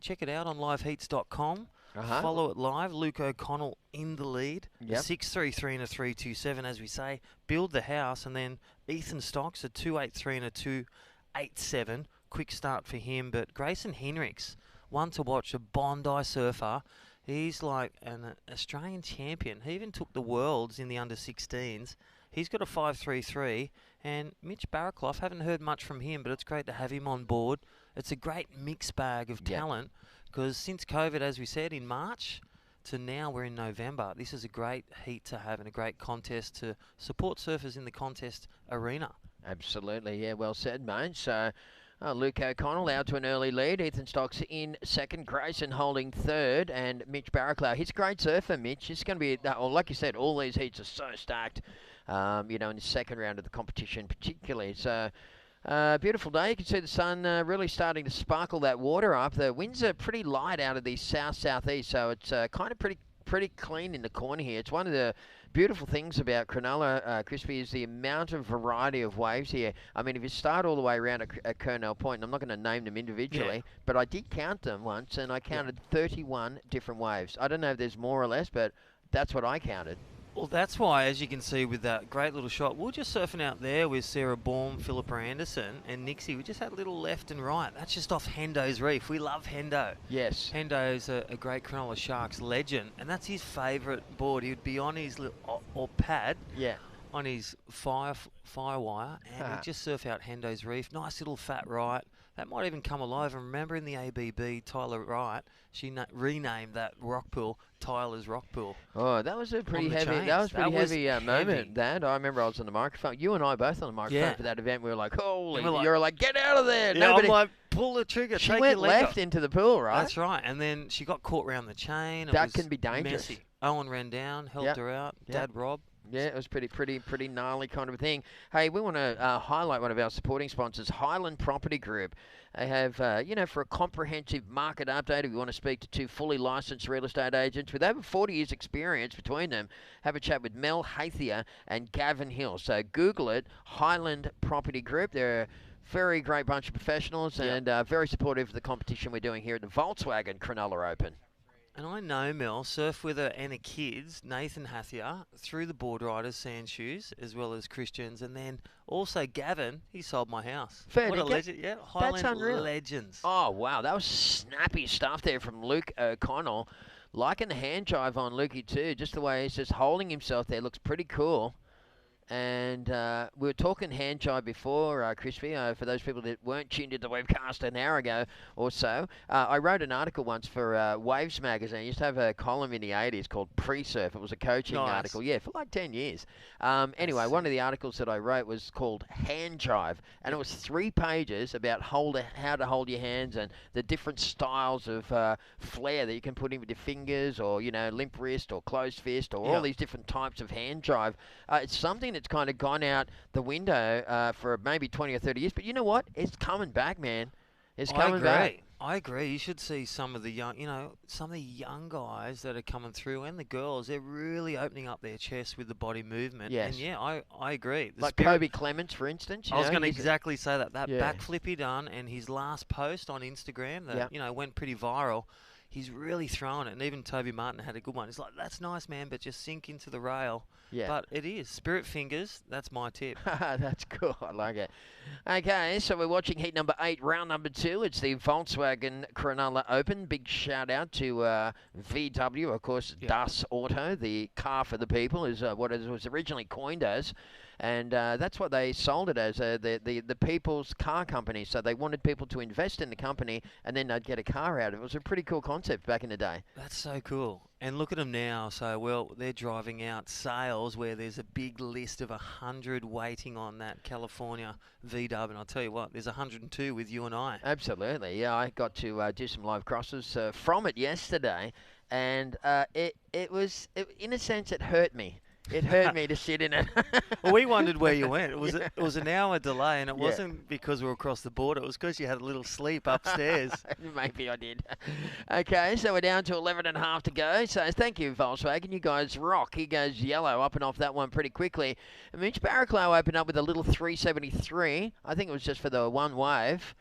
check it out on liveheats.com. Follow it live. Luke O'Connell in the lead.
Yep.
6.33 and a 3.27, as we say. Build the house, and then Ethan Stocks a 2.83 and a 2.87. Quick start for him, but Grayson Henricks, one to watch, a Bondi surfer. He's like an Australian champion. He even took the Worlds in the under-16s. He's got a 5.33. And Mitch Barraclough, haven't heard much from him, but it's great to have him on board. It's a great mixed bag of talent, because since COVID, as we said, in March to now we're in November, this is a great heat to have and a great contest to support surfers in the contest arena.
Absolutely, yeah, well said, mate. So Luke O'Connell out to an early lead. Ethan Stocks in second. Grayson holding third. And Mitch Barraclough. He's a great surfer, Mitch. He's going to be, like you said, all these heats are so stacked, you know, in the second round of the competition particularly. So, beautiful day. You can see the sun really starting to sparkle that water up. The winds are pretty light out of the south-southeast, so it's kind of pretty clean in the corner here. It's one of the beautiful things about Cronulla, Crispy, is the amount of variety of waves here. I mean, if you start all the way around at Cornell Point, and I'm not going to name them individually, but I did count them once, and I counted 31 different waves. I don't know if there's more or less, but that's what I counted.
Well, that's why, as you can see with that great little shot, we we're just surfing out there with Sarah Baum, Philippa Anderson, and Nixie. We just had a little left and right. That's just off Hendo's Reef. We love Hendo.
Yes.
Hendo's a great Cronulla Sharks legend, and that's his favourite board. He would be on his little, or pad.
Yeah.
On his firewire, and he'd just surf out Hendo's Reef. Nice little fat right. That might even come alive. And remember in the ABB, Tyler Wright, she renamed that rock pool Tyler's Rock Pool.
Oh, that was a pretty heavy. That was pretty heavy moment. That I remember. I was on the microphone. You and I both on the microphone for that event. We were like, "Holy!" You were like, "Get out of there!"
Yeah, I'm like, "Pull the trigger."
She went left into the pool, right?
That's right. And then she got caught round the chain.
That can be dangerous.
Messy. Owen ran down, helped her out. Dad Rob.
Yeah, it was pretty gnarly kind of a thing. Hey, we want to highlight one of our supporting sponsors, Highland Property Group. They have, for a comprehensive market update, if you want to speak to two fully licensed real estate agents with over 40 years' experience between them, have a chat with Mel Hathia and Gavin Hill. So Google it, Highland Property Group. They're a very great bunch of professionals and very supportive of the competition we're doing here at the Volkswagen Cronulla Open.
And I know Mel, surf with her and her kids, Nathan Hathia, through the Board Riders, Sand Shoes, as well as Christians. And then also Gavin, he sold my house.
Fair
what a legend. Yeah, Highland
that's unreal.
Legends.
Oh, wow. That was snappy stuff there from Luke O'Connell. Liking the hand jive on Lukey too. Just the way he's just holding himself there looks pretty cool. And we were talking hand jive before, Crispy, for those people that weren't tuned into the webcast an hour ago or so. I wrote an article once for Waves magazine. I used to have a column in the 80s called Pre-Surf. It was a coaching article, for like 10 years. Anyway, one of the articles that I wrote was called Hand Jive, and it was 3 pages about how to hold your hands and the different styles of flair that you can put in with your fingers or, limp wrist or closed fist or all these different types of hand jive. It's something it's kind of gone out the window for maybe 20 or 30 years. But you know what? It's coming back, man. It's coming back.
I agree. You should see some of the young guys that are coming through and the girls. They're really opening up their chest with the body movement.
Yes.
And I agree.
Like Kobe Clements, for instance.
I was going to exactly say that. That backflip he done and his last post on Instagram that, went pretty viral. He's really thrown it. And even Toby Martin had a good one. He's like, that's nice, man, but just sink into the rail.
Yeah.
But it is. Spirit fingers, that's my tip.
That's cool. I like it. Okay, so we're watching heat number 8, round number 2. It's the Volkswagen Cronulla Open. Big shout out to VW, of course, Das Auto, the car for the people, is what it was originally coined as. And that's what they sold it as, the people's car company. So they wanted people to invest in the company and then they'd get a car out of it. It was a pretty cool concept back in the day.
That's so cool. And look at them now. So, they're driving out sales where there's a big list of 100 waiting on that California VW. And I'll tell you what, there's 102 with you and I.
Absolutely. Yeah, I got to do some live crosses from it yesterday. And it was, in a sense, it hurt me. It hurt me to sit in it.
Well, we wondered where you went. It was an hour delay, and it wasn't because we were across the border. It was because you had a little sleep upstairs.
Maybe I did. Okay, so we're down to 11.5 to go. So thank you, Volkswagen. You guys rock. He goes yellow up and off that one pretty quickly. Mitch Barraclough opened up with a little 373. I think it was just for the one wave.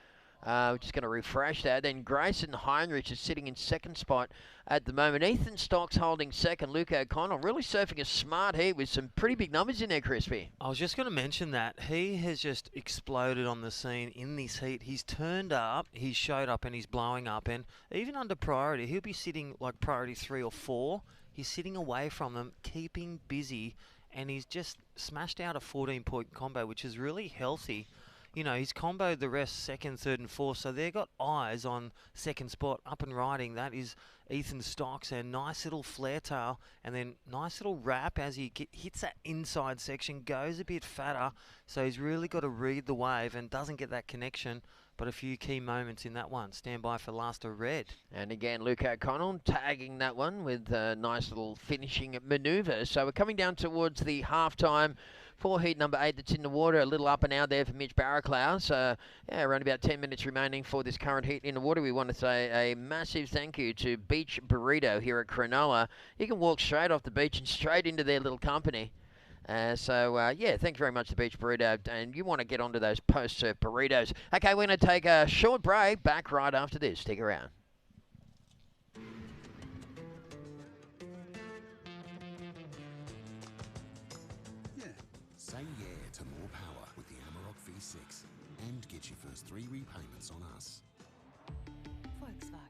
We're just going to refresh that. Then Grayson Heinrich is sitting in second spot at the moment. Ethan Stocks holding second. Luke O'Connell really surfing a smart heat with some pretty big numbers in there, Crispy.
I was just going to mention that. He has just exploded on the scene in this heat. He's turned up, he's showed up, and he's blowing up. And even under priority, he'll be sitting like priority 3 or 4. He's sitting away from them, keeping busy, and he's just smashed out a 14-point combo, which is really healthy. He's comboed the rest second, third, and fourth, so they've got eyes on second spot, up and riding. That is Ethan Stocks, and nice little flare tail, and then nice little wrap as he hits that inside section, goes a bit fatter, so he's really got to read the wave and doesn't get that connection. But a few key moments in that one. Stand by for last of red.
And again, Luke O'Connell tagging that one with a nice little finishing manoeuvre. So we're coming down towards the halftime for heat number 8 that's in the water. A little up and out there for Mitch Barraclough. So, around about 10 minutes remaining for this current heat in the water. We want to say a massive thank you to Beach Burrito here at Cronulla. You can walk straight off the beach and straight into their little company. Thank you very much to Beach Burrito, and you want to get onto those post-surf burritos. Okay, we're going to take a short break, back right after this. Stick around.
get your first 3 repayments on us.
Volkswagen.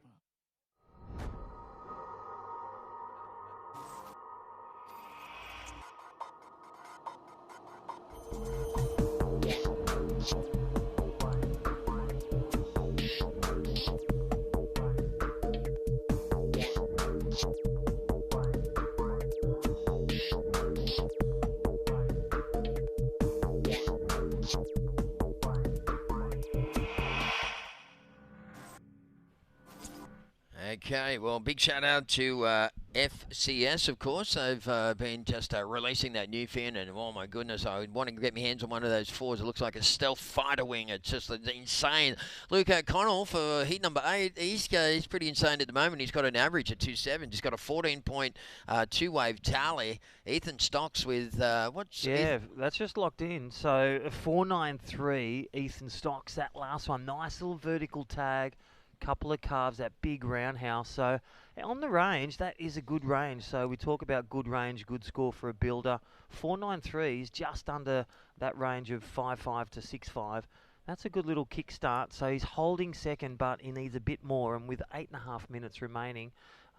Okay, well, big shout out to FCS, of course. They've been just releasing that new fin, and oh my goodness, I want to get my hands on one of those fours. It looks like a stealth fighter wing. It's just insane. Luke O'Connell for heat number 8. He's pretty insane at the moment. He's got an average of 2.7. He's got a 14.2 wave tally. Ethan Stocks with what's?
Yeah, that's just locked in. So a 493. Ethan Stocks. That last one, nice little vertical tag. Couple of calves, that big roundhouse. So on the range, that is a good range. So we talk about good range, good score for a builder. 493 is just under that range of 5.5 to 6.5. That's a good little kickstart. So he's holding second, but he needs a bit more. And with 8.5 minutes remaining,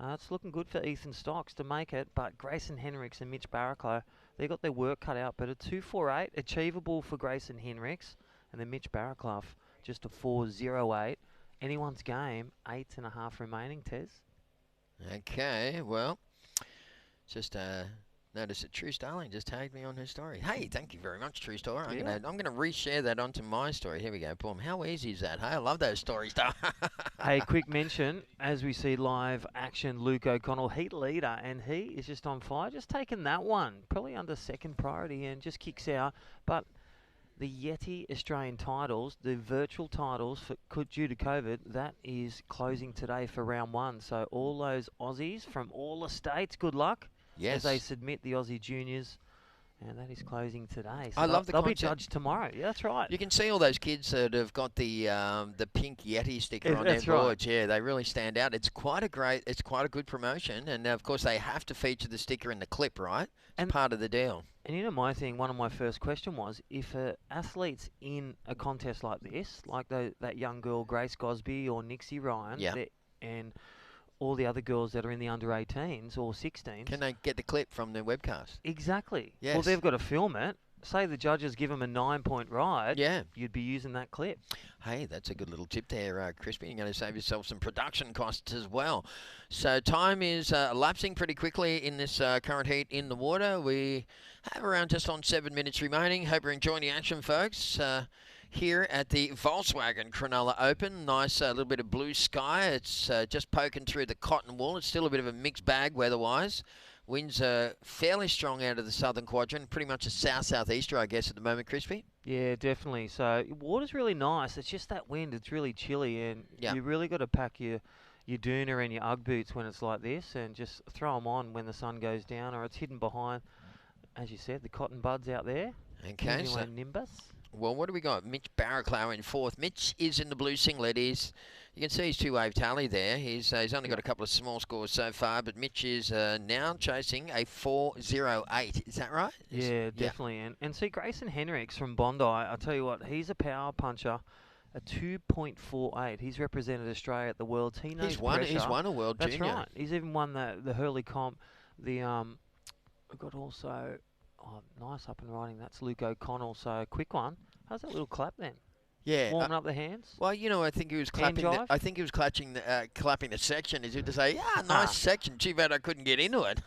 it's looking good for Ethan Stocks to make it. But Grayson Henricks and Mitch Barraclough, they got their work cut out. But a 2.48 achievable for Grayson Henricks, and then Mitch Barraclough just a 4.08. Anyone's game, 8.5 remaining, Tez.
Okay, well, just noticed that True Starling just tagged me on her story. Hey, thank you very much, True Star. I'm gonna reshare that onto my story. Here we go, boom. How easy is that? Hey, I love those stories.
Hey, quick mention, as we see live action, Luke O'Connell, heat leader, and he is just on fire, just taking that one, probably under second priority, and just kicks out. But the Yeti Australian titles, the virtual titles, due to COVID, that is closing today for round 1. So all those Aussies from all the states, good luck.
Yes.
As they submit the Aussie juniors. And that is closing today. So
I love the
they'll
concept.
be judged tomorrow. Yeah, that's right.
You can see all those kids that have got the pink Yeti sticker on their
That's right.
boards. Yeah, they really stand out. It's quite a good promotion, and of course they have to feature the sticker in the clip, right? It's part of the deal.
And you know my thing, one of my first question was, if an athlete's in a contest like this, like that young girl Grace Gosby or Nixie Ryan, and all the other girls that are in the under 18s or 16s.
Can they get the clip from the webcast?
Exactly.
Yes.
Well, they've got to film it. Say the judges give them a 9-point ride.
Yeah.
You'd be using that clip.
Hey, that's a good little tip there, Crispy. You're going to save yourself some production costs as well. So time is lapsing pretty quickly in this current heat in the water. We have around just on 7 minutes remaining. Hope you're enjoying the action, folks. Here at the Volkswagen Cronulla Open. Nice little bit of blue sky. It's just poking through the cotton wool. It's still a bit of a mixed bag weather-wise. Winds are fairly strong out of the southern quadrant. Pretty much a south-southeaster, I guess, at the moment, Crispy.
Yeah, definitely. So water's really nice. It's just that wind. It's really chilly, and you really got to pack your doona and your Ugg boots when it's like this, and just throw them on when the sun goes down, or it's hidden behind, as you said, the cotton buds out there.
Okay, so
Nimbus.
Well, what do we got? Mitch Barraclough in fourth. Mitch is in the blue singlet. You can see his 2-wave tally there. He's only got a couple of small scores so far, but Mitch is now chasing a 4.08. Is that right?
Yeah, definitely. And see, Grayson Henricks from Bondi, I'll tell you what, he's a power puncher. A 2.48. He's represented Australia at the Worlds. He knows pressure.
He's won a World Junior.
That's right. He's even won the Hurley comp. We've got also... Oh, nice up and riding. That's Luke O'Connell. So a quick one. How's that little clap then?
Yeah,
warming up the hands.
Well, you know, I think he was clapping. I think he was clapping the section as if to say, "Yeah, nice section. Too bad I couldn't get into it."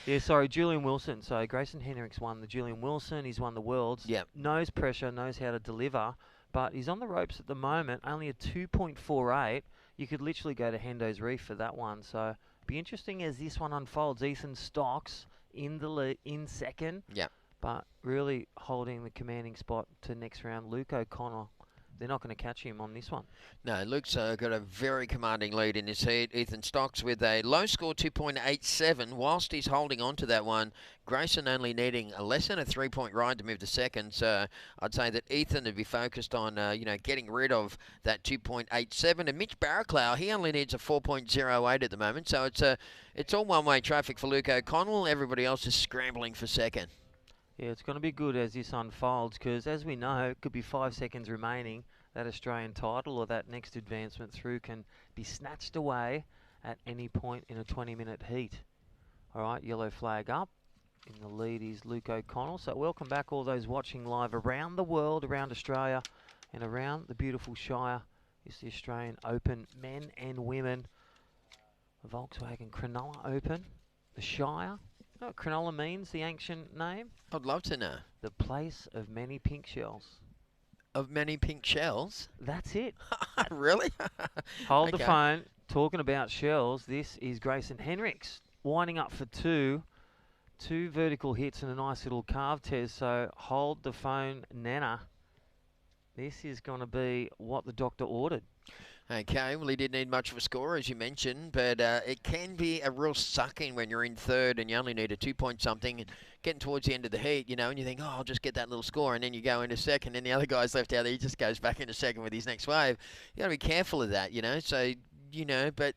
Yeah, sorry, Julian Wilson. So Grayson Henricks won the Julian Wilson. He's won the Worlds.
Yeah,
knows pressure, knows how to deliver, but he's on the ropes at the moment. Only a 2.48. You could literally go to Hendo's Reef for that one. So be interesting as this one unfolds. Ethan Stocks in second.
Yeah.
But really holding the commanding spot to next round, Luke O'Connell. They're not going to catch him on this one.
No, Luke's got a very commanding lead in this heat. Ethan Stocks with a low score 2.87. Whilst he's holding on to that one, Grayson only needing a less than a 3-point ride to move to second. So I'd say that Ethan would be focused on, getting rid of that 2.87. And Mitch Barraclough, he only needs a 4.08 at the moment. So it's all one-way traffic for Luke O'Connell. Everybody else is scrambling for second.
Yeah, it's going to be good as this unfolds because, as we know, it could be 5 seconds remaining. that Australian title or that next advancement through can be snatched away at any point in a 20-minute heat. All right, yellow flag up. In the lead is Luke O'Connell. So welcome back all those watching live around the world, around Australia and around the beautiful Shire. It's the Australian Open men and women. The Volkswagen Cronulla Open. The Shire. You know what Cronulla means, the ancient name?
I'd love to know.
The place of many pink shells.
Of many pink shells?
That's it.
Really?
Hold the phone. Talking about shells, this is Grayson Henricks winding up for two. Two vertical hits and a nice little carve test. So hold the phone, Nana. This is going to be what the doctor ordered.
Okay, well, he didn't need much of a score, as you mentioned, but it can be a real suck-in when you're in third and you only need a 2-point something and getting towards the end of the heat, you know, and you think, oh, I'll just get that little score, and then you go into second, and the other guy's left out there, he just goes back into second with his next wave. You got to be careful of that, you know, so, you know, but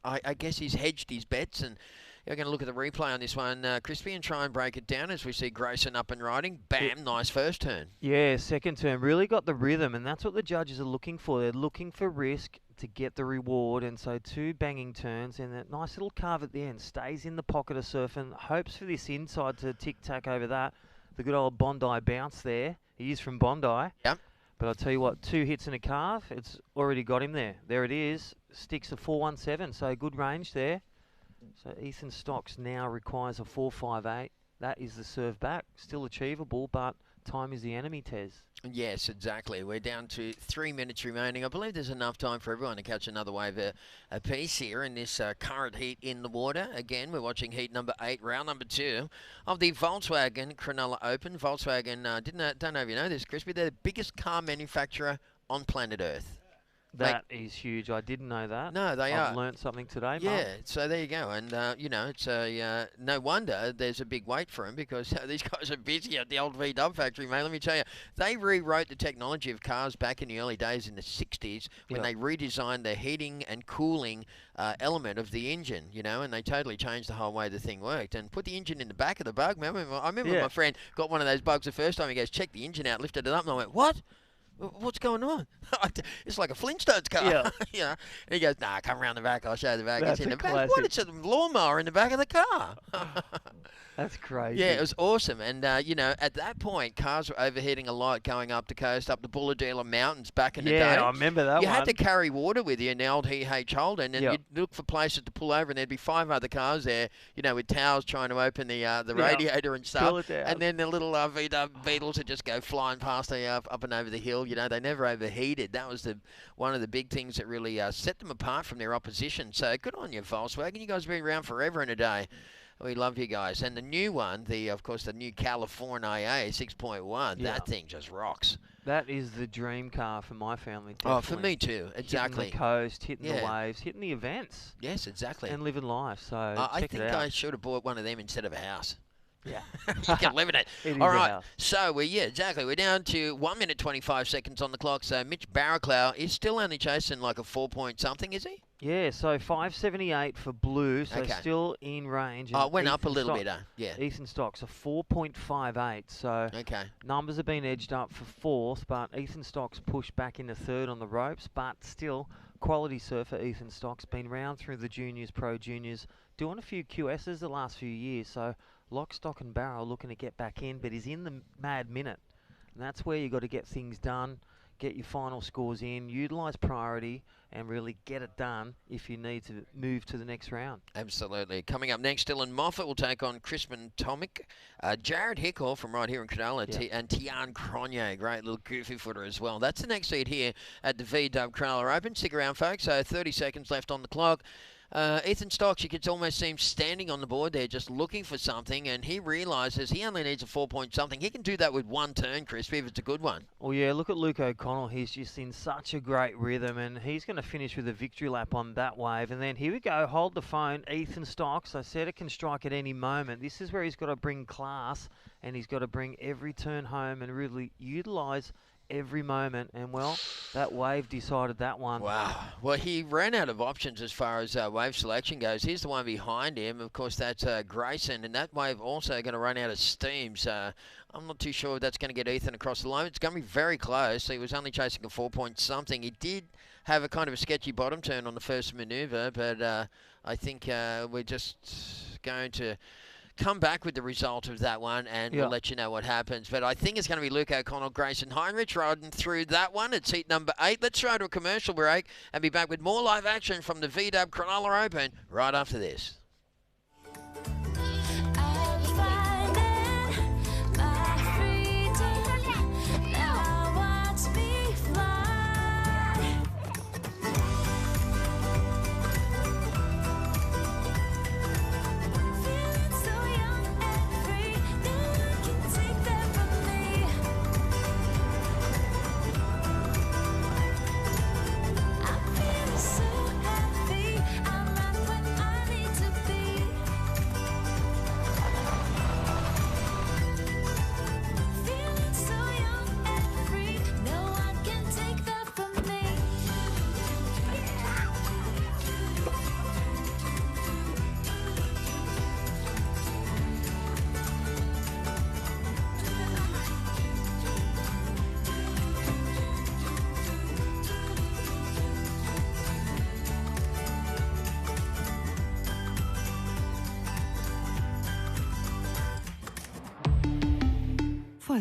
I guess he's hedged his bets, and we're going to look at the replay on this one, Crispy, and try and break it down as we see Grayson up and riding. Bam, nice first turn.
Yeah, second turn. Really got the rhythm, and that's what the judges are looking for. They're looking for risk to get the reward, and so two banging turns, and that nice little carve at the end. Stays in the pocket of Surfing. Hopes for this inside to tic-tac over that. The good old Bondi bounce there. He is from Bondi.
Yep.
But I'll tell you what, 2 hits and a carve. It's already got him there. There it is. Sticks a 4-1-7, so good range there. So Ethan Stocks now requires a 4.58. That is the serve back. Still achievable, but time is the enemy, Tez.
Yes, exactly. We're down to 3 minutes remaining. I believe there's enough time for everyone to catch another wave a piece here in this current heat in the water. Again, we're watching heat number 8, round number 2 of the Volkswagen Cronulla Open. Volkswagen, don't know if you know this, Crispy, they're the biggest car manufacturer on planet Earth.
That is huge. I didn't know that.
No, they are.
I've learnt something today, Mark.
Yeah, so there you go. And, you know, it's no wonder there's a big wait for them because these guys are busy at the old VW factory, mate. Let me tell you, they rewrote the technology of cars back in the early days in the 60s when they redesigned the heating and cooling element of the engine, you know, and they totally changed the whole way the thing worked and put the engine in the back of the bug. I remember my friend got one of those bugs the first time. He goes, check the engine out, lifted it up, and I went, what? What's going on? It's like a Flintstones car.
Yeah.
You know? And he goes, nah, come around the back. I'll show you the back.
That's
it's in
a
the back.
classic.
What? It's a lawnmower in the back of the car.
That's crazy.
Yeah, it was awesome. And, you know, at that point, cars were overheating a lot going up the coast, up the Bulladila Mountains back in the day.
Yeah, I remember that
You
one.
had to carry water with you in the old H. Holden, and you'd look for places to pull over, and there'd be 5 other cars there, you know, with towels trying to open the radiator and stuff.
Pull it down.
And then the little VW Beetles would just go flying past the, up and over the hill. You know, they never overheated. That was one of the big things that really set them apart from their opposition. So good on you, Volkswagen. You guys have been around forever and a day. We love you guys. And the new one, of course, the new California AA 6.1, that thing just rocks.
That is the dream car for my family.
Oh, for me too, exactly.
Hitting the coast, hitting the waves, hitting the events.
Yes, exactly.
And living life. So
I
check
think
it out.
I should have bought one of them instead of a house.
Yeah.
You can live in it.
It is
All
a
right.
house.
So, exactly. We're down to 1 minute 25 seconds on the clock. So, Mitch Barraclough is still only chasing like a 4-point something, is he?
Yeah, so 5.78 for blue, so still in range.
Oh, it went up a
Ethan
little
Stock-
bit, yeah.
Ethan Stocks a 4.58, so numbers have been edged up for fourth, but Ethan Stocks pushed back into third on the ropes, but still quality surfer Ethan Stocks, been round through the juniors, pro juniors, doing a few QSs the last few years, so lock, stock and barrel looking to get back in, but he's in the mad minute, and that's where you got to get things done. Get your final scores in, utilise priority, and really get it done if you need to move to the next round.
Absolutely. Coming up next, Dylan Moffat will take on Crispin Tomic. Jared Hickle from right here in Cronulla, and Tian Cronje, great little goofy footer as well. That's the next seed here at the VW Cronulla Open. Stick around, folks. So 30 seconds left on the clock. Ethan Stocks, you could almost see him standing on the board there just looking for something, and he realises he only needs a 4-point something. He can do that with one turn, Crispy, if it's a good one.
Well, yeah, look at Luke O'Connell. He's just in such a great rhythm, and he's going to finish with a victory lap on that wave. And then here we go, hold the phone, Ethan Stocks. I said it can strike at any moment. This is where he's got to bring class, and he's got to bring every turn home and really utilise every moment, and well, that wave decided that one.
Wow. Well, he ran out of options as far as wave selection goes. Here's the one behind him. Of course, that's Grayson, and that wave also going to run out of steam. So I'm not too sure if that's going to get Ethan across the line. It's going to be very close. He was only chasing a 4-point something. He did have a kind of a sketchy bottom turn on the first manoeuvre, but I think we're just going to come back with the result of that one, and we'll let you know what happens. But I think it's going to be Luke O'Connell, Grayson Heinrich riding through that one. It's heat number 8. Let's try to a commercial break and be back with more live action from the VW Cronulla Open right after this.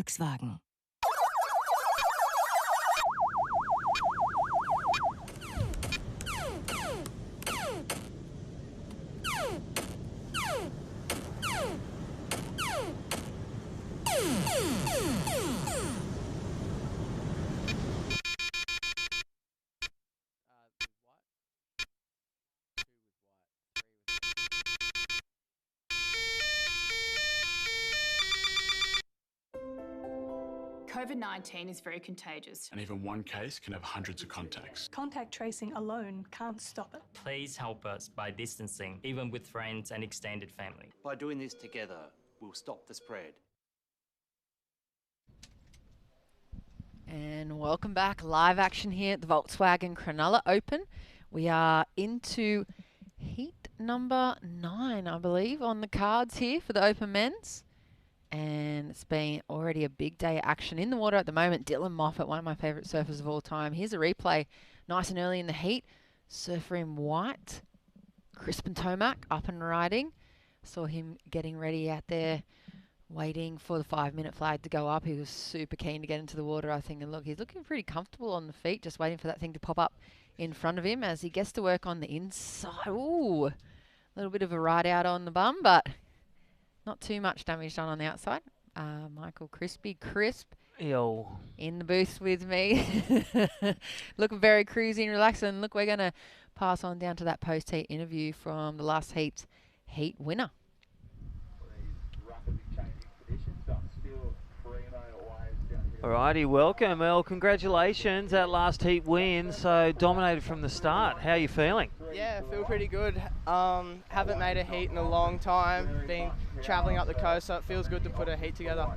Volkswagen.
COVID-19 is very contagious.
And even one case can have hundreds of contacts.
Contact tracing alone can't stop it.
Please help us by distancing, even with friends and extended family.
By doing this together, we'll stop the spread.
And welcome back. Live action here at the Volkswagen Cronulla Open. We are into heat number 9, I believe, on the cards here for the Open Men's. And it's been already a big day of action in the water at the moment. Dylan Moffat, one of my favourite surfers of all time. Here's a replay, nice and early in the heat. Surfer in white, Crispin Tomac up and riding. Saw him getting ready out there, waiting for the 5-minute flag to go up. He was super keen to get into the water, I think. And look, he's looking pretty comfortable on the feet, just waiting for that thing to pop up in front of him as he gets to work on the inside. Ooh, a little bit of a ride out on the bum, but not too much damage done on the outside. Michael Crisp in the booth with me. Looking very cruisy and relaxed. And look, we're going to pass on down to that post-heat interview from the last heat winner.
Alrighty, welcome. Well, congratulations, that last heat win. So dominated from the start. How are you feeling?
Yeah, I feel pretty good. Haven't made a heat in a long time. Been travelling up the coast, so it feels good to put a heat together.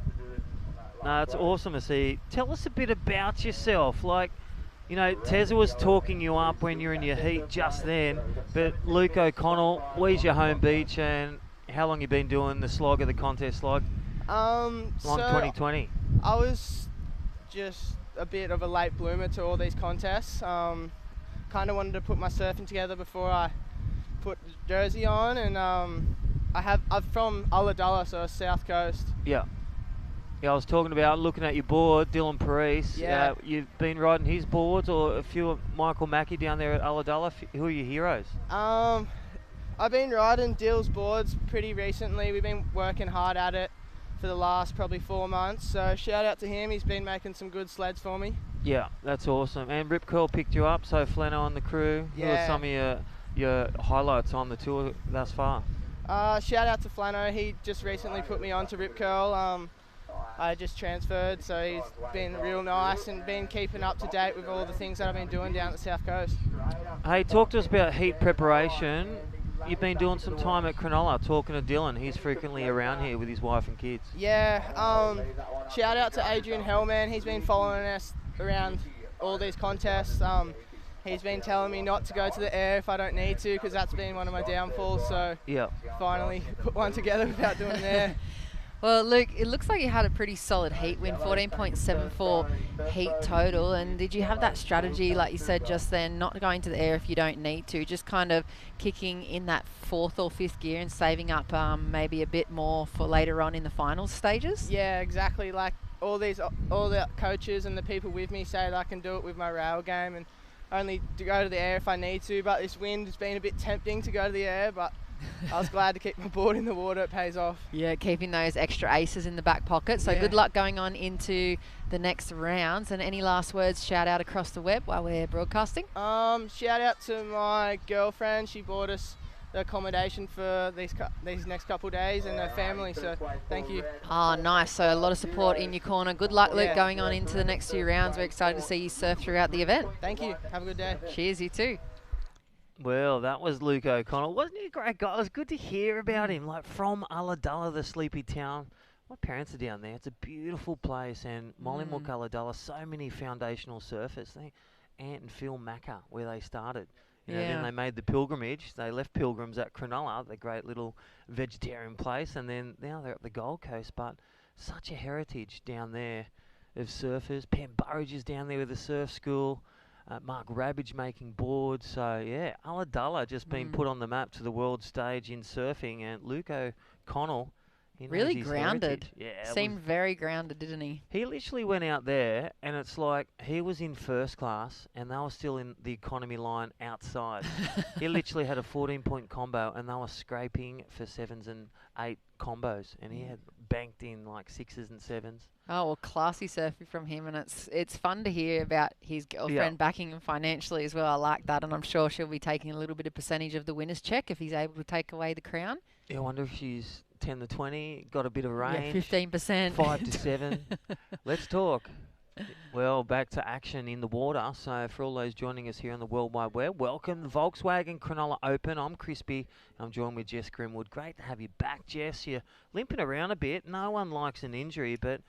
No, it's awesome to see. Tell us a bit about yourself. Like, you know, Tezza was talking you up when you're in your heat just then, but Luke O'Connell, where's your home beach, and how long you been doing the slog of the contest slog? Long 2020.
I was just a bit of a late bloomer to all these contests. Kind of wanted to put my surfing together before I put the jersey on, and I'm from Ulladulla, so South Coast.
Yeah. Yeah, I was talking about looking at your board, Dylan Parise.
Yeah.
You've been riding his boards, or a few of Michael Mackey down there at Ulladulla. Who are your heroes?
I've been riding Dill's boards pretty recently. We've been working hard at it for the last probably 4 months. So shout out to him. He's been making some good sleds for me.
Yeah, that's awesome. And Rip Curl picked you up, so Flano and the crew.
Yeah.
Who are some of your highlights on the tour thus far?
Shout out to Flano. He just recently put me on to Rip Curl. I just transferred, so he's been real nice and been keeping up to date with all the things that I've been doing down at the South Coast.
Hey, talk to us about heat preparation. You've been doing some time at Cronulla, talking to Dylan. He's frequently around here with his wife and kids.
Yeah, shout out to Adrian Hellman. He's been following us around all these contests. He's been telling me not to go to the air if I don't need to, because that's been one of my downfalls. So finally put one together without doing an air.
Well, Luke, it looks like you had a pretty solid heat win, 14.74 heat total. And did you have that strategy, like you said just then, not going to the air if you don't need to, just kind of kicking in that 4th or 5th gear and saving up maybe a bit more for later on in the finals stages?
Yeah, exactly. Like all the coaches and the people with me say that I can do it with my rail game and only to go to the air if I need to. But this wind has been a bit tempting to go to the air, but I was glad to keep my board in the water. It pays off.
Yeah, keeping those extra aces in the back pocket. So good luck going on into the next rounds. And any last words, shout out across the web while we're broadcasting?
Shout out to my girlfriend. She bought us the accommodation for these next couple of days, and her family, so thank you.
Oh, nice. So a lot of support in your corner. Good luck, Luke, going on into the next few rounds. We're excited to see you surf throughout the event.
Thank you. Have a good day.
Cheers, you too.
Well, that was Luke O'Connell. Wasn't he a great guy? It was good to hear about him, like from Ulladulla, the sleepy town. My parents are down there. It's a beautiful place, and Mollymook, Ulladulla, so many foundational surfers. Ant and Phil Macca, where they started. You know, then they made the pilgrimage. They left Pilgrims at Cronulla, the great little vegetarian place, and then now they're at the Gold Coast. But such a heritage down there of surfers. Pam Burridge is down there with the surf school. Mark Rabbage making boards. So, yeah, Ulladulla just been put on the map to the world stage in surfing. And Luke O'Connell, he
really
knows his
grounded.
heritage. Yeah,
seemed very grounded, didn't he?
He literally went out there, and it's like he was in first class, and they were still in the economy line outside. He literally had a 14-point combo, and they were scraping for 7s and 8 combos, and he had banked in like 6s and 7s.
Oh, well, classy surfing from him, and it's fun to hear about his girlfriend backing him financially as well. I like that, and I'm sure she'll be taking a little bit of percentage of the winner's check if he's able to take away the crown.
Yeah, I wonder if she's 10 to 20, got a bit of range.
Yeah, 15%.
5 to 7. Let's talk. Well, back to action in the water. So for all those joining us here on the World Wide Web, welcome to Volkswagen Cronulla Open. I'm Crispy. I'm joined with Jess Grimwood. Great to have you back, Jess. You're limping around a bit. No one likes an injury, but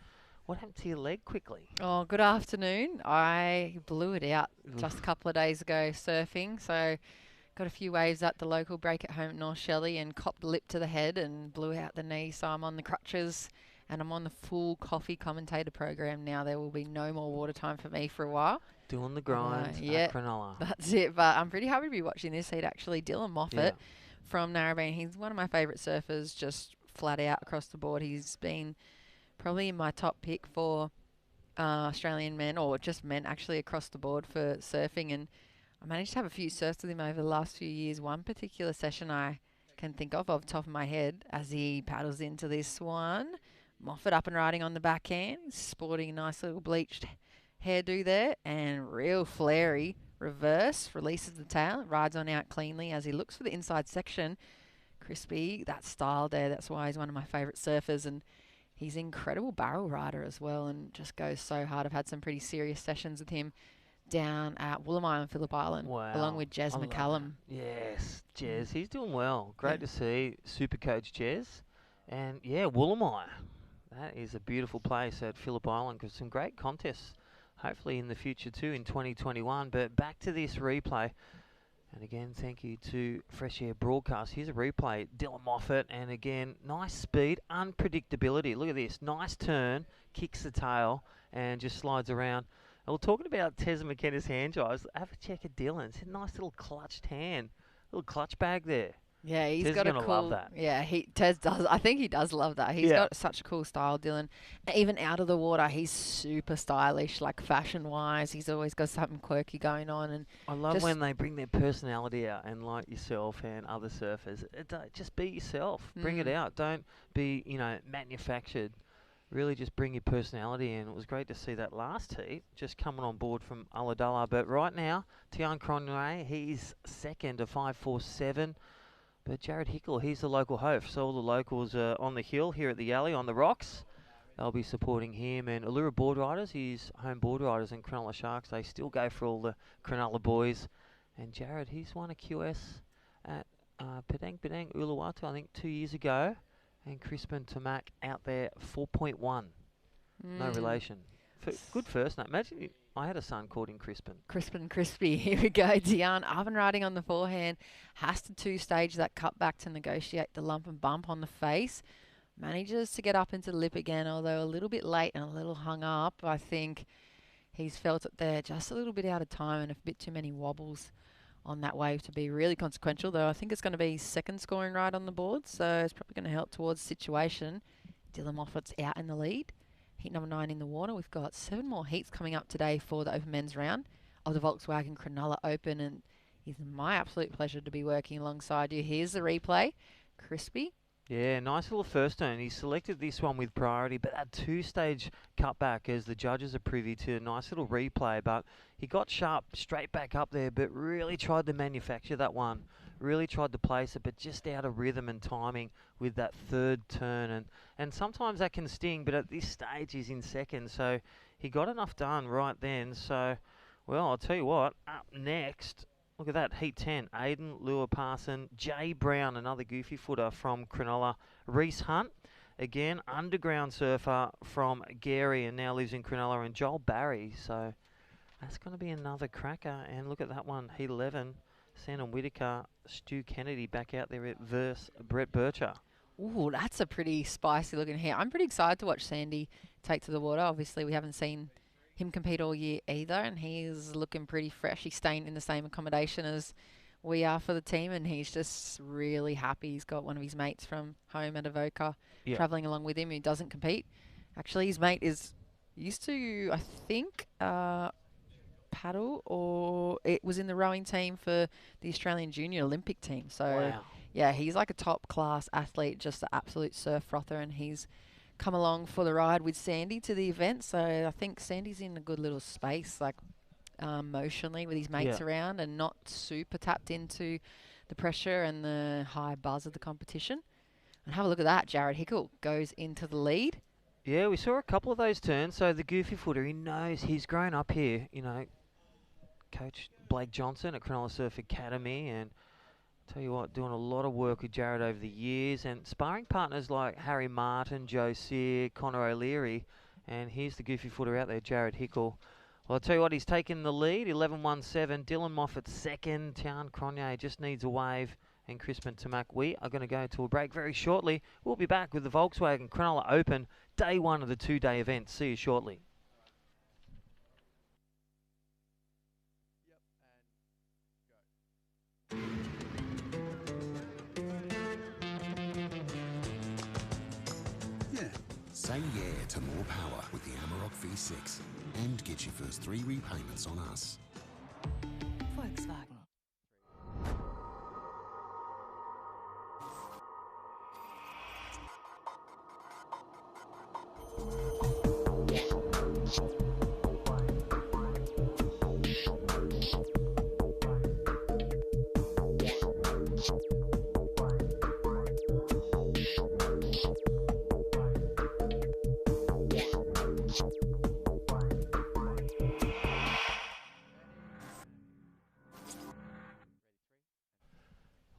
what happened to your leg quickly?
Oh, good afternoon. I blew it out just a couple of days ago surfing. So got a few waves at the local break at home at North Shelley and copped the lip to the head and blew out the knee. So I'm on the crutches and I'm on the full coffee commentator program now. There will be no more water time for me for a while.
Doing the grind
at
Cronulla.
That's it. But I'm pretty happy to be watching this heat actually. Dylan Moffat from Narrabeen. He's one of my favourite surfers, just flat out across the board. He's been probably my top pick for Australian men, or just men actually across the board for surfing. And I managed to have a few surfs with him over the last few years. One particular session I can think of the top of my head as he paddles into this one. Moffat up and riding on the backhand, sporting a nice little bleached hairdo there, and real flary reverse, releases the tail, rides on out cleanly as he looks for the inside section. Crispy, that style there, that's why he's one of my favourite surfers, and he's an incredible barrel rider as well and just goes so hard. I've had some pretty serious sessions with him down at Woolamai on Phillip Island, along with Jez McCallum.
Yes, Jez, he's doing well. Great to see Super Coach Jez. And yeah, Woolamai, that is a beautiful place at Phillip Island, because some great contests, hopefully in the future too, in 2021. But back to this replay. And again, thank you to Fresh Air Broadcast. Here's a replay. Dylan Moffat, and again, nice speed, unpredictability. Look at this. Nice turn, kicks the tail, and just slides around. And we're talking about Tez McKenna's hand drives. Have a check at Dylan's. A nice little clutched hand. Little clutch bag there.
Yeah, he's
Tez
got a
gonna
cool.
love that.
Yeah, Tez does. I think he does love that. He's got such a cool style, Dylan. Even out of the water, he's super stylish, like fashion-wise. He's always got something quirky going on, and
I love when they bring their personality out, and like yourself and other surfers, just be yourself. Bring it out. Don't be, manufactured. Really just bring your personality in. It was great to see that last heat, just coming on board from Ulladulla. But right now, Tian Cronway, he's second to 5.47. But Jared Hickle, he's the local host. So all the locals are on the hill here at the alley on the rocks. They'll be supporting him. And Allura Board Riders, his home board riders in Cronulla Sharks, they still go for all the Cronulla boys. And Jared, he's won a QS at Padang Uluwatu, I think 2 years ago. And Crispin Tamak out there, 4.1. No relation. Good first name. Imagine I had a son called him Crispin.
Crispin Crispy. Here we go. Dion up and riding on the forehand. Has to two-stage that cut back to negotiate the lump and bump on the face. Manages to get up into the lip again, although a little bit late and a little hung up. I think he's felt it there just a little bit out of time and a bit too many wobbles on that wave to be really consequential, though I think it's going to be his second scoring ride on the board, so it's probably going to help towards the situation. Dylan Moffat's out in the lead. Heat number 9 in the water. We've got 7 more heats coming up today for the Open Men's round of the Volkswagen Cronulla Open, and it's my absolute pleasure to be working alongside you. Here's the replay. Crispy.
Yeah, nice little first turn. He selected this one with priority, but that two-stage cutback, as the judges are privy to, a nice little replay. But he got sharp straight back up there, but really tried to manufacture that one. Really tried to place it, but just out of rhythm and timing with that third turn. And sometimes that can sting, but at this stage he's in second, so he got enough done right then. So, well, I'll tell you what, up next... Look at that, Heat 10, Aiden Lua-Parson, Jay Brown, another goofy footer from Cronulla, Reese Hunt, again, underground surfer from Gary and now lives in Cronulla, and Joel Barry, so that's going to be another cracker. And look at that one, Heat 11, Sandon Whitaker, Stu Kennedy back out there at verse Brett Bircher.
Ooh, that's a pretty spicy looking heat. I'm pretty excited to watch Sandy take to the water. Obviously, we haven't seen him compete all year either, and he's looking pretty fresh. He's staying in the same accommodation as we are for the team, and he's just really happy. He's got one of his mates from home at Avoca travelling along with him who doesn't compete. Actually, his mate is used to, I think, paddle, or it was in the rowing team for the Australian Junior Olympic team. So, yeah, he's like a top-class athlete, just an absolute surf frother, and he's come along for the ride with Sandy to the event, so I think Sandy's in a good little space, like emotionally with his mates around, and not super tapped into the pressure and the high buzz of the competition. And have a look at that, Jared Hickle goes into the lead.
Yeah, we saw a couple of those turns, so the goofy footer, he knows he's grown up here, you know, Coach Blake Johnson at Cronulla Surf Academy, and tell you what, doing a lot of work with Jared over the years, and sparring partners like Harry Martin, Joe Sear, Connor O'Leary, and here's the goofy footer out there, Jared Hickle. Well, I'll tell you what, he's taken the lead, 11-1-7. Dylan Moffat second. Tian Cronje just needs a wave, and Crispin Tamak. We are going to go to a break very shortly. We'll be back with the Volkswagen Cronulla Open, day 1 of the 2-day event. See you shortly.
Say yeah to more power with the Amarok V6 and get your first 3 repayments on us.
Volkswagen.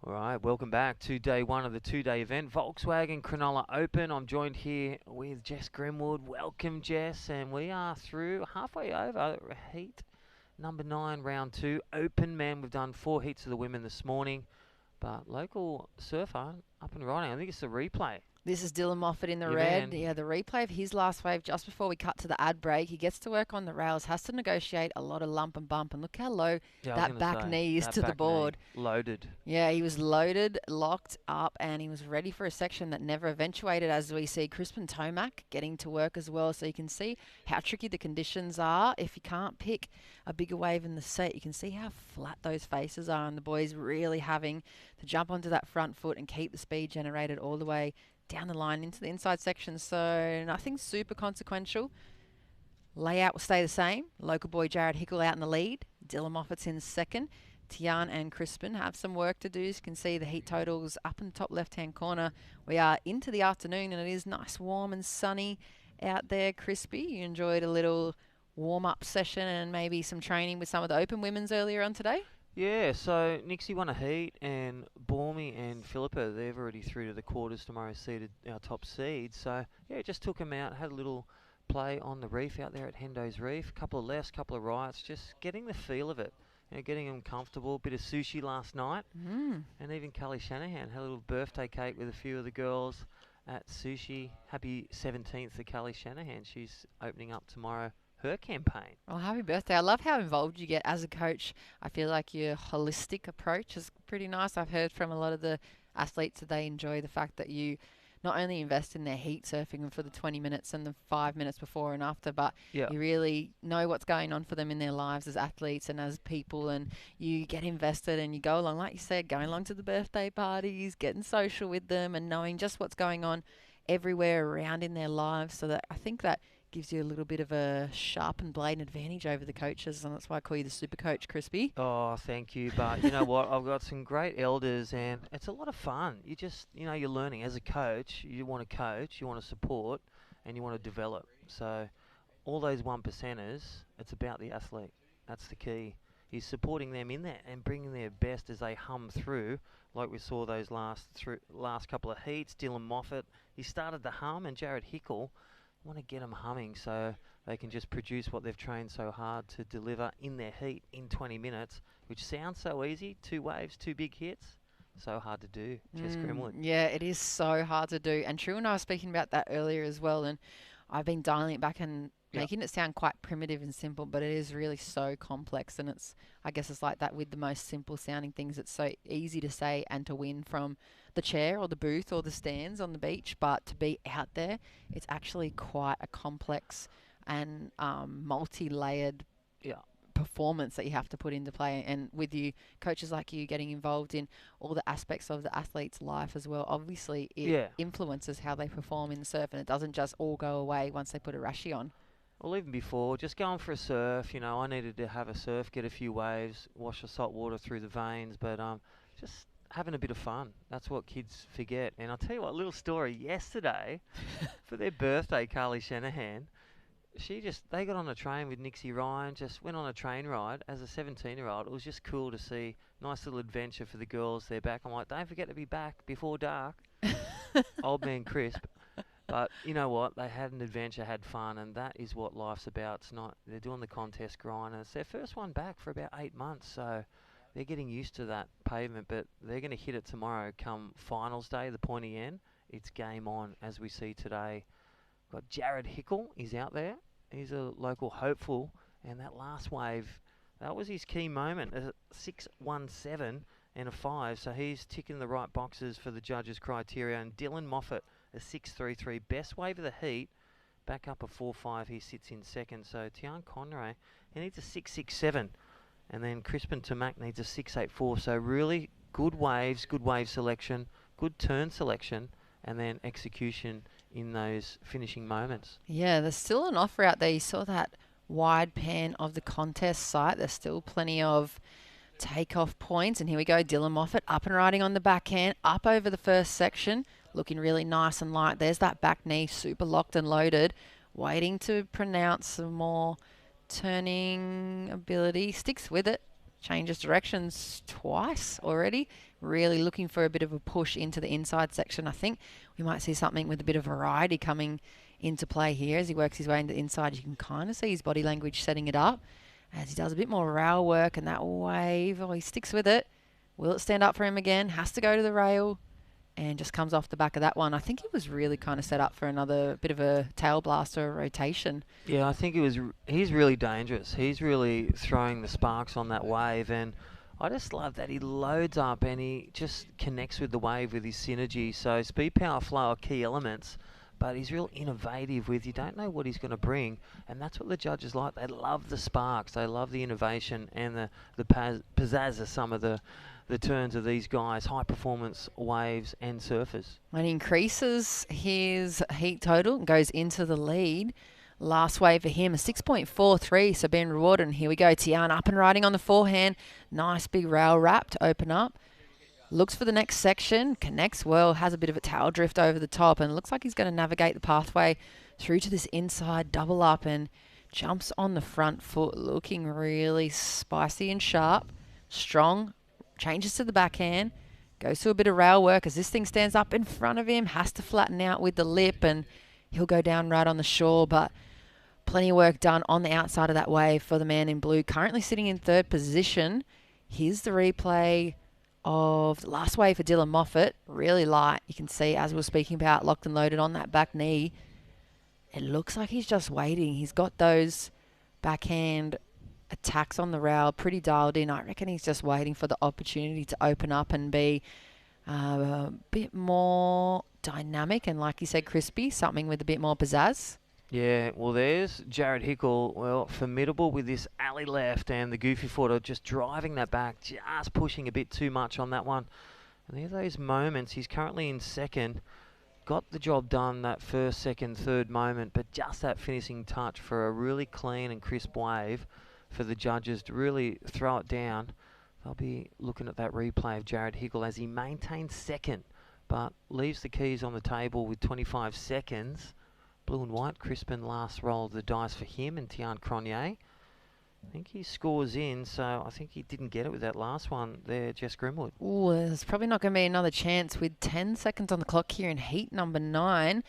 All right, welcome back to day 1 of the 2-day event, Volkswagen Cronulla Open. I'm joined here with Jess Grimwood. Welcome, Jess, and we are through halfway over heat number 9, round 2. Open men, we've done 4 heats of the women this morning, but local surfer up and running. I think it's a replay.
This is Dylan Moffat in the red. Yeah, the replay of his last wave just before we cut to the ad break. He gets to work on the rails, has to negotiate a lot of lump and bump. And look how low that back knee is to the board.
Loaded.
Yeah, he was loaded, locked up, and he was ready for a section that never eventuated, as we see Crispin Tomac getting to work as well. So you can see how tricky the conditions are. If you can't pick a bigger wave in the set, you can see how flat those faces are. And the boys really having to jump onto that front foot and keep the speed generated all the way down the line into the inside section. So nothing super consequential. Layout will stay the same. Local boy Jared Hickle out in the lead. Dylan Moffat's in second. Tian and Crispin have some work to do. As you can see the heat totals up in the top left-hand corner. We are into the afternoon and it is nice, warm and sunny out there. Crispy, you enjoyed a little warm-up session and maybe some training with some of the Open women's earlier on today?
Yeah, so Nixie won a heat, and Bormy and Philippa, they've already through to the quarters tomorrow, seeded our top seed. So, yeah, just took them out, had a little play on the reef out there at Hendo's Reef. Couple of lefts, couple of rights, just getting the feel of it. Getting them comfortable. Bit of sushi last night. And even Kelly Shanahan had a little birthday cake with a few of the girls at Sushi. Happy 17th to Kelly Shanahan. She's opening up tomorrow her campaign.
Well, happy birthday. I love how involved you get as a coach. I feel like your holistic approach is pretty nice. I've heard from a lot of the athletes that they enjoy the fact that you not only invest in their heat surfing for the 20 minutes and the 5 minutes before and after, but you really know what's going on for them in their lives as athletes and as people, and you get invested and you go along, like you said, going along to the birthday parties, getting social with them and knowing just what's going on everywhere around in their lives. So that I think that gives you a little bit of a sharpened blade advantage over the coaches, and that's why I call you the super coach, Crispy.
Oh, thank you. But you know what? I've got some great elders, and it's a lot of fun. You just, you're learning as a coach. You want to coach, you want to support, and you want to develop. So all those 1%ers, it's about the athlete. That's the key. He's supporting them in there and bringing their best as they hum through, like we saw those last couple of heats. Dylan Moffat, he started to hum, and Jared Hickle, want to get them humming so they can just produce what they've trained so hard to deliver in their heat in 20 minutes, which sounds so easy. 2 waves, 2 big hits. So hard to do, Jess Grimwood.
Yeah, it is so hard to do. And True and I were speaking about that earlier as well, and I've been dialing it back and making it sound quite primitive and simple, but it is really so complex. And I guess it's like that with the most simple sounding things. It's so easy to say and to win from the chair or the booth or the stands on the beach, but to be out there, it's actually quite a complex and multi-layered performance that you have to put into play. And with you, coaches like you getting involved in all the aspects of the athlete's life as well, obviously it influences how they perform in the surf, and it doesn't just all go away once they put a rashie on.
Well, even before, just going for a surf, I needed to have a surf, get a few waves, wash the salt water through the veins, but just having a bit of fun. That's what kids forget. And I'll tell you what, little story, yesterday, for their birthday, Carly Shanahan, they got on a train with Nixie Ryan, just went on a train ride as a 17-year-old. It was just cool to see. Nice little adventure for the girls. They're back. I'm like, don't forget to be back before dark. Old man crisp. But you know what? They had an adventure, had fun, and that is what life's about. They're doing the contest grind, and it's their first one back for about 8 months, so they're getting used to that pavement, but they're going to hit it tomorrow come finals day, the pointy end. It's game on, as we see today. Got Jared Hickle, he's out there. He's a local hopeful, and that last wave, that was his key moment. A 6.17 and a 5, so he's ticking the right boxes for the judges' criteria. And Dylan Moffat, a 6.33, best wave of the heat, back up a 4.5. He sits in second. So Tian Conray, he needs a 6.67, and then Crispin Tomac needs a 6.84. So really good waves, good wave selection, good turn selection, and then execution in those finishing moments.
Yeah, there's still an offer out there. You saw that wide pan of the contest site. There's still plenty of takeoff points. And here we go, Dylan Moffat up and riding on the backhand, up over the first section, looking really nice and light. There's that back knee, super locked and loaded, waiting to pronounce some more turning ability. Sticks with it, changes directions twice already. Really looking for a bit of a push into the inside section. I think we might see something with a bit of variety coming into play here as he works his way into the inside. You can kind of see his body language setting it up as he does a bit more rail work, and that wave, he sticks with it. Will it stand up for him again? Has to go to the rail and just comes off the back of that one. I think he was really kind of set up for another bit of a tail blast or a rotation.
Yeah, I think he's really dangerous. He's really throwing the sparks on that wave, and I just love that he loads up and he just connects with the wave with his synergy. So speed, power, flow are key elements, but he's real innovative with, you don't know what he's going to bring, and that's what the judges like. They love the sparks, they love the innovation and the pizzazz of some of the turns of these guys, high performance waves and surfers.
And increases his heat total and goes into the lead. Last wave for him, a 6.43, so being rewarded. And here we go, Tian up and riding on the forehand. Nice big rail wrap to open up. Looks for the next section, connects well, has a bit of a tail drift over the top, and looks like he's going to navigate the pathway through to this inside double up and jumps on the front foot, looking really spicy and sharp. Strong, changes to the backhand, goes to a bit of rail work as this thing stands up in front of him, has to flatten out with the lip, and he'll go down right on the shore. But plenty of work done on the outside of that wave for the man in blue, currently sitting in third position. Here's the replay of the last wave for Dylan Moffat. Really light. You can see, as we were speaking about, locked and loaded on that back knee. It looks like he's just waiting. He's got those backhand attacks on the rail pretty dialed in. I reckon he's just waiting for the opportunity to open up and be a bit more dynamic and, like you said, crispy, something with a bit more pizzazz.
Yeah, well, there's Jared Hickle, well, formidable with this alley left, and the goofy footer just driving that back, just pushing a bit too much on that one. And there are those moments. He's currently in second. Got the job done that first, second, third moment, but just that finishing touch for a really clean and crisp wave for the judges to really throw it down. They'll be looking at that replay of Jared Hickle as he maintains second, but leaves the keys on the table with 25 seconds. Blue and white, Crispin last roll of the dice for him and Tian Cronje. I think he scores in, so I think he didn't get it with that last one there, Jess Grimwood.
Ooh, there's probably not going to be another chance with 10 seconds on the clock here in heat number 9.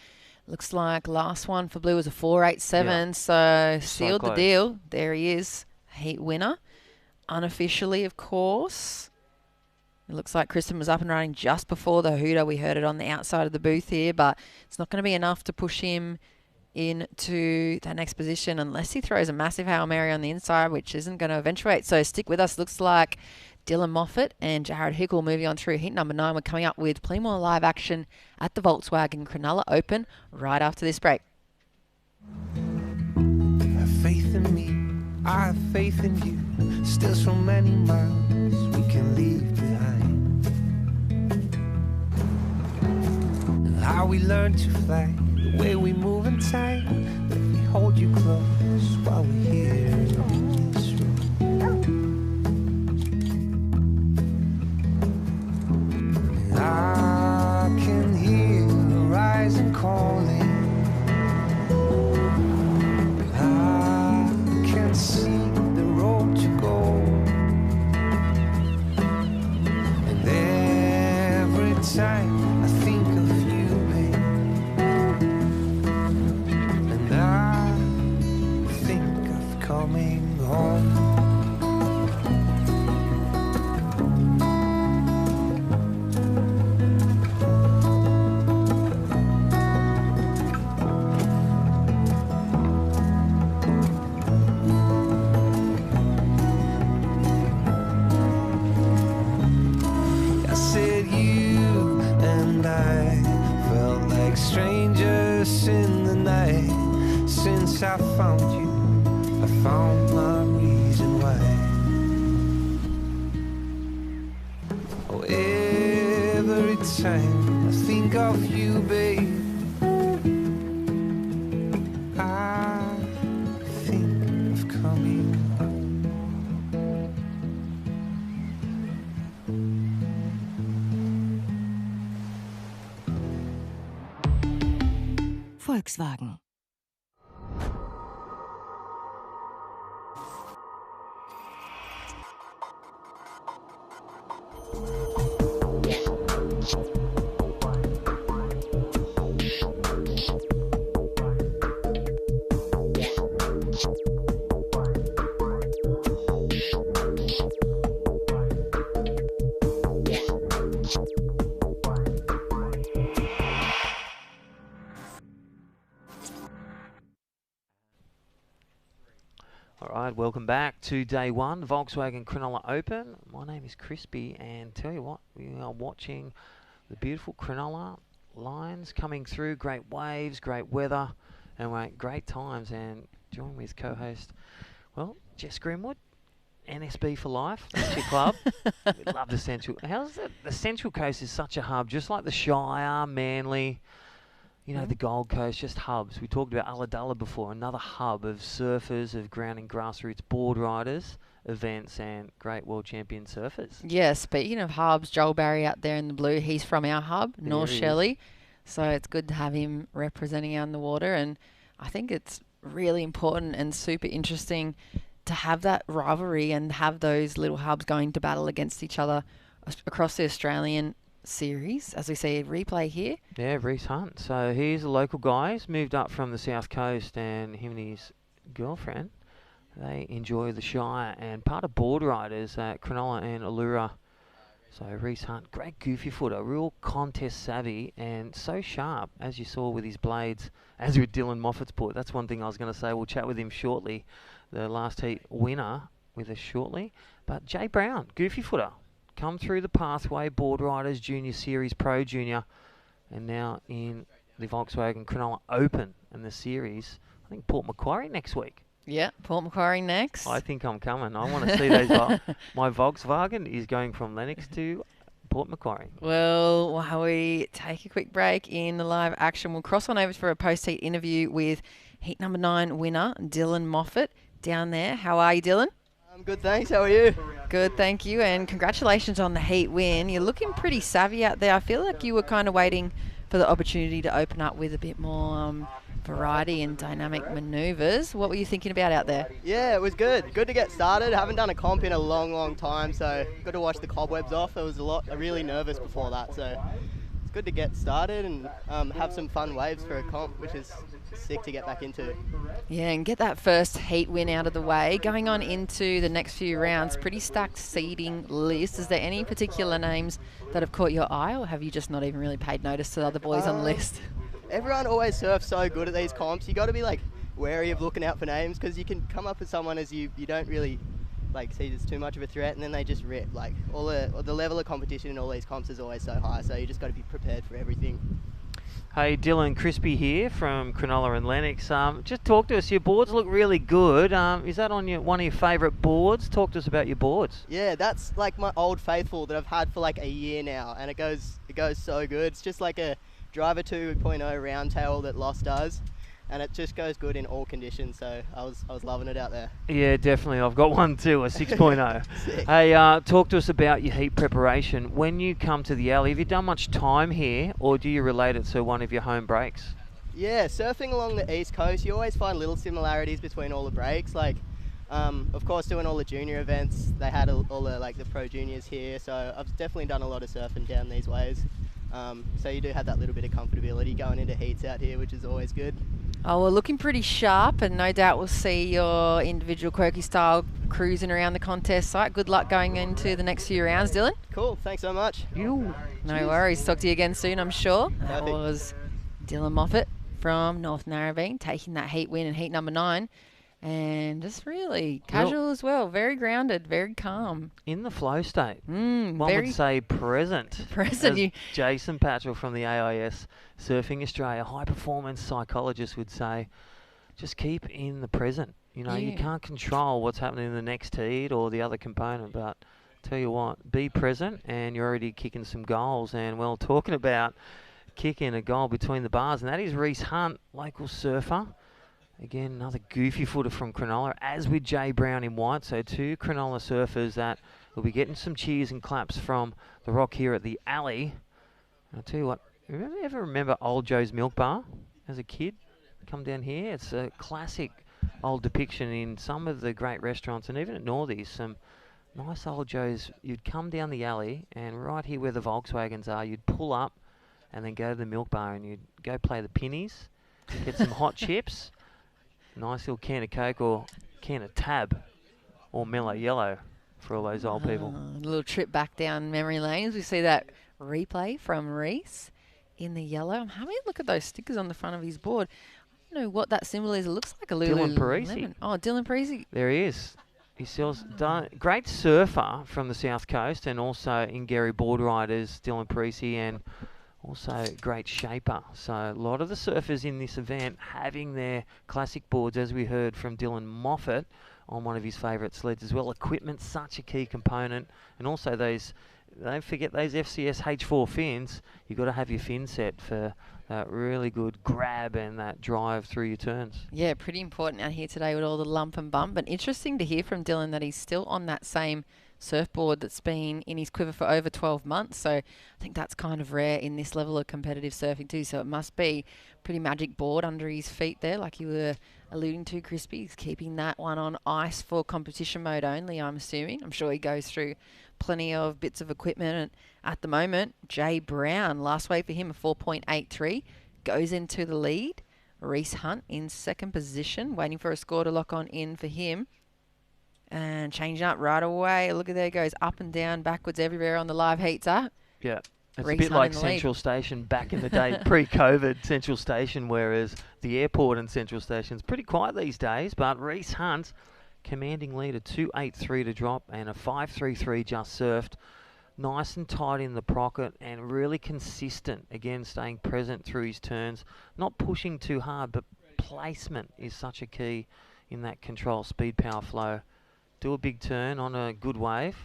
Looks like last one for Blue was a 4.87,
yeah.
So sealed the
close.
deal. There he is, heat winner. Unofficially, of course. It looks like Kristen was up and running just before the hooter. We heard it on the outside of the booth here, but it's not going to be enough to push him into that next position unless he throws a massive Hail Mary on the inside, which isn't going to eventuate. So stick with us. Looks like Dylan Moffat and Jared Hickle moving on through heat number 9. We're coming up with plenty more live action at the Volkswagen Cronulla Open right after this break.
Have faith in me, I have faith in you. Still so many miles we can leave behind. And how we learn to fly, the way we move in time. Let me hold you close while we're here on this road. And I can hear the rising calling. I can see the road to go. And every time I think of you, babe, and I think of coming home. I said you and I felt like strangers in the night. Since I found you, I found my reason why. Oh, every time I think of you, babe, I think of coming home.
Volkswagen.
All right, welcome back to day one, Volkswagen Cronulla Open. My name is Crispy, and tell you what, we are watching the beautiful Cronulla lines coming through. Great waves, great weather, and great times. And join with co-host, well, Jess Grimwood, NSB for life. That's your club. We love the Central. How's it? The Central Coast is such a hub, just like the Shire, Manly. You know, the Gold Coast, just hubs. We talked about Ulladulla before, another hub of surfers, of ground and grassroots board riders, events, and great world champion surfers.
Yeah, speaking of hubs, Joel Barry out there in the blue, he's from our hub, North Shelley. So it's good to have him representing out in the water. And I think it's really important and super interesting to have that rivalry and have those little hubs going to battle against each other across the Australian series, as we see a replay here.
Yeah, Reece Hunt. So he's a local guy. He's moved up from the South Coast, and him and his girlfriend. They enjoy the Shire and part of board riders at Cronulla and Allura. So Reese Hunt, great goofy footer, real contest savvy and so sharp, as you saw with his blades, as with Dylan Moffat's board. That's one thing I was going to say. We'll chat with him shortly. The last heat winner with us shortly. But Jay Brown, goofy footer, come through the pathway, board riders, junior series, pro junior, and now in the Volkswagen Cronulla Open and the series. I think Port Macquarie next week.
Yeah, Port Macquarie next.
I think I'm coming. I want to see those. My Volkswagen is going from Lennox to Port Macquarie.
Well, while we take a quick break in the live action, we'll cross on over for a post-heat interview with heat number 9 winner, Dylan Moffat, down there. How are you, Dylan?
I'm good, thanks. How are you?
Good, thank you. And congratulations on the heat win. You're looking pretty savvy out there. I feel like you were kind of waiting for the opportunity to open up with a bit more variety and dynamic manoeuvres. What were you thinking about out there?
Yeah, it was good. Good to get started. Haven't done a comp in a long time, so good to wash the cobwebs off. I was really nervous before that, so it's good to get started and have some fun waves for a comp, which is sick to get back into.
Yeah, and get that first heat win out of the way. Going on into the next few rounds, pretty stacked seeding list. Is there any particular names that have caught your eye, or have you just not even really paid notice to the other boys on the list?
Everyone always surfs so good at these comps. You got to be like wary of looking out for names, because you can come up with someone as you don't really like see there's too much of a threat, and then they just rip. Like all the level of competition in all these comps is always so high, so you just got to be prepared for everything.
Hey, Dylan Crispy here from Cronulla and Lennox. Just talk to us. Your boards look really good. Is that on one of your favourite boards? Talk to us about your boards.
Yeah, that's like my old faithful that I've had for like a year now, and it goes so good. It's just like a Driver 2.0 round tail that Lost does, and it just goes good in all conditions, so I was loving it out there.
Yeah, definitely. I've got one too, a 6.0. Hey, talk to us about your heat preparation. When you come to the alley, have you done much time here, or do you relate it to one of your home breaks?
Yeah, surfing along the East Coast, you always find little similarities between all the breaks. Like, of course, doing all the junior events, they had all the like the pro juniors here, so I've definitely done a lot of surfing down these ways. So you do have that little bit of comfortability going into heats out here, which is always good.
Oh, well, looking pretty sharp, and no doubt we'll see your individual quirky style cruising around the contest site. Good luck going into the next few rounds, Dylan.
Cool, thanks so much.
No worries. Talk to you again soon, I'm sure. That was Dylan Moffat from North Narrabeen taking that heat win in heat number 9. And just really casual as well, very grounded, very calm.
In the flow state. One would say present.
Present.
As Jason Patchell from the AIS Surfing Australia, high performance psychologist, would say, just keep in the present. You know, you can't control what's happening in the next heat or the other component, but tell you what, be present, and you're already kicking some goals. And well, talking about kicking a goal between the bars, and that is Reese Hunt, local surfer. Again, another goofy footer from Cronulla, as with Jay Brown in white. So 2 Cronulla surfers that will be getting some cheers and claps from the rock here at the alley. And I'll tell you what, ever remember Old Joe's Milk Bar as a kid? Come down here. It's a classic old depiction in some of the great restaurants, and even at Northies, some nice Old Joe's. You'd come down the alley, and right here where the Volkswagens are, you'd pull up and then go to the milk bar, and you'd go play the pinnies, get some hot chips, nice little can of Coke or can of Tab or Mellow Yellow for all those old people.
A little trip back down memory lanes. We see that replay from Reese in the yellow. I'm having a look at those stickers on the front of his board. I don't know what that symbol is. It looks like a Lululemon.
Dylan Parisi.
Oh, Dylan Parisi.
There he is. He sells great surfer from the South Coast, and also in Gary Board Riders, Dylan Parisi, and also great shaper. So a lot of the surfers in this event having their classic boards, as we heard from Dylan Moffat on one of his favourite sleds as well. Equipment, such a key component. And also those, don't forget those FCS H4 fins. You've got to have your fin set for that really good grab and that drive through your turns.
Yeah, pretty important out here today with all the lump and bump. But interesting to hear from Dylan that he's still on that same surfboard that's been in his quiver for over 12 months. So I think that's kind of rare in this level of competitive surfing too. So it must be pretty magic board under his feet there, like you were alluding to, Crispy. He's keeping that one on ice for competition mode only, I'm assuming. I'm sure he goes through plenty of bits of equipment. And at the moment, Jay Brown, last wave for him, a 4.83, goes into the lead Reese Hunt in second position, waiting for a score to lock on in for him. And changing up right away. Look at there, goes up and down, backwards everywhere on the live heats up.
Yeah. It's
Reese
a bit
Hunt
like
in the lead.
Central Station back in the day, pre-COVID Central Station, whereas the airport and Central Station's pretty quiet these days. But Reese Hunt, commanding lead, a 2.83 to drop and a 5.33 just surfed. Nice and tight in the pocket and really consistent, again staying present through his turns. Not pushing too hard, but placement is such a key in that control, speed, power, flow. Do a big turn on a good wave,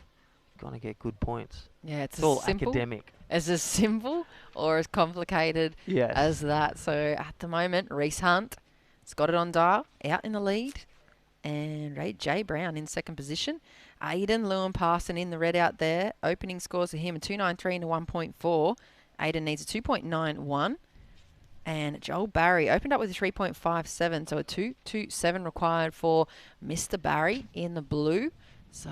gonna get good points.
Yeah, it's
all
simple
academic.
As simple or as complicated
Yes.
as that. So at the moment, Reese Hunt has got it on dial, out in the lead. And Jay Brown in second position. Aiden Lewin Parson in the red out there. Opening scores for him, a 2.93 and a 1.4. Aiden needs a 2.91. And Joel Barry opened up with a 3.57, so a 2.27 required for Mr. Barry in the blue. So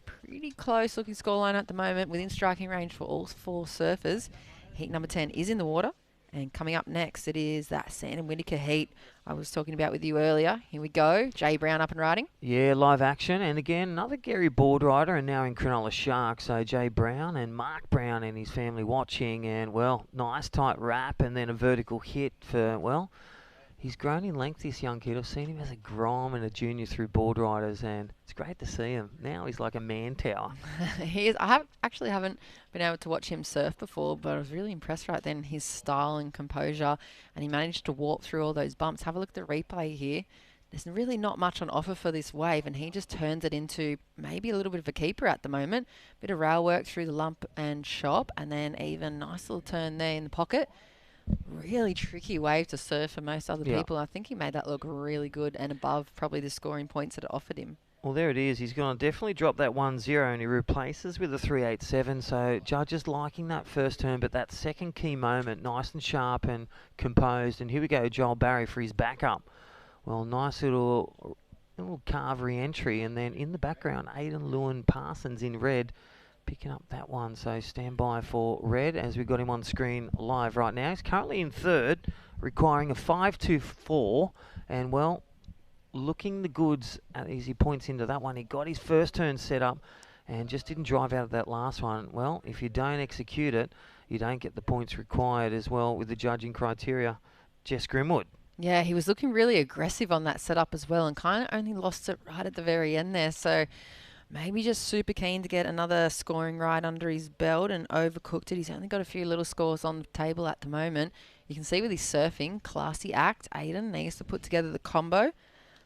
pretty close looking scoreline at the moment, within striking range for all four surfers. Heat number 10 is in the water. And coming up next, it is that Sand and Whittaker heat I was talking about with you earlier. Here we go. Jay Brown up and riding.
Yeah, live action. And again, another Gary board rider and now in Cronulla Shark. So Jay Brown and Mark Brown and his family watching. And, well, nice tight wrap and then a vertical hit for, well, he's grown in length, this young kid. I've seen him as a Grom and a junior through board riders, and it's great to see him. Now he's like a man tower.
He is. I haven't been able to watch him surf before, but I was really impressed right then, his style and composure, and he managed to warp through all those bumps. Have a look at the replay here. There's really not much on offer for this wave, and he just turns it into maybe a little bit of a keeper at the moment. Bit of rail work through the lump and chop, and then even nice little turn there in the pocket. Really tricky wave to surf for most other people. I think he made that look really good and above probably the scoring points that it offered him.
Well, there it is. He's going to definitely drop that 1-0 and he replaces with a 3.87. So judges liking that first turn, but that second key moment, nice and sharp and composed. And here we go, Joel Barry for his backup. Well, nice little carve re-entry. And then in the background, Aiden Lewin Parsons in red, picking up that one. So stand by for red as we've got him on screen live right now. He's currently in third, requiring a 5.24. And, well, looking the goods as he points into that one. He got his first turn set up and just didn't drive out of that last one. Well, if you don't execute it, you don't get the points required as well with the judging criteria. Jess Grimwood.
Yeah, he was looking really aggressive on that setup as well and kind of only lost it right at the very end there. So maybe just super keen to get another scoring ride under his belt and overcooked it. He's only got a few little scores on the table at the moment. You can see with his surfing, classy act. Aiden needs to put together the combo.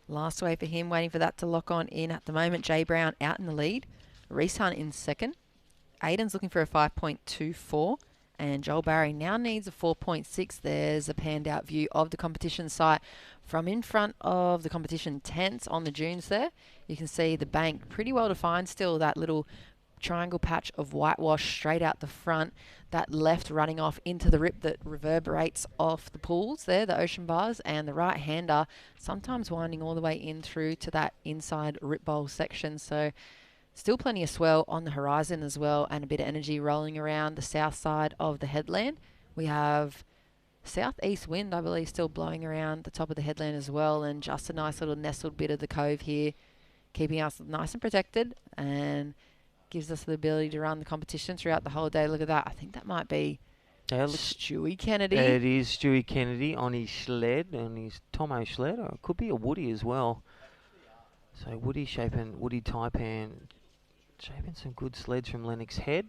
Last way for him, waiting for that to lock on in at the moment. Jay Brown out in the lead. Reese Hunt in second. Aiden's looking for a 5.24. And Joel Barry now needs a 4.6. There's a panned out view of the competition site from in front of the competition tents on the dunes there. You can see the bank pretty well defined still, that little triangle patch of whitewash straight out the front, that left running off into the rip that reverberates off the pools there, the ocean bars, and the right hander sometimes winding all the way in through to that inside rip bowl section. So still plenty of swell on the horizon as well, and a bit of energy rolling around the south side of the headland. We have southeast wind, I believe, still blowing around the top of the headland as well, and just a nice little nestled bit of the cove here, keeping us nice and protected and gives us the ability to run the competition throughout the whole day. Look at that. I think that might be Stewie Kennedy.
It is Stewie Kennedy on his sled, on his Tomo sled, or it could be a Woody as well. So Woody Taipan shaping some good sleds from Lennox Head.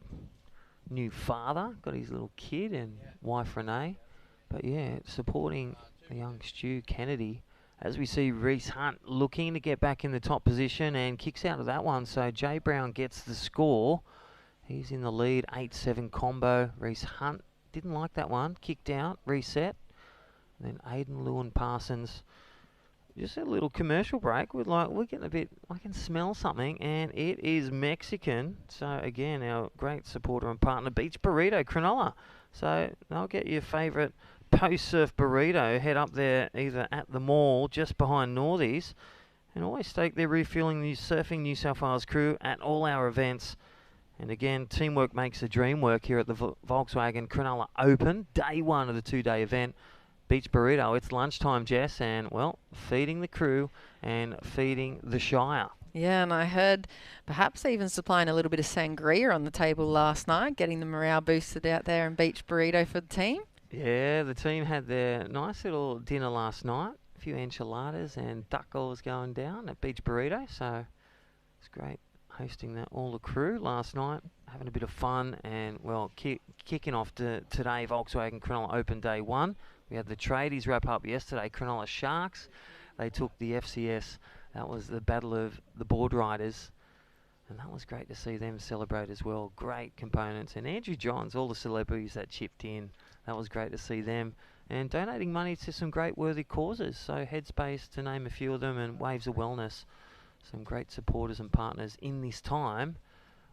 New father, got his little kid and wife Renee. But yeah, supporting the young Stu Kennedy. As we see Reese Hunt looking to get back in the top position and kicks out of that one. So Jay Brown gets the score. He's in the lead, 8-7 combo. Reese Hunt didn't like that one, kicked out, reset. And then Aiden Lewin Parsons. Just a little commercial break. We're getting a bit, I can smell something, and it is Mexican. So again, our great supporter and partner, Beach Burrito Cronulla. So they'll get your favourite post-surf burrito. Head up there either at the mall, just behind Northies, and always take their refueling the Surfing New South Wales crew at all our events. And again, teamwork makes the dream work here at the Volkswagen Cronulla Open, day one of the two-day event. Beach Burrito. It's lunchtime, Jess, and, well, feeding the crew and feeding the Shire.
Yeah, and I heard perhaps even supplying a little bit of sangria on the table last night, getting the morale boosted out there in Beach Burrito for the team.
Yeah, the team had their nice little dinner last night. A few enchiladas and duck was going down at Beach Burrito, so it's great hosting all the crew last night, having a bit of fun, and, well, kicking off today, Volkswagen Cronulla Open Day 1. We had the tradies wrap up yesterday. Cronulla Sharks, they took the FCS. That was the battle of the board riders, and that was great to see them celebrate as well. Great components, and Andrew Johns, all the celebrities that chipped in, that was great to see them, and donating money to some great worthy causes. So Headspace, to name a few of them, and Waves of Wellness. Some great supporters and partners in this time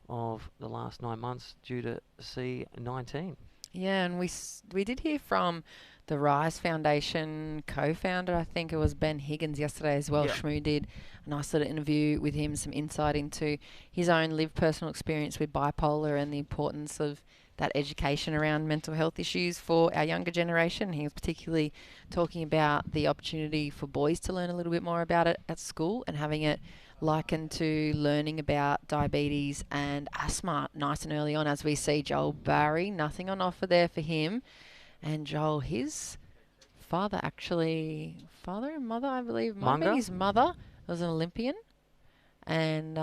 of the last 9 months due to C19.
Yeah, and we did hear from the Rise Foundation co-founder, I think it was Ben Higgins yesterday as well.
Yeah.
Shmoo did a nice little interview with him, some insight into his own lived personal experience with bipolar and the importance of that education around mental health issues for our younger generation. He was particularly talking about the opportunity for boys to learn a little bit more about it at school and having it likened to learning about diabetes and asthma nice and early on, as we see Joel Barry, nothing on offer there for him. And Joel, his father and mother, I believe, might have been his mother was an Olympian, and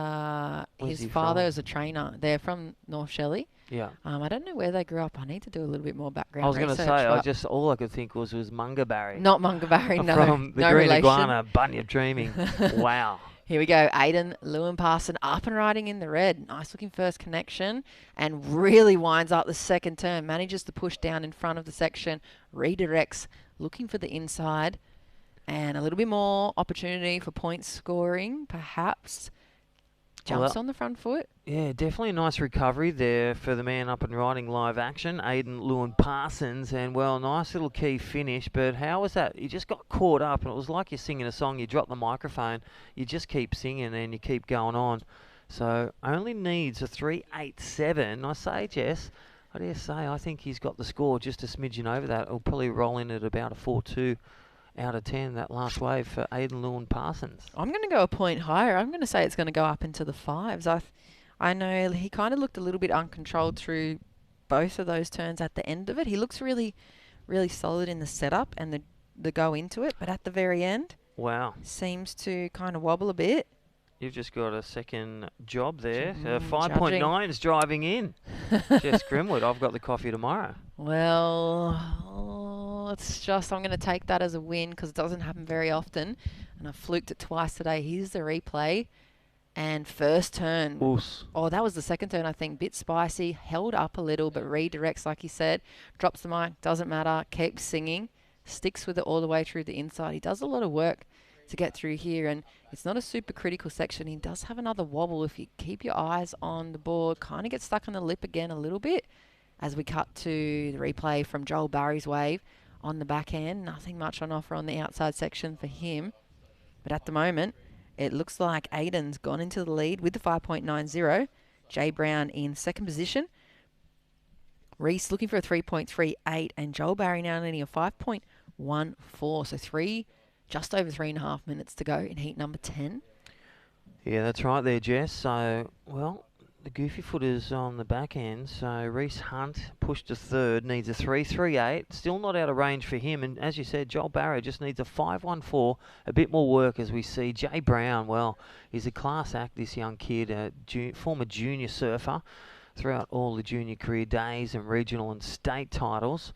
his father is a trainer. They're from North Shelley.
Yeah.
I don't know where they grew up. I need to do a little bit more background
I was going to
research,
say, all I could think was Munga Barry.
Not Munga Barry, no.
From the
no
Green
relation.
Iguana, Bunyip Dreaming. Wow.
Here we go. Aiden Lewin-Parson up and riding in the red. Nice looking first connection, and really winds up the second turn. Manages to push down in front of the section. Redirects, looking for the inside, and a little bit more opportunity for point scoring, perhaps. Jumps on the front foot.
Yeah, definitely a nice recovery there for the man up and riding live action, Aiden Lewin-Parsons, and, well, nice little key finish, but how was that? You just got caught up, and it was like you're singing a song, you drop the microphone, you just keep singing and you keep going on. So only needs a 3.87. I say, Jess, I dare say, I think he's got the score just a smidgen over that. It'll probably roll in at about a 4.2 out of 10, that last wave for Aiden Lewin-Parsons.
I'm going to go a point higher. I'm going to say it's going to go up into the fives. I know he kind of looked a little bit uncontrolled through both of those turns at the end of it. He looks really, really solid in the setup and the go into it, but at the very end,
wow,
seems to kind of wobble a bit.
You've just got a second job there. 5.9 is driving in. Jess Grimwood, I've got the coffee tomorrow.
Well, I'm going to take that as a win because it doesn't happen very often. And I fluked it twice today. Here's the replay. And first turn.
Oos.
Oh, that was the second turn, I think. Bit spicy. Held up a little, but redirects, like he said. Drops the mic. Doesn't matter. Keeps singing. Sticks with it all the way through the inside. He does a lot of work to get through here, and it's not a super critical section. He does have another wobble if you keep your eyes on the board. Kind of gets stuck on the lip again a little bit as we cut to the replay from Joel Barry's wave on the back end. Nothing much on offer on the outside section for him, but at the moment it looks like Aiden's gone into the lead with the 5.90. Jay Brown in second position. Reese looking for a 3.38, and Joel Barry now needing a 5.14. So just over 3.5 minutes to go in heat number 10.
Yeah, that's right there, Jess. So, well, the goofy footers on the back end. So Reese Hunt pushed to third, needs a 3.38. Still not out of range for him. And as you said, Joel Barrow just needs a 5.14. A bit more work as we see. Jay Brown, well, he's a class act, this young kid, a former junior surfer throughout all the junior career days and regional and state titles.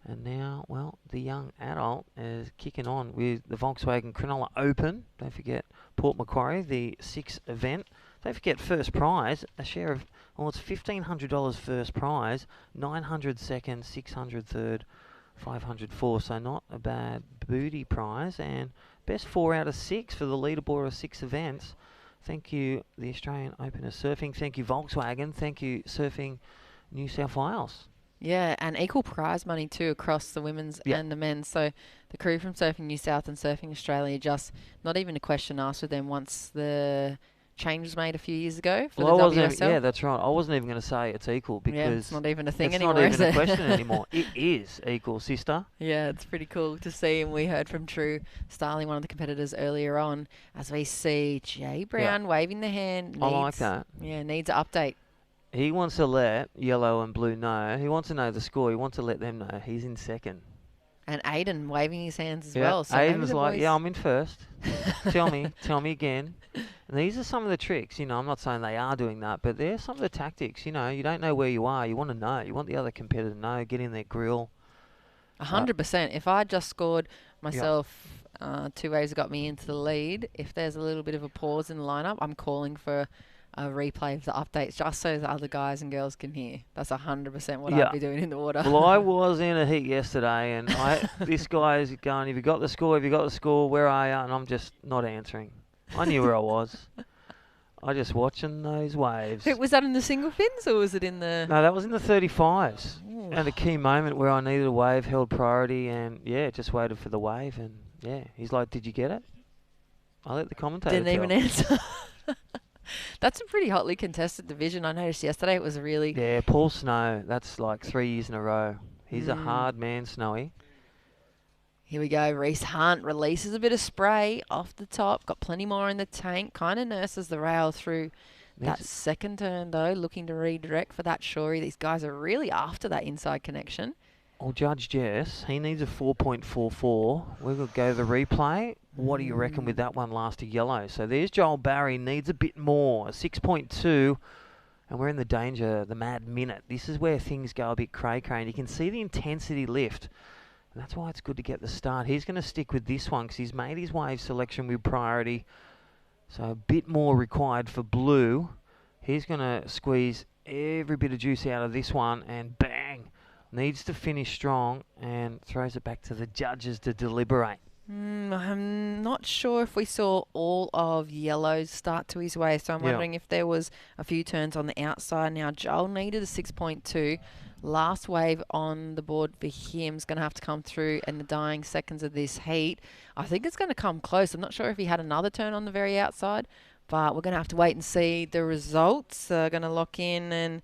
And now, well, the young adult is kicking on with the Volkswagen Cronulla Open. Don't forget Port Macquarie, the 6th event. Don't forget first prize, a share of, well, it's $1,500 first prize, 900 second, 600 third, 500 fourth. So not a bad booty prize. And best 4 out of 6 for the leaderboard of 6 events. Thank you, the Australian Open of Surfing. Thank you, Volkswagen. Thank you, Surfing New South Wales.
Yeah, and equal prize money too across the women's and the men's. So the crew from Surfing New South and Surfing Australia, just not even a question asked with them once the change was made a few years ago for
Well, I
the
wasn't
WSL.
yeah, that's right. I wasn't even going to say it's equal because
Yeah, it's not even a thing
it's
anymore,
not
is
even a
it?
question anymore. It is equal, sister.
Yeah, it's pretty cool to see, and we heard from True Starling, one of the competitors, earlier on, as we see Jay Brown waving the hand.
I like that.
Yeah, needs an update.
He wants to let yellow and blue know. He wants to know the score. He wants to let them know he's in second.
And Aiden waving his hands as
Yeah,
well. So maybe
Aiden's
the
like,
boys-
yeah, I'm in first. tell me again. And these are some of the tricks. You know, I'm not saying they are doing that, but they're some of the tactics. You know, you don't know where you are. You want to know. You want the other competitor to know. Get in their grill.
100%. If I just scored myself 2 waves that got me into the lead, if there's a little bit of a pause in the lineup, I'm calling for a replay of the updates just so the other guys and girls can hear. That's 100% what I'd be doing in the water.
Well, I was in a heat yesterday, and this guy is going, have you got the score? Have you got the score? Where are you? And I'm just not answering. I knew where I was. I just watching those waves.
Was that in the single fins or was it in the...
No, that was in the 35s.
Ooh.
And a key moment where I needed a wave held priority, and just waited for the wave, and he's like, did you get it? I let the commentator
Didn't even
tell.
answer. That's a pretty hotly contested division. I noticed yesterday it was a really...
Yeah, Paul Snow, that's like 3 years in a row. He's a hard man, Snowy.
Here we go. Reese Hunt releases a bit of spray off the top. Got plenty more in the tank. Kind of nurses the rail through that second turn, though, looking to redirect for that shory. These guys are really after that inside connection.
Well, Judge Jess, he needs a 4.44. We're going to go the replay. What do you reckon with that one last to yellow? So there's Joel Barry, needs a bit more, a 6.2. And we're in the danger, the mad minute. This is where things go a bit cray-cray. And you can see the intensity lift. And that's why it's good to get the start. He's going to stick with this one because he's made his wave selection with priority. So a bit more required for blue. He's going to squeeze every bit of juice out of this one and bang! Needs to finish strong and throws it back to the judges to deliberate.
I'm not sure if we saw all of yellow's start to his wave, so I'm wondering if there was a few turns on the outside. Now, Joel needed a 6.2. Last wave on the board for him is going to have to come through in the dying seconds of this heat. I think it's going to come close. I'm not sure if he had another turn on the very outside, but we're going to have to wait and see the results. Going to lock in, and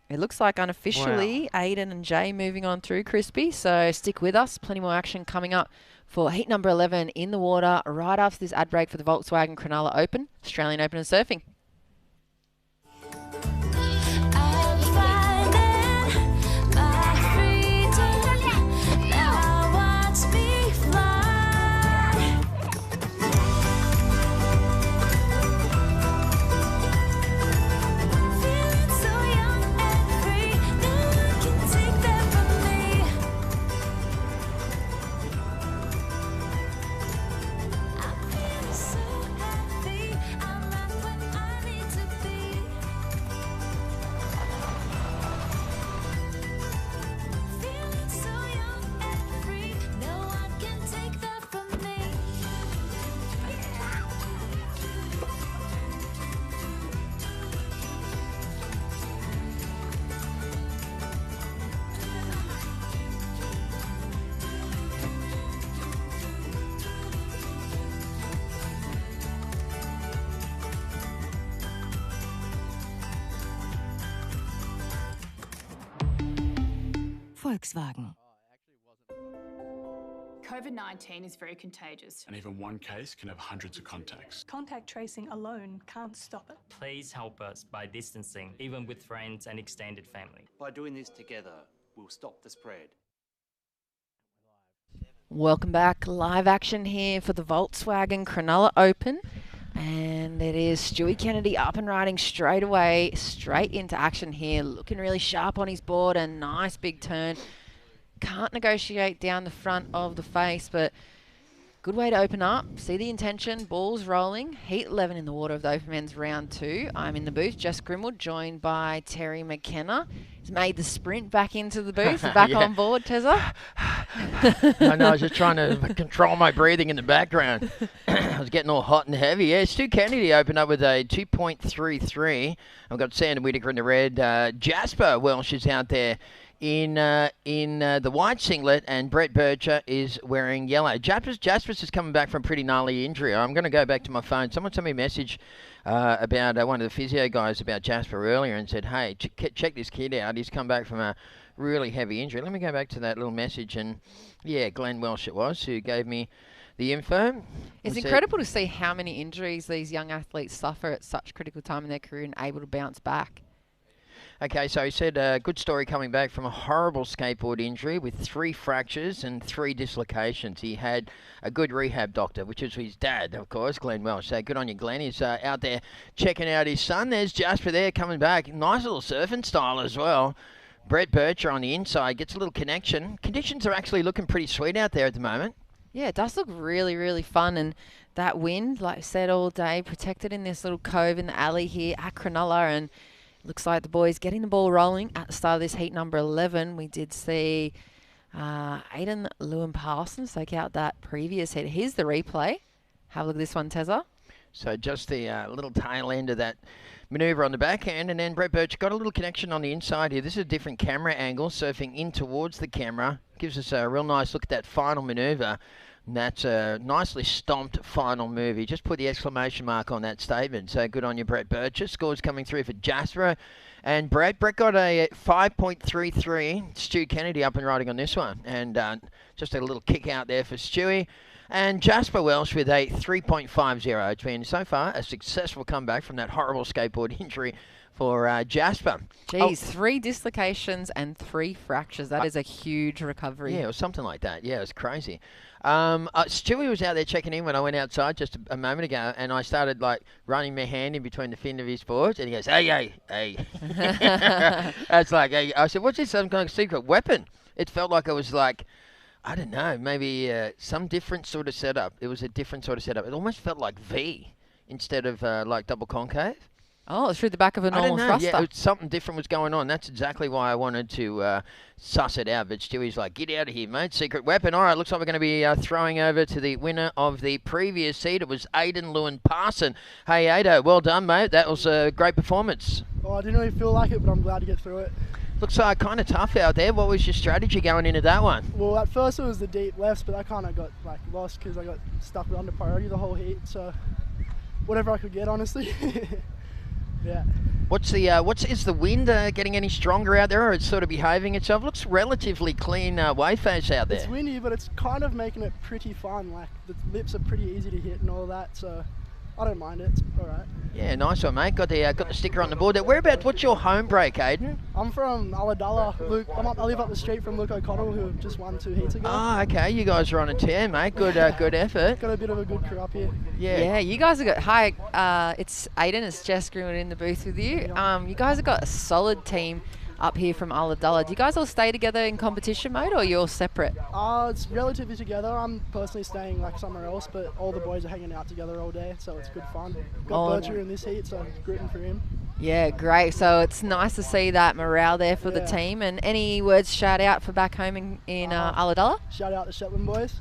it looks like unofficially Aiden and Jay moving on through Crispy. So stick with us. Plenty more action coming up for heat number 11 in the water right after this ad break for the Volkswagen Cronulla Open, Australian Open of Surfing.
Volkswagen.
COVID-19 is very contagious.
And even one case can have hundreds of contacts.
Contact tracing alone can't stop it.
Please help us by distancing, even with friends and extended family.
By doing this together, we'll stop the spread.
Welcome back. Live action here for the Volkswagen Cronulla Open. And it is Stewie Kennedy up and riding straight away, straight into action here. Looking really sharp on his board, a nice big turn. Can't negotiate down the front of the face, but good way to open up. See the intention, balls rolling. Heat 11 in the water of the Open Men's Round 2. I'm in the booth, Jess Grimwood, joined by Terry McKenna. He's made the sprint back into the booth, back on board, Tezza.
I know, I was just trying to control my breathing in the background. I was getting all hot and heavy. Yeah, Stu Kennedy opened up with a 2.33. I've got Sandon Whitaker in the red. Jasper Welsh is out there in the white singlet, and Brett Bircher is wearing yellow. Jasper's just coming back from a pretty gnarly injury. I'm going to go back to my phone. Someone sent me a message about one of the physio guys about Jasper earlier and said, hey, check this kid out. He's come back from a really heavy injury. Let me go back to that little message. And, yeah, Glenn Welsh it was who gave me the info.
It's incredible to see how many injuries these young athletes suffer at such a critical time in their career and able to bounce back.
Okay, so he said good story coming back from a horrible skateboard injury with 3 fractures and 3 dislocations. He had a good rehab doctor, which is his dad, of course, Glenn Welsh. So good on you, Glenn. He's out there checking out his son. There's Jasper there coming back. Nice little surfing style as well. Brett Bircher on the inside gets a little connection. Conditions are actually looking pretty sweet out there at the moment.
Yeah, it does look really, really fun. And that wind, like I said all day, protected in this little cove in the alley here at Cronulla. And looks like the boys getting the ball rolling at the start of this heat number 11. We did see Aiden Lewin-Parsons take out that previous heat. Here's the replay. Have a look at this one, Tezza.
So just the little tail end of that manoeuvre on the backhand, and then Brett Birch got a little connection on the inside here. This is a different camera angle, surfing in towards the camera. Gives us a real nice look at that final manoeuvre. And that's a nicely stomped final move. He just put the exclamation mark on that statement. So good on you, Brett Bircher. Scores coming through for Jasper and Brett. Brett got a 5.33. Stu Kennedy up and riding on this one. And just a little kick out there for Stewie. And Jasper Welsh with a 3.50. It's been so far a successful comeback from that horrible skateboard injury for Jasper.
Geez, 3 dislocations and 3 fractures. That is a huge recovery.
Yeah, or something like that. Yeah, it was crazy. Stewie was out there checking in when I went outside just a moment ago, and I started like running my hand in between the fin of his boards, and he goes, hey. That's like, hey. I said, what's this, some kind of secret weapon? It felt like it was like, I don't know, maybe some different sort of setup. It was a different sort of setup. It almost felt like V instead of like double concave.
Oh, it's through the back of a normal thruster.
Yeah, something different was going on. That's exactly why I wanted to suss it out. But Stewie's like, get out of here, mate. Secret weapon. All right, looks like we're going to be throwing over to the winner of the previous seed. It was Aiden Lewin-Parson. Hey, Ado, well done, mate. That was a great performance.
Oh, I didn't really feel like it, but I'm glad to get through it.
Looks kind of tough out there. What was your strategy going into that one?
Well, at first it was the deep lefts, but I kind of got like lost because I got stuck with under priority the whole heat. So whatever I could get, honestly. Yeah.
Is the wind getting any stronger out there, or it's sort of behaving itself? Looks relatively clean wave face out there.
It's windy, but it's kind of making it pretty fun. Like the lips are pretty easy to hit and all that, so I don't mind it. It's all right.
Yeah, nice one, mate. Got the sticker on the board there. Whereabouts? What's your home break, Aiden?
I'm from Ulladulla. I live up the street from Luke O'Connell, who just won 2 heats ago.
Ah, okay. You guys are on a tear, mate. Good effort.
Got a bit of a good crew up here.
Yeah, you guys have got... Hi, it's Aiden. It's Jess Greenwood in the booth with you. You guys have got a solid team up here from Ulladulla. Do you guys all stay together in competition mode, or are you all separate?
It's relatively together. I'm personally staying like somewhere else, but all the boys are hanging out together all day, so it's good fun. Got Bircher in this heat, so rooting for him.
Yeah, great. So it's nice to see that morale there for the team. And any words shout out for back home in Ulladulla?
Shout out to Shetland boys.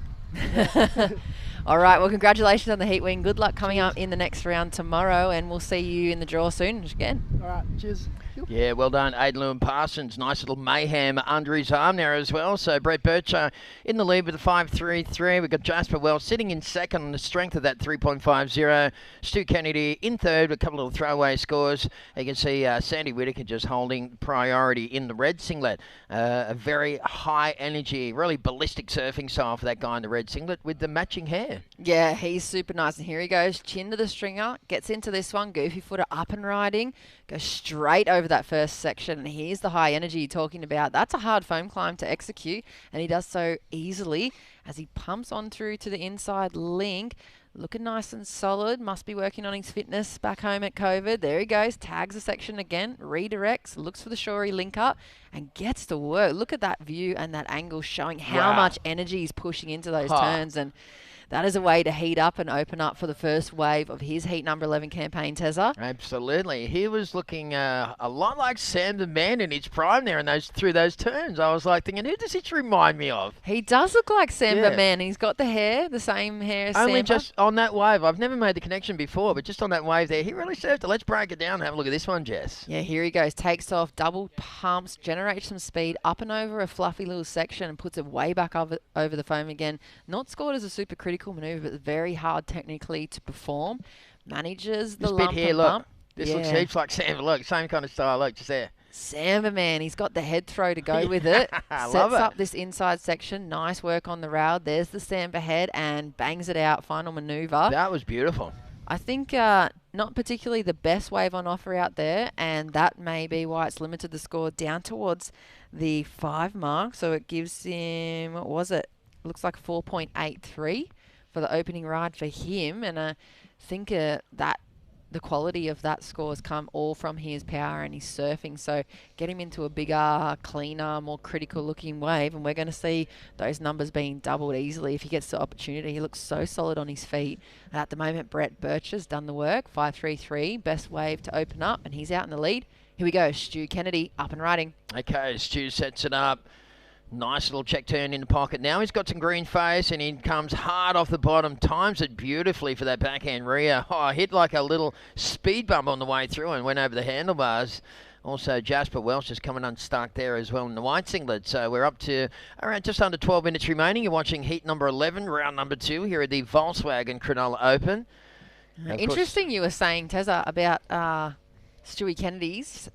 All right, well, congratulations on the heat win. Good luck coming up in the next round tomorrow, and we'll see you in the draw soon again.
All right, cheers.
Yeah, well done, Aiden Lewin-Parsons. Nice little mayhem under his arm there as well. So Brett Bircher in the lead with a 5.33. We've got Jasper Wells sitting in second on the strength of that 3.50. Stu Kennedy in third with a couple of throwaway scores. You can see Sandy Whittaker just holding priority in the red singlet. A very high energy, really ballistic surfing style for that guy in the red singlet with the matching hair.
Yeah, he's super nice. And here he goes, chin to the stringer, gets into this one, goofy footer up and riding, goes straight over that first section. And here's the high energy you're talking about. That's a hard foam climb to execute, and he does so easily as he pumps on through to the inside link. Looking nice and solid. Must be working on his fitness back home at COVID. There he goes. Tags the section again. Redirects. Looks for the shorey link up and gets to work. Look at that view and that angle showing how much energy he's pushing into those turns. And that is a way to heat up and open up for the first wave of his heat number 11 campaign, Tezza.
Absolutely. He was looking a lot like Sam the Man in his prime there through those turns. I was like thinking, who does he remind me of?
He does look like Sam the Man. He's got the hair, the same hair as
Only
Sampa.
just on that wave. I've never made the connection before, but just on that wave there, he really served it. Let's break it down and have a look at this one, Jess.
Yeah, here he goes. Takes off, double pumps, generates some speed, up and over a fluffy little section and puts it way back over the foam again. Not scored as a super critical manoeuvre, but very hard technically to perform. manages the
This bit
lump
here,
and
look.
bump.
This looks heaps like Samba. Look, same kind of style. Look, just there.
Samba, man, he's got the head throw to go with it.
I
Sets
love it.
up this inside section. Nice work on the rail. There's the Samba head and bangs it out. Final manoeuvre.
That was beautiful.
I think not particularly the best wave on offer out there, and that may be why it's limited the score down towards the 5 mark. So it gives him, what was it? Looks like 4.83 for the opening ride for him, and I think that the quality of that score has come all from his power and his surfing. So get him into a bigger, cleaner, more critical looking wave, and we're going to see those numbers being doubled easily if he gets the opportunity. He looks so solid on his feet. And at the moment, Brett Birch has done the work. 5.33, best wave to open up, and he's out in the lead. Here we go, Stu Kennedy up and riding.
Okay, Stu sets it up. Nice little check turn in the pocket. Now he's got some green face and he comes hard off the bottom. Times it beautifully for that backhand rear. Oh, hit like a little speed bump on the way through and went over the handlebars. Also, Jasper Welsh is coming unstuck there as well in the white singlet. So we're up to around just under 12 minutes remaining. You're watching heat number 11, round number 2 here at the Volkswagen Cronulla Open.
Interesting you were saying, Tezza, about Stewie Kennedy's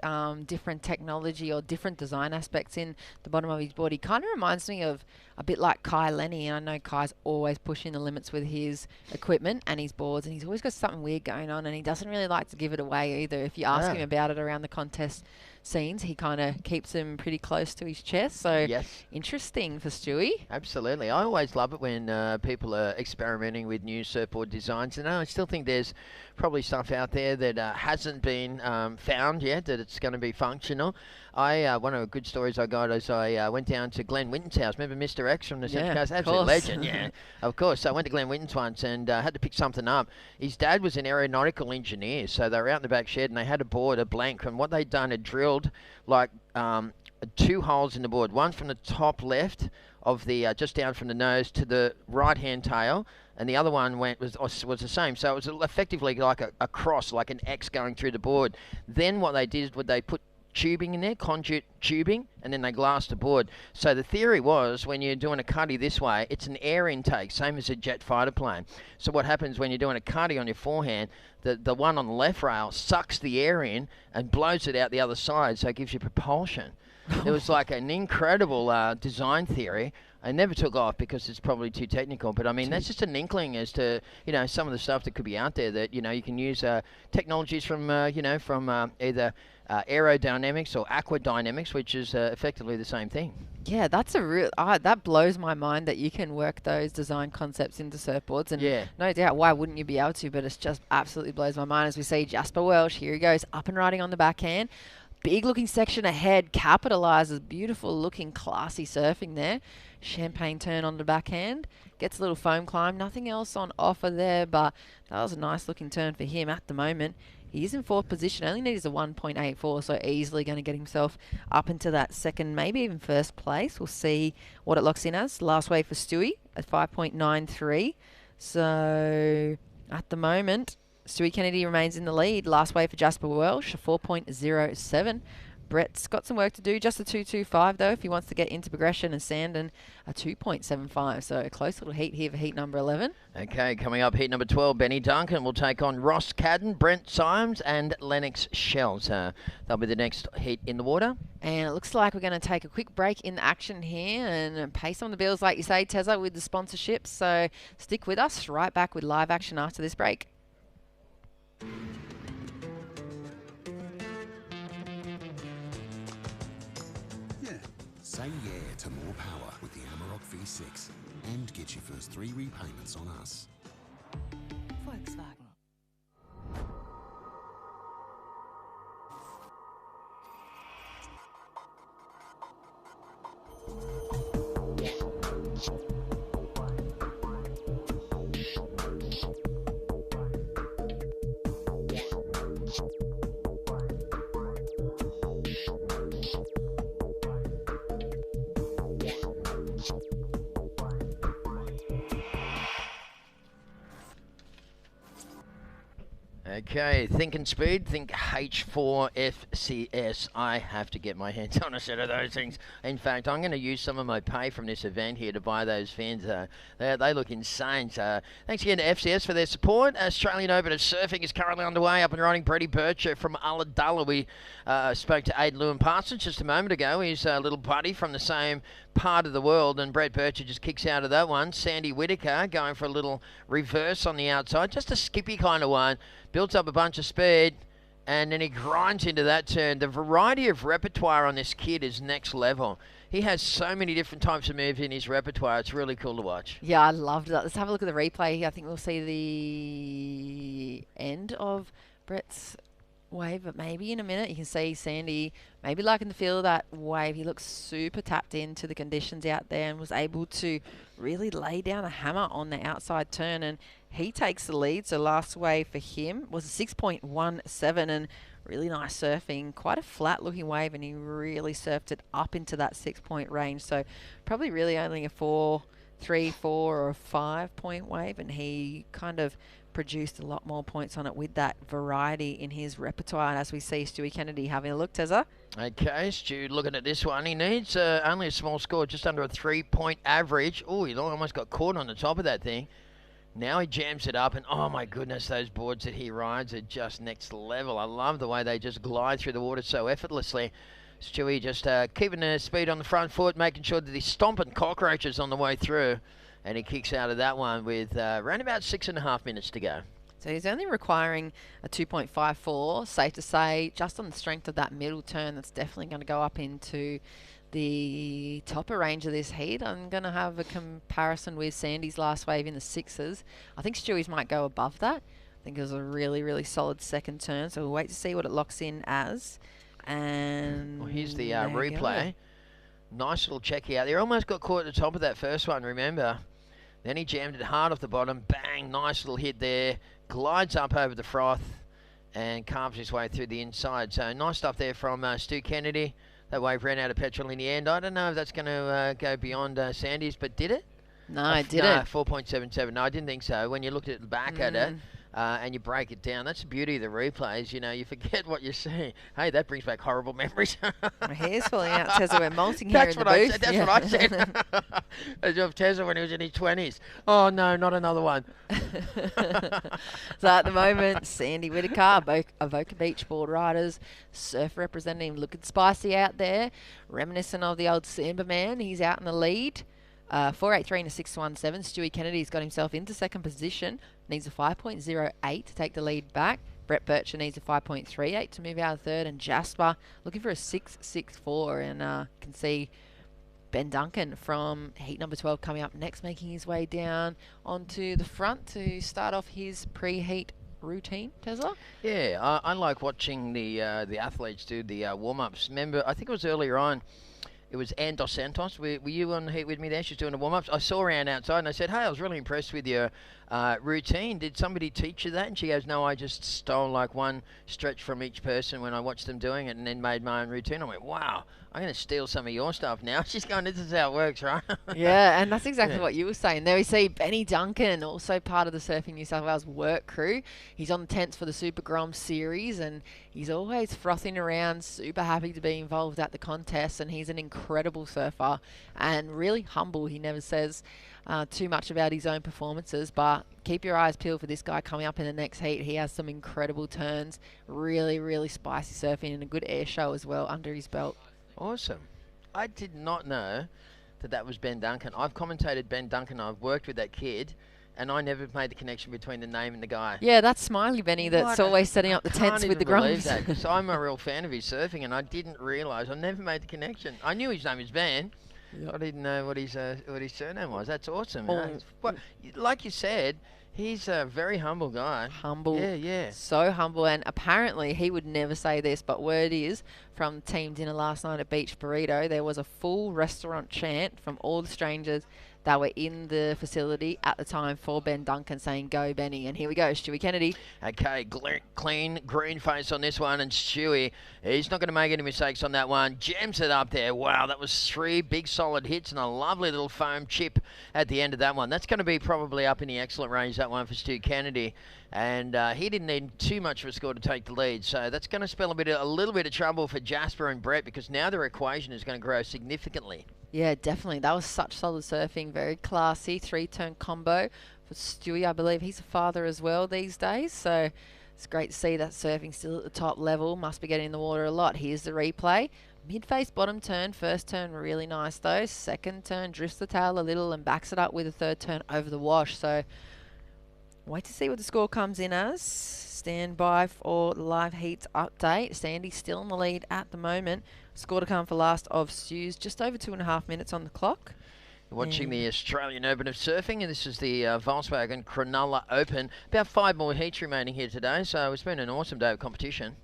different technology or different design aspects in the bottom of his board. He kind of reminds me of a bit like Kai Lenny, and I know Kai's always pushing the limits with his equipment and his boards, and he's always got something weird going on, and he doesn't really like to give it away either. If you ask him about it around the contest scenes, he kind of keeps them pretty close to his chest. So interesting for Stewie.
Absolutely. I always love it when people are experimenting with new surfboard designs, and I still think there's probably stuff out there that hasn't been found yet, that it's going to be functional. One of the good stories I got is I went down to Glenn Winton's house. Remember Mr. X from the Central Coast? Absolute legend, yeah. Of course. So I went to Glenn Winton's once and had to pick something up. His dad was an aeronautical engineer, so they were out in the back shed and they had a board, a blank, and what they'd done had drilled like 2 holes in the board, one from the top left of the just down from the nose to the right-hand tail, and the other one was the same. So it was effectively like a cross, like an X going through the board. Then what they did was they put tubing in there, conduit tubing, and then they glassed the board. So the theory was when you're doing a cuddy this way, it's an air intake, same as a jet fighter plane. So what happens when you're doing a cuddy on your forehand, the one on the left rail sucks the air in and blows it out the other side, so it gives you propulsion. It was like an incredible design theory. I never took off because it's probably too technical, but I mean, that's just an inkling as to, some of the stuff that could be out there that, you can use technologies from, from either aerodynamics or aquadynamics, which is effectively the same thing.
Yeah, that's a real, that blows my mind that you can work those design concepts into surfboards, and no doubt, why wouldn't you be able to, but it just absolutely blows my mind as we see Jasper Welsh, here he goes, up and riding on the backhand. Big looking section ahead, capitalizes, beautiful looking classy surfing there. Champagne turn on the backhand, gets a little foam climb, nothing else on offer there, but that was a nice looking turn for him at the moment. He is in 4th position, only needs a 1.84, so easily going to get himself up into that 2nd, maybe even 1st place. We'll see what it locks in as. Last wave for Stewie at 5.93. So at the moment, Stewie Kennedy remains in the lead. Last wave for Jasper Welsh, a 4.07. Brett's got some work to do, just a 2.25 though, if he wants to get into progression, and Sandon a 2.75. So a close little heat here for heat number 11.
Okay, coming up, heat number 12, Benny Duncan will take on Ross Cadden, Brent Symes and Lennox Shells. They'll be the next heat in the water.
And it looks like we're going to take a quick break in the action here and pay some of the bills, like you say, Tezza, with the sponsorships. So stick with us, right back with live action after this break.
Say yeah to more power with the Amarok V6 and get your first 3 repayments on us.
Volkswagen.
Okay, thinking speed, think H4FCS. I have to get my hands on a set of those things. In fact, I'm going to use some of my pay from this event here to buy those fins. They look insane. So thanks again to FCS for their support. Australian Open of Surfing is currently underway, up and running. Brady Bircher from Ulladulla. We spoke to Aidan Lewin Parsons just a moment ago. He's a little buddy from the same part of the world, and Brett Bircher just kicks out of that one. Sandy Whitaker going for a little reverse on the outside, just a skippy kind of one. Builds up a bunch of speed, and then he grinds into that turn. The variety of repertoire on this kid is next level. He has so many different types of moves in his repertoire. It's really cool to watch.
Yeah, I loved that. Let's have a look at the replay. I think we'll see the end of Brett's wave, but maybe in a minute you can see Sandy maybe liking the feel of that wave. He looks super tapped into the conditions out there and was able to really lay down a hammer on the outside turn, and he takes the lead. So last wave for him was a 6.17 and really nice surfing, quite a flat looking wave, and he really surfed it up into that 6-point range. So probably really only a 4, 3, 4 or a 5-point wave, and he kind of produced a lot more points on it with that variety in his repertoire. And as we see Stewie Kennedy having a look, Tezza.
Okay, Stu looking at this one. He needs only a small score, just under a 3-point average. Oh, he almost got caught on the top of that thing. Now he jams it up, and oh my goodness, those boards that he rides are just next level. I love the way they just glide through the water so effortlessly. Stewie just keeping the speed on the front foot, making sure that he's stomping cockroaches on the way through. And he kicks out of that one with around about 6.5 minutes to go.
So he's only requiring a 2.54. Safe to say, just on the strength of that middle turn, that's definitely going to go up into the topper range of this heat. I'm going to have a comparison with Sandy's last wave in the 6s. I think Stewie's might go above that. I think it was a really, really solid second turn. So we'll wait to see what it locks in as. And
well, here's the replay. Nice little checky out there. Almost got caught at the top of that first one, remember. Then he jammed it hard off the bottom. Bang, nice little hit there. Glides up over the froth and carves his way through the inside. So nice stuff there from Stu Kennedy. That wave ran out of petrol in the end. I don't know if that's going to go beyond Sandy's, but did it?
No, it didn't.
4.77. No, I didn't think so. When you looked at the back at it, and you break it down, that's the beauty of the replays. You know, you forget what you see. Hey, that brings back horrible memories.
My hair's falling out, Tezza. We're molting here in the booth.
That's what I said. As of Tezza when he was in his 20s. Oh, no, not another one.
So at the moment, Sandy Whitaker, Avoca Beach board riders, surf representative, looking spicy out there, reminiscent of the old Samba man. He's out in the lead. 4.83 and a 6.17. Stewie Kennedy's got himself into second position. Needs a 5.08 to take the lead back. Brett Bircher needs a 5.38 to move out of third. And Jasper looking for a 6.64. And can see Ben Duncan from heat number 12 coming up next, making his way down onto the front to start off his pre-heat routine, Tesla?
Yeah, I like watching the athletes do the warm-ups. Remember, I think it was earlier on, it was Ann Dos Santos. Were you on the heat with me there? She's doing the warm-ups. I saw her outside and I said, hey, I was really impressed with your routine. Did somebody teach you that? And she goes, no, I just stole like one stretch from each person when I watched them doing it and then made my own routine. I went, wow, I'm going to steal some of your stuff now. She's going, this is how it works, right?
Yeah, and that's exactly what you were saying. There we see Benny Duncan, also part of the Surfing New South Wales work crew. He's on the tents for the Super Grom series and he's always frothing around, super happy to be involved at the contest, and he's an incredible surfer and really humble. He never says too much about his own performances, but keep your eyes peeled for this guy coming up in the next heat. He has some incredible turns, really, really spicy surfing and a good air show as well under his belt.
Awesome. I did not know that was Ben Duncan. I've commentated Ben Duncan. I've worked with that kid, and I never made the connection between the name and the guy.
Yeah, that's Smiley Benny that's always setting up the tents with the Groms.
That, because I'm a real fan of his surfing, and I didn't realise. I never made the connection. I knew his name was Ben. Yep. I didn't know what his surname was. That's awesome. Like you said, he's a very humble guy.
Humble.
Yeah.
So humble. And apparently he would never say this, but word is from team dinner last night at Beach Burrito, there was a full restaurant chant from all the strangers that were in the facility at the time for Ben Duncan saying, go Benny. And here we go, Stewie Kennedy.
Okay, clean green face on this one. And Stewie, he's not going to make any mistakes on that one. Jams it up there. Wow, that was 3 big solid hits and a lovely little foam chip at the end of that one. That's going to be probably up in the excellent range, that one for Stu Kennedy. And he didn't need too much of a score to take the lead. So that's going to spell a little bit of trouble for Jasper and Brett, because now their equation is going to grow significantly.
Yeah, definitely. That was such solid surfing. Very classy. 3-turn combo for Stewie. I believe he's a father as well these days. So it's great to see that surfing still at the top level. Must be getting in the water a lot. Here's the replay. Mid-face bottom turn. First turn really nice though. Second turn drifts the tail a little and backs it up with a third turn over the wash. So wait to see what the score comes in as. Stand by for the live heats update. Sandy's still in the lead at the moment. Score to come for last of Stu's. Just over 2.5 minutes on the clock.
Watching the Australian Open of Surfing, and this is the Volkswagen Cronulla Open. About 5 more heats remaining here today, so it's been an awesome day of competition.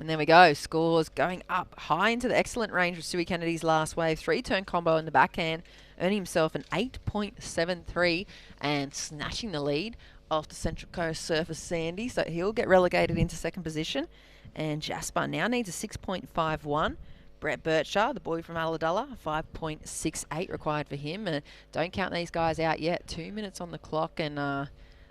And there we go. Scores going up high into the excellent range of Stewie Kennedy's last wave. 3-turn combo in the backhand, earning himself an 8.73 and snatching the lead off the Central Coast surfer Sandy. So he'll get relegated into second position. And Jasper now needs a 6.51. Brett Bircher, the boy from Ulladulla, 5.68 required for him. Don't count these guys out yet. 2 minutes on the clock, and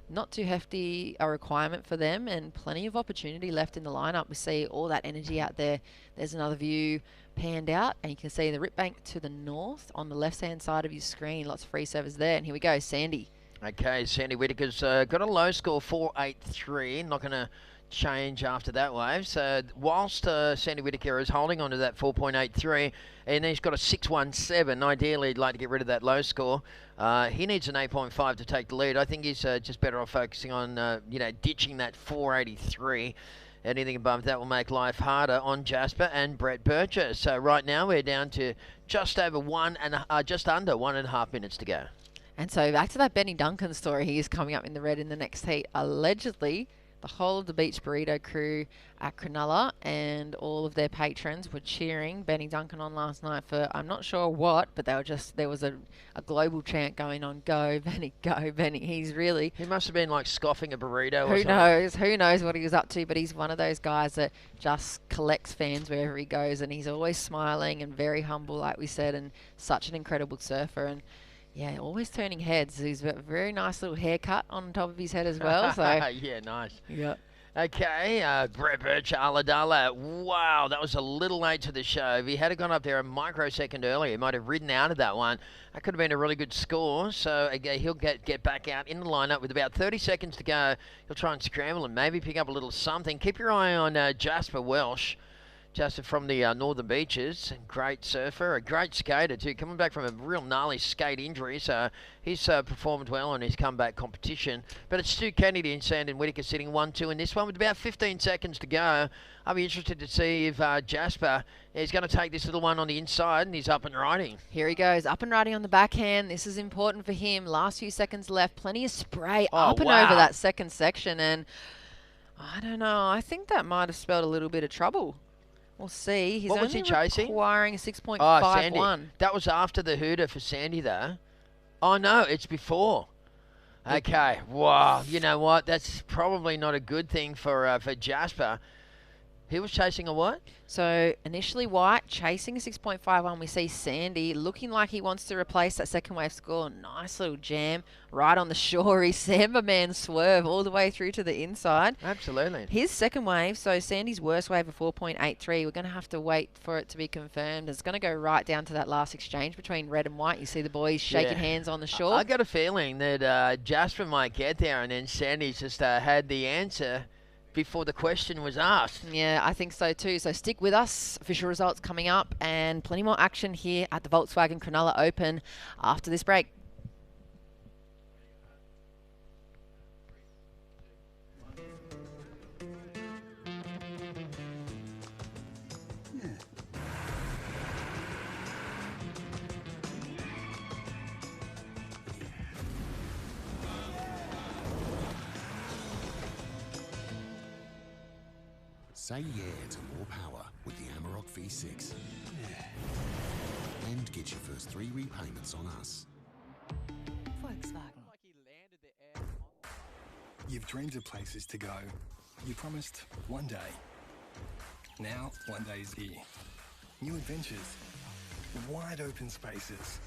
not too hefty a requirement for them, and plenty of opportunity left in the lineup. We see all that energy out there. There's another view panned out, and you can see the rip bank to the north on the left-hand side of your screen. Lots of free servers there, and here we go, Sandy.
Okay, Sandy Whittaker's got a low score, 4.83. Not going to change after that wave. So whilst Sandy Whittaker is holding on to that 4.83, and he's got a 6.17, ideally he'd like to get rid of that low score. He needs an 8.5 to take the lead. I think he's just better off focusing on ditching that 4.83. Anything above that will make life harder on Jasper and Brett Bircher. So right now we're down to just over just under 1.5 minutes to go.
And so back to that Benny Duncan story. He is coming up in the red in the next heat. Allegedly, the whole of the Beach Burrito crew at Cronulla and all of their patrons were cheering Benny Duncan on last night for, I'm not sure what, but there was a global chant going on, go Benny, go Benny. He's really...
He must have been like scoffing a burrito or
something.
Who
knows? Who knows what he was up to, but he's one of those guys that just collects fans wherever he goes, and he's always smiling and very humble, like we said, and such an incredible surfer. And yeah, always turning heads. He's got a very nice little haircut on top of his head as well. So
yeah, nice.
Yeah.
Okay, Brett Bircher, Ulladulla. Wow, that was a little late to the show. If he had gone up there a microsecond earlier, he might have ridden out of that one. That could have been a really good score. So again, he'll get back out in the lineup with about 30 seconds to go. He'll try and scramble and maybe pick up a little something. Keep your eye on Jasper Welsh. Jasper from the Northern Beaches, great surfer, a great skater too, coming back from a real gnarly skate injury, so he's performed well on his comeback competition. But it's Stu Kennedy and Sandon Whittaker sitting 1-2 in this one with about 15 seconds to go. I'll be interested to see if Jasper is going to take this little one on the inside, and he's up and riding.
Here he goes, up and riding on the backhand. This is important for him. Last few seconds left, plenty of spray up and over that second section, and I don't know, I think that might have spelled a little bit of trouble. We'll see. He's
what was he chasing?
Requiring a 6.51.
Oh, Sandy. That was after the hooter for Sandy, though. Oh, no, it's before. Okay. Wow. You know what? That's probably not a good thing for Jasper. He was chasing a what?
So initially White chasing a 6.51. We see Sandy looking like he wants to replace that second wave score. Nice little jam right on the shore. He Samberman swerve all the way through to the inside.
Absolutely.
His second wave, so Sandy's worst wave of 4.83. We're going to have to wait for it to be confirmed. It's going to go right down to that last exchange between red and white. You see the boys shaking hands on the shore.
I got a feeling that Jasper might get there and then Sandy's just had the answer before the question was asked.
Yeah, I think so too. So stick with us. Official results coming up and plenty more action here at the Volkswagen Cronulla Open after this break.
Say yeah to more power with the Amarok V6. And get your first 3 repayments on us.
Volkswagen.
You've dreamed of places to go. You promised one day. Now, one day is here. New adventures. Wide open spaces.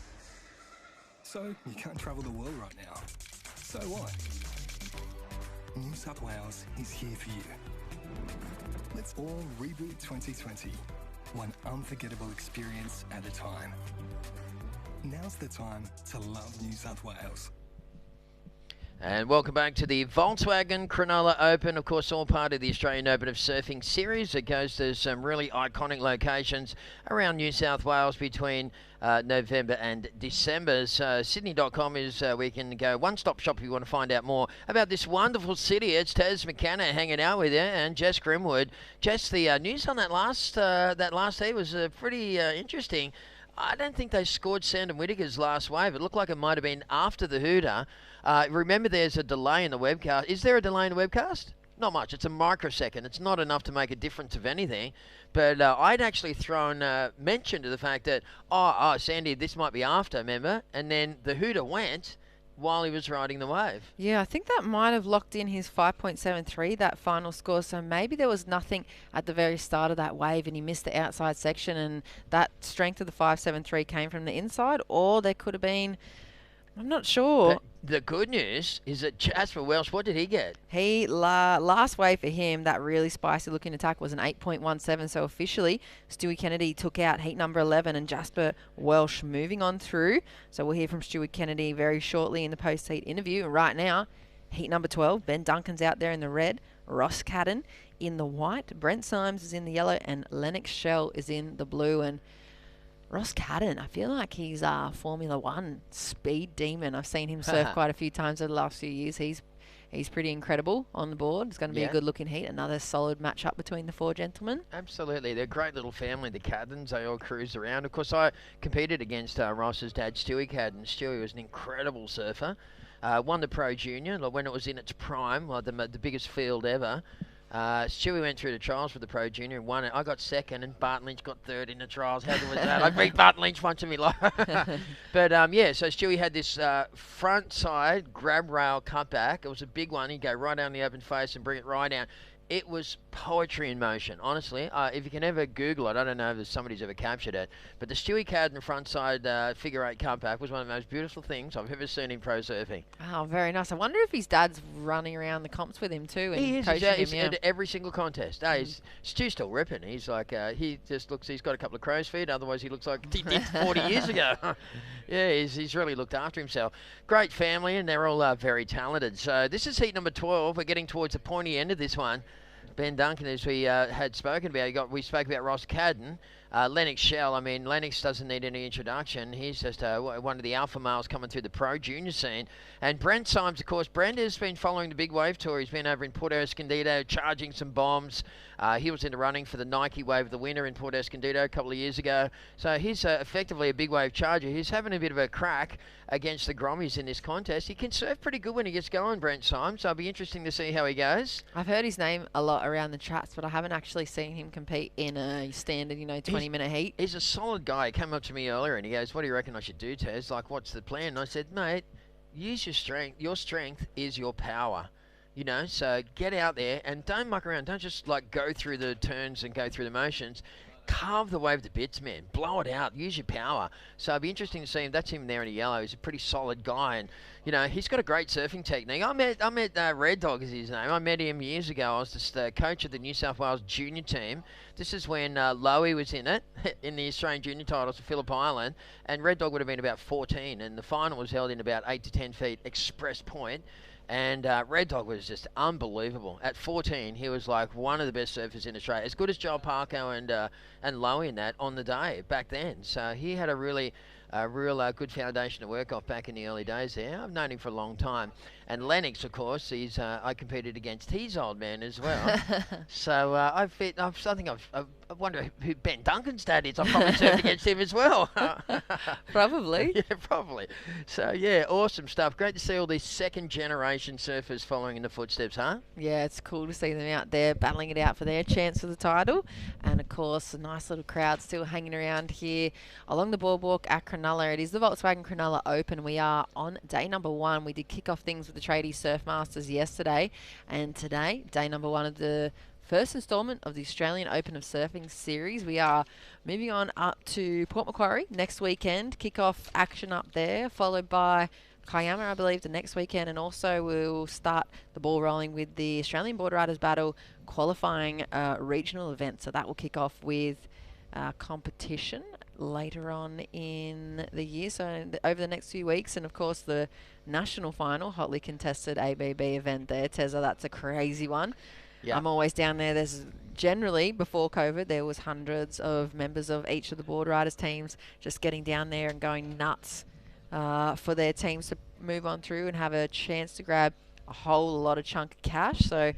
So, you can't travel the world right now. So what? New South Wales is here for you. Let's all reboot 2020, one unforgettable experience at a time. Now's the time to love New South Wales.
And welcome back to the Volkswagen Cronulla Open, of course, all part of the Australian Open of Surfing series that goes to some really iconic locations around New South Wales between November and December. So Sydney.com is where you can go one-stop shop if you want to find out more about this wonderful city. It's Taz McKenna hanging out with you and Jess Grimwood. Jess, the news on that last day was pretty interesting. I don't think they scored Sandon Whittaker's last wave. It looked like it might have been after the hooter. Remember, there's a delay in the webcast. Is there a delay in the webcast? Not much. It's a microsecond. It's not enough to make a difference of anything. But I'd actually thrown mention to the fact that, Sandy, this might be after, remember? And then the hooter went while he was riding the wave.
Yeah, I think that might have locked in his 5.73, that final score. So maybe there was nothing at the very start of that wave and he missed the outside section and that strength of the 5.73 came from the inside, or there could have been, I'm not sure.
But the good news is that Jasper Welsh, what did he get?
He, last wave for him, that really spicy looking attack was an 8.17. So officially, Stewie Kennedy took out heat number 11 and Jasper Welsh moving on through. So we'll hear from Stewie Kennedy very shortly in the post-heat interview. And right now, heat number 12, Ben Duncan's out there in the red, Ross Cadden in the white, Brent Symes is in the yellow, and Lennox Shell is in the blue. And Ross Cadden, I feel like he's a Formula One speed demon. I've seen him surf quite a few times over the last few years. He's pretty incredible on the board. It's going to be a good looking heat. Another solid match-up between the four gentlemen.
Absolutely. They're a great little family, the Caddens. They all cruise around. Of course, I competed against Ross's dad, Stewie Cadden. Stewie was an incredible surfer. Won the Pro Junior when it was in its prime, like the biggest field ever. Stewie went through the trials for the Pro Junior and won it. I got second and Barton Lynch got third in the trials. How good was that? I beat Barton Lynch once in my life. But so Stewie had this front side grab rail cutback. It was a big one. He'd go right down the open face and bring it right down. It was poetry in motion, honestly. If you can ever Google it, I don't know if somebody's ever captured it, but the Stewie Cadden frontside figure 8 cutback was one of the most beautiful things I've ever seen in pro surfing.
Oh, very nice. I wonder if his dad's running around the comps with him too and
he is.
coaching
He's
him.
at every single contest. Stu's still ripping. He's like, he just looks, he's got a couple of crow's feet, otherwise he looks like he did 40 years ago. Yeah, he's really looked after himself. Great family, and they're all very talented. So this is heat number 12. We're getting towards the pointy end of this one. Ben Duncan, as we had spoken about, we spoke about Ross Cadden. Lennox Shell, I mean, Lennox doesn't need any introduction. He's just one of the alpha males coming through the pro junior scene. And Brent Symes, of course, Brent has been following the big wave tour. He's been over in Port Escondido charging some bombs. He was in the running for the Nike Wave of the Winter in Port Escondido a couple of years ago. So he's effectively a big wave charger. He's having a bit of a crack against the Grommies in this contest. He can surf pretty good when he gets going, Brent Symes. So it'll be interesting to see how he goes.
I've heard his name a lot around the chats, but I haven't actually seen him compete in a standard, 20-minute heat.
He's a solid guy. He came up to me earlier and he goes, "What do you reckon I should do, Tez? Like, what's the plan?" And I said, "Mate, use your strength. Your strength is your power. So get out there and don't muck around. Don't just like go through the turns and go through the motions. Carve the wave to bits, man. Blow it out. Use your power." So it'll be interesting to see him. That's him there in the yellow. He's a pretty solid guy, and he's got a great surfing technique. I met Red Dog is his name. I met him years ago. I was just coach of the New South Wales junior team. This is when Lowy was in it, in the Australian junior titles for Phillip Island, and Red Dog would have been about 14, and the final was held in about 8 to 10 feet express point. And Red Dog was just unbelievable. At 14, he was like one of the best surfers in Australia, as good as Joel Parko and Lowy in that on the day back then. So he had a real good foundation to work off back in the early days there. I've known him for a long time. And Lennox, of course, I competed against his old man as well. So I wonder who Ben Duncan's dad is. I've probably surfed against him as well.
Probably.
Yeah, probably. So, yeah, awesome stuff. Great to see all these second-generation surfers following in the footsteps, huh?
Yeah, it's cool to see them out there battling it out for their chance for the title. And, of course, a nice little crowd still hanging around here along the boardwalk at Cronulla. It is the Volkswagen Cronulla Open. We are on day number 1. We did kick off things with the Tradie Surf Masters yesterday. And today, day number 1 of the first instalment of the Australian Open of Surfing series. We are moving on up to Port Macquarie next weekend. Kick-off action up there, followed by Kiama, I believe, the next weekend, and also we'll start the ball rolling with the Australian Board Riders Battle qualifying regional event. So that will kick off with competition later on in the year, so over the next few weeks, and of course the national final, hotly contested ABB event there. Tezza, that's a crazy one.
Yep.
I'm always down there. There's generally, before COVID, there was hundreds of members of each of the board riders teams just getting down there and going nuts for their teams to move on through and have a chance to grab a whole lot of chunk of cash. So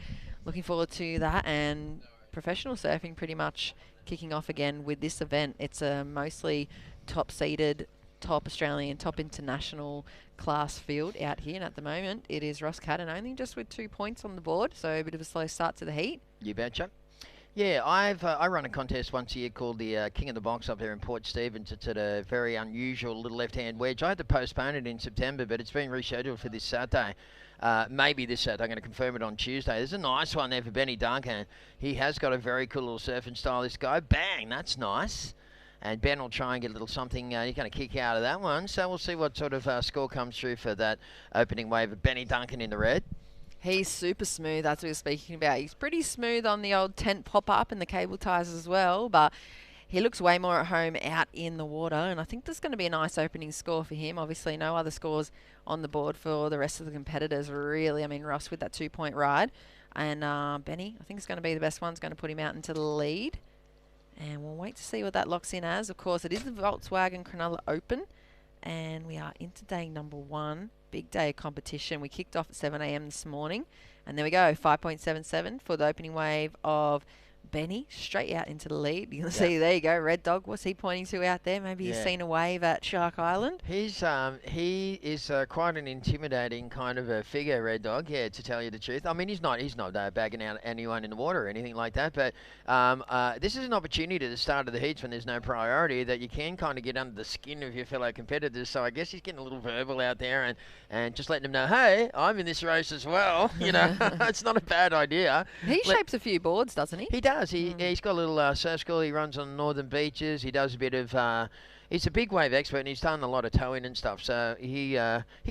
looking forward to that, and professional surfing pretty much kicking off again with this event. It's a mostly top-seeded, top Australian, top international class field out here, and at the moment it is Ross Cadden only just with 2 points on the board, so a bit of a slow start to the heat.
You betcha. Yeah, I run a contest once a year called the King of the Box up there in Port Stephens. It's at a very unusual little left-hand wedge. I had to postpone it in September, but it's been rescheduled for this Saturday. Maybe this Saturday. I'm going to confirm it on Tuesday. There's a nice one there for Benny Duncan. He has got a very cool little surfing style, this guy. Bang, that's nice. And Ben will try and get a little something. He's going to kick out of that one. So we'll see what sort of score comes through for that opening wave of Benny Duncan in the red.
He's super smooth, that's what we were speaking about. He's pretty smooth on the old tent pop-up and the cable ties as well, but he looks way more at home out in the water, and I think there's going to be a nice opening score for him. Obviously, no other scores on the board for the rest of the competitors, really. I mean, Ross with that 2-point ride, and Benny, I think it's going to be the best one. It's going to put him out into the lead, and we'll wait to see what that locks in as. Of course, it is the Volkswagen Cronulla Open, and we are into day number 1. Big day of competition. We kicked off at 7 a.m. this morning, and there we go, 5.77 for the opening wave of Benny, straight out into the lead. You can see, there you go, Red Dog. What's he pointing to out there? Maybe he's seen a wave at Shark Island.
He is quite an intimidating kind of a figure, Red Dog. Yeah, to tell you the truth. I mean, he's not bagging out anyone in the water or anything like that. But this is an opportunity at the start of the heats when there's no priority that you can kind of get under the skin of your fellow competitors. So I guess he's getting a little verbal out there and just letting them know, hey, I'm in this race as well. You know, it's not a bad idea.
He shapes a few boards, doesn't he?
He does. He's got a little surf school. He runs on northern beaches. He does a bit of... he's a big wave expert, and he's done a lot of towing and stuff. So he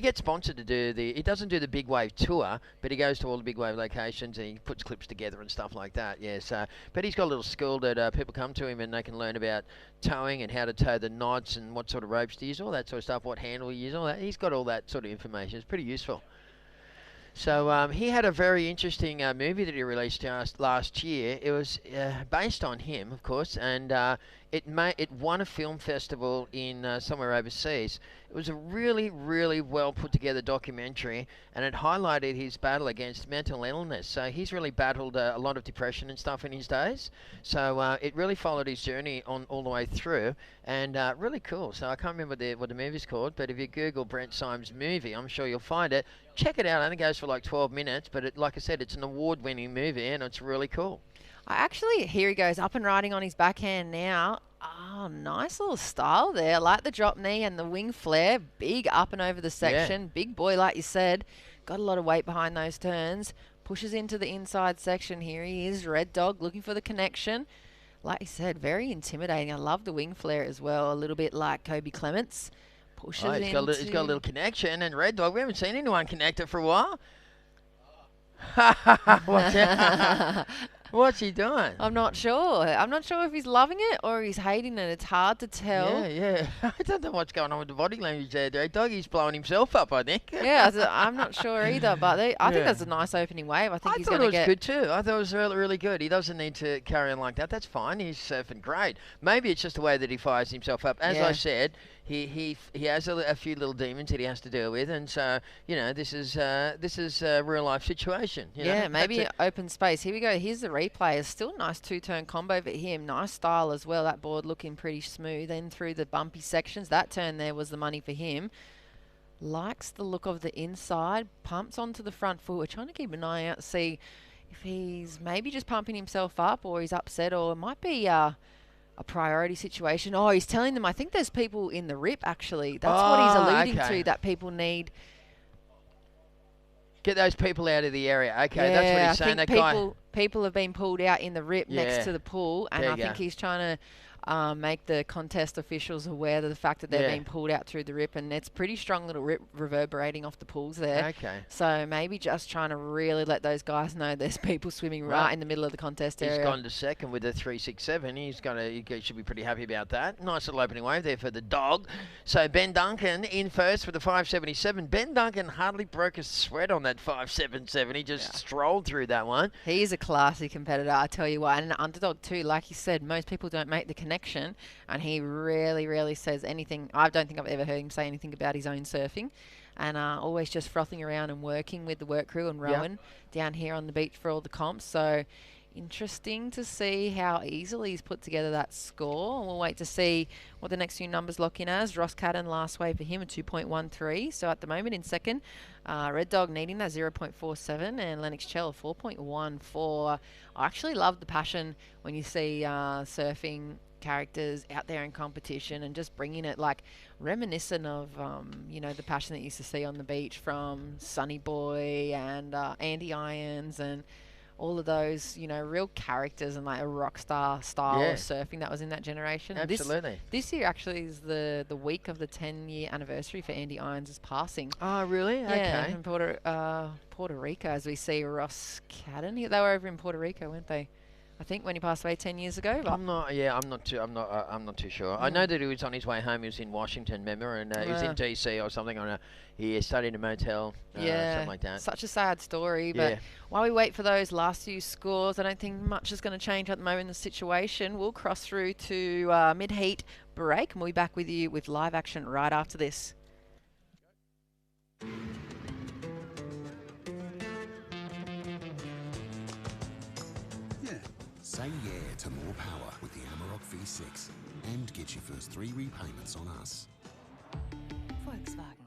gets sponsored to do the... He doesn't do the big wave tour, but he goes to all the big wave locations, and he puts clips together and stuff like that. Yeah, so... But he's got a little school that people come to him, and they can learn about towing and how to tow the knots and what sort of ropes to use, all that sort of stuff, what handle you use, all that. He's got all that sort of information. It's pretty useful. So he had a very interesting movie that he released last year. It was based on him, of course, and it won a film festival in somewhere overseas. It was a really, really well put together documentary, and it highlighted his battle against mental illness. So he's really battled a lot of depression and stuff in his days. So it really followed his journey on all the way through, and really cool. So I can't remember what the movie's called, but if you Google Brent Symes movie, I'm sure you'll find it. Check it out. I think it goes for like 12 minutes, but like I said, it's an award-winning movie, and it's really cool.
Here he goes, up and riding on his backhand now. Oh, nice little style there. I like the drop knee and the wing flare. Big up and over the section. Yeah. Big boy, like you said. Got a lot of weight behind those turns. Pushes into the inside section. Here he is, Red Dog, looking for the connection. Like you said, very intimidating. I love the wing flare as well. A little bit like Kobe Clements. Pushes into...
He's got a little connection. And Red Dog, we haven't seen anyone connect it for a while. What's he doing?
I'm not sure. I'm not sure if he's loving it or he's hating it. It's hard to tell.
Yeah. I don't know what's going on with the body language there. Doggy's blowing himself up, I think.
Yeah, I'm not sure either, but I think that's a nice opening wave. I think he's going to get...
I thought it was good too. I thought it was really, really good. He doesn't need to carry on like that. That's fine. He's surfing great. Maybe it's just the way that he fires himself up. As I said, he has a few little demons that he has to deal with, and so this is a real life situation.
Maybe open space. Here we go. Here's the replay. It's still a nice 2-turn combo for him. Nice style as well. That board looking pretty smooth. Then through the bumpy sections, that turn there was the money for him. Likes the look of the inside. Pumps onto the front foot. We're trying to keep an eye out to see if he's maybe just pumping himself up or he's upset, or it might be a priority situation. Oh, he's telling them, I think there's people in the rip, actually. That's what he's alluding to, that people need.
Get those people out of the area. Okay, that's what he's saying.
I think people have been pulled out in the rip next to the pool, and I think he's trying to make the contest officials aware of the fact that they're being pulled out through the rip, and it's pretty strong little rip reverberating off the pools there.
Okay.
So maybe just trying to really let those guys know there's people swimming right in the middle of the contest area.
He's gone to second with a 3.67. He should be pretty happy about that. Nice little opening wave there for the dog. So Ben Duncan in first with the 5.77. Ben Duncan hardly broke a sweat on that 5.77. He just strolled through that one.
He is a classy competitor, I tell you what, and an underdog too. Like you said, most people don't make the connection, and he rarely says anything. I don't think I've ever heard him say anything about his own surfing, and always just frothing around and working with the work crew and rowing down here on the beach for all the comps. So interesting to see how easily he's put together that score. And we'll wait to see what the next few numbers lock in as. Ross Cadden, last wave for him, a 2.13. So at the moment in second, Red Dog needing that 0.47, and Lennox Chell 4.14. I actually love the passion when you see surfing characters out there in competition and just bringing it, like reminiscent of the passion that you used to see on the beach from Sonny Boy and Andy Irons and all of those, real characters and like a rock star style of surfing that was in that generation.
Absolutely.
This year actually is the week of the 10-year anniversary for Andy Irons' passing.
Oh, really?
Yeah,
Okay.
in Puerto Rico, as we see Ross Cadden. They were over in Puerto Rico, weren't they? I think when he passed away 10 years ago.
I'm not too sure. I know that he was on his way home. He was in Washington, remember, and he was in DC or something. He studied in a motel, something like that.
Such a sad story. But while we wait for those last few scores, I don't think much is going to change at the moment in the situation. We'll cross through to mid-heat break, and we'll be back with you with live action right after this.
Say yeah to more power with the Amarok V6 and get your first 3 repayments on us.
Volkswagen.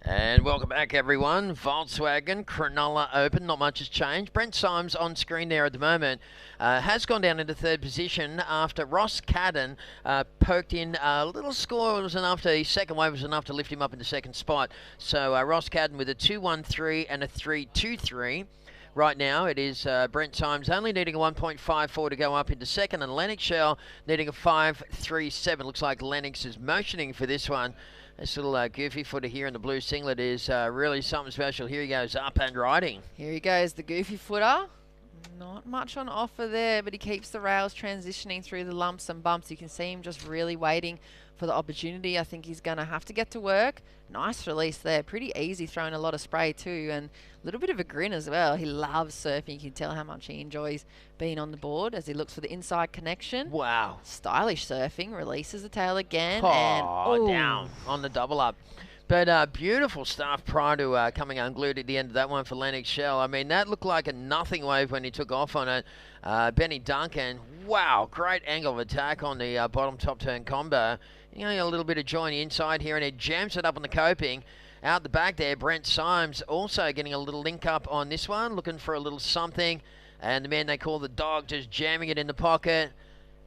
And welcome back, everyone. Volkswagen Cronulla Open. Not much has changed. Brent Symes on screen there at the moment has gone down into third position after Ross Cadden poked in a little score. It was enough. His second wave was enough to lift him up in the second spot. So Ross Cadden with a 2.13 and a 3.23. Right now, it is Brent Symes only needing a 1.54 to go up into second, and Lennox Shell needing a 5.37. Looks like Lennox is motioning for this one. This little goofy footer here in the blue singlet is really something special. Here he goes up and riding.
Here he goes, the goofy footer. Not much on offer there, but he keeps the rails transitioning through the lumps and bumps. You can see him just really waiting for the opportunity. I think he's going to have to get to work. Nice release there. Pretty easy, throwing a lot of spray too, and a little bit of a grin as well. He loves surfing. You can tell how much he enjoys being on the board as he looks for the inside connection.
Wow.
Stylish surfing. Releases the tail again.
Down on the double up. But beautiful stuff prior to coming unglued at the end of that one for Lennox Shell. I mean, that looked like a nothing wave when he took off on it. Benny Duncan, wow, great angle of attack on the bottom top turn combo. A little bit of joy on the inside here, and it jams it up on the coping. Out the back there, Brent Symes also getting a little link up on this one, looking for a little something. And the man they call the dog just jamming it in the pocket.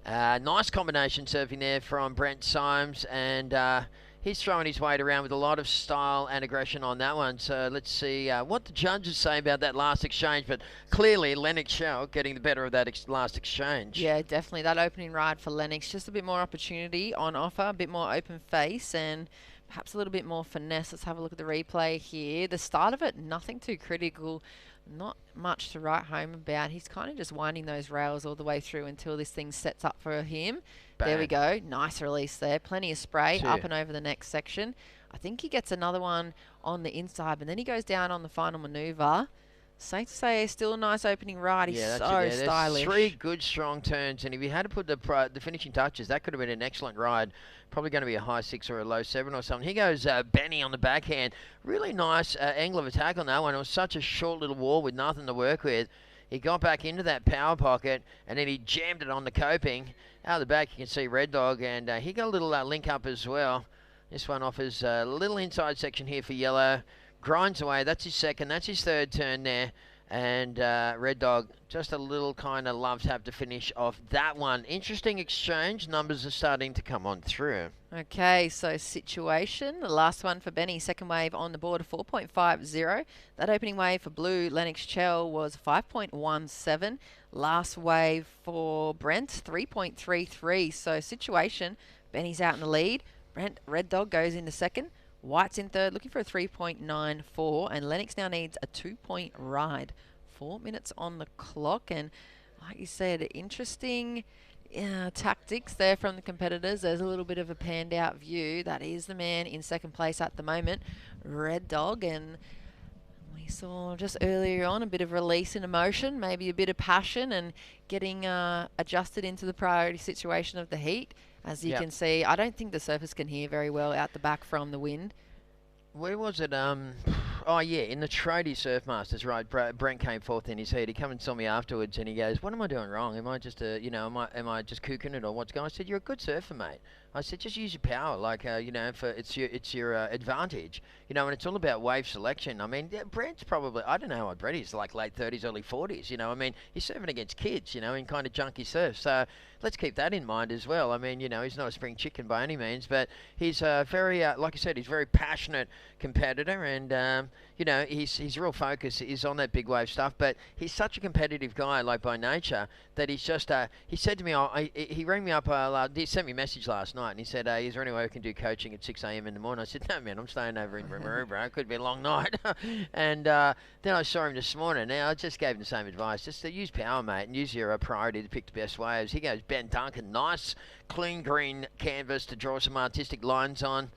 Nice combination surfing there from Brent Symes, and he's throwing his weight around with a lot of style and aggression on that one. So let's see what the judges say about that last exchange. But clearly, Lennox Shell getting the better of that last exchange.
Yeah, definitely. That opening ride for Lennox, just a bit more opportunity on offer, a bit more open face, and perhaps a little bit more finesse. Let's have a look at the replay here. The start of it, nothing too critical. Not much to write home about. He's kind of just winding those rails all the way through until this thing sets up for him. Bang. There we go. Nice release there. Plenty of spray up and over the next section. I think he gets another one on the inside, but then he goes down on the final manoeuvre. Safe to say, still a nice opening ride. He's so stylish.
3 good, strong turns, and if you had to put the finishing touches, that could have been an excellent ride. Probably going to be a high 6 or a low 7 or something. Here goes Benny on the backhand. Really nice angle of attack on that one. It was such a short little wall with nothing to work with. He got back into that power pocket, and then he jammed it on the coping. Out of the back, you can see Red Dog, and he got a little link up as well. This one offers a little inside section here for Yellow. Grinds away. That's his second. That's his third turn there. And Red Dog, just a little kind of love tap to finish off that one. Interesting exchange. Numbers are starting to come on through.
Okay, so situation. The last one for Benny. Second wave on the board, 4.50. That opening wave for Blue, Lennox Chell, was 5.17. Last wave for Brent, 3.33. So situation, Benny's out in the lead. Brent, Red Dog goes into second. White's in third, looking for a 3.94, and Lennox now needs a 2-point ride. 4 minutes on the clock, and like you said, interesting tactics there from the competitors. There's a little bit of a panned out view. That is the man in second place at the moment, Red Dog, and we saw just earlier on a bit of release in emotion, maybe a bit of passion, and getting adjusted into the priority situation of the heat. As you can see, I don't think the surface can hear very well out the back from the wind.
Where was it? Oh, yeah, in the Tradie Surf Masters, right. Brent came fourth in his heat. He come and saw me afterwards, and he goes, "What am I doing wrong? Am I just, am I just kooking it, or what's going on?" I said, "You're a good surfer, mate." I said, "Just use your power, like, it's your advantage, and it's all about wave selection." I mean, Brent's probably, I don't know how old Brett is, like late 30s, early 40s, I mean, he's surfing against kids, in kind of junky surf. So let's keep that in mind as well. I mean, he's not a spring chicken by any means, but he's very, like I said, he's a very passionate competitor, and, his real focus is on that big wave stuff, but he's such a competitive guy, like by nature, that he's just, he said to me, he rang me up, he sent me a message last night, and he said, "Is there any way we can do coaching at 6 a.m. in the morning?" I said, "No, man, I'm staying over in Maroubra. It could be a long night." And then I saw him this morning. Now, I just gave him the same advice, just to use power, mate, and use your priority to pick the best waves. He goes, Ben Duncan, nice, clean green canvas to draw some artistic lines on.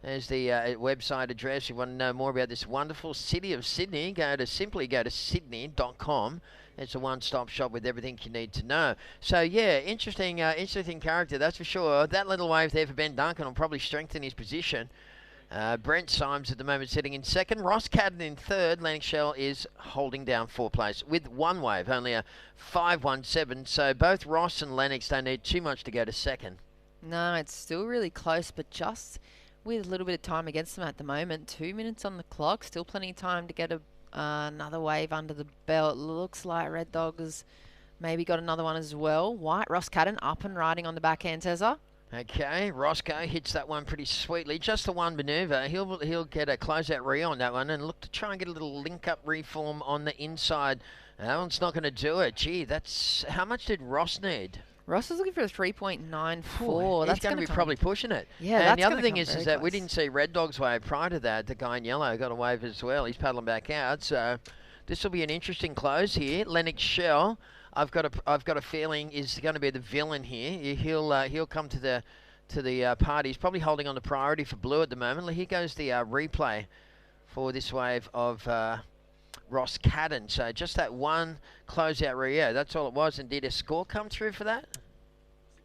There's the website address. If you want to know more about this wonderful city of Sydney, simply go to sydney.com. It's a one-stop shop with everything you need to know. So, yeah, interesting character, that's for sure. That little wave there for Ben Duncan will probably strengthen his position. Brent Symes at the moment sitting in second. Ross Cadden in third. Lennox Shell is holding down fourth place with one wave, only a 5.17. So both Ross and Lennox don't need too much to go to second.
No, it's still really close, but just with a little bit of time against them at the moment. 2 minutes on the clock. Still plenty of time to get another wave under the belt. Looks like Red Dog has maybe got another one as well. White, Ross Cadden up and riding on the backhand, Tezza.
Okay, Roscoe hits that one pretty sweetly. Just the one manoeuvre. He'll get a closeout re on that one and look to try and get a little link-up reform on the inside. That one's not going to do it. Gee, that's... How much did Ross need?
Ross is looking for a 3.94.
He's going to be probably pushing it.
Yeah,
and
that's
the other thing
is
that we didn't see Red Dog's wave prior to that. The guy in yellow got a wave as well. He's paddling back out. So this will be an interesting close here. Lennox Shell, I've got a feeling, is going to be the villain here. He'll come to the party. He's probably holding on the priority for Blue at the moment. Here goes the replay for this wave of Ross Cadden. So just that one closeout Rio. That's all it was. And did a score come through for that?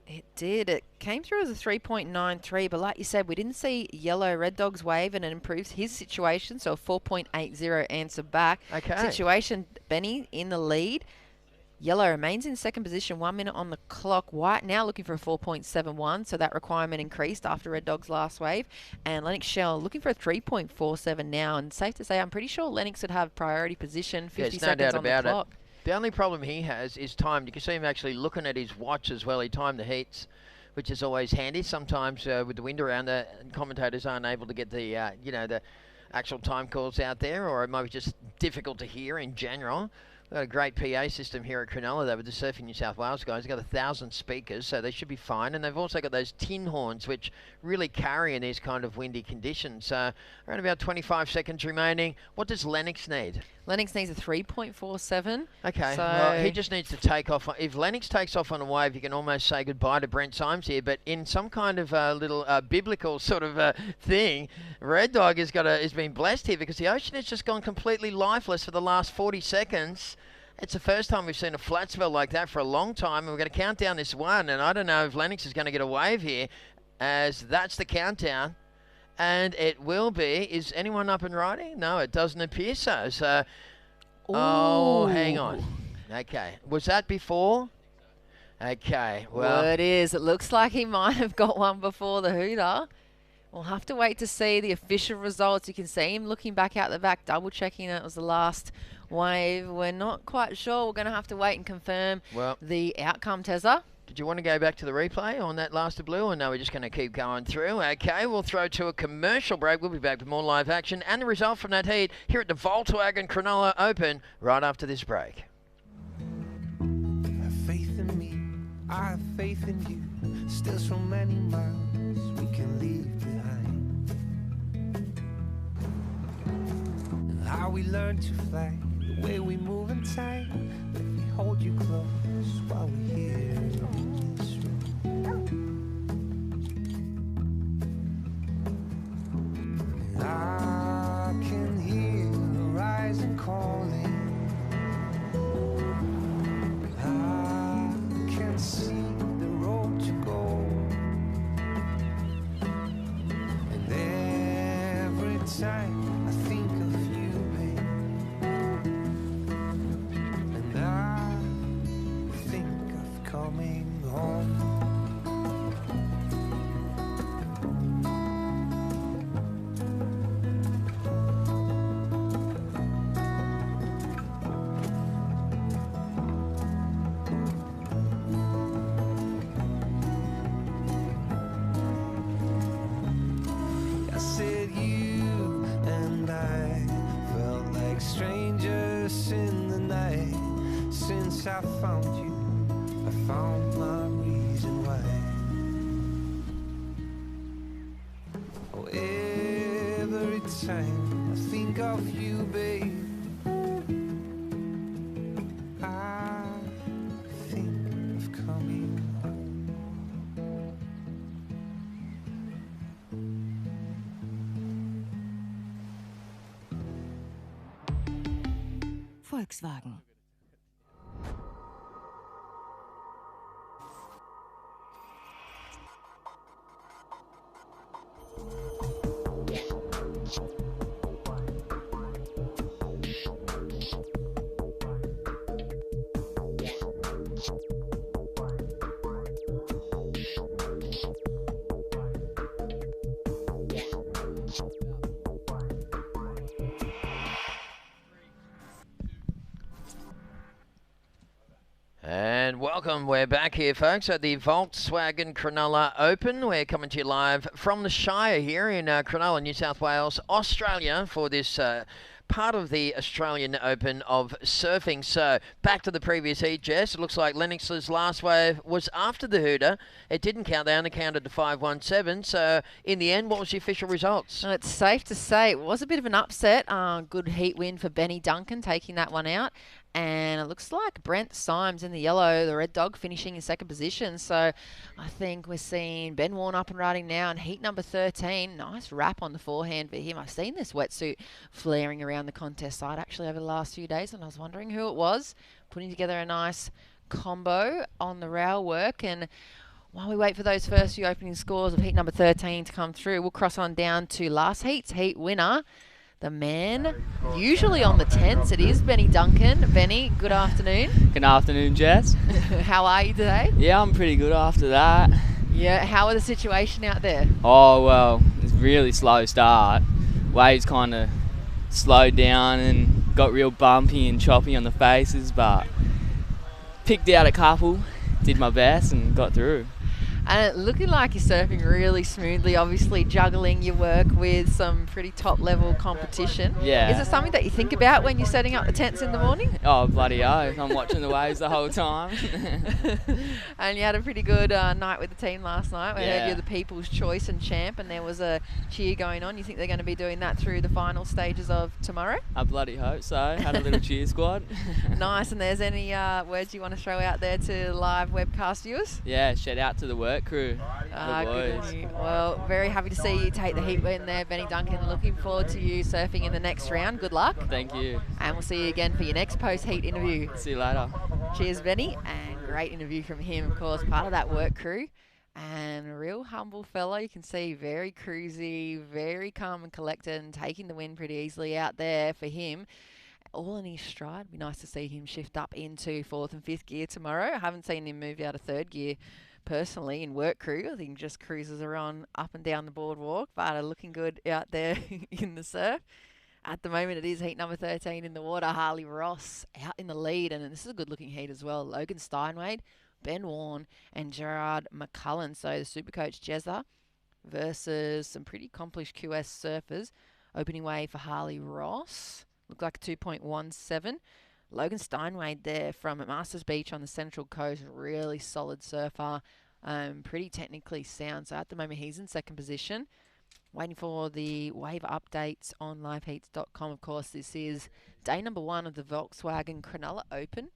It did. It came through as a 3.93, but like you said, we didn't see yellow Red Dog's wave, and it improves his situation, so a 4.80 answer back.
Okay.
Situation, Benny in the lead. Yellow remains in second position, 1 minute on the clock. White now looking for a 4.71, so that requirement increased after Red Dog's last wave. And Lennox Shell looking for a 3.47 now, and safe to say, I'm pretty sure Lennox would have priority position, 50 seconds on the clock.
The only problem he has is time. You can see him actually looking at his watch as well. He timed the heats, which is always handy. Sometimes with the wind around, the commentators aren't able to get the, the actual time calls out there, or it might be just difficult to hear in general. We've got a great PA system here at Cronulla, though, with the Surfing New South Wales guys. They've got 1,000 speakers, so they should be fine. And they've also got those tin horns, which really carry in these kind of windy conditions. So around about 25 seconds remaining. What does Lennox need?
Lennox needs a 3.47.
Okay,
so
well, he just needs to take off. If Lennox takes off on a wave, you can almost say goodbye to Brent Symes here. But in some kind of little biblical sort of thing, Red Dog has been blessed here because the ocean has just gone completely lifeless for the last 40 seconds. It's the first time we've seen a flat spell like that for a long time. And we're going to count down this one. And I don't know if Lennox is going to get a wave here, as that's the countdown. And it will be. Is anyone up and riding? No, it doesn't appear so. So, oh, hang on. Okay. Was that before? Okay. Well,
it is. It looks like he might have got one before the hooter. We'll have to wait to see the official results. You can see him looking back out the back, double checking that it was the last wave. We're not quite sure. We're going to have to wait and confirm the outcome, Tezza.
did you want to go back to the replay on that last of blue, or no, we're just going to keep going through? Okay, we'll throw to a commercial break. We'll be back with more live action and the result from that heat here at the Volkswagen Cronulla Open right after this break.
Have faith in me, I have faith in you. Still so many miles we can leave behind. And how we learn to fly, the way we move and tight. Let me hold you close while we're here in this room. And I can hear the horizon calling. I can see the road to go. And every time I think of you, babe, and I think of coming home. I said you and I felt like strangers in the night. Since I found you, I found my reason why. Oh, every time I think of you, babe, I think of coming home.
Volkswagen.
And welcome, we're back here, folks, at the Volkswagen Cronulla Open. We're coming to you live from the Shire here in Cronulla, New South Wales, Australia, for this part of the Australian Open of surfing. So, back to the previous heat, Jess. It looks like Lennox's last wave was after the hooter. It didn't count down, it counted to 5.17. So, in the end, what was the official results?
Well, it's safe to say it was a bit of an upset. Good heat win for Benny Duncan, taking that one out. And it looks like Brent Symes in the yellow, the red dog, finishing in second position. So I think we're seeing Ben Warren up and riding now in heat number 13. Nice wrap on the forehand for him. I've seen this wetsuit flaring around the contest side actually over the last few days, and I was wondering who it was. Putting together a nice combo on the rail work. And while we wait for those first few opening scores of heat number 13 to come through, we'll cross on down to last heat's heat winner. The man, usually on the tents, it is Benny Duncan. Benny, good afternoon.
Good afternoon, Jess.
How are you today?
Yeah, I'm pretty good after that.
Yeah, how are the situation out there?
Oh, well, it's a really slow start. Waves kind of slowed down and got real bumpy and choppy on the faces, but picked out a couple, did my best and got through.
And it looking like you're surfing really smoothly, obviously juggling your work with some pretty top-level competition.
Yeah.
Is it something that you think about when you're setting up the tents in the morning?
Oh, bloody oath. I'm watching the waves the whole time.
And you had a pretty good night with the team last night. We heard
Yeah.
you're the People's Choice and Champ, and there was a cheer going on. You think they're going to be doing that through the final stages of tomorrow?
I bloody hope so. Had a little cheer squad.
Nice. And there's any words you want to throw out there to live webcast viewers?
Yeah, shout out to the work crew. The
Good
boys.
on you. Well, very happy to see you take the heat win there, Benny Duncan. Looking forward to you surfing in the next round. Good luck.
Thank you.
And we'll see you again for your next post-heat interview.
See you later.
Cheers, Benny. And great interview from him, of course, part of that work crew. And a real humble fella. You can see very cruisy, very calm and collected, and taking the win pretty easily out there for him. all in his stride. Be nice to see him shift up into 4th and 5th gear tomorrow. I haven't seen him move out of 3rd gear personally in work crew. I think he just cruises around up and down the boardwalk, but looking good out there in the surf. At the moment, it is heat number 13 in the water. Harley Ross out in the lead, and this is a good-looking heat as well. Logan Steinwade, Ben Warren, and Gerard McCullen. So the Supercoach Jezza versus some pretty accomplished QS surfers. Opening way for Harley Ross. Looked like a 2.17. Logan Steinwade there from Masters Beach on the Central Coast. Really solid surfer. Pretty technically sound. So at the moment, he's in 2nd position. Waiting for the wave updates on liveheats.com. Of course, this is day number 1 of the Volkswagen Cronulla Open.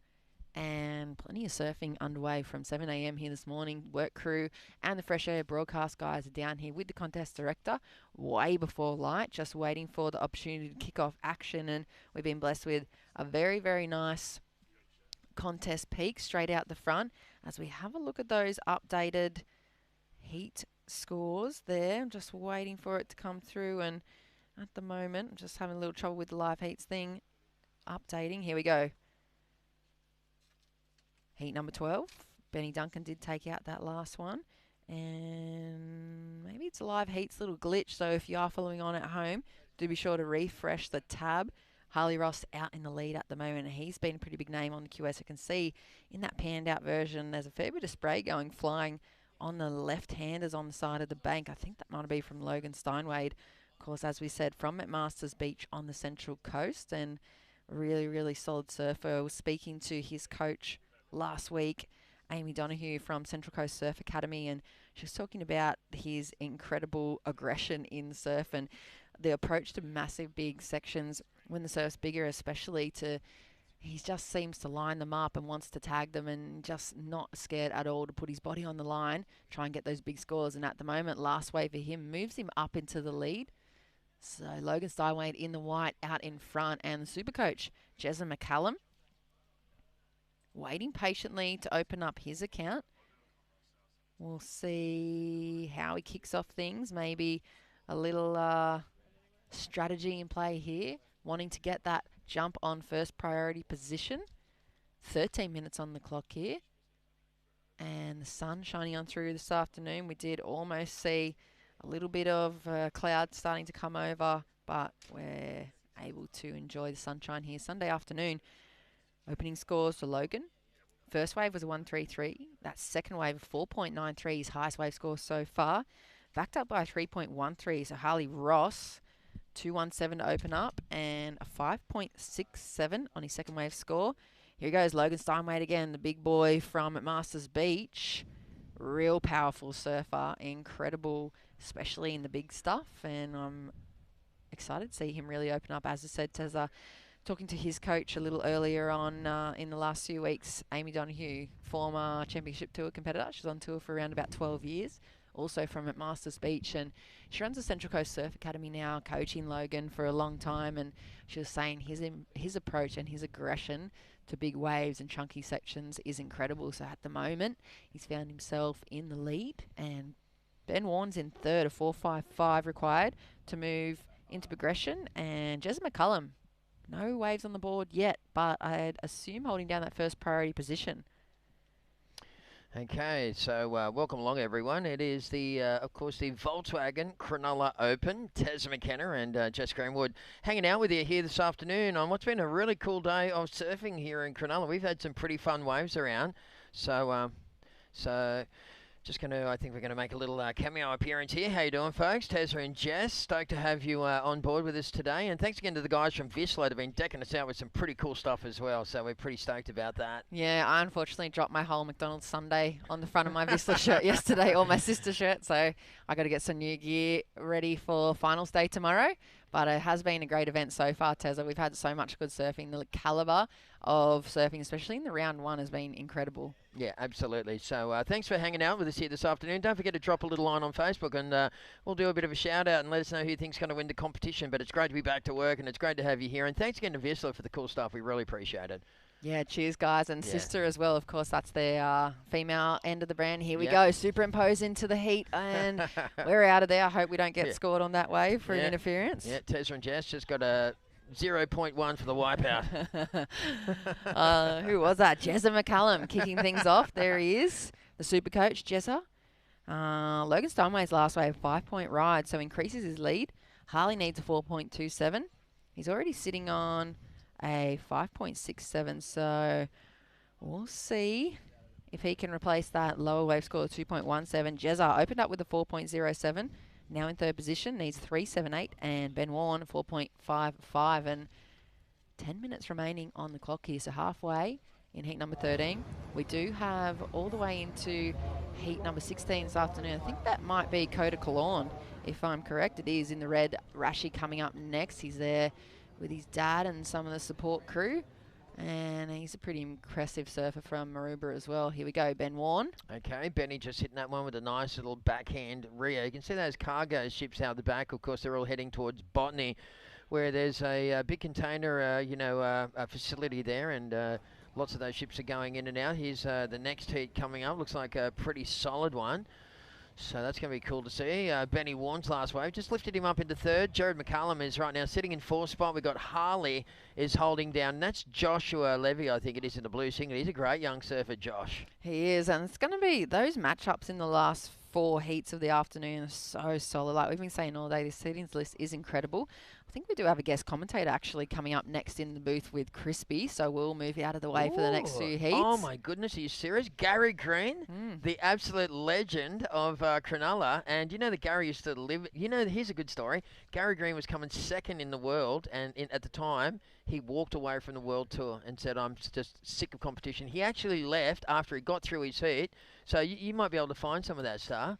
And plenty of surfing underway from 7 a.m. here this morning. Work crew and the Fresh Air broadcast guys are down here with the contest director way before light, just waiting for the opportunity to kick off action. And we've been blessed with a very, very nice contest peak straight out the front as we have a look at those updated heat scores there. I'm just waiting for it to come through, and at the moment I'm just having a little trouble with the live heats thing updating. Here we go. Heat number 12. Benny Duncan did take out that last one. And maybe it's a live heats little glitch. So if you are following on at home, do be sure to refresh the tab. Harley Ross out in the lead at the moment. And he's been a pretty big name on the QS. You can see in that panned out version, there's a fair bit of spray flying on the left-handers on the side of the bank. I think that might be from Logan Steinwade. Of course, as we said, from McMaster's Beach on the Central Coast. And really, really solid surfer. I was speaking to his coach last week, Amy Donoghue from Central Coast Surf Academy, and she was talking about his incredible aggression in surf and the approach to massive big sections when the surf's bigger, especially he just seems to line them up and wants to tag them and just not scared at all to put his body on the line, try and get those big scores. And at the moment, last wave for him moves him up into the lead. So Logan Steinwade in the white out in front, and the Supercoach Jezza McCallum waiting patiently to open up his account. We'll see how he kicks off things. Maybe a little strategy in play here. Wanting to get that jump on first priority position. 13 minutes on the clock here. And the sun shining on through this afternoon. We did almost see a little bit of cloud starting to come over, but we're able to enjoy the sunshine here Sunday afternoon. Opening scores for Logan. First wave was a 1.33. That second wave, a 4.93, his highest wave score so far. Backed up by a 3.13. So Harley Ross, 2.17 to open up, and a 5.67 on his second wave score. Here goes Logan Steinwade again, the big boy from Masters Beach. Real powerful surfer, incredible, especially in the big stuff. And I'm excited to see him really open up. As I said, Tezza, talking to his coach a little earlier on in the last few weeks, Amy Donoghue, former Championship Tour competitor. She's on tour for around about 12 years, also from at Masters Beach. And she runs the Central Coast Surf Academy now, coaching Logan for a long time. And she was saying his approach and his aggression to big waves and chunky sections is incredible. So at the moment, he's found himself in the lead. And Ben Warren's in third, a 4.55 required to move into progression. And Jez McCullum, no waves on the board yet, but I'd assume holding down that first priority position.
Okay, so welcome along, everyone. It is of course, the Volkswagen Cronulla Open. Tez McKenna and Jess Greenwood hanging out with you here this afternoon on what's been a really cool day of surfing here in Cronulla. We've had some pretty fun waves around, so I think we're going to make a little cameo appearance here. How you doing, folks? Tezza and Jess, stoked to have you on board with us today. And thanks again to the guys from Vissla. They've been decking us out with some pretty cool stuff as well, so we're pretty stoked about that.
Yeah, I unfortunately dropped my whole McDonald's sundae on the front of my Vissla shirt yesterday, or my sister's shirt, so I got to get some new gear ready for finals day tomorrow. But it has been a great event so far, Tezza. We've had so much good surfing. The calibre of surfing, especially in the round one, has been incredible.
Yeah, absolutely. So thanks for hanging out with us here this afternoon. Don't forget to drop a little line on Facebook, and we'll do a bit of a shout out and let us know who you think's going to win the competition. But it's great to be back to work, and it's great to have you here. And thanks again to Vissla for the cool stuff. We really appreciate it.
Yeah, cheers, guys. And Sister as well, of course. That's their female end of the brand. Here we go. Superimpose into the heat, and we're out of there. I hope we don't get scored on that wave for an interference.
Yeah, Tezza and Jess just got to 0.1 for the wipeout.
Who was that? Jezza McCallum kicking things off. There he is, the super coach, Jezza. Logan Steinway's last wave, 5-point ride, so increases his lead. Harley needs a 4.27. He's already sitting on a 5.67, so we'll see if he can replace that lower wave score of 2.17. Jezza opened up with a 4.07, now in third position, needs 3.78, and Ben Warren 4.55, and 10 minutes remaining on the clock here, so halfway in heat number 13. We do have all the way into heat number 16 this afternoon. I think that might be Coda Cologne, if I'm correct. It is in the red. Rashi coming up next. He's there with his dad and some of the support crew. And he's a pretty impressive surfer from Maroubra as well. Here we go, Ben Warren.
Okay, Benny just hitting that one with a nice little backhand rear. You can see those cargo ships out the back. Of course, they're all heading towards Botany, where there's a big container, facility there, and lots of those ships are going in and out. Here's the next heat coming up. Looks like a pretty solid one. So that's going to be cool to see. Benny Warren's last wave just lifted him up into third. Jared McCallum is right now sitting in fourth spot. We've got Harley is holding down. And that's Joshua Levy, I think it is, in the blue singlet. He's a great young surfer, Josh.
He is, and it's going to be those matchups in the last 4 heats of the afternoon are so solid. Like we've been saying all day, this seedings list is incredible. I think we do have a guest commentator actually coming up next in the booth with Crispy, so we'll move out of the way for the next few heats.
Oh my goodness, are you serious? Gary Green, the absolute legend of Cronulla, and you know that Gary used to live, here's a good story. Gary Green was coming second in the world, and at the time, he walked away from the world tour and said, I'm just sick of competition. He actually left after he got through his heat, so you might be able to find some of that stuff.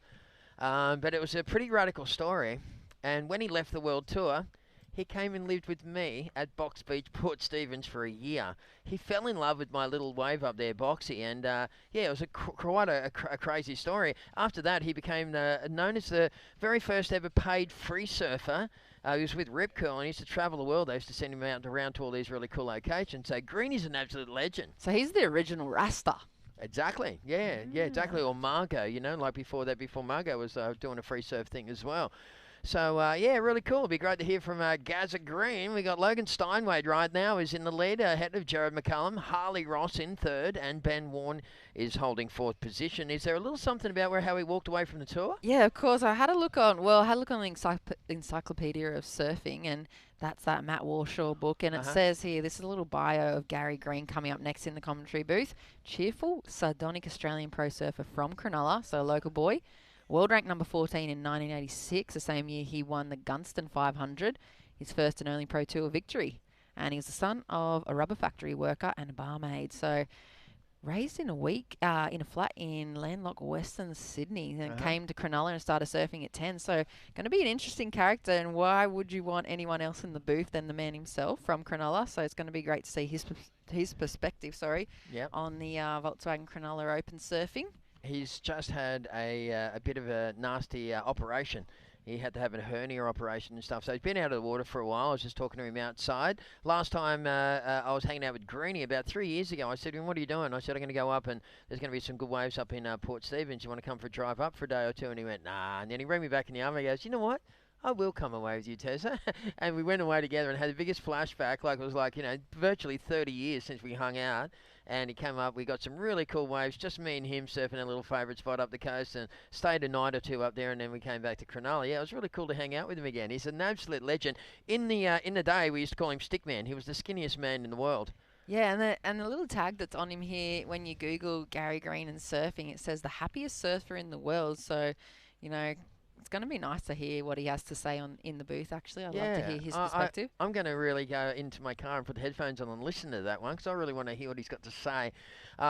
But it was a pretty radical story, and when he left the world tour, he came and lived with me at Box Beach, Port Stephens for a year. He fell in love with my little wave up there, Boxy, and it was quite a crazy story. After that, he became known as the very first ever paid free surfer. He was with Rip Curl and he used to travel the world. They used to send him out around to all these really cool locations. So Greeny's an absolute legend.
So he's the original Rasta.
Exactly, yeah, exactly. Or Margot, like before Margot was doing a free surf thing as well. So, really cool. It'd be great to hear from Gazza Green. We got Logan Steinway right now is in the lead ahead of Jared McCallum. Harley Ross in third, and Ben Warren is holding fourth position. Is there a little something about how he walked away from the tour?
Yeah, of course. I had a look on the Encyclopedia of Surfing, and that's that Matt Warshaw book. And it says here, this is a little bio of Gary Green coming up next in the commentary booth. Cheerful, sardonic Australian pro surfer from Cronulla, so a local boy. World ranked number 14 in 1986, the same year he won the Gunston 500, his first and only Pro Tour victory. And he was the son of a rubber factory worker and a barmaid. So raised in a flat in landlocked Western Sydney, and came to Cronulla and started surfing at 10. So going to be an interesting character, and why would you want anyone else in the booth than the man himself from Cronulla? So it's going to be great to see his perspective, on the Volkswagen Cronulla Open surfing.
He's just had a bit of a nasty operation. He had to have a hernia operation and stuff. So he's been out of the water for a while. I was just talking to him outside. Last time I was hanging out with Greeny about 3 years ago. I said to him, what are you doing? I said, I'm going to go up and there's going to be some good waves up in Port Stephens. You want to come for a drive up for a day or two? And he went, nah. And then he rang me back in the arm and he goes, you know what? I will come away with you, Tessa. And we went away together and had the biggest flashback. Like it was virtually 30 years since we hung out. And he came up, we got some really cool waves, just me and him surfing a little favourite spot up the coast, and stayed a night or two up there, and then we came back to Cronulla. Yeah, it was really cool to hang out with him again. He's an absolute legend. In the day, we used to call him Stickman. He was the skinniest man in the world.
Yeah, and the little tag that's on him here, when you Google Gary Green and surfing, it says the happiest surfer in the world. So, it's going to be nice to hear what he has to say in the booth, actually. I'd love to hear his perspective.
I'm going to really go into my car and put the headphones on and listen to that one, because I really want to hear what he's got to say.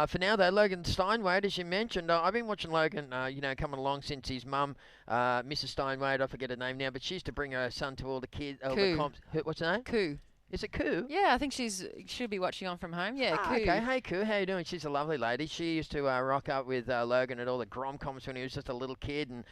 For now, though, Logan Steinway, as you mentioned, I've been watching Logan, coming along since his mum, Mrs. Steinway, I forget her name now, but she used to bring her son to all the kids. The comps. What's her name?
Koo.
Is it Koo?
Yeah, I think she'll be watching on from home. Yeah, Koo.
Okay, hey Koo, how you doing? She's a lovely lady. She used to rock up with Logan at all the Grom comps when he was just a little kid, and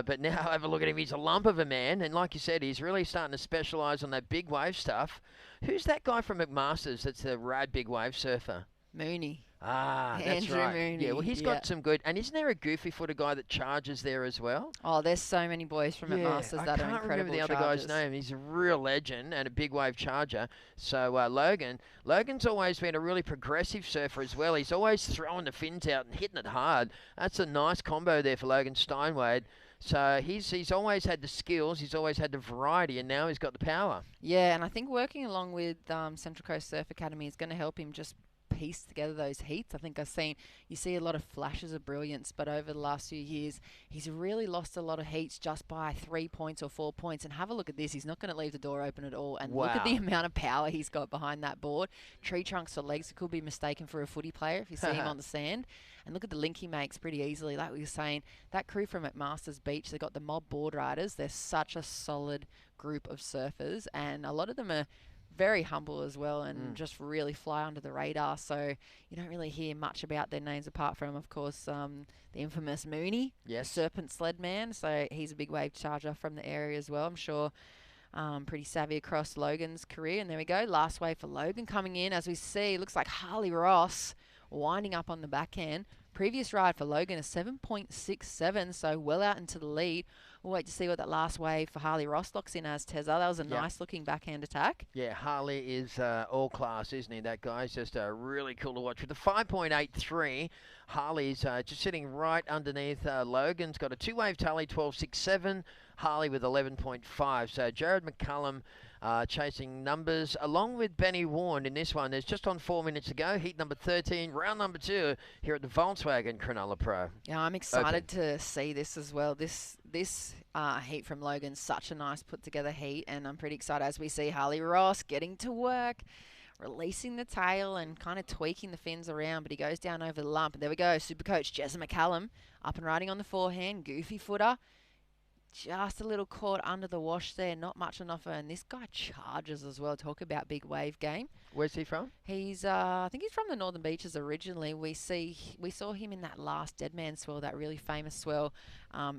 but now have a look at him. He's a lump of a man, and like you said, he's really starting to specialise on that big wave stuff. Who's that guy from McMaster's that's a rad big wave surfer?
Mooney.
Ah, that's
Andrew
right.
Mooney.
Yeah, well, he's got some good. And isn't there a goofy footer guy that charges there as well?
Oh, there's so many boys from Masters that are
I can't
incredible
remember the other
chargers.
guy's name. He's a real legend and a big wave charger. So Logan's always been a really progressive surfer as well. He's always throwing the fins out and hitting it hard. That's a nice combo there for Logan Steinwade. So he's always had the skills, he's always had the variety, and now he's got the power.
Yeah, and I think working along with Central Coast Surf Academy is going to help him just piece together those heats. I think you see a lot of flashes of brilliance, but over the last few years, he's really lost a lot of heats just by 3 points or 4 points. And have a look at this. He's not going to leave the door open at all. And look at the amount of power he's got behind that board. Tree trunks for legs. It could be mistaken for a footy player if you see him on the sand. And look at the link he makes pretty easily. Like we were saying, that crew from McMaster's Beach, they've got the mob board riders. They're such a solid group of surfers, and a lot of them are very humble as well and just really fly under the radar. So you don't really hear much about their names apart from, of course, the infamous Mooney,
yes,
Serpent Sled Man. So he's a big wave charger from the area as well. I'm sure pretty savvy across Logan's career. And there we go. Last wave for Logan coming in. As we see, looks like Harley Ross winding up on the backhand. Previous ride for Logan is 7.67, so well out into the lead. We'll wait to see what that last wave for Harley Ross locks in as, Tezza. That was a nice-looking backhand attack.
Yeah, Harley is all class, isn't he? That guy's just really cool to watch. With the 5.83, Harley's just sitting right underneath Logan's got a two-wave tally, 12.67. Harley with 11.5. So Jared McCullum chasing numbers along with Benny Warren in this one. There's just on 4 minutes to go. Heat number 13, round number 2 here at the Volkswagen Cronulla Pro.
Yeah, I'm excited to see this as well. This heat from Logan's such a nice put together heat, and I'm pretty excited as we see Harley Ross getting to work, releasing the tail and kind of tweaking the fins around, but he goes down over the lump. And there we go, Super Coach Jezza McCallum up and riding on the forehand, goofy footer. Just a little caught under the wash there, not much enough. And this guy charges as well. Talk about big wave game.
Where's he from?
He's, I think he's from the Northern Beaches originally. We saw him in that last Dead Man swell, that really famous swell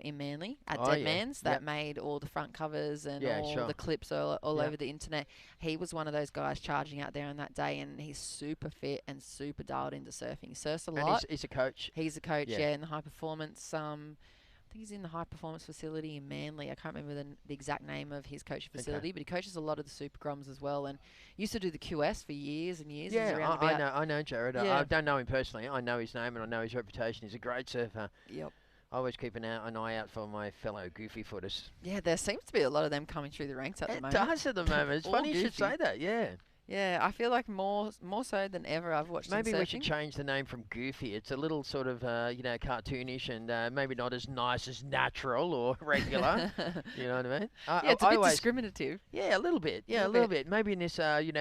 in Manly at Dead Man's that made all the front covers and all the clips all over the internet. He was one of those guys charging out there on that day, and he's super fit and super dialed into surfing. He surfs a lot.
And he's a coach.
He's a coach, in the high performance. I think he's in the high performance facility in Manly. I can't remember the exact name of his coaching facility, but he coaches a lot of the Super Groms as well, and used to do the QS for years and years.
Yeah, I know Jared. I don't know him personally. I know his name and I know his reputation. He's a great surfer.
Yep.
I always keep an eye out for my fellow goofy footers.
Yeah, there seems to be a lot of them coming through the ranks at the moment.
It does at the moment. It's funny you should say that, yeah.
Yeah, I feel like more so than ever I've watched
Maybe
him surfing.
We should change the name from Goofy. It's a little sort of, cartoonish and maybe not as nice as natural or regular. You know what I mean?
It's a bit discriminative.
Yeah, a little bit. Yeah, a little bit. Maybe in this,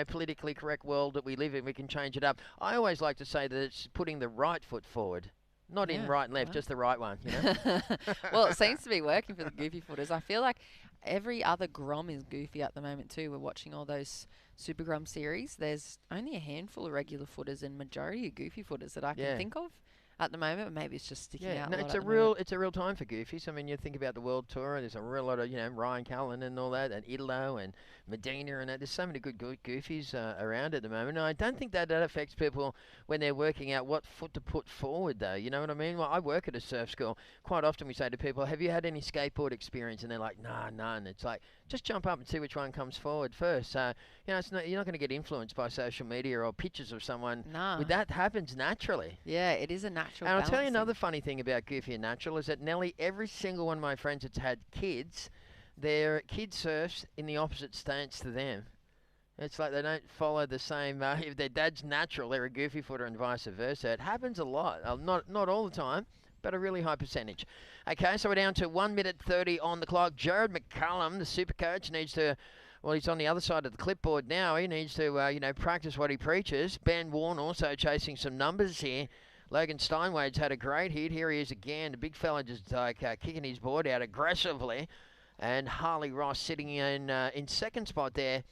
politically correct world that we live in, we can change it up. I always like to say that it's putting the right foot forward. Not in right and left, just the right one, you know?
Well, it seems to be working for the goofy footers. I feel like every other Grom is goofy at the moment too. We're watching all those Super Grom series. There's only a handful of regular footers and majority of goofy footers that I can think of at the moment. Maybe it's just sticking out.
No, it's a real time for goofies. I mean, you think about the World Tour, and there's a real lot of Ryan Cullen and all that, and Italo and Medina and that. There's so many good goofies around at the moment. And I don't think that affects people when they're working out what foot to put forward, though. You know what I mean? Well, I work at a surf school. Quite often we say to people, "Have you had any skateboard experience?" And they're like, "Nah, none." It's like, just jump up and see which one comes forward first. So, you're not going to get influenced by social media or pictures of someone.
No.
That happens naturally.
Yeah, it is a natural
And I'll tell you another funny thing about Goofy and Natural is that nearly every single one of my friends that's had kids, their kid surfs in the opposite stance to them. It's like they don't follow the same. If their dad's natural, they're a goofy footer and vice versa. It happens a lot. Not all the time, but a really high percentage. Okay, so we're down to 1 minute 30 on the clock. Jared McCullum, the super coach, needs to... Well, he's on the other side of the clipboard now. He needs to, practice what he preaches. Ben Warren also chasing some numbers here. Logan Steinwade's had a great hit. Here he is again. The big fella just kicking his board out aggressively. And Harley Ross sitting in second spot there.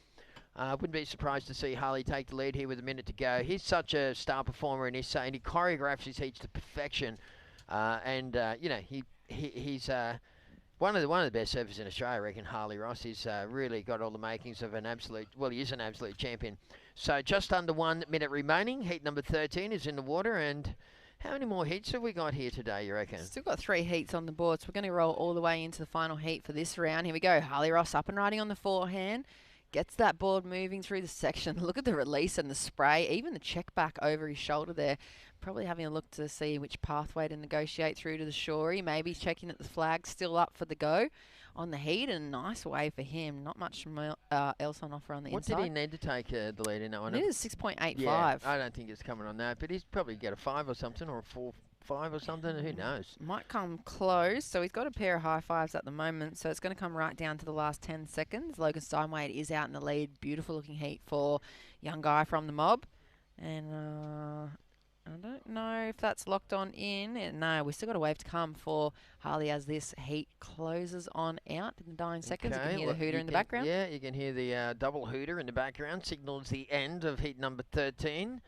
Wouldn't be surprised to see Harley take the lead here with a minute to go. He's such a star performer in his and he choreographs his heats to perfection. He's One of the best surfers in Australia, I reckon. Harley Ross. He's really got all the makings of an absolute. Well, he is an absolute champion. So just under 1 minute remaining. Heat number 13 is in the water, and how many more heats have we got here today, you reckon?
Still got 3 heats on the board, so we're going to roll all the way into the final heat for this round. Here we go. Harley Ross up and riding on the forehand. Gets that board moving through the section. Look at the release and the spray. Even the check back over his shoulder there. Probably having a look to see which pathway to negotiate through to the shorey. Maybe checking that the flag's still up for the go on the heat. And a nice wave for him. Not much else on offer on the inside.
What did he need to take the lead in that one?
It is 6.85.
Yeah, I don't think it's coming on that. But he's probably get a 5 or something, or a 4.5 or something. Who knows?
Might come close. So he's got a pair of high fives at the moment. So it's going to come right down to the last 10 seconds. Logan Steinway is out in the lead. Beautiful looking heat for young guy from the mob. And I don't know if that's locked on in. No, we've still got a wave to come for Harley as this heat closes on out in the dying seconds. You can hear the hooter in the background.
Yeah, you can hear the double hooter in the background. Signals the end of heat number 13.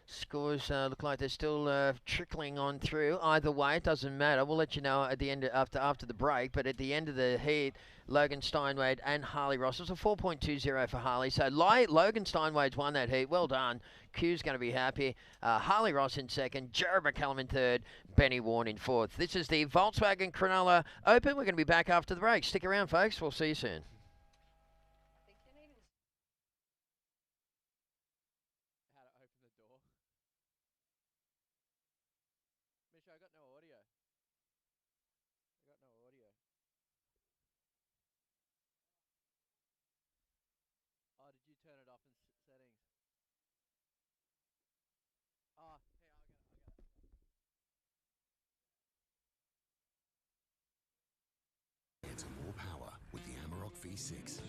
Scores look like they're still trickling on through. Either way, it doesn't matter. We'll let you know at the end after the break. But at the end of the heat, Logan Steinwade and Harley Ross. It was a 4.20 for Harley. So Logan Steinwade's won that heat. Well done. Q's going to be happy. Harley Ross in second. Jared McCallum in third. Benny Warren in fourth. This is the Volkswagen Cronulla Open. We're going to be back after the break. Stick around, folks. We'll see you soon.
I got no audio. Oh, did you turn it off in settings? Oh, here, I got
it. To more power with the Amarok V6.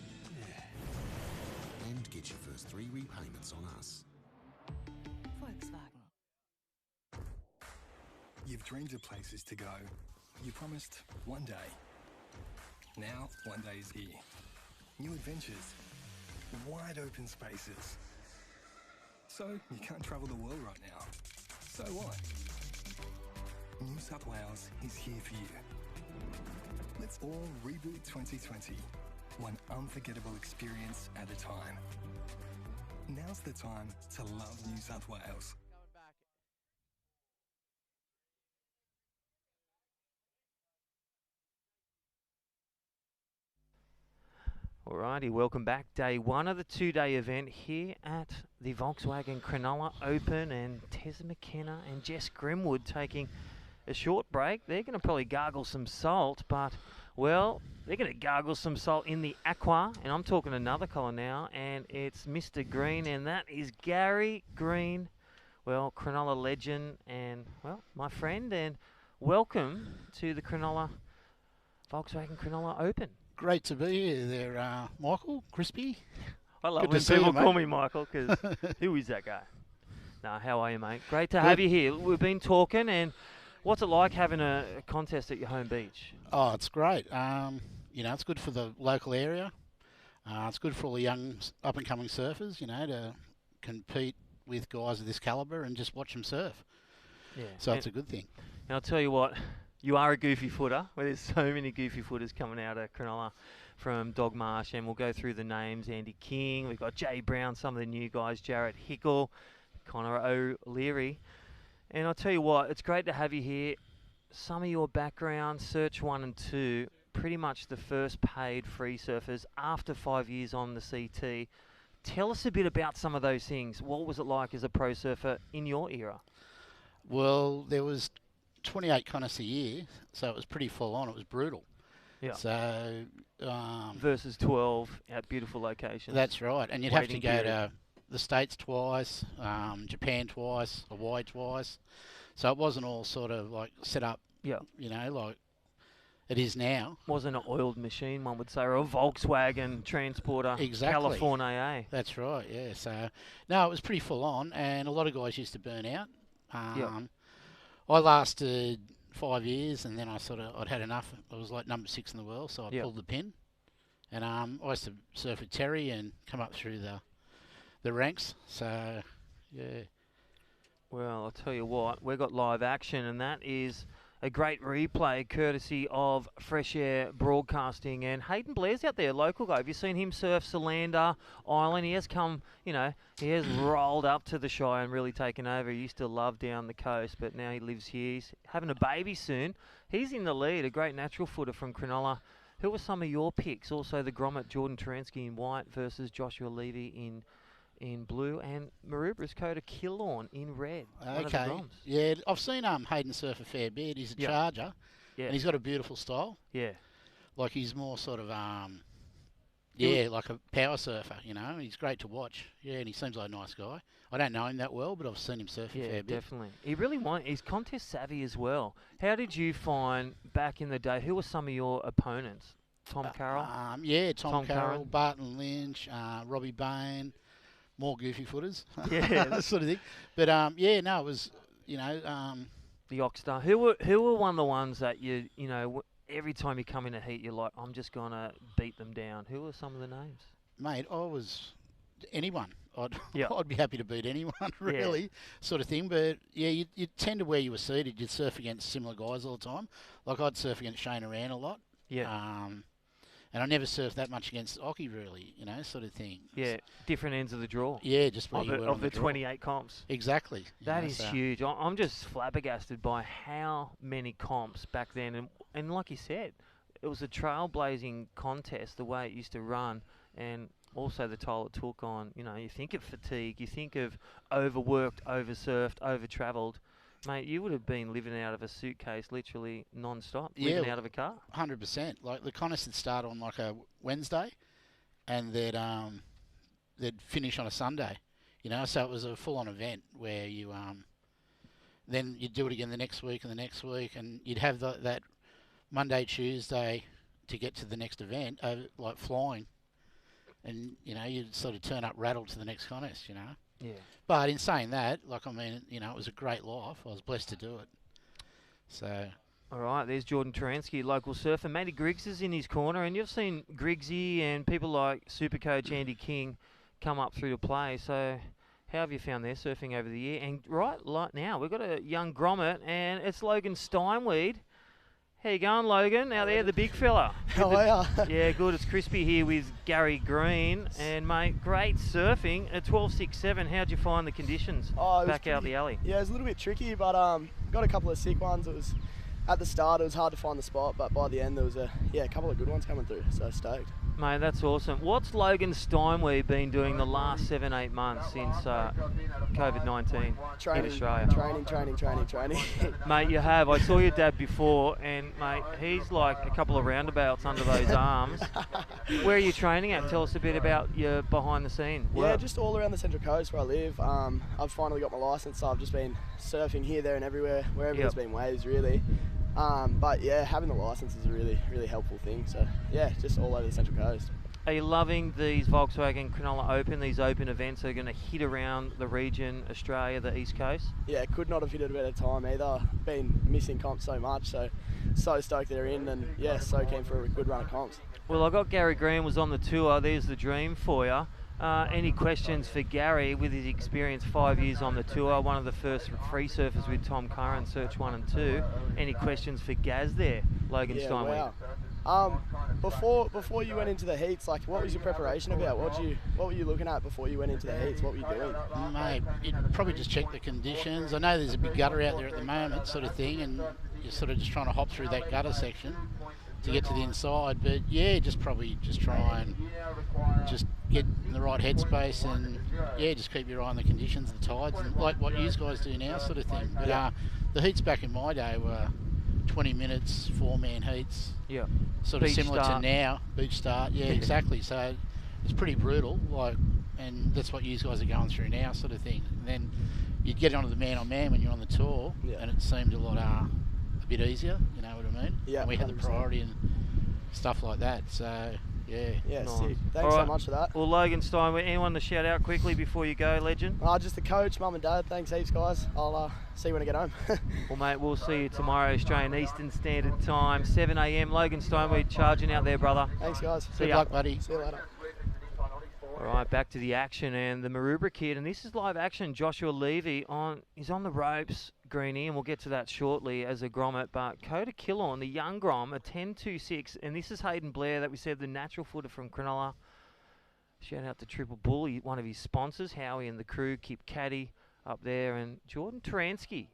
And get your first 3 repayments on us.
Volkswagen.
You've dreamed of places to go. You promised one day. Now, one day is here. New adventures. Wide open spaces. So, you can't travel the world right now. So what? New South Wales is here for you. Let's all reboot 2020. One unforgettable experience at a time. Now's the time to love New South Wales.
Alrighty, welcome back. Day 1 of the 2-day event here at the Volkswagen Cronulla Open, and Tessa McKenna and Jess Grimwood taking a short break. They're going to probably gargle some salt, but, well, they're going to gargle some salt in the aqua, and I'm talking another colour now, and it's Mr. Green, and that is Gary Green, well, Cronulla legend, and, well, my friend, and welcome to the Volkswagen Cronulla Open.
Great to be here there, Michael, Crispy.
I love
Good
when
to see
people
you,
call
mate.
me Michael, because who is that guy? No, how are you, mate? Great to have you here. We've been talking, and what's it like having a contest at your home beach?
Oh, it's great. You know, it's good for the local area. It's good for all the young up-and-coming surfers, you know, to compete with guys of this calibre and just watch them surf.
Yeah.
So it's a good thing.
And I'll tell you what, you are a goofy footer. Well, there's so many goofy footers coming out of Cronulla from Dogmarsh, and we'll go through the names. Andy King, we've got Jay Brown, some of the new guys, Jarrett Hickle, Connor O'Leary. And I'll tell you what, it's great to have you here. Some of your background, Search 1 and 2, pretty much the first paid free surfers after 5 years on the CT. Tell us a bit about some of those things. What was it like as a pro surfer in your era?
Well, there was 28 contests a year, so it was pretty full on. It was brutal.
Yeah.
So
versus 12 at beautiful locations.
That's right, and you'd have to
Waiting
go
period.
to the States twice, Japan twice, Hawaii twice. So it wasn't all sort of like set up,
Yeah.
you know, like it is now.
Wasn't an oiled machine, one would say, or a Volkswagen transporter.
Exactly.
California,
That's right, yeah. So, no, it was pretty full on, and a lot of guys used to burn out. I lasted 5 years, and then I'd had enough. I was like number 6 in the world, so I pulled the pin. And I used to surf with Terry and come up through the ranks. So, yeah.
Well, I'll tell you what, we've got live action, and that is a great replay courtesy of Fresh Air Broadcasting. And Hayden Blair's out there, local guy. Have you seen him surf Solander Island? He has come, he has rolled up to the Shire and really taken over. He used to love down the coast, but now he lives here. He's having a baby soon. He's in the lead, a great natural footer from Cronulla. Who were some of your picks? Also the Grommet, Jordan Terensky in white versus Joshua Levy in blue, and Maroubra's Coda Killorn in red.
Okay. Yeah, I've seen Hayden surf a fair bit. He's a charger. Yeah. And he's got a beautiful style.
Yeah.
Like he's more sort of like a power surfer, He's great to watch. Yeah, and he seems like a nice guy. I don't know him that well, but I've seen him surf a fair bit.
Definitely. He's contest savvy as well. How did you find back in the day, who were some of your opponents? Tom Carroll?
Tom Carroll, Barton Lynch, Robbie Bain, more goofy footers.
Yeah.
That sort of thing. But, it was,
the Oxstar. Who were one of the ones that every time you come in a heat, you're like, I'm just going to beat them down? Who were some of the names?
Mate, I was anyone. I'd be happy to beat anyone, really, sort of thing. But, you tend to where you were seated, you'd surf against similar guys all the time. Like, I'd surf against Shane Aran a lot.
Yeah.
And I never surfed that much against Occy, really, sort of thing.
Yeah, different ends of the draw.
Yeah, just where you were
of the 28 comps.
Exactly.
That is huge. I'm just flabbergasted by how many comps back then. And like you said, it was a trailblazing contest, the way it used to run, and also the toll it took on, you think of fatigue, you think of overworked, oversurfed, over-travelled. Mate, you would have been living out of a suitcase literally non-stop, living out of a car.
100%. Like, the contest would start on like a Wednesday and they'd finish on a Sunday, So it was a full-on event where you then you'd do it again the next week and the next week, and you'd have that Monday, Tuesday to get to the next event, like flying. And, you'd sort of turn up rattled to the next contest,
Yeah.
But in saying that, it was a great life. I was blessed to do it. So.
All right, there's Jordan Terensky, local surfer. Matty Griggs is in his corner, and you've seen Griggsy and people like Supercoach Andy King come up through to play. So how have you found their surfing over the year? And right now, we've got a young grommet, and it's Logan Steinweed. How you going, Logan? Out there, the big fella.
How are ya?
Yeah, good. It's Crispy here with Gary Green. And, mate, great surfing at 12.67. How'd you find the conditions back out the alley?
Yeah, it was a little bit tricky, but got a couple of sick ones. It was at the start, it was hard to find the spot, but by the end, there was a couple of good ones coming through, so stoked.
Mate, that's awesome. What's Logan Steinway been doing the last 7-8 months since COVID-19 in Australia?
Training.
Mate, you have. I saw your dad before, and, mate, he's like a couple of roundabouts under those arms. Where are you training at? Tell us a bit about your behind-the-scene work.
Yeah, just all around the Central Coast where I live. I've finally got my licence, so I've just been surfing here, there and everywhere, wherever there's been waves, really. But yeah, having the licence is a really, really helpful thing. So yeah, just all over the Central Coast.
Are you loving these Volkswagen Cronulla Open, these open events that are going to hit around the region, Australia, the East Coast?
Yeah, could not have hit at a better time either. Been missing comps so much, so stoked they're in, and yeah, so keen for a good run of comps.
Well, I got Gary Green was on the tour. There's the dream for you. Any questions for Gary with his experience, 5 years on the tour, one of the first free surfers with Tom Curran, Search 1 and 2. Any questions for Gaz there, Logan Steinway?
Wow. Before you went into the heats, like, what was your preparation about? What were you looking at before you went into the heats? What were you doing?
Mate, you'd probably just check the conditions. I know there's a big gutter out there at the moment, sort of thing, and you're sort of just trying to hop through that gutter section to get to the inside. But yeah, probably try and just get in the right headspace, and yeah, just keep your eye on the conditions, the tides, and like what you guys do now, sort of thing. But the heats back in my day were 20 minutes, 4-man heats.
Yeah.
Sort of similar to now, beach start. Yeah, exactly. So it's pretty brutal, and that's what you guys are going through now, sort of thing. And then you'd get onto the man-on-man when you're on the tour, and it seemed a bit easier, you know what I mean?
Yeah.
And we had the priority and stuff like that, so yeah.
Yeah,
nice.
sick. Thanks so much for that.
Well, Logan Steinway, anyone to shout out quickly before you go, legend?
Just the coach, mum and dad. Thanks heaps, guys. I'll see you when I get home.
Well, mate, we'll see you tomorrow, Australian Eastern Standard Time, 7 a.m. Logan Steinway charging out there, brother.
Thanks, guys.
Good luck, buddy.
See you later.
All right, back to the action, and the Maroubra kid, and this is live action. Joshua Levy he's on the ropes, Greenie, and we'll get to that shortly as a grommet. But Coda Killorn, the young grom, a 10.26, and this is Hayden Blair that we said, the natural footer from Cronulla. Shout out to Triple Bull, one of his sponsors, Howie and the crew, Kip Caddy up there, and Jordan Taransky.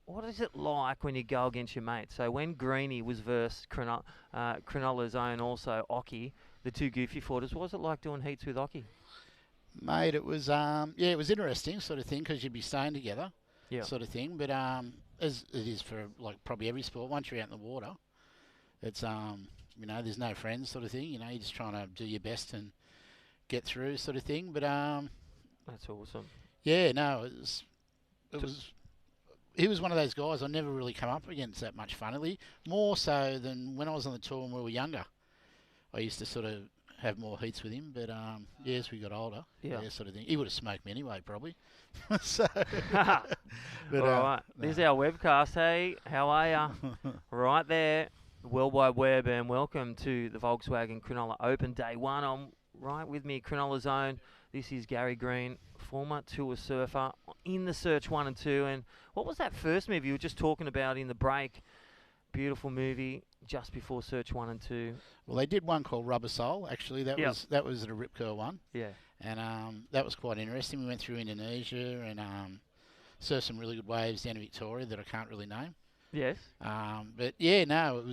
What is it like when you go against your mate? So when Greenie was versus Cronulla's own also, Ockie, the two goofy footers, what was it like doing heats with Ockie?
Mate, it was it was interesting sort of thing because you'd be staying together, sort of thing. But as it is for like probably every sport, once you're out in the water, it's you know, there's no friends sort of thing. You know, you're just trying to do your best and get through sort of thing. But
that's awesome.
Yeah, no, he was one of those guys I never really come up against that much, funnily. More so than when I was on the tour when we were younger. I used to sort of have more heats with him, but as we got older, sort of thing. He would have smoked me anyway, probably. So, but,
all right, there's our webcast. Hey, how are ya? Right there, World Wide Web, and welcome to the Volkswagen Cronulla Open Day 1. I'm right with me, Cronulla's own. This is Gary Green, former tour surfer, in the Search 1 and 2. And what was that first movie you were just talking about in the break? Beautiful movie, just before Search 1 and 2.
Well, they did one called Rubber Soul, actually. That was a Rip Curl one.
Yeah.
And that was quite interesting. We went through Indonesia and surfed some really good waves down to Victoria that I can't really name.
Yes.
But yeah, no,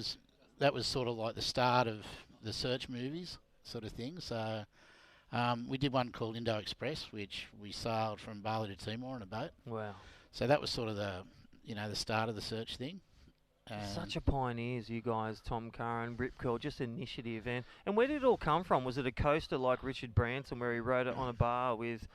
that was sort of like the start of the Search movies sort of thing. So we did one called Indo Express, which we sailed from Bali to Timor in a boat.
Wow.
So that was sort of the start of the Search thing.
Such a pioneers, you guys, Tom Curran, Rip Curl, just initiative. And where did it all come from? Was it a coaster like Richard Branson where he wrote it on a bar with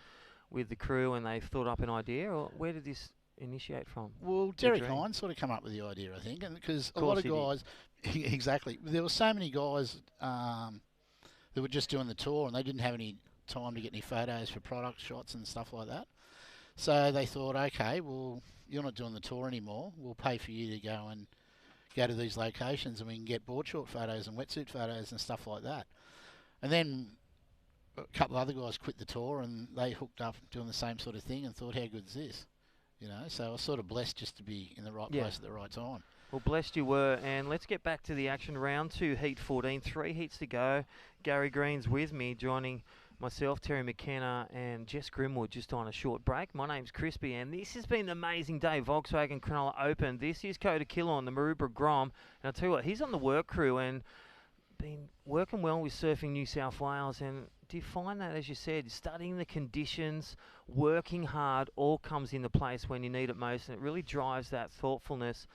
the crew and they thought up an idea? Or where did this initiate from?
Well, Derek Hines sort of come up with the idea, I think, and because a lot of guys, exactly, there were so many guys that were just doing the tour and they didn't have any time to get any photos for product shots and stuff like that. So they thought, okay, well, you're not doing the tour anymore. We'll pay for you to go to these locations and we can get board short photos and wetsuit photos and stuff like that. And then a couple of other guys quit the tour and they hooked up doing the same sort of thing and thought, how good is this? You know, so I was sort of blessed just to be in the right place at the right time.
Well, blessed you were, and let's get back to the action. Round 2, Heat 14, 3 heats to go. Gary Green's with me, joining myself, Terry McKenna, and Jess Grimwood just on a short break. My name's Crispy, and this has been an amazing day, Volkswagen Cronulla Open. This is Coda Killorn, the Maroubra Grom, and I'll tell you what, he's on the work crew and been working well with Surfing New South Wales. And do you find that, as you said, studying the conditions, working hard, all comes into place when you need it most, and it really drives that thoughtfulness.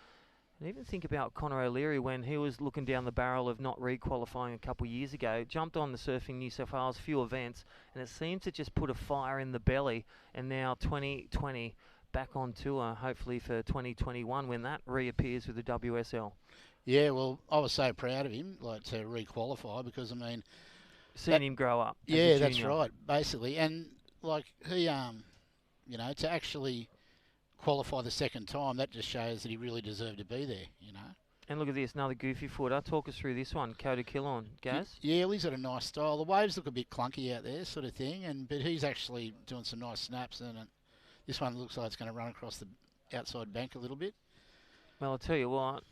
And even think about Connor O'Leary when he was looking down the barrel of not re-qualifying a couple of years ago, jumped on the Surfing New South Wales few events, and it seemed to just put a fire in the belly. And now 2020 back on tour, hopefully for 2021 when that reappears with the WSL.
Yeah, well, I was so proud of him, like to re-qualify, because I mean,
seeing him grow up.
Yeah, that's right, basically, and like he, you know, to actually qualify the second time, that just shows that he really deserved to be there, you know.
And look at this, another goofy footer. Talk us through this one, Coda Killorn. Gaz?
Yeah, well, he's got a nice style. The waves look a bit clunky out there, sort of thing, but he's actually doing some nice snaps, and this one looks like it's going to run across the outside bank a little bit.
Well, I'll tell you what.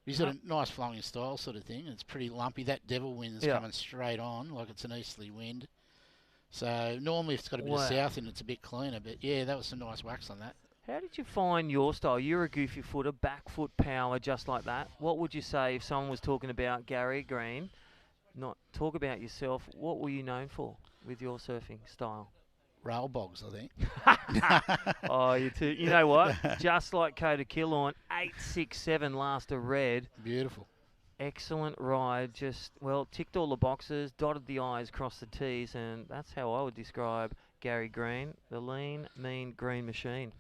He's got a nice flowing style, sort of thing. It's pretty lumpy. That devil wind's coming straight on, like it's an easterly wind. So normally if it's got a bit of south in it, it's a bit cleaner. But yeah, that was some nice wax on that.
How did you find your style? You're a goofy footer, back foot power, just like that. What would you say if someone was talking about Gary Green, not talk about yourself, what were you known for with your surfing style?
Rail bogs, I think.
Oh, you know what? Just like Coda Killorn, 8.67 last of red.
Beautiful.
Excellent ride. Just, well, ticked all the boxes, dotted the I's, crossed the T's, and that's how I would describe Gary Green, the lean, mean green machine.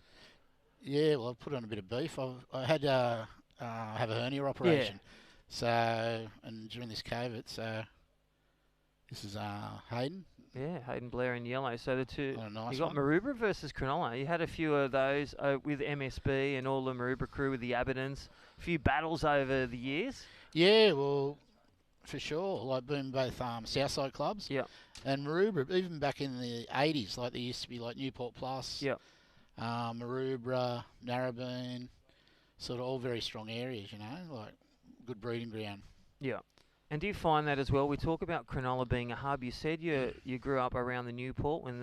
Yeah, well, I've put on a bit of beef. I had have a hernia operation. So, and during this COVID, so this is Hayden.
Yeah, Hayden Blair in yellow. So the two,
nice
you got Maroubra versus Cronulla. You had a few of those with MSB and all the Maroubra crew with the Aberdons. A few battles over the years.
Yeah, well, for sure. Like being both Southside clubs.
Yeah.
And Maroubra, even back in the 80s, like there used to be like Newport Plus.
Yeah.
Maroubra, Narrabeen, sort of all very strong areas, you know, like good breeding ground.
Yeah. And do you find that as well? We talk about Cronulla being a hub. You said you grew up around the Newport when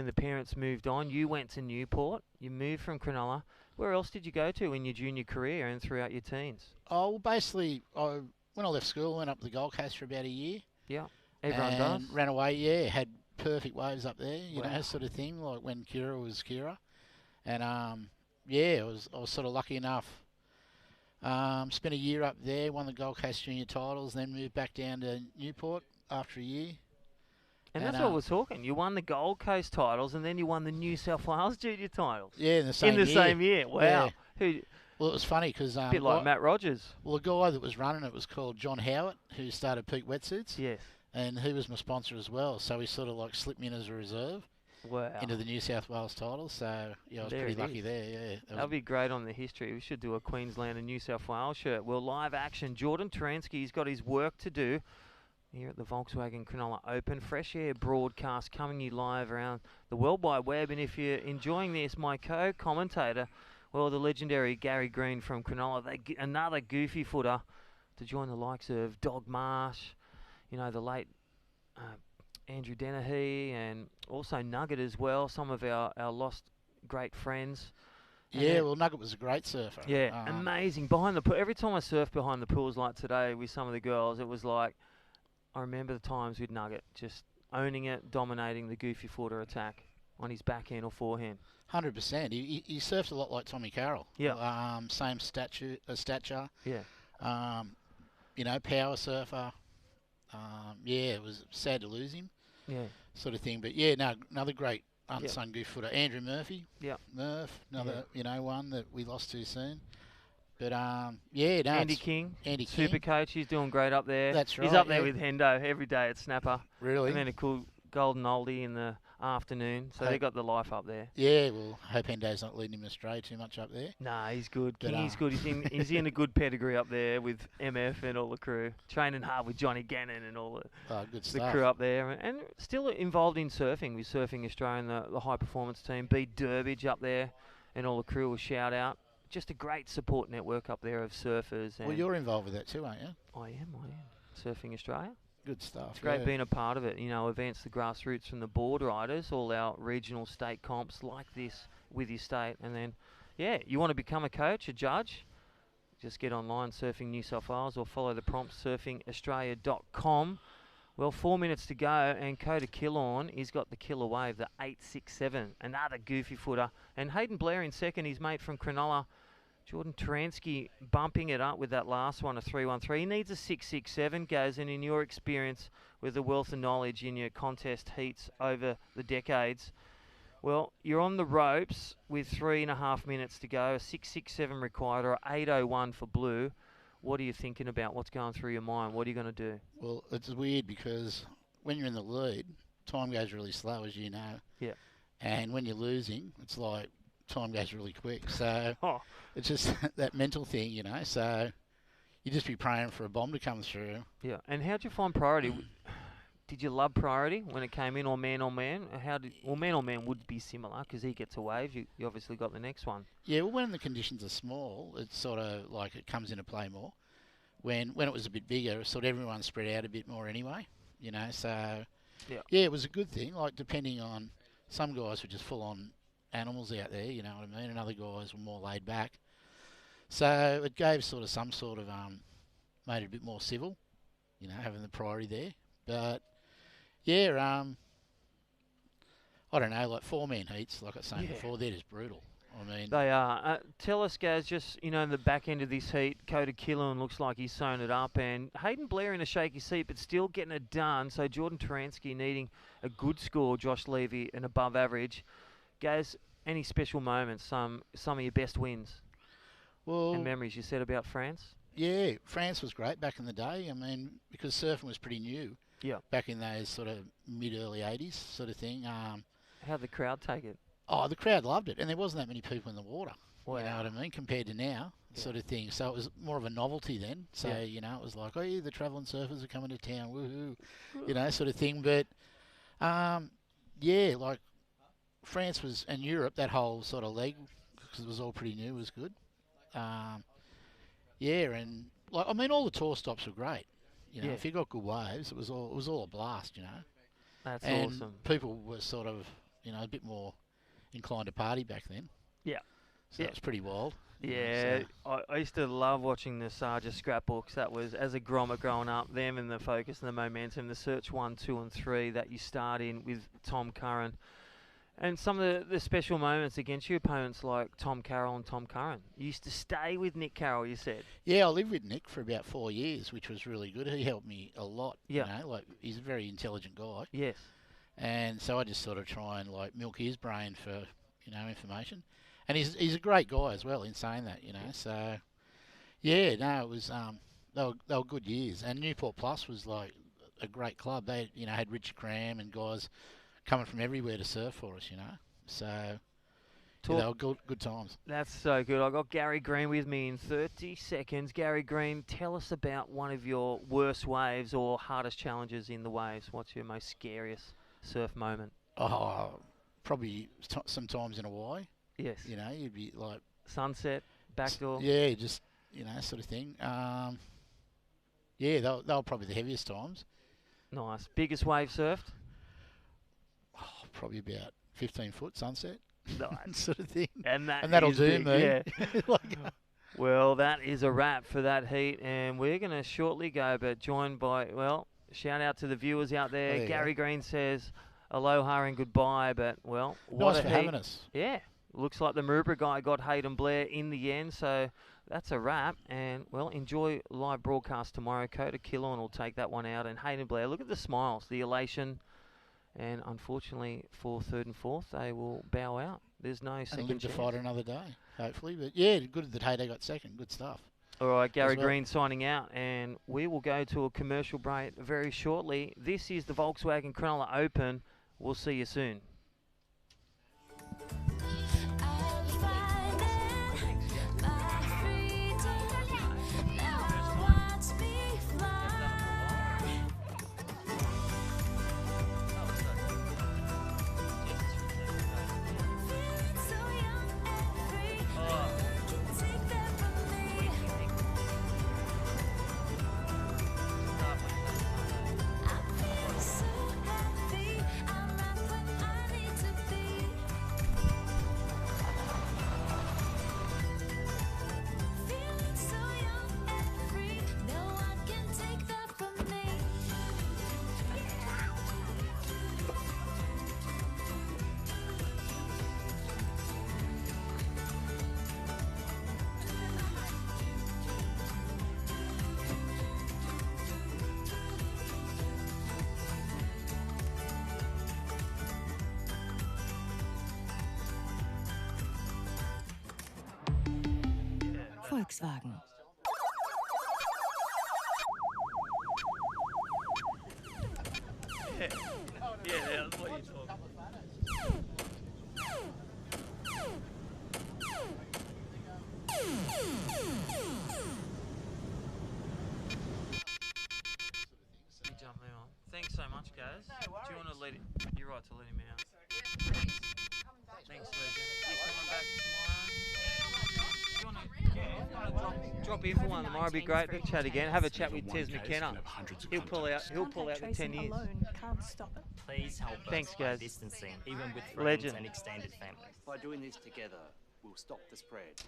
the parents moved on. You went to Newport. You moved from Cronulla. Where else did you go to in your junior career and throughout your teens?
Oh, well, basically, when I left school, I went up to the Gold Coast for about a year.
Yeah, everyone
and
does.
Ran away, yeah. Had perfect waves up there, you
Wow.
know, sort of thing, like when Kira was Kira. And, yeah, I was sort of lucky enough. Spent a year up there, won the Gold Coast junior titles, then moved back down to Newport after a year.
And that's what we're talking. You won the Gold Coast titles, and then you won the New South Wales junior titles.
Yeah, in the same year.
same year. Wow.
Yeah.
Who?
Well, it was funny because...
a bit like Matt Rogers.
Well, the guy that was running it was called John Howard, who started Peak Wetsuits.
Yes.
And he was my sponsor as well, so he sort of like slipped me in as a reserve.
Wow.
Into the New South Wales titles, so yeah, I was pretty lucky there. Yeah,
that'll be great on the history. We should do a Queensland and New South Wales shirt. Well, live action. Jordan Taransky's got his work to do here at the Volkswagen Cronulla Open. Fresh air broadcast coming you live around the World Wide Web. And if you're enjoying this, my co-commentator, well, the legendary Gary Green from Cronulla, another goofy footer to join the likes of Dog Marsh, you know, the late Andrew Dennehy, and also Nugget as well, some of our lost great friends.
Yeah, well, Nugget was a great surfer.
Yeah, amazing. Behind the pool, every time I surfed behind the pools like today with some of the girls, it was like, I remember the times with Nugget, just owning it, dominating the goofy footer attack on his backhand or forehand.
100%. He surfs a lot like Tommy Carroll.
Yeah.
Same stature.
Yeah.
You know, power surfer. Yeah, it was sad to lose him.
Yeah.
Sort of thing. But yeah, no, another great unsung goof footer. Andrew Murphy.
Yeah.
Murph, another, you know, one that we lost too soon. But yeah, no.
Andy King.
Andy King.
Super coach. He's doing great up there.
That's right.
He's up there with Hendo every day at Snapper.
Really?
And then a cool golden oldie in the afternoon. So they got the life up there.
Yeah, well, hope Hendo's not leading him astray too much up there.
Nah, he's good.
But,
He's good. He's in a good pedigree up there with MF and all the crew. Training hard with Johnny Gannon and all the crew up there. And still involved in surfing with Surfing Australia and the high performance team. B. Durbidge up there and all the crew will shout out. Just a great support network up there of surfers. And
well, you're involved with that too, aren't you?
I am. Surfing Australia.
Good stuff.
It's great being a part of it. You know, events, the grassroots from the board riders, all our regional state comps like this with your state. And then, yeah, you want to become a coach, a judge, just get online, Surfing New South Wales, or follow the prompts, surfingaustralia.com. Well, 4 minutes to go, and Coda Killorn, he's got the killer wave, the 867, another goofy footer. And Hayden Blair in second, his mate from Cronulla, Jordan Taransky, bumping it up with that last one, a 313. He needs a 667, Gaz, and in your experience with the wealth of knowledge in your contest heats over the decades, well, you're on the ropes with 3.5 minutes to go, a 667 required, or 801 for blue. What are you thinking about? What's going through your mind? What are you going to do?
Well, it's weird because when you're in the lead, time goes really slow, as you know.
Yeah.
And when you're losing, it's like time goes really quick. So it's just that mental thing, you know. So you just be praying for a bomb to come through.
Yeah. And how'd you find priority? Did you love priority when it came in, or man on man? Well, man on man would be similar because he gets a wave. You obviously got the next one.
Yeah, well, when the conditions are small, it's sort of like it comes into play more. When it was a bit bigger, sort of everyone spread out a bit more anyway, you know. So yeah, it was a good thing. Like depending on some guys were just full on animals out there, you know what I mean, and other guys were more laid back. So it gave sort of some sort of made it a bit more civil, you know, having the priority there. But yeah, I don't know, like 4-man heats, like I was saying before, they're just brutal. I mean,
they are. Tell us, Gaz, just, you know, in the back end of this heat, Coda Killorn looks like he's sewn it up, and Hayden Blair in a shaky seat, but still getting it done. So Jordan Taransky needing a good score, Josh Levy an above average. Gaz, any special moments, some of your best wins and memories you said about France?
Yeah, France was great back in the day. I mean, because surfing was pretty new.
Yeah.
Back in those sort of mid-early 80s sort of thing.
How'd the crowd take it?
Oh, the crowd loved it, and there wasn't that many people in the water.
Wow.
You know what I mean, compared to now, sort of thing. So it was more of a novelty then. So, you know, it was like, oh, yeah, the travelling surfers are coming to town, woohoo, you know, sort of thing. But, yeah, like France was and Europe, that whole sort of leg, because it was all pretty new, was good. Yeah, and like I mean, all the tour stops were great. You know,
Yeah.
if you got good waves, it was all a blast. You know,
That's
and
awesome.
people were sort of a bit more inclined to party back then.
Yeah.
So
Yeah.
it's pretty wild.
Yeah, I used to love watching the Sarja scrapbooks. That was, as a grommet growing up, them and the focus and the momentum, the search 1, 2 and 3 that you start in with Tom Curran. And some of the special moments against your opponents like Tom Carroll and Tom Curran. You used to stay with Nick Carroll, you said.
Yeah, I lived with Nick for about 4 years, which was really good. He helped me a lot.
Yeah.
You know, like he's a very intelligent guy.
Yes.
And so I just sort of try and like milk his brain for, information. And he's a great guy as well in saying that, So yeah, no, it was they were good years. And Newport Plus was like a great club. They had Richard Cram and guys coming from everywhere to surf for us, So yeah, they were good times.
That's so good. I got Gary Green with me in 30 seconds. Gary Green, tell us about one of your worst waves or hardest challenges in the waves. What's your most scariest surf moment?
Oh, probably sometimes in Hawaii.
Yes.
You'd be like
sunset, backdoor.
Yeah, just sort of thing. Yeah, they were probably the heaviest times.
Nice. Biggest wave surfed?
Oh, probably about 15 foot sunset.
Nice.
Sort of thing.
And
that'll
is
do
big,
me.
Yeah. Well, that is a wrap for that heat, and we're going to shortly go, but joined by, shout out to the viewers out there.
There
Gary Green says aloha and goodbye, but, what
nice
a
for
heat.
having us.
Yeah. Looks like the Maroubra guy got Hayden Blair in the end, so that's a wrap. And, enjoy live broadcast tomorrow. Coda Killorn will take that one out. And Hayden Blair, look at the smiles, the elation. And unfortunately, for third and fourth, they will bow out. There's no second
And live to
chance.
fight another day, hopefully. But yeah, good that Hayden got second. Good stuff.
All right, Gary
well.
Green signing out, and we will go to a commercial break very shortly. This is the Volkswagen Cronulla Open. We'll see you soon.
Volkswagen.
Yeah, that's what you're talking Thanks so much, guys. Do you want to let it? You're right to let him out. Thanks, legend. You coming back tomorrow? Do you want to drop in for one tomorrow? It'd be great to chat again. Have a chat with Tez McKenna. He'll pull out the 10 years.
Alone can't stop it.
Please help
Thanks,
us
guys.
by distancing, even with friends
Legend.
and extended family.
By doing this together, we'll stop the spread.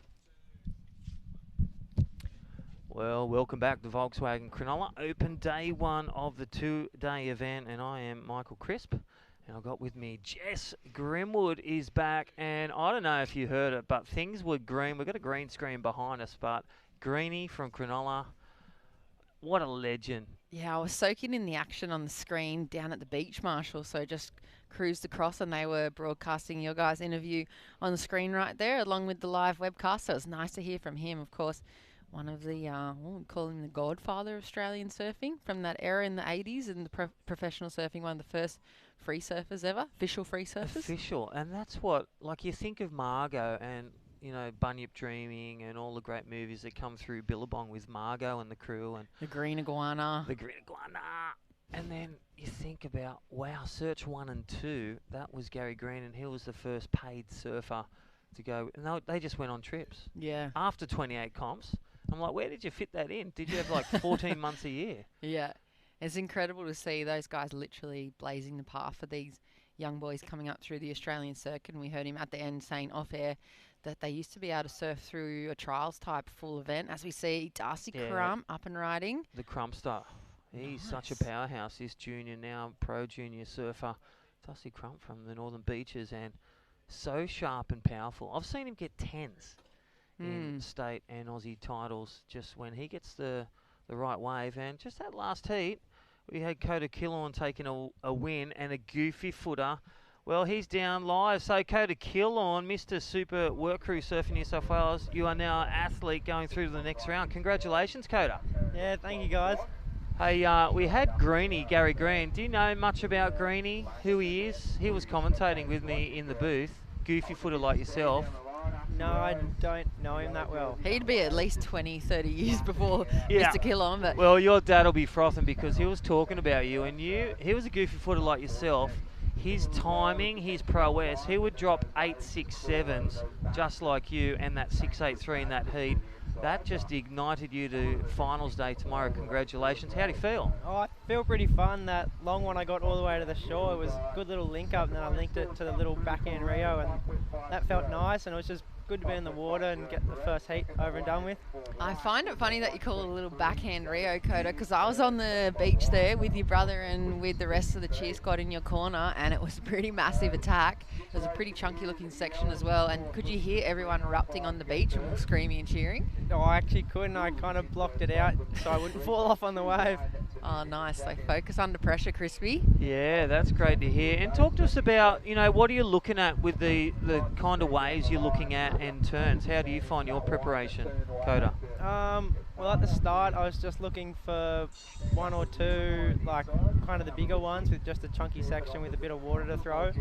Well, welcome back to Volkswagen Cronulla Open, day one of the two-day event, and I am Michael Crisp, and I've got with me Jess Grimwood is back, and I don't know if you heard it, but things were green. We've got a green screen behind us, but Greenie from Cronulla, what a legend.
Yeah, I was soaking in the action on the screen down at the beach, Marshall, so just cruised across and they were broadcasting your guys' interview on the screen right there along with the live webcast, so it was nice to hear from him, of course. One of the, we call him the godfather of Australian surfing from that era in the 80s and the professional surfing, one of the first free surfers ever, official free surfers.
Official, and that's what, like you think of Margot and, you know, Bunyip Dreaming and all the great movies that come through Billabong with Margot and the crew. And
the Green Iguana.
The Green Iguana. And then you think about, wow, Search 1 and 2, that was Gary Green, and he was the first paid surfer to go. And they just went on trips.
Yeah.
After 28 comps. I'm like, where did you fit that in? Did you have like 14 months a year?
Yeah. It's incredible to see those guys literally blazing the path for these young boys coming up through the Australian circuit. And we heard him at the end saying off air that they used to be able to surf through a trials type full event. As we see Darcy Crump up and riding.
The Crumpster. He's such a powerhouse, this junior now, pro junior surfer. Darcy Crump from the Northern Beaches, and so sharp and powerful. I've seen him get 10s in state and Aussie titles just when he gets the right wave. And just that last heat, we had Coda Killorn taking a win and a goofy footer. Well, he's down live. So Coda Killorn, Mr. Super Work Crew Surfing New South Wales, you are now an athlete going through to the next round. Congratulations, Coda.
Yeah, thank you guys.
Hey, we had Greenie, Gary Green. Do you know much about Greenie, who he is? He was commentating with me in the booth. Goofy footer like yourself.
No, I don't know him that well.
He'd be at least 20, 30 years before Mr. Killorn. But
well, your dad will be frothing because he was talking about you, and he was a goofy footer like yourself. His timing, his prowess, he would drop 8.67s just like you, and that 6.83 in that heat. That just ignited you to finals day tomorrow. Congratulations. How do you feel?
Oh, I feel pretty fun. That long one I got all the way to the shore, it was a good little link up, and then I linked it to the little backhand Rio, and that felt nice, and it was just good to be in the water and get the first heat over and done with.
I find it funny that you call it a little backhand Rio, Coda, because I was on the beach there with your brother and with the rest of the cheer squad in your corner, and it was a pretty massive attack. It was a pretty chunky looking section as well. And could you hear everyone erupting on the beach and all screaming and cheering?
No, I actually couldn't. I kind of blocked it out so I wouldn't fall off on the wave.
Oh, nice. So focus under pressure, Crispy.
Yeah, that's great to hear. And talk to us about, what are you looking at with the kind of waves you're looking at and turns? How do you find your preparation, Coda?
Well, at the start, I was just looking for one or two, like kind of the bigger ones with just a chunky section with a bit of water to throw.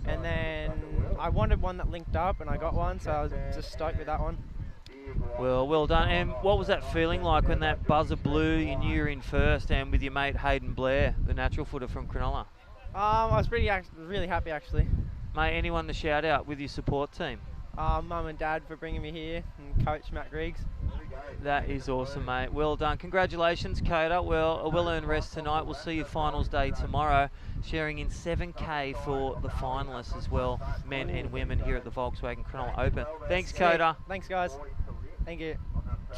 And then I wanted one that linked up, and I got one, so I was just stoked with that one.
Well done. And what was that feeling like when that buzzer blew, you knew you were in first, and with your mate Hayden Blair, the natural footer from Cronulla?
I was really happy, actually.
Mate, anyone to shout out with your support team?
Mum and Dad for bringing me here, and Coach Matt Griggs.
That is awesome, mate. Well done. Congratulations, Coda. Well, a well-earned rest tonight. We'll see you finals day tomorrow, sharing in 7K for the finalists as well, men and women here at the Volkswagen Cronulla Open. Thanks, Coda.
Thanks, guys. Thank you.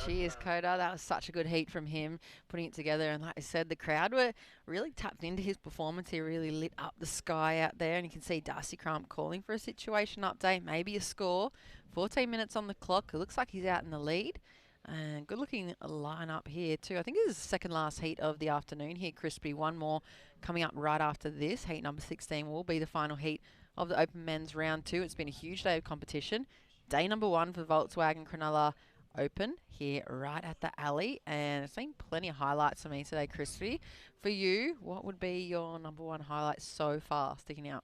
Cheers, Coda. That was such a good heat from him, putting it together. And like I said, the crowd were really tapped into his performance. He really lit up the sky out there. And you can see Darcy Crump calling for a situation update, maybe a score. 14 minutes on the clock. It looks like he's out in the lead. And good looking lineup here too. I think this is the second last heat of the afternoon here, Crispy. One more coming up right after this. Heat number 16 will be the final heat of the Open Men's Round 2. It's been a huge day of competition. Day number 1 for the Volkswagen Cronulla Open here right at the alley, and it's been plenty of highlights for me today, Crispy. For you, what would be your number 1 highlight so far sticking out?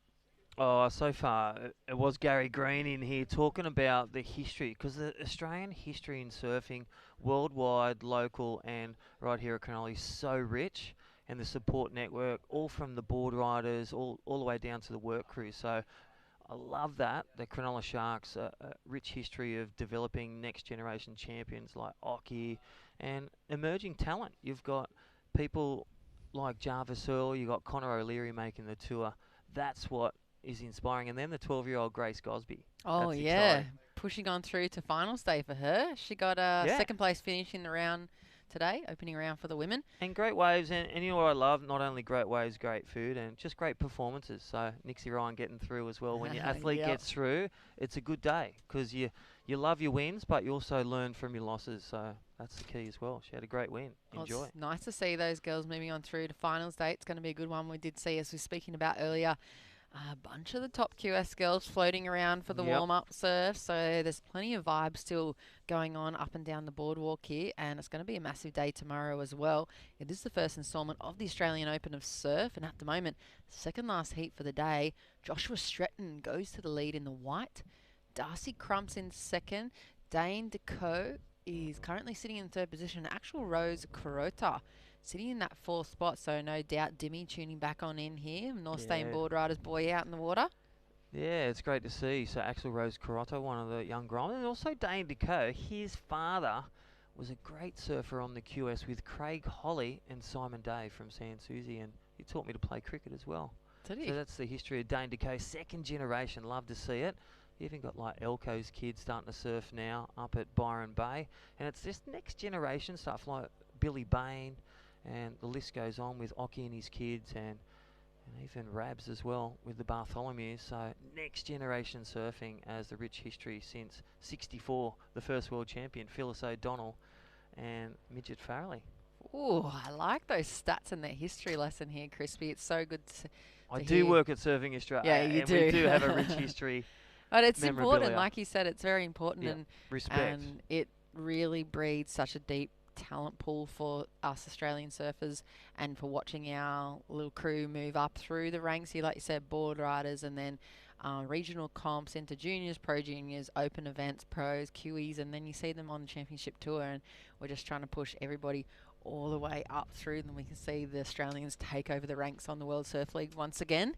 Oh, so far it was Gary Green in here talking about the history, because the Australian history in surfing, worldwide, local, and right here at Cronulla is so rich, and the support network, all from the board riders, all the way down to the work crew. So I love that. The Cronulla Sharks, a rich history of developing next generation champions like Oki and emerging talent. You've got people like Jarvis Earl, you've got Connor O'Leary making the tour. That's what is inspiring. And then the 12-year-old Grace Gosby.
Oh,
that's
yeah.
exciting.
Pushing on through to finals day for her. She got a second place finish in the round today, opening round for the women.
And great waves, and you know what I love? Not only great waves, great food, and just great performances. So Nixie Ryan getting through as well. When your athlete gets through, it's a good day, because you love your wins, but you also learn from your losses. So that's the key as well. She had a great win. Enjoy.
Well, it's nice to see those girls moving on through to finals day. It's going to be a good one. We did see, as we were speaking about earlier, a bunch of the top QS girls floating around for the warm-up surf, so there's plenty of vibes still going on up and down the boardwalk here, and it's going to be a massive day tomorrow as well. It is the first instalment of the Australian Open of Surf, and at the moment, second last heat for the day. Joshua Stretton goes to the lead in the white. Darcy Crump's in second. Dane Decoe is currently sitting in third position. Actual Rose Carota sitting in that 4th spot. So no doubt Dimmy tuning back on in here. North Stain
Yeah.
Board Riders boy out in the water.
Yeah, it's great to see. So Axel Rose Carotto, one of the young Grom, and also Dane Deco. His father was a great surfer on the QS with Craig Holly and Simon Day from San Susie, and he taught me to play cricket as well.
Did he?
So that's the history of Dane Deco, 2nd generation. Love to see it. You even got like Elko's kids starting to surf now up at Byron Bay, and it's this next generation stuff like Billy Bain, and the list goes on with Ockie and his kids, and even Rabs as well with the Bartholomews. So next generation surfing as the rich history since 64, the first world champion, Phyllis O'Donnell and Midget Farrelly.
Ooh, I like those stats in that history lesson here, Crispy. It's so good to
I
hear.
do work at Surfing Australia.
Yeah, you
and
do.
we do have a rich history.
But it's important,
memorabilia.
like you said, it's very important.
Yeah,
And
respect.
And it really breeds such a deep talent pool for us Australian surfers, and for watching our little crew move up through the ranks here, like you said, board riders, and then regional comps into juniors, pro juniors, open events, pros, QEs, and then you see them on the championship tour, and we're just trying to push everybody all the way up through, and we can see the Australians take over the ranks on the World Surf League once again.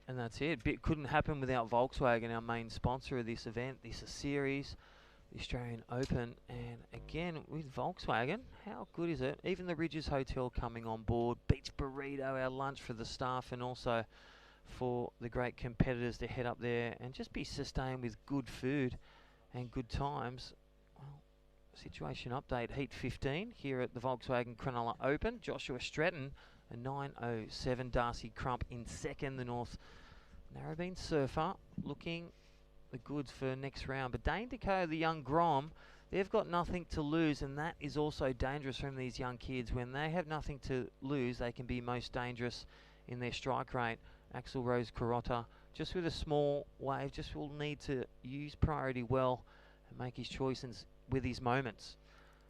And that's it. Couldn't happen without Volkswagen, our main sponsor of this event. This is series, the Australian Open. And again, with Volkswagen, how good is it? Even the Ridges Hotel coming on board. Beach Burrito, our lunch for the staff, and also for the great competitors to head up there and just be sustained with good food and good times. Well, situation update, Heat 15 here at the Volkswagen Cronulla Open. Joshua Stratton, a 9:07. Darcy Crump in 2nd. The North Narrabeen surfer looking the goods for next round. But Dane Deco, the young Grom, they've got nothing to lose, and that is also dangerous from these young kids. When they have nothing to lose, they can be most dangerous in their strike rate. Axel Rose Carotto, just with a small wave, just will need to use priority well and make his choices with his moments.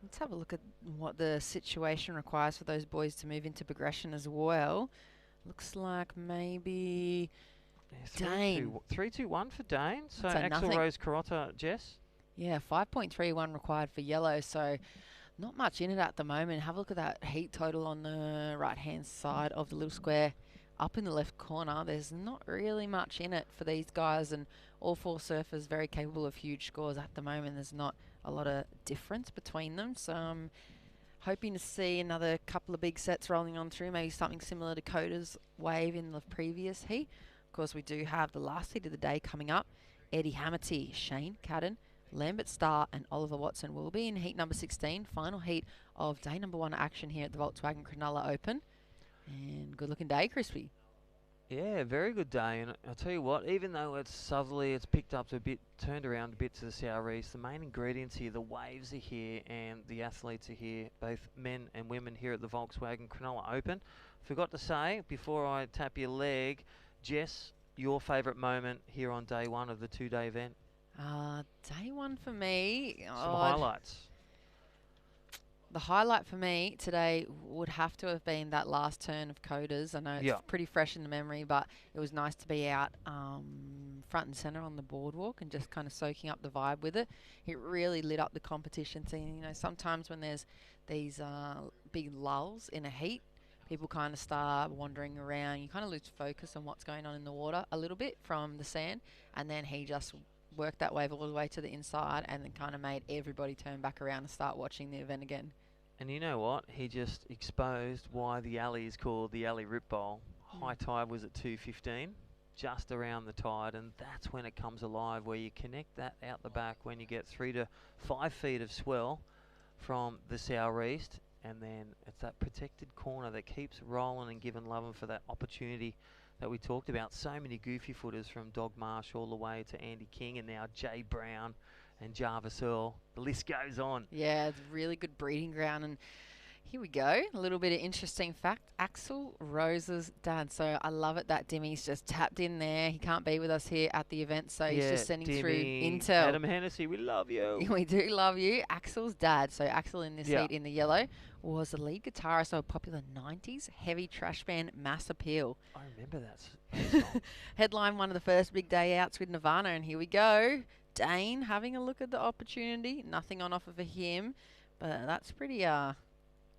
Let's have a look at what the situation requires for those boys to move into progression as well. Looks like maybe Dane.
3-2-1 for Dane. So
That's a
Axel
nothing.
Rose Carotto, Jess?
Yeah, 5.31 required for yellow, so not much in it at the moment. Have a look at that heat total on the right-hand side of the little square up in the left corner. There's not really much in it for these guys, and all 4 surfers very capable of huge scores at the moment. There's not a lot of difference between them, so I'm hoping to see another couple of big sets rolling on through, maybe something similar to Coda's wave in the previous heat. Of course, we do have the last heat of the day coming up. Eddie Hamerty, Shane Cadden, Lambert Starr and Oliver Watson will be in heat number 16, final heat of day number 1 action here at the Volkswagen Cronulla Open. And good looking day, Crispy.
Yeah, very good day. And I'll tell you what, even though it's southerly, it's picked up a bit, turned around a bit to the southeast. The main ingredients here, the waves are here and the athletes are here, both men and women here at the Volkswagen Cronulla Open. Forgot to say, before I tap your leg, Jess, your favourite moment here on day 1 of the 2-day event?
Day 1 for me.
Some highlights.
The highlight for me today would have to have been that last turn of Coda's. I know it's pretty fresh in the memory, but it was nice to be out front and centre on the boardwalk and just kind of soaking up the vibe with it. It really lit up the competition scene. You know, sometimes when there's these big lulls in a heat, people kind of start wandering around. You kind of lose focus on what's going on in the water a little bit from the sand, and then he just worked that wave all the way to the inside and then kind of made everybody turn back around and start watching the event again.
And you know what? He just exposed why the alley is called the Alley Rip Bowl. High tide was at 2:15, just around the tide, and that's when it comes alive, where you connect that out the back when you get 3 to 5 feet of swell from the southeast, and then it's that protected corner that keeps rolling and giving loving for that opportunity that we talked about. So many goofy footers from Dog Marsh all the way to Andy King, and now Jay Brown and Jarvis Earl. The list goes on.
Yeah, it's a really good breeding ground. And here we go. A little bit of interesting fact. Axel Rose's dad. So I love it that Dimmy's just tapped in there. He can't be with us here at the event, so he's just sending through intel.
Adam Hennessy, we love you.
We do love you. Axel's dad. So Axel in this heat in the yellow was the lead guitarist of a popular 90s heavy trash band Mass Appeal.
I remember that.
Headline one of the first big day outs with Nirvana, and here we go. Dane having a look at the opportunity. Nothing on offer for him, but that's pretty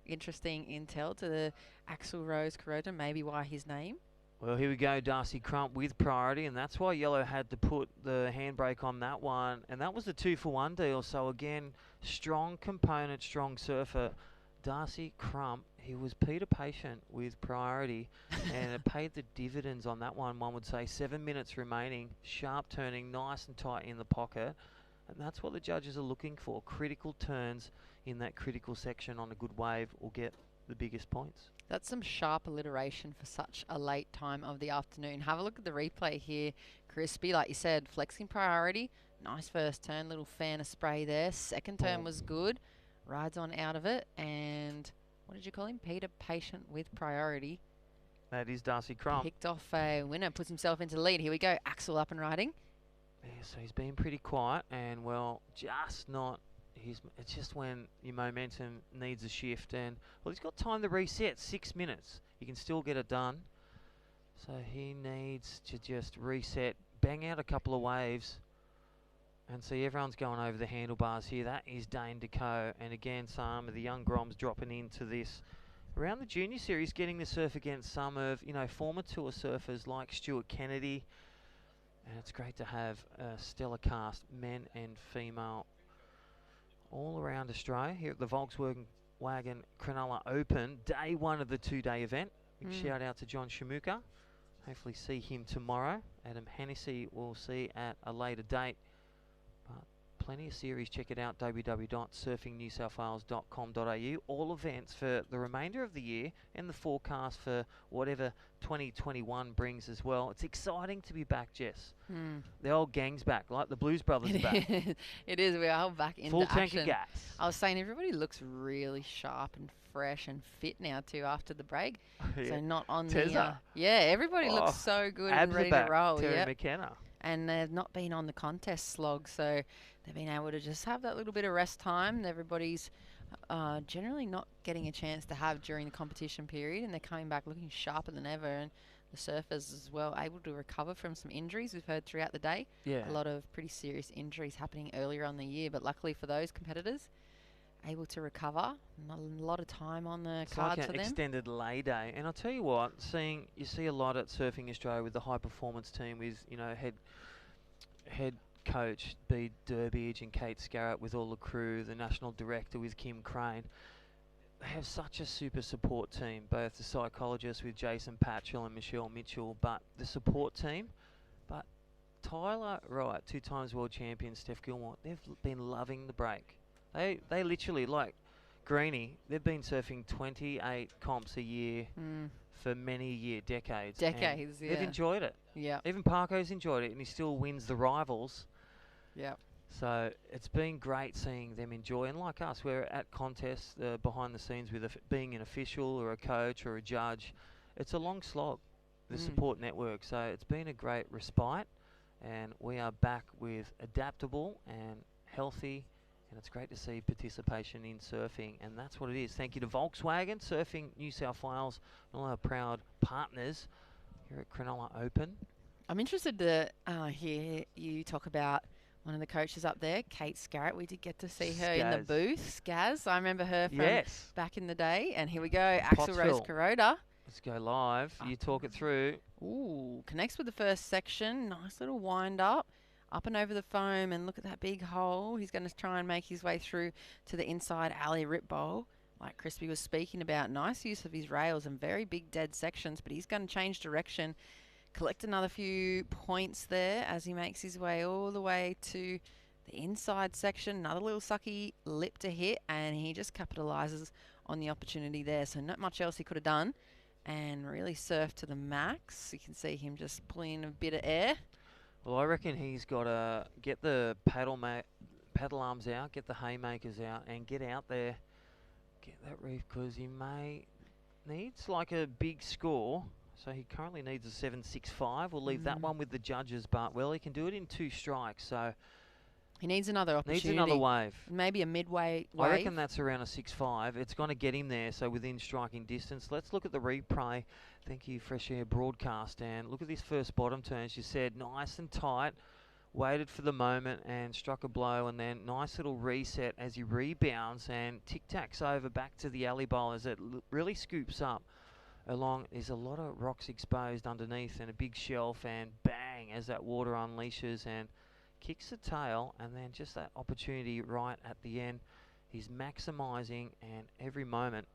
interesting intel to the Axel Rose Corona, maybe why his name.
Well, here we go, Darcy Crump with priority, and that's why Yellow had to put the handbrake on that one. And that was a 2-for-1 deal. So again, strong component, strong surfer. Darcy Crump, he was Peter Patient with priority, and it paid the dividends on that one would say. 7 minutes remaining, sharp turning, nice and tight in the pocket. And that's what the judges are looking for. Critical turns in that critical section on a good wave will get the biggest points.
That's some sharp alliteration for such a late time of the afternoon. Have a look at the replay here. Crispy, like you said, flexing priority. Nice first turn, little fan of spray there. Second turn was good. Rides on out of it. And what did you call him? Peter Patient with priority.
That is Darcy Crump.
Picked off a winner, puts himself into the lead. Here we go. Axel up and riding.
Yeah, so he's been pretty quiet and, well, just not... It's just when your momentum needs a shift, and well, he's got time to reset. 6 minutes, you can still get it done. So he needs to just reset, bang out a couple of waves, and see everyone's going over the handlebars here. That is Dane Deco, and again, some of the young Groms dropping into this around the junior series, getting the surf against some of former tour surfers like Stuart Kennedy, and it's great to have a stellar cast, men and female, all around Australia here at the Volkswagen Cronulla Open, day one of the 2-day event. Big shout out to John Shamuka. Hopefully see him tomorrow. Adam Hennessy we'll see at a later date. But plenty of series. Check it out, www.surfingnewsouthwales.com.au. All events for the remainder of the year and the forecast for whatever 2021 brings as well. It's exciting to be back, Jess. The old gang's back, like the Blues Brothers are back.
It is. We are back into
full
action.
tank of gas.
I was saying everybody looks really sharp and fresh and fit now too after the break.
Yeah.
So not on
Tezza.
the everybody looks so good and ready to roll.
Terry McKenna.
And they've not been on the contest slog, so they've been able to just have that little bit of rest time that everybody's generally not getting a chance to have during the competition period, and they're coming back looking sharper than ever. And the surfers as well able to recover from some injuries we've heard throughout the day.
Yeah.
A lot of pretty serious injuries happening earlier on the year, but luckily for those competitors, able to recover. Not a lot of time on the cards
like
for
an
them.
Extended lay day. And I'll tell you what, you see a lot at Surfing Australia with the high performance team with, head coach Bede Durbidge and Kate Scarrett with all the crew, the national director with Kim Crane. They have such a super support team, both the psychologists with Jason Patchell and Michelle Mitchell, but the support team. But Tyler Wright, 2 times world champion, Steph Gilmore, they've been loving the break. They literally, like Greenie, they've been surfing 28 comps a year for many decades.
Decades, yeah.
They've enjoyed it.
Yeah.
Even Parko's enjoyed it, and he still wins the rivals.
Yeah.
So it's been great seeing them enjoy. And like us, we're at contests behind the scenes with being an official or a coach or a judge. It's a long slog, the support network. So it's been a great respite, and we are back with adaptable and healthy. And it's great to see participation in surfing, and that's what it is. Thank you to Volkswagen, Surfing New South Wales, and all our proud partners here at Cronulla Open.
I'm interested to hear you talk about one of the coaches up there, Kate Scarrett. We did get to see her in the booth. Skaz, I remember her from back in the day. And here we go, Axel Rose Corona.
Let's go live. You talk it through.
Ooh, connects with the first section. Nice little wind up. Up and over the foam, and look at that big hole. He's going to try and make his way through to the inside alley rip bowl, like Crispy was speaking about. Nice use of his rails and very big dead sections, but he's going to change direction, collect another few points there as he makes his way all the way to the inside section. Another little sucky lip to hit, and he just capitalizes on the opportunity there. So not much else he could have done, and really surfed to the max. You can see him just pulling in a bit of air.
Well, I reckon he's got to get the paddle arms out, get the haymakers out, and get out there, get that reef, because he needs like a big score. So he currently needs a 7.65. We'll leave that one with the judges, but well, he can do it in 2 strikes. So
he needs another opportunity.
Needs another wave.
Maybe a midway wave.
I reckon that's around a 6.5. It's going to get him there, so within striking distance. Let's look at the replay. Thank you, Fresh Air Broadcast. And look at this first bottom turn. As you said, nice and tight. waited for the moment and struck a blow, and then nice little reset as he rebounds and tic-tacs over back to the alley bowl as it really scoops up along. There's a lot of rocks exposed underneath and a big shelf, and bang as that water unleashes and kicks the tail, and then just that opportunity right at the end. He's maximising, and every moment,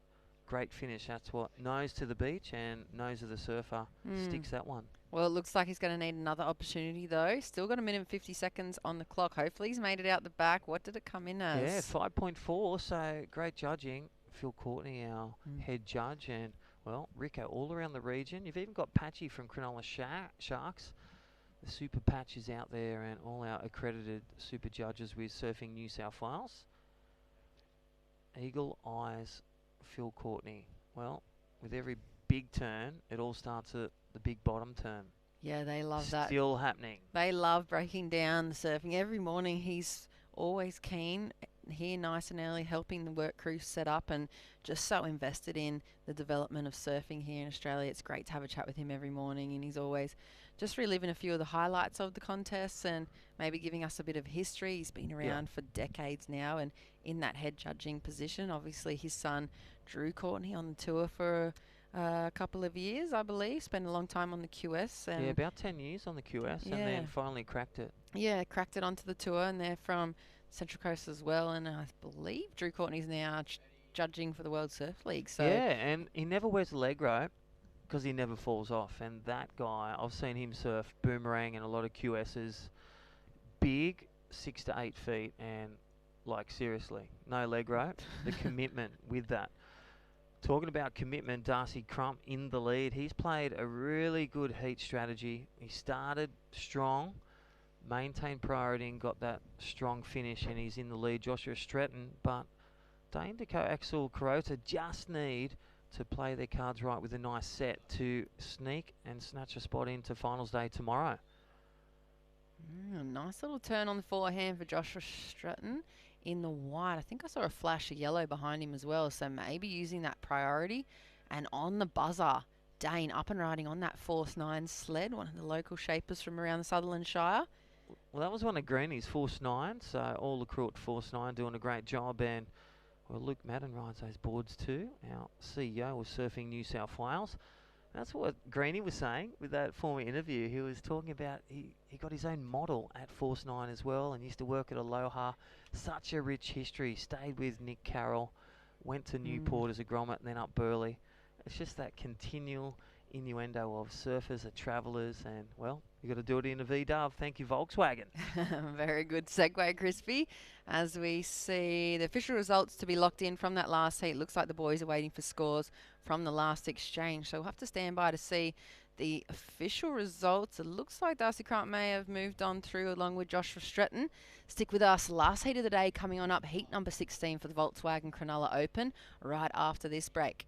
great finish. That's what nose to the beach and nose of the surfer sticks that one.
Well, it looks like he's going to need another opportunity, though. Still got a minute and 50 seconds on the clock. Hopefully he's made it out the back. What did it come in as?
Yeah, 5.4, so great judging. Phil Courtney, our head judge, and, well, Rico all around the region. You've even got Patchy from Cronulla Sharks. The super patch is out there, and all our accredited super judges with Surfing New South Wales. Eagle Eyes Phil Courtney. Well, with every big turn, it all starts at the big bottom turn.
Yeah, they love that.
Still happening.
They love breaking down the surfing. Every morning he's always keen, here nice and early, helping the work crew set up, and just so invested in the development of surfing here in Australia. It's great to have a chat with him every morning, and he's always just reliving a few of the highlights of the contests and maybe giving us a bit of history. He's been around for decades now and in that head judging position. Obviously his son Drew Courtney on the tour for a couple of years, I believe. Spent a long time on the QS. And
yeah, about 10 years on the QS, and then finally cracked it.
Yeah, cracked it onto the tour, and they're from Central Coast as well. And I believe Drew Courtney's now judging for the World Surf League. So
yeah, and he never wears a leg rope because he never falls off. And that guy, I've seen him surf boomerang and a lot of QSs, big, 6 to 8 feet, and like seriously, no leg rope. The commitment with that. Talking about commitment, Darcy Crump in the lead. He's played a really good heat strategy. He started strong, maintained priority, and got that strong finish, and he's in the lead. Joshua Stretton, but Dane Deco, Axel Carota just need to play their cards right with a nice set to sneak and snatch a spot into finals day tomorrow.
A nice little turn on the forehand for Joshua Stretton in the white. I think I saw a flash of yellow behind him as well, so maybe using that priority. And on the buzzer, Dane up and riding on that Force 9 sled, one of the local shapers from around the Sutherland Shire.
Well, that was one of Greeny's Force 9, so all the crew at Force 9 doing a great job. And well, Luke Madden rides those boards too. Our CEO was Surfing New South Wales. That's what Greeny was saying with that former interview. He was talking about he got his own model at Force 9 as well, and used to work at Aloha. Such a rich history. Stayed with Nick Carroll, went to Newport as a grommet, and then up Burleigh. It's just that continual innuendo of surfers are travellers, and well, you got to do it in a V-dub. Thank you, Volkswagen.
Very good segue, Crispy. As we see the official results to be locked in from that last heat. Looks like the boys are waiting for scores from the last exchange, so we'll have to stand by to see the official results. It looks like Darcy Crump may have moved on through along with Joshua Stretton. Stick with us. Last heat of the day coming on up, heat number 16 for the Volkswagen Cronulla Open, right after this break.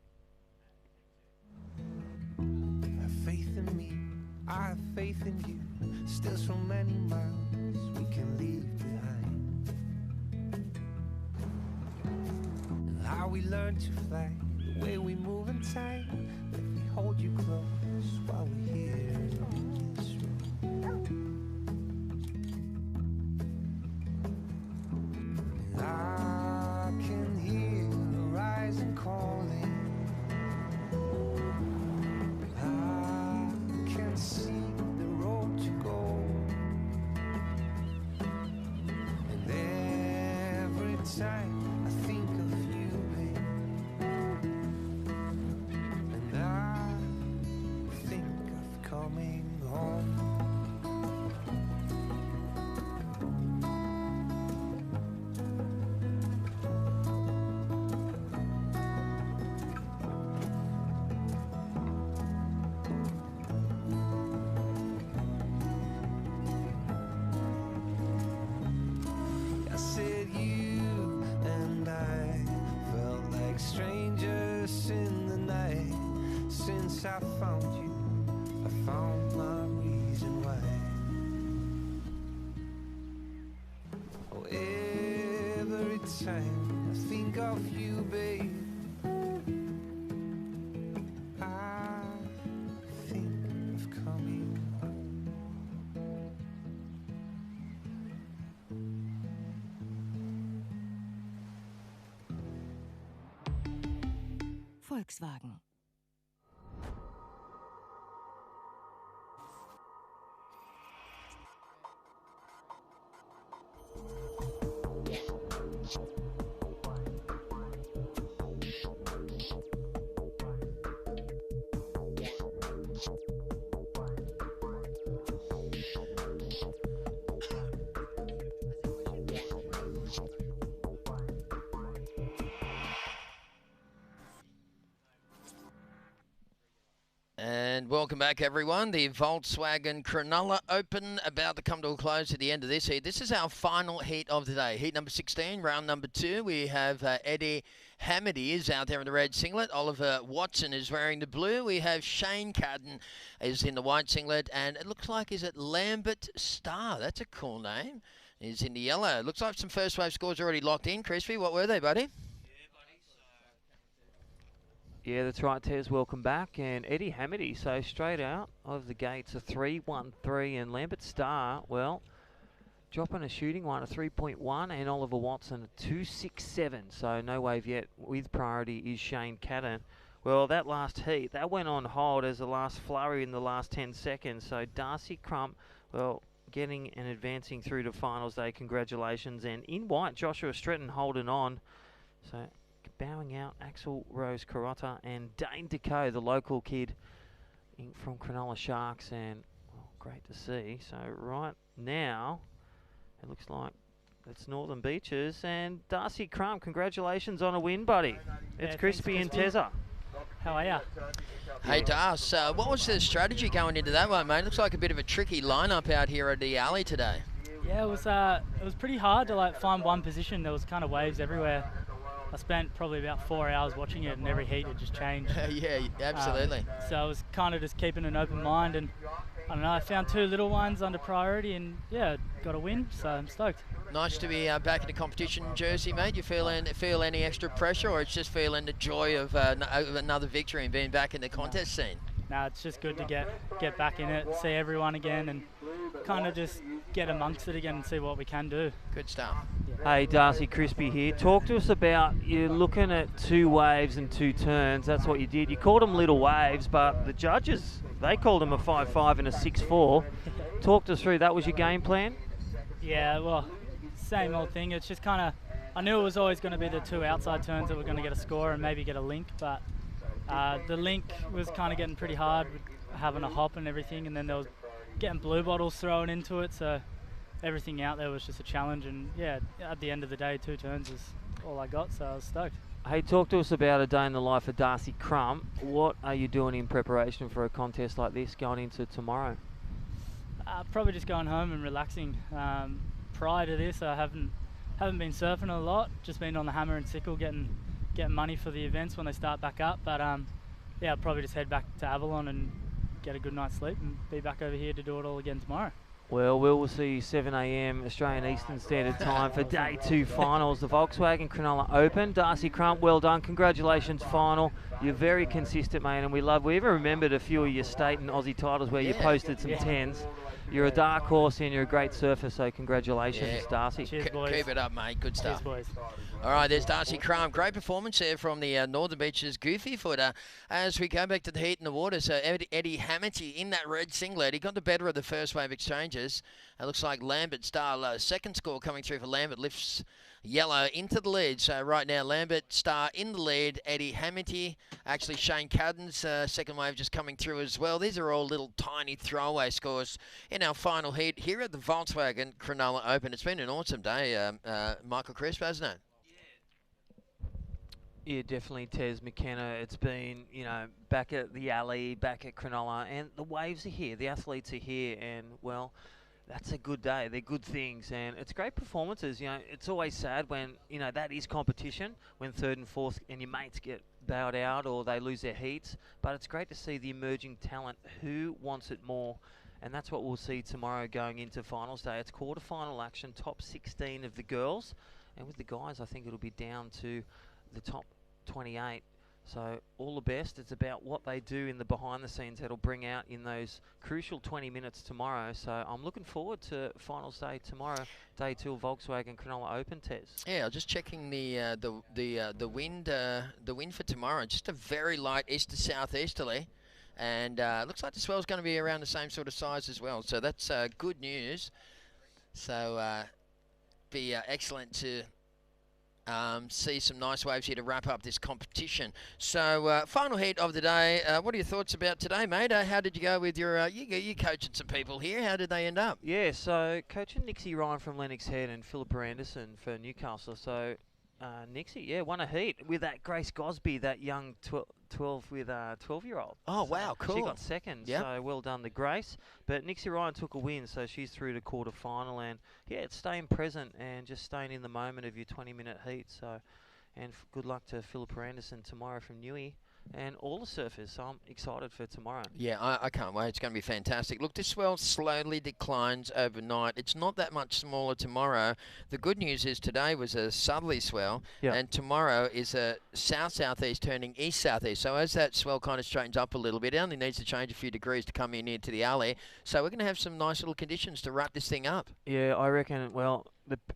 Have faith in me, I have faith in you. Still so many miles we can leave behind. And how we learn to fly, the way we move and tight. Let me hold you close while we're here in this room. And I can hear the horizon calling. I can see the road to go. And every time I think of you, babe, and I think of coming home. I said you and I felt like strangers in the night. Since I found you, I found my reason why. Oh, every time I think of you, babe, I think of coming home.
Volkswagen.
And welcome back, everyone. The Volkswagen Cronulla Open about to come to a close at the end of this heat. This is our final heat of the day. Heat number 16, round number 2. We have Eddie Hamady is out there in the red singlet. Oliver Watson is wearing the blue. We have Shane Cadden is in the white singlet. And it looks like, is it Lambert Star? That's a cool name. Is in the yellow. Looks like some first wave scores already locked in. Crispy, what were they, buddy?
Yeah, that's right, Tez. Welcome back. And Eddie Hamady, so straight out of the gates, a 3.13. And Lambert Star, well, dropping a shooting one, a 3.1. And Oliver Watson, a 2.67. So no wave yet. With priority is Shane Cadden. Well, that last heat, that went on hold as the last flurry in the last 10 seconds. So Darcy Crump, well, getting and advancing through to finals day. Congratulations. And in white, Joshua Stretton holding on. So bowing out Axel Rose Carota and Dane Deco, the local kid from Cronulla Sharks, and well, great to see. So right now, it looks like it's Northern Beaches and Darcy Crump. Congratulations on a win, buddy. It's Crispy and Tezza.
How are ya?
Hey, Das, what was the strategy going into that one, mate? Looks like a bit of a tricky lineup out here at the alley today.
Yeah, it was pretty hard to find one position. There was kind of waves everywhere. I spent probably about 4 hours watching it, and every heat it just changed.
Yeah, absolutely.
So I was kind of just keeping an open mind, and I don't know, I found 2 little ones under priority, and yeah, got a win, so I'm stoked.
Nice to be back in the competition jersey, mate. You feel any extra pressure, or it's just feeling the joy of another victory and being back in the contest scene?
No, it's just good to get back in it, see everyone again, and kind of just get amongst it again and see what we can do.
Good stuff.
Yeah.
Hey, Darcy, Crispy here. Talk to us about you looking at 2 waves and 2 turns. That's what you did. You called them little waves, but the judges, they called them a 5.5 and a 6.4. Talk us through. That was your game plan?
Yeah, well, same old thing. It's just kind of, I knew it was always going to be the 2 outside turns that were going to get a score and maybe get a link, but the link was kind of getting pretty hard with having a hop and everything, and then there was getting blue bottles thrown into it, so everything out there was just a challenge. And yeah, at the end of the day, 2 turns is all I got, so I was stoked.
Hey, talk to us about a day in the life of Darcy Crump. What are you doing in preparation for a contest like this going into tomorrow?
Probably just going home and relaxing. Prior to this, I haven't been surfing a lot, just been on the hammer and sickle getting money for the events when they start back up. But yeah, I'll probably just head back to Avalon and get a good night's sleep and be back over here to do it all again tomorrow.
Well, we'll see you 7 a.m. Australian Eastern Standard Time for Day 2 finals, the Volkswagen Cronulla Open. Darcy Crump, well done. Congratulations, final. You're very consistent, mate, and we even remembered a few of your state and Aussie titles where you posted some 10s. You're a dark horse and you're a great surfer, so congratulations, Darcy.
Cheers, boys.
Keep it up, mate. Good stuff.
Cheers, boys.
All right, there's Darcy Crump. Great performance there from the Northern Beaches goofy footer. As we go back to the heat in the water, so Eddie Hamady in that red singlet. He got the better of the first wave exchanges. It looks like Lambert Star, second score coming through for Lambert, lifts yellow into the lead. So right now, Lambert Star in the lead. Eddie Hamady, actually Shane Cadden's second wave just coming through as well. These are all little tiny throwaway scores in our final heat here at the Volkswagen Cronulla Open. It's been an awesome day, Michael Crisp, hasn't it?
Yeah, definitely, Tez McKenna. It's been, back at the alley, back at Cronulla, and the waves are here, the athletes are here, and, well, that's a good day. They're good things, and it's great performances. It's always sad when, that is competition, when 3rd and 4th and your mates get bowed out or they lose their heats, but it's great to see the emerging talent who wants it more, and that's what we'll see tomorrow going into finals day. It's quarter-final action, top 16 of the girls, and with the guys, I think it'll be down to the top 28. So all the best. It's about what they do in the behind the scenes that'll bring out in those crucial 20 minutes tomorrow. So I'm looking forward to finals day tomorrow, day 2 of Volkswagen Cronulla Open test.
Yeah, just checking the wind for tomorrow. Just a very light east to southeasterly, and looks like the swell's going to be around the same sort of size as well. So that's good news. So be excellent to see some nice waves here to wrap up this competition. So final heat of the day. What are your thoughts about today, mate? How did you go with your you coaching some people here? How did they end up?
Yeah, so coaching Nixie Ryan from Lennox Head and Philippa Anderson for Newcastle. So Nixie, yeah, won a heat with that Grace Gosby, that young 12-year-old.
Oh, wow, cool.
She got second, so well done to Grace. But Nixie Ryan took a win, so she's through to quarter-final. And, yeah, it's staying present and just staying in the moment of your 20-minute heat. So, and good luck to Philippa Anderson tomorrow from Newey and all the surfers. So I'm excited for tomorrow.
Yeah, I can't wait. It's going to be fantastic. Look, this swell slowly declines overnight. It's not that much smaller tomorrow. The good news is today was a southerly swell, and tomorrow is a south-southeast turning east-southeast. So as that swell kind of straightens up a little bit, it only needs to change a few degrees to come in here to the alley. So we're going to have some nice little conditions to wrap this thing up.
Yeah, I reckon, well,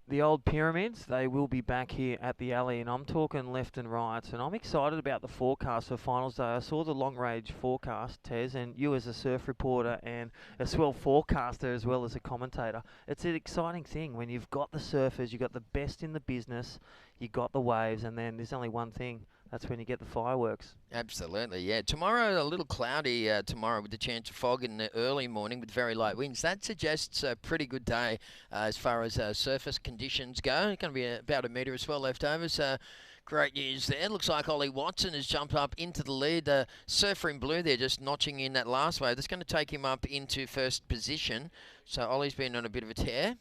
the old pyramids, they will be back here at the alley, and I'm talking left and right, and I'm excited about the forecast for finals day. I saw the long-range forecast, Tez, and you as a surf reporter and a swell forecaster as well as a commentator. It's an exciting thing when you've got the surfers, you've got the best in the business, you've got the waves, and then there's only one thing. That's when you get the fireworks.
Absolutely, yeah. Tomorrow, a little cloudy tomorrow with the chance of fog in the early morning with very light winds. That suggests a pretty good day as far as surface conditions go. It's going to be about a metre of swell left over, so great news there. Looks like Ollie Watson has jumped up into the lead. The surfer in blue there just notching in that last wave. That's going to take him up into first position. So Ollie's been on a bit of a tear.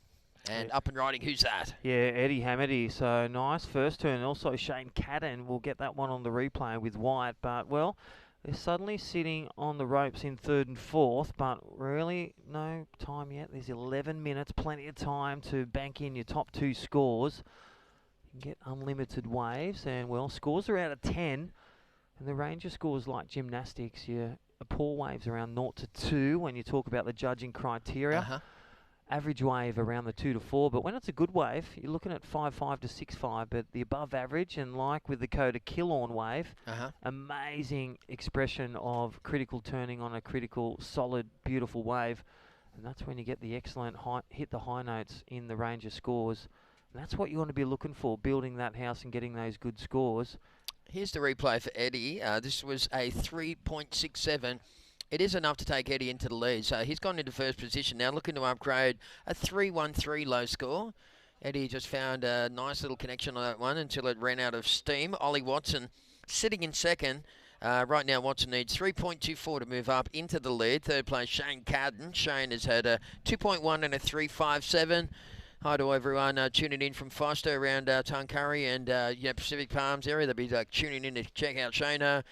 And up and riding, who's that?
Yeah, Eddie Hamady. So nice first turn. Also Shane Cadden will get that one on the replay with White. But, well, they're suddenly sitting on the ropes in third and fourth. But really no time yet. There's 11 minutes, plenty of time to bank in your top 2 scores. You can get unlimited waves. And, well, scores are out of 10. And the range of scores like gymnastics, your poor waves around 0 to 2 when you talk about the judging criteria. Average wave around the 2 to 4, but when it's a good wave, you're looking at 5.5 to 6.5. But the above average, and like with the Coda Kill-On wave, amazing expression of critical turning on a critical, solid, beautiful wave, and that's when you get the excellent hit the high notes in the range of scores. And that's what you want to be looking for, building that house and getting those good scores.
Here's the replay for Eddie. This was a 3.67. It is enough to take Eddie into the lead. So he's gone into first position now, looking to upgrade a 3.13 low score. Eddie just found a nice little connection on that one until it ran out of steam. Ollie Watson sitting in second. Right now, Watson needs 3.24 to move up into the lead. Third place, Shane Cadden. Shane has had a 2.1 and a 3.57. Hi to everyone tuning in from Foster around Tuncurry and Pacific Palms area. They'll be tuning in to check out Shane.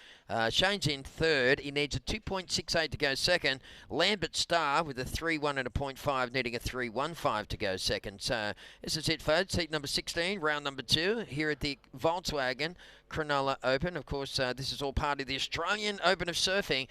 Shane's in third. He needs a 2.68 to go second. Lambert Star with a 3.1 and a 0.5, needing a 3.15 to go second. So this is it, folks. Heat number 16, round number 2 here at the Volkswagen Cronulla Open. Of course, this is all part of the Australian Open of Surfing.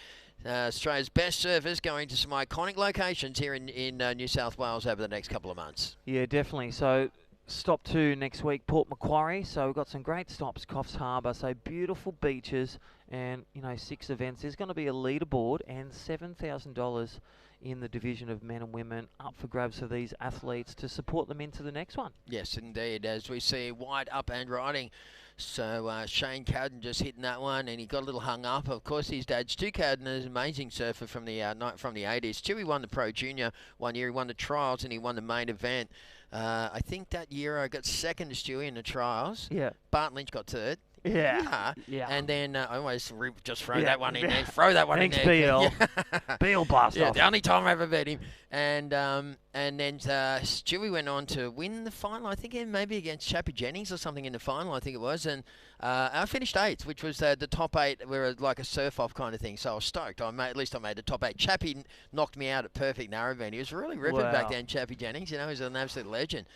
Australia's best surfers going to some iconic locations here in New South Wales over the next couple of months.
Yeah, definitely. So stop 2 next week, Port Macquarie. So we've got some great stops, Coffs Harbour. So beautiful beaches and, 6 events. There's going to be a leaderboard and $7,000 in the division of men and women up for grabs for these athletes to support them into the next one.
Yes, indeed. As we see White up and riding. So Shane Cadden just hitting that one, and he got a little hung up. Of course, his dad, Stu Cadden, is an amazing surfer from the 80s. Stewie won the Pro Junior one year. He won the trials, and he won the main event. I think that year I got second to Stewie in the trials.
Yeah.
Bart Lynch got third.
Yeah.
And then I always just throw that one in there. Throw that one
Thanks,
in there.
BL. BL blast off.
The only time I ever beat him. And then Stewie went on to win the final, I think maybe against Chappie Jennings or something in the final, I think it was. And I finished 8th, which was the top 8 were like a surf-off kind of thing. So I was stoked. At least I made the top 8. Chappie knocked me out at perfect narrowband. He was really ripping back then, Chappie Jennings. He was an absolute legend.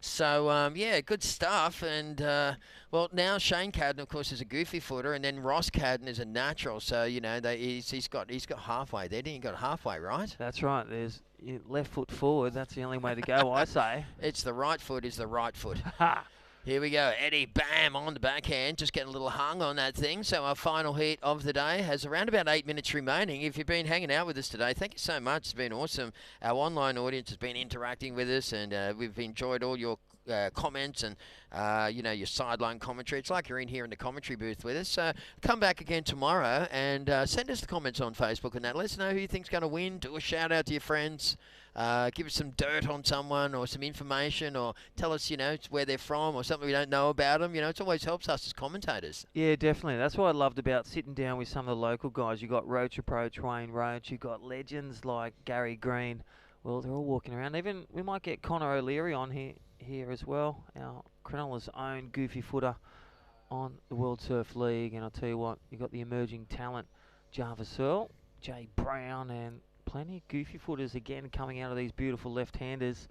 So, yeah, good stuff. And, well, now Shane Cadden, of course, is a goofy footer, and then Ross Cadden is a natural. So, you know, he's got halfway there. Didn't he? Got halfway, right?
That's right. There's left foot forward. That's the only way to go, I say.
It's the right foot is the right foot.
Ha!
Here we go. Eddie, bam, on the backhand. Just getting a little hung on that thing. So our final heat of the day has around about 8 minutes remaining. If you've been hanging out with us today, thank you so much. It's been awesome. Our online audience has been interacting with us, and we've enjoyed all your comments and, you know, your sideline commentary. It's like you're in here in the commentary booth with us. So come back again tomorrow and send us the comments on Facebook and that. Let us know who you think's going to win. Do a shout out to your friends. Give us some dirt on someone or some information, or tell us, you know, where they're from or something we don't know about them. You know, it always helps us as commentators.
Yeah, definitely. That's what I loved about sitting down with some of the local guys. You got Roach Approach, Wayne Roach. You got legends like Gary Green. Well, they're all walking around. Even we might get Connor O'Leary on here as well, our Cronulla's own goofy footer on the World Surf League. And I'll tell you what, you got the emerging talent, Jarvis Earl, Jay Brown, and plenty of goofy footers again coming out of these beautiful left-handers.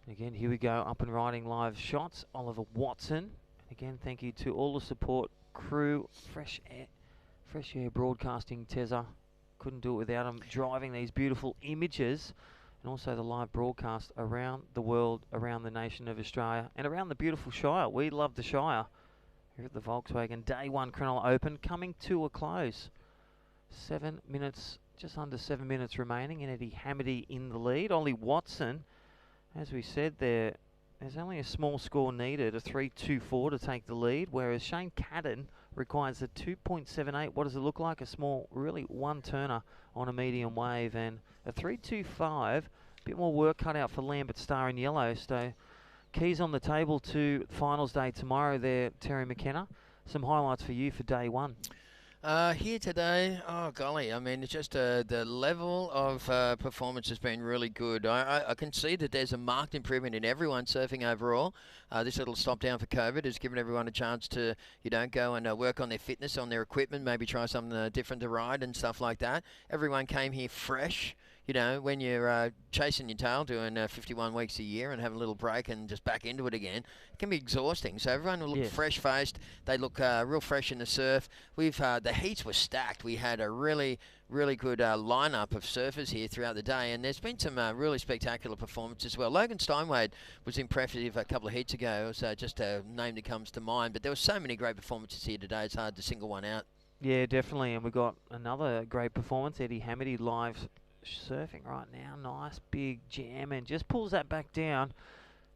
Again, here we go, up and riding live shots. Oliver Watson. Again, thank you to all the support crew. Fresh Air Broadcasting, Tezza. Couldn't do it without them driving these beautiful images. And also the live broadcast around the world, around the nation of Australia, and around the beautiful Shire. We love the Shire. Here at the Volkswagen Day 1 Cronulla Open, coming to a close. 7 minutes, just under 7 minutes remaining, and Eddie Hamady in the lead. Ollie Watson, as we said there's only a small score needed, a 3.24 to take the lead, whereas Shane Cadden requires a 2.78. What does it look like? A small, really one-turner on a medium wave, and a 3.25. A bit more work cut out for Lambert Star in yellow. So keys on the table to finals day tomorrow there, Terry McKenna. Some highlights for you for day 1.
Here today, oh golly, I mean, it's just the level of performance has been really good. I can see that there's a marked improvement in everyone surfing overall. This little stop down for COVID has given everyone a chance to, you know, go and work on their fitness, on their equipment, maybe try something different to ride and stuff like that. Everyone came here fresh. You know, when you're chasing your tail, doing 51 weeks a year and having a little break and just back into it again, it can be exhausting. So everyone will look fresh-faced. They look real fresh in the surf. The heats were stacked. We had a really good lineup of surfers here throughout the day, and there's been some really spectacular performances as well. Logan Steinwade was impressive a couple of heats ago, so just a name that comes to mind. But there were so many great performances here today, it's hard to single one out.
Yeah, definitely. And we got another great performance, Eddie Hamady live surfing right now. Nice big jam, and just pulls that back down.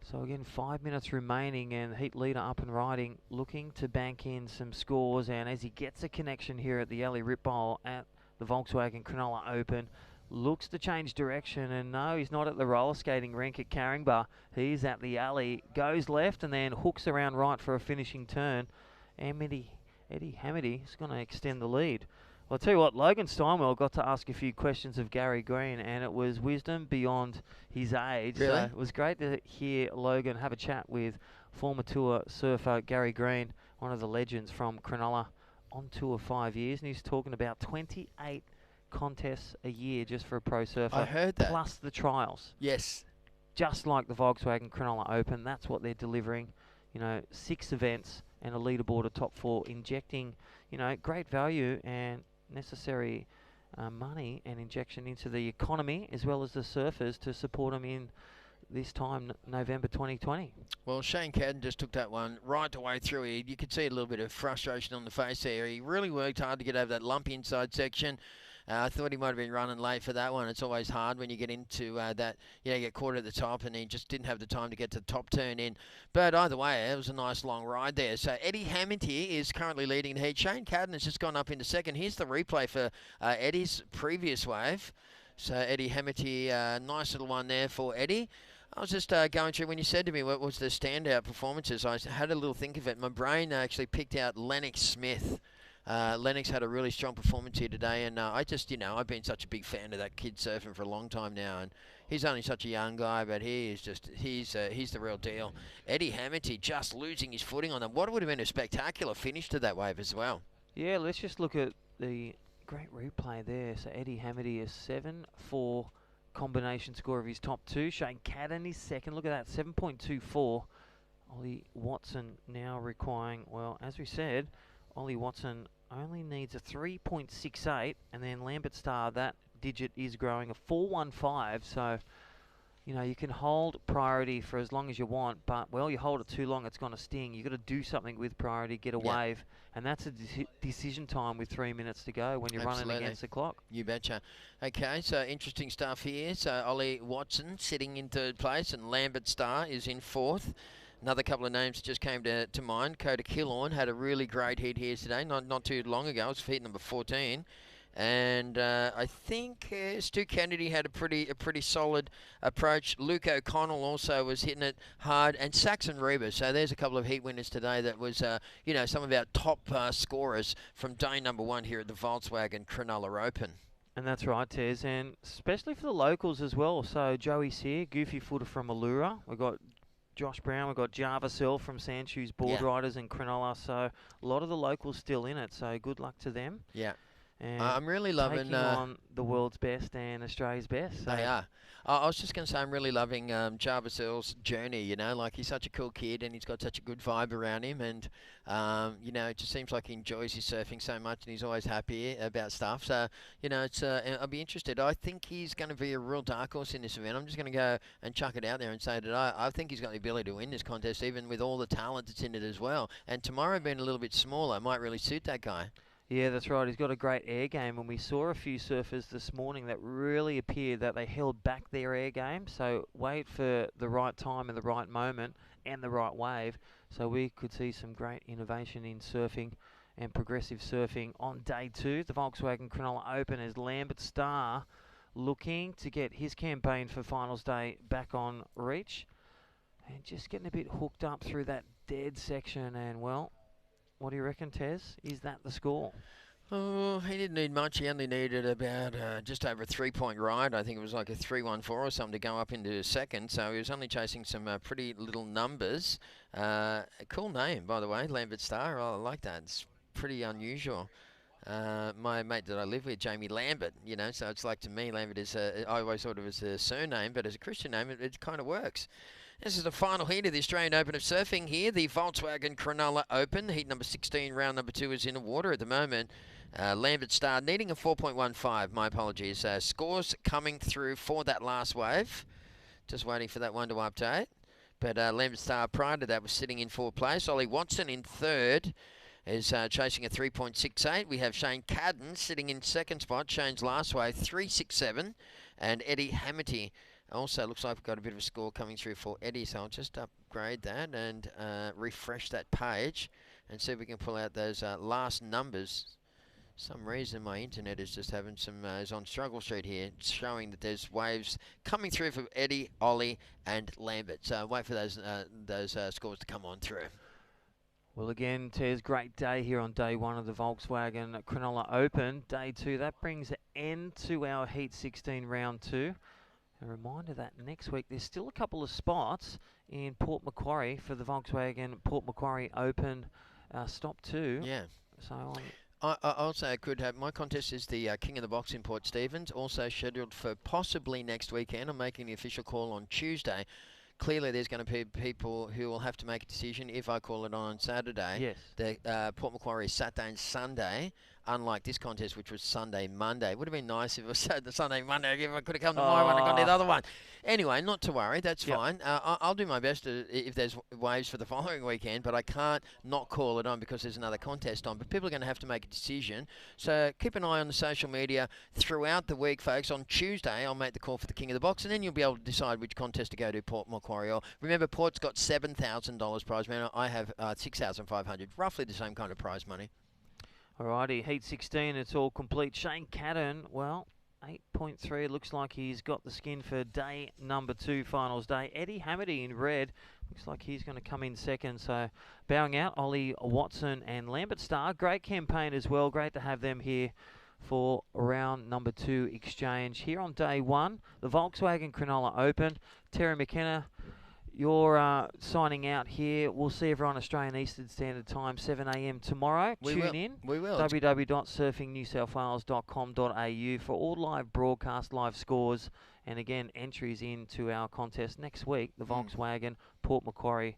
So again, 5 minutes remaining, and heat leader up and riding, looking to bank in some scores. And as he gets a connection here at the alley rip bowl at the Volkswagen Cronulla Open, looks to change direction, and no, he's not at the roller skating rink at Caringbah. He's at the alley, goes left and then hooks around right for a finishing turn. And Eddie Hamady is going to extend the lead. Well, I'll tell you what, Logan Steinwell got to ask a few questions of Gary Green, and it was wisdom beyond his age.
Really?
So it was great to hear Logan have a chat with former tour surfer Gary Green, one of the legends from Cronulla, on tour 5 years, and he's talking about 28 contests a year just for a pro surfer.
I heard that.
Plus the trials.
Yes.
Just like the Volkswagen Cronulla Open, that's what they're delivering. You know, 6 events and a leaderboard of top 4, injecting, you know, great value and necessary money and injection into the economy as well as the surfers to support them in this time, November 2020.
Well, Shane Cadden just took that one right the way through. You could see a little bit of frustration on the face there. He really worked hard to get over that lump inside section. I thought he might have been running late for that one. It's always hard when you get into that, you know, you get caught at the top, and he just didn't have the time to get to the top turn in. But either way, it was a nice long ride there. So Eddie Hamady is currently leading the heat. Shane Cadden has just gone up into second. Here's the replay for Eddie's previous wave. So Eddie Hamady, nice little one there for Eddie. I was just going through, when you said to me what was the standout performances, I had a little think of it. My brain actually picked out Lennox Smith. Lennox had a really strong performance here today, and I just, you know, I've been such a big fan of that kid surfing for a long time now, and he's only such a young guy, but he is just, he's the real deal. Eddie Hamady just losing his footing on them. What would have been a spectacular finish to that wave as well.
Yeah, let's just look at the great replay there. So Eddie Hamady, a 7-4 combination score of his top two. Shane Cadden is second. Look at that, 7.24. Ollie Watson now requiring, well, as we said, Ollie Watson only needs a 3.68, and then Lambert Star, that digit is growing a 4.15. So, you know, you can hold priority for as long as you want, but, well, you hold it too long, it's going to sting. You've got to do something with priority, get a wave, and that's a decision time with 3 minutes to go when you're running against the clock.
You betcha. Okay, so interesting stuff here. So Ollie Watson sitting in third place, and Lambert Star is in fourth. Another couple of names that just came to mind. Coda Killorn had a really great heat here today, not too long ago. It was heat number 14. And I think Stu Kennedy had a pretty solid approach. Luke O'Connell also was hitting it hard, and Saxon Reba. So there's a couple of heat winners today that was, you know, some of our top scorers from day number 1 here at the Volkswagen Cronulla Open.
And that's right, Tez, and especially for the locals as well. So Joey Sear, goofy footer from Allura. We've got Josh Brown, we've got Java Sell from Sandshoes Board Riders in Cronulla. So a lot of the locals still in it, so good luck to them.
Yeah.
And
I'm really loving
taking on the world's best and Australia's best. So
they are. I was just going to say I'm really loving Jarvisell's journey, you know, like he's such a cool kid and he's got such a good vibe around him, and, you know, it just seems like he enjoys his surfing so much and he's always happy about stuff. So, you know, it's I'll be interested. I think he's going to be a real dark horse in this event. I'm just going to go and chuck it out there and say that I think he's got the ability to win this contest, even with all the talent that's in it as well. And tomorrow being a little bit smaller might really suit that guy.
Yeah, that's right. He's got a great air game, and we saw a few surfers this morning that really appeared that they held back their air game. So wait for the right time and the right moment and the right wave. So we could see some great innovation in surfing and progressive surfing on day 2. The Volkswagen Cronulla Open as Lambert Star looking to get his campaign for finals day back on reach. And just getting a bit hooked up through that dead section, and, well, what do you reckon, Tez? Is that the score?
Oh, he didn't need much. He only needed about just over a 3-point ride. I think it was like a 3.14 or something to go up into second. So he was only chasing some pretty little numbers. A cool name, by the way, Lambert Star. I like that. It's pretty unusual. My mate that I live with, Jamie Lambert, you know, so it's like, to me, Lambert is, I always thought of it as a surname, but as a Christian name, it kind of works. This is the final heat of the Australian Open of Surfing here, the Volkswagen Cronulla Open. Heat number 16, round number 2 is in the water at the moment. Lambert Star needing a 4.15, my apologies. Scores coming through for that last wave. Just waiting for that one to update. But Lambert Star prior to that was sitting in 4th place. Ollie Watson in 3rd is chasing a 3.68. We have Shane Cadden sitting in 2nd spot. Shane's last wave, 3.67. And Eddie Hamity also looks like we've got a bit of a score coming through for Eddie, so I'll just upgrade that and refresh that page and see if we can pull out those last numbers. Some reason my internet is just having some, is on Struggle Street here. It's showing that there's waves coming through for Eddie, Ollie and Lambert. So wait for those scores to come on through.
Well, again, Tez, great day here on day 1 of the Volkswagen Cronulla Open. Day 2, that brings an end to our Heat 16 round 2. A reminder that next week there's still a couple of spots in Port Macquarie for the Volkswagen Port Macquarie Open Stop 2.
Yeah.
So
I also could have, my contest is the King of the Box in Port Stephens, also scheduled for possibly next weekend. I'm making the official call on Tuesday. Clearly there's going to be people who will have to make a decision if I call it on Saturday.
Yes.
The Port Macquarie is Saturday and Sunday, unlike this contest, which was Sunday, Monday. It would have been nice if it was the Sunday, Monday, if I could have come to my one and gone to the other one. Anyway, not to worry, that's fine. I'll do my best if there's waves for the following weekend, but I can't not call it on because there's another contest on. But people are going to have to make a decision. So keep an eye on the social media throughout the week, folks. On Tuesday, I'll make the call for the King of the Box, and then you'll be able to decide which contest to go to, Port Macquarie. Or remember, Port's got $7,000 prize money. I have $6,500, roughly the same kind of prize money.
Alrighty, Heat 16, it's all complete. Shane Cadden, well, 8.3. Looks like he's got the skin for day number 2, finals day. Eddie Hamity in red. Looks like he's going to come in second. So bowing out, Ollie Watson and Lambert Star. Great campaign as well. Great to have them here for round number 2 exchange. Here on day 1, the Volkswagen Cronulla Open. Terry McKenna, you're signing out here. We'll see everyone Australian Eastern Standard Time, 7 a.m. tomorrow. Tune in.
We will.
www.surfingnewsouthwales.com.au for all live broadcasts, live scores, and again, entries into our contest next week, the Volkswagen Port Macquarie.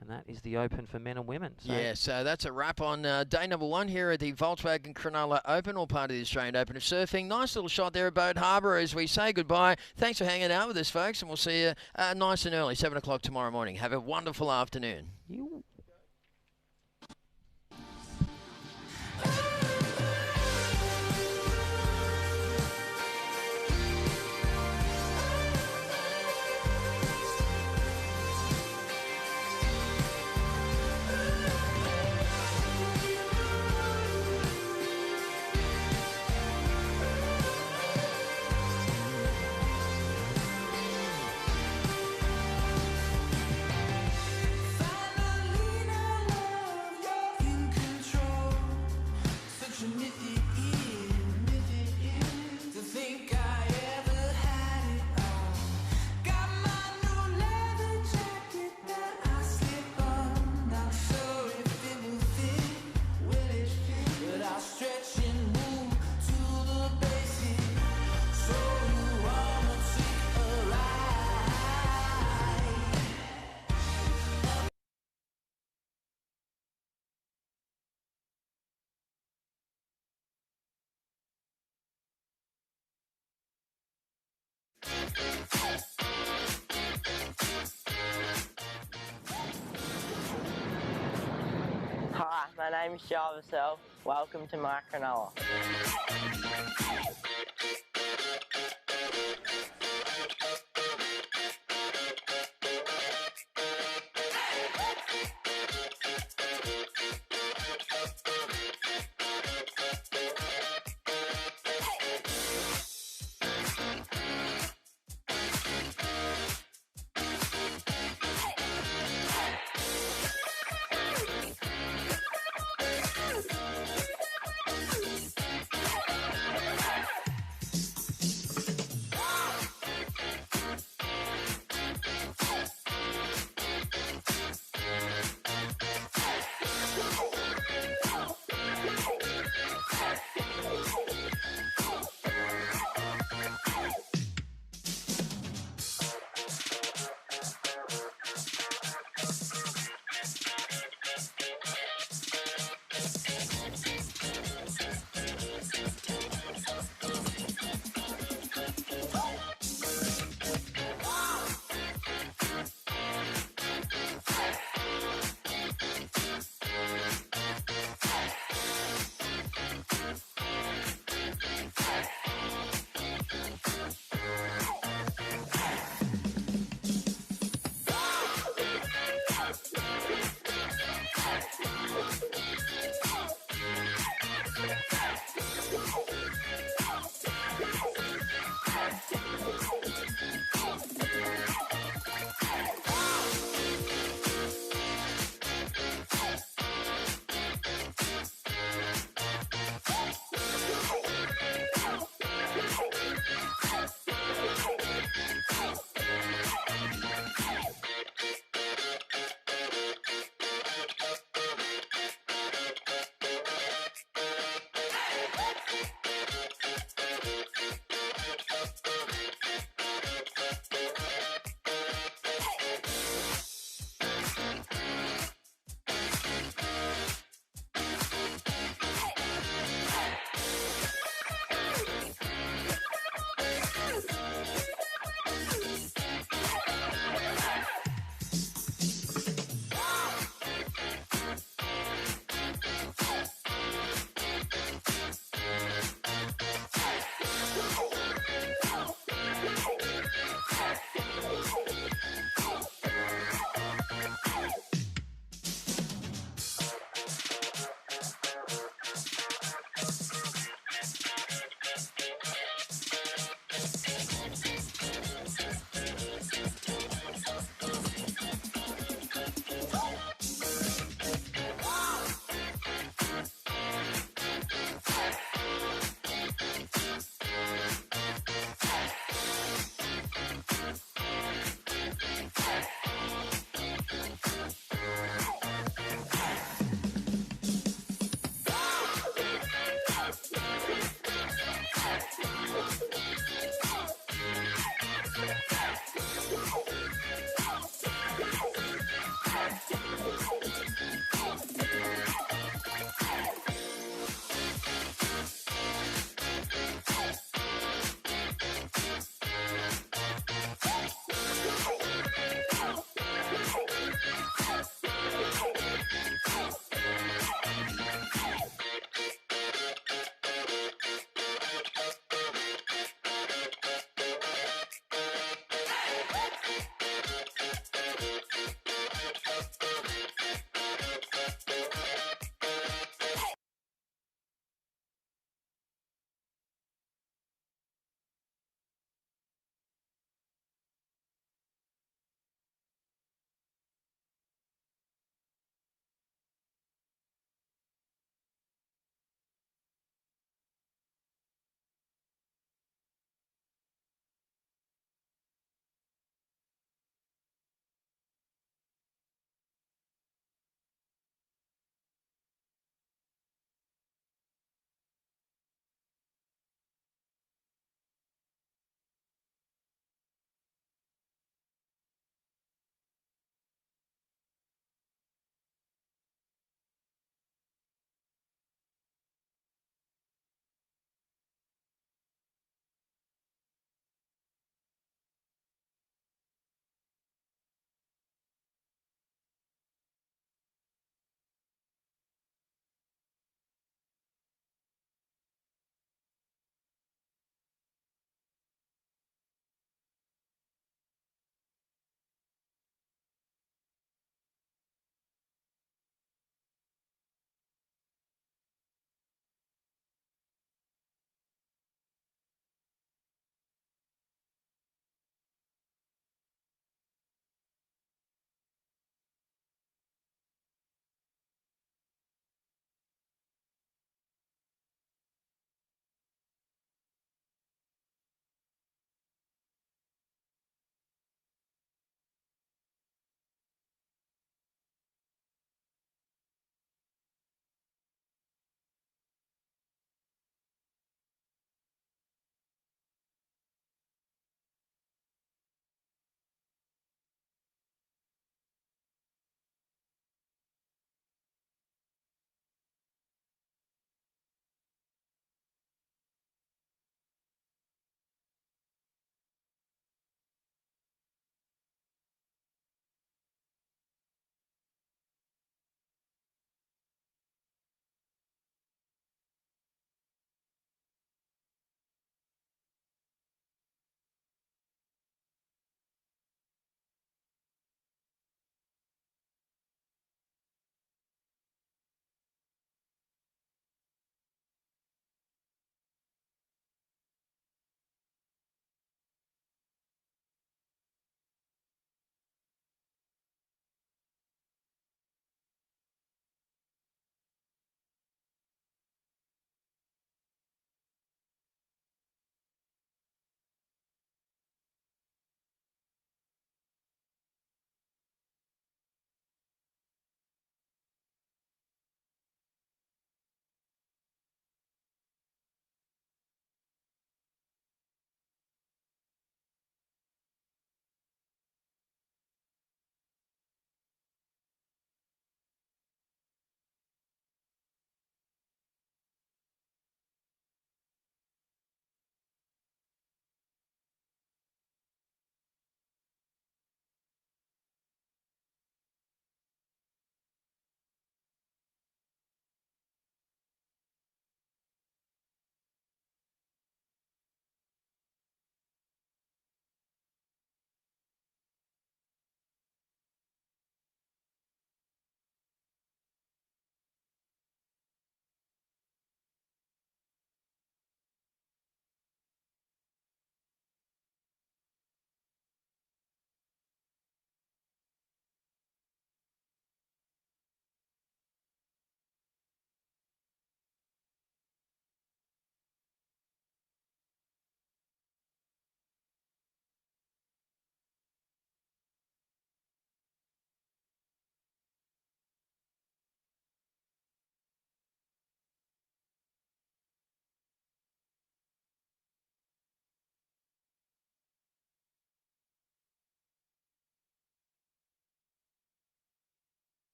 And that is the Open for men and women. So
yeah, so that's a wrap on day number 1 here at the Volkswagen Cronulla Open, all part of the Australian Open of Surfing. Nice little shot there at Boat Harbour as we say goodbye. Thanks for hanging out with us, folks, and we'll see you nice and early, 7 o'clock tomorrow morning. Have a wonderful afternoon.
Hi, my name is Jarvis L. Welcome to my Cronulla.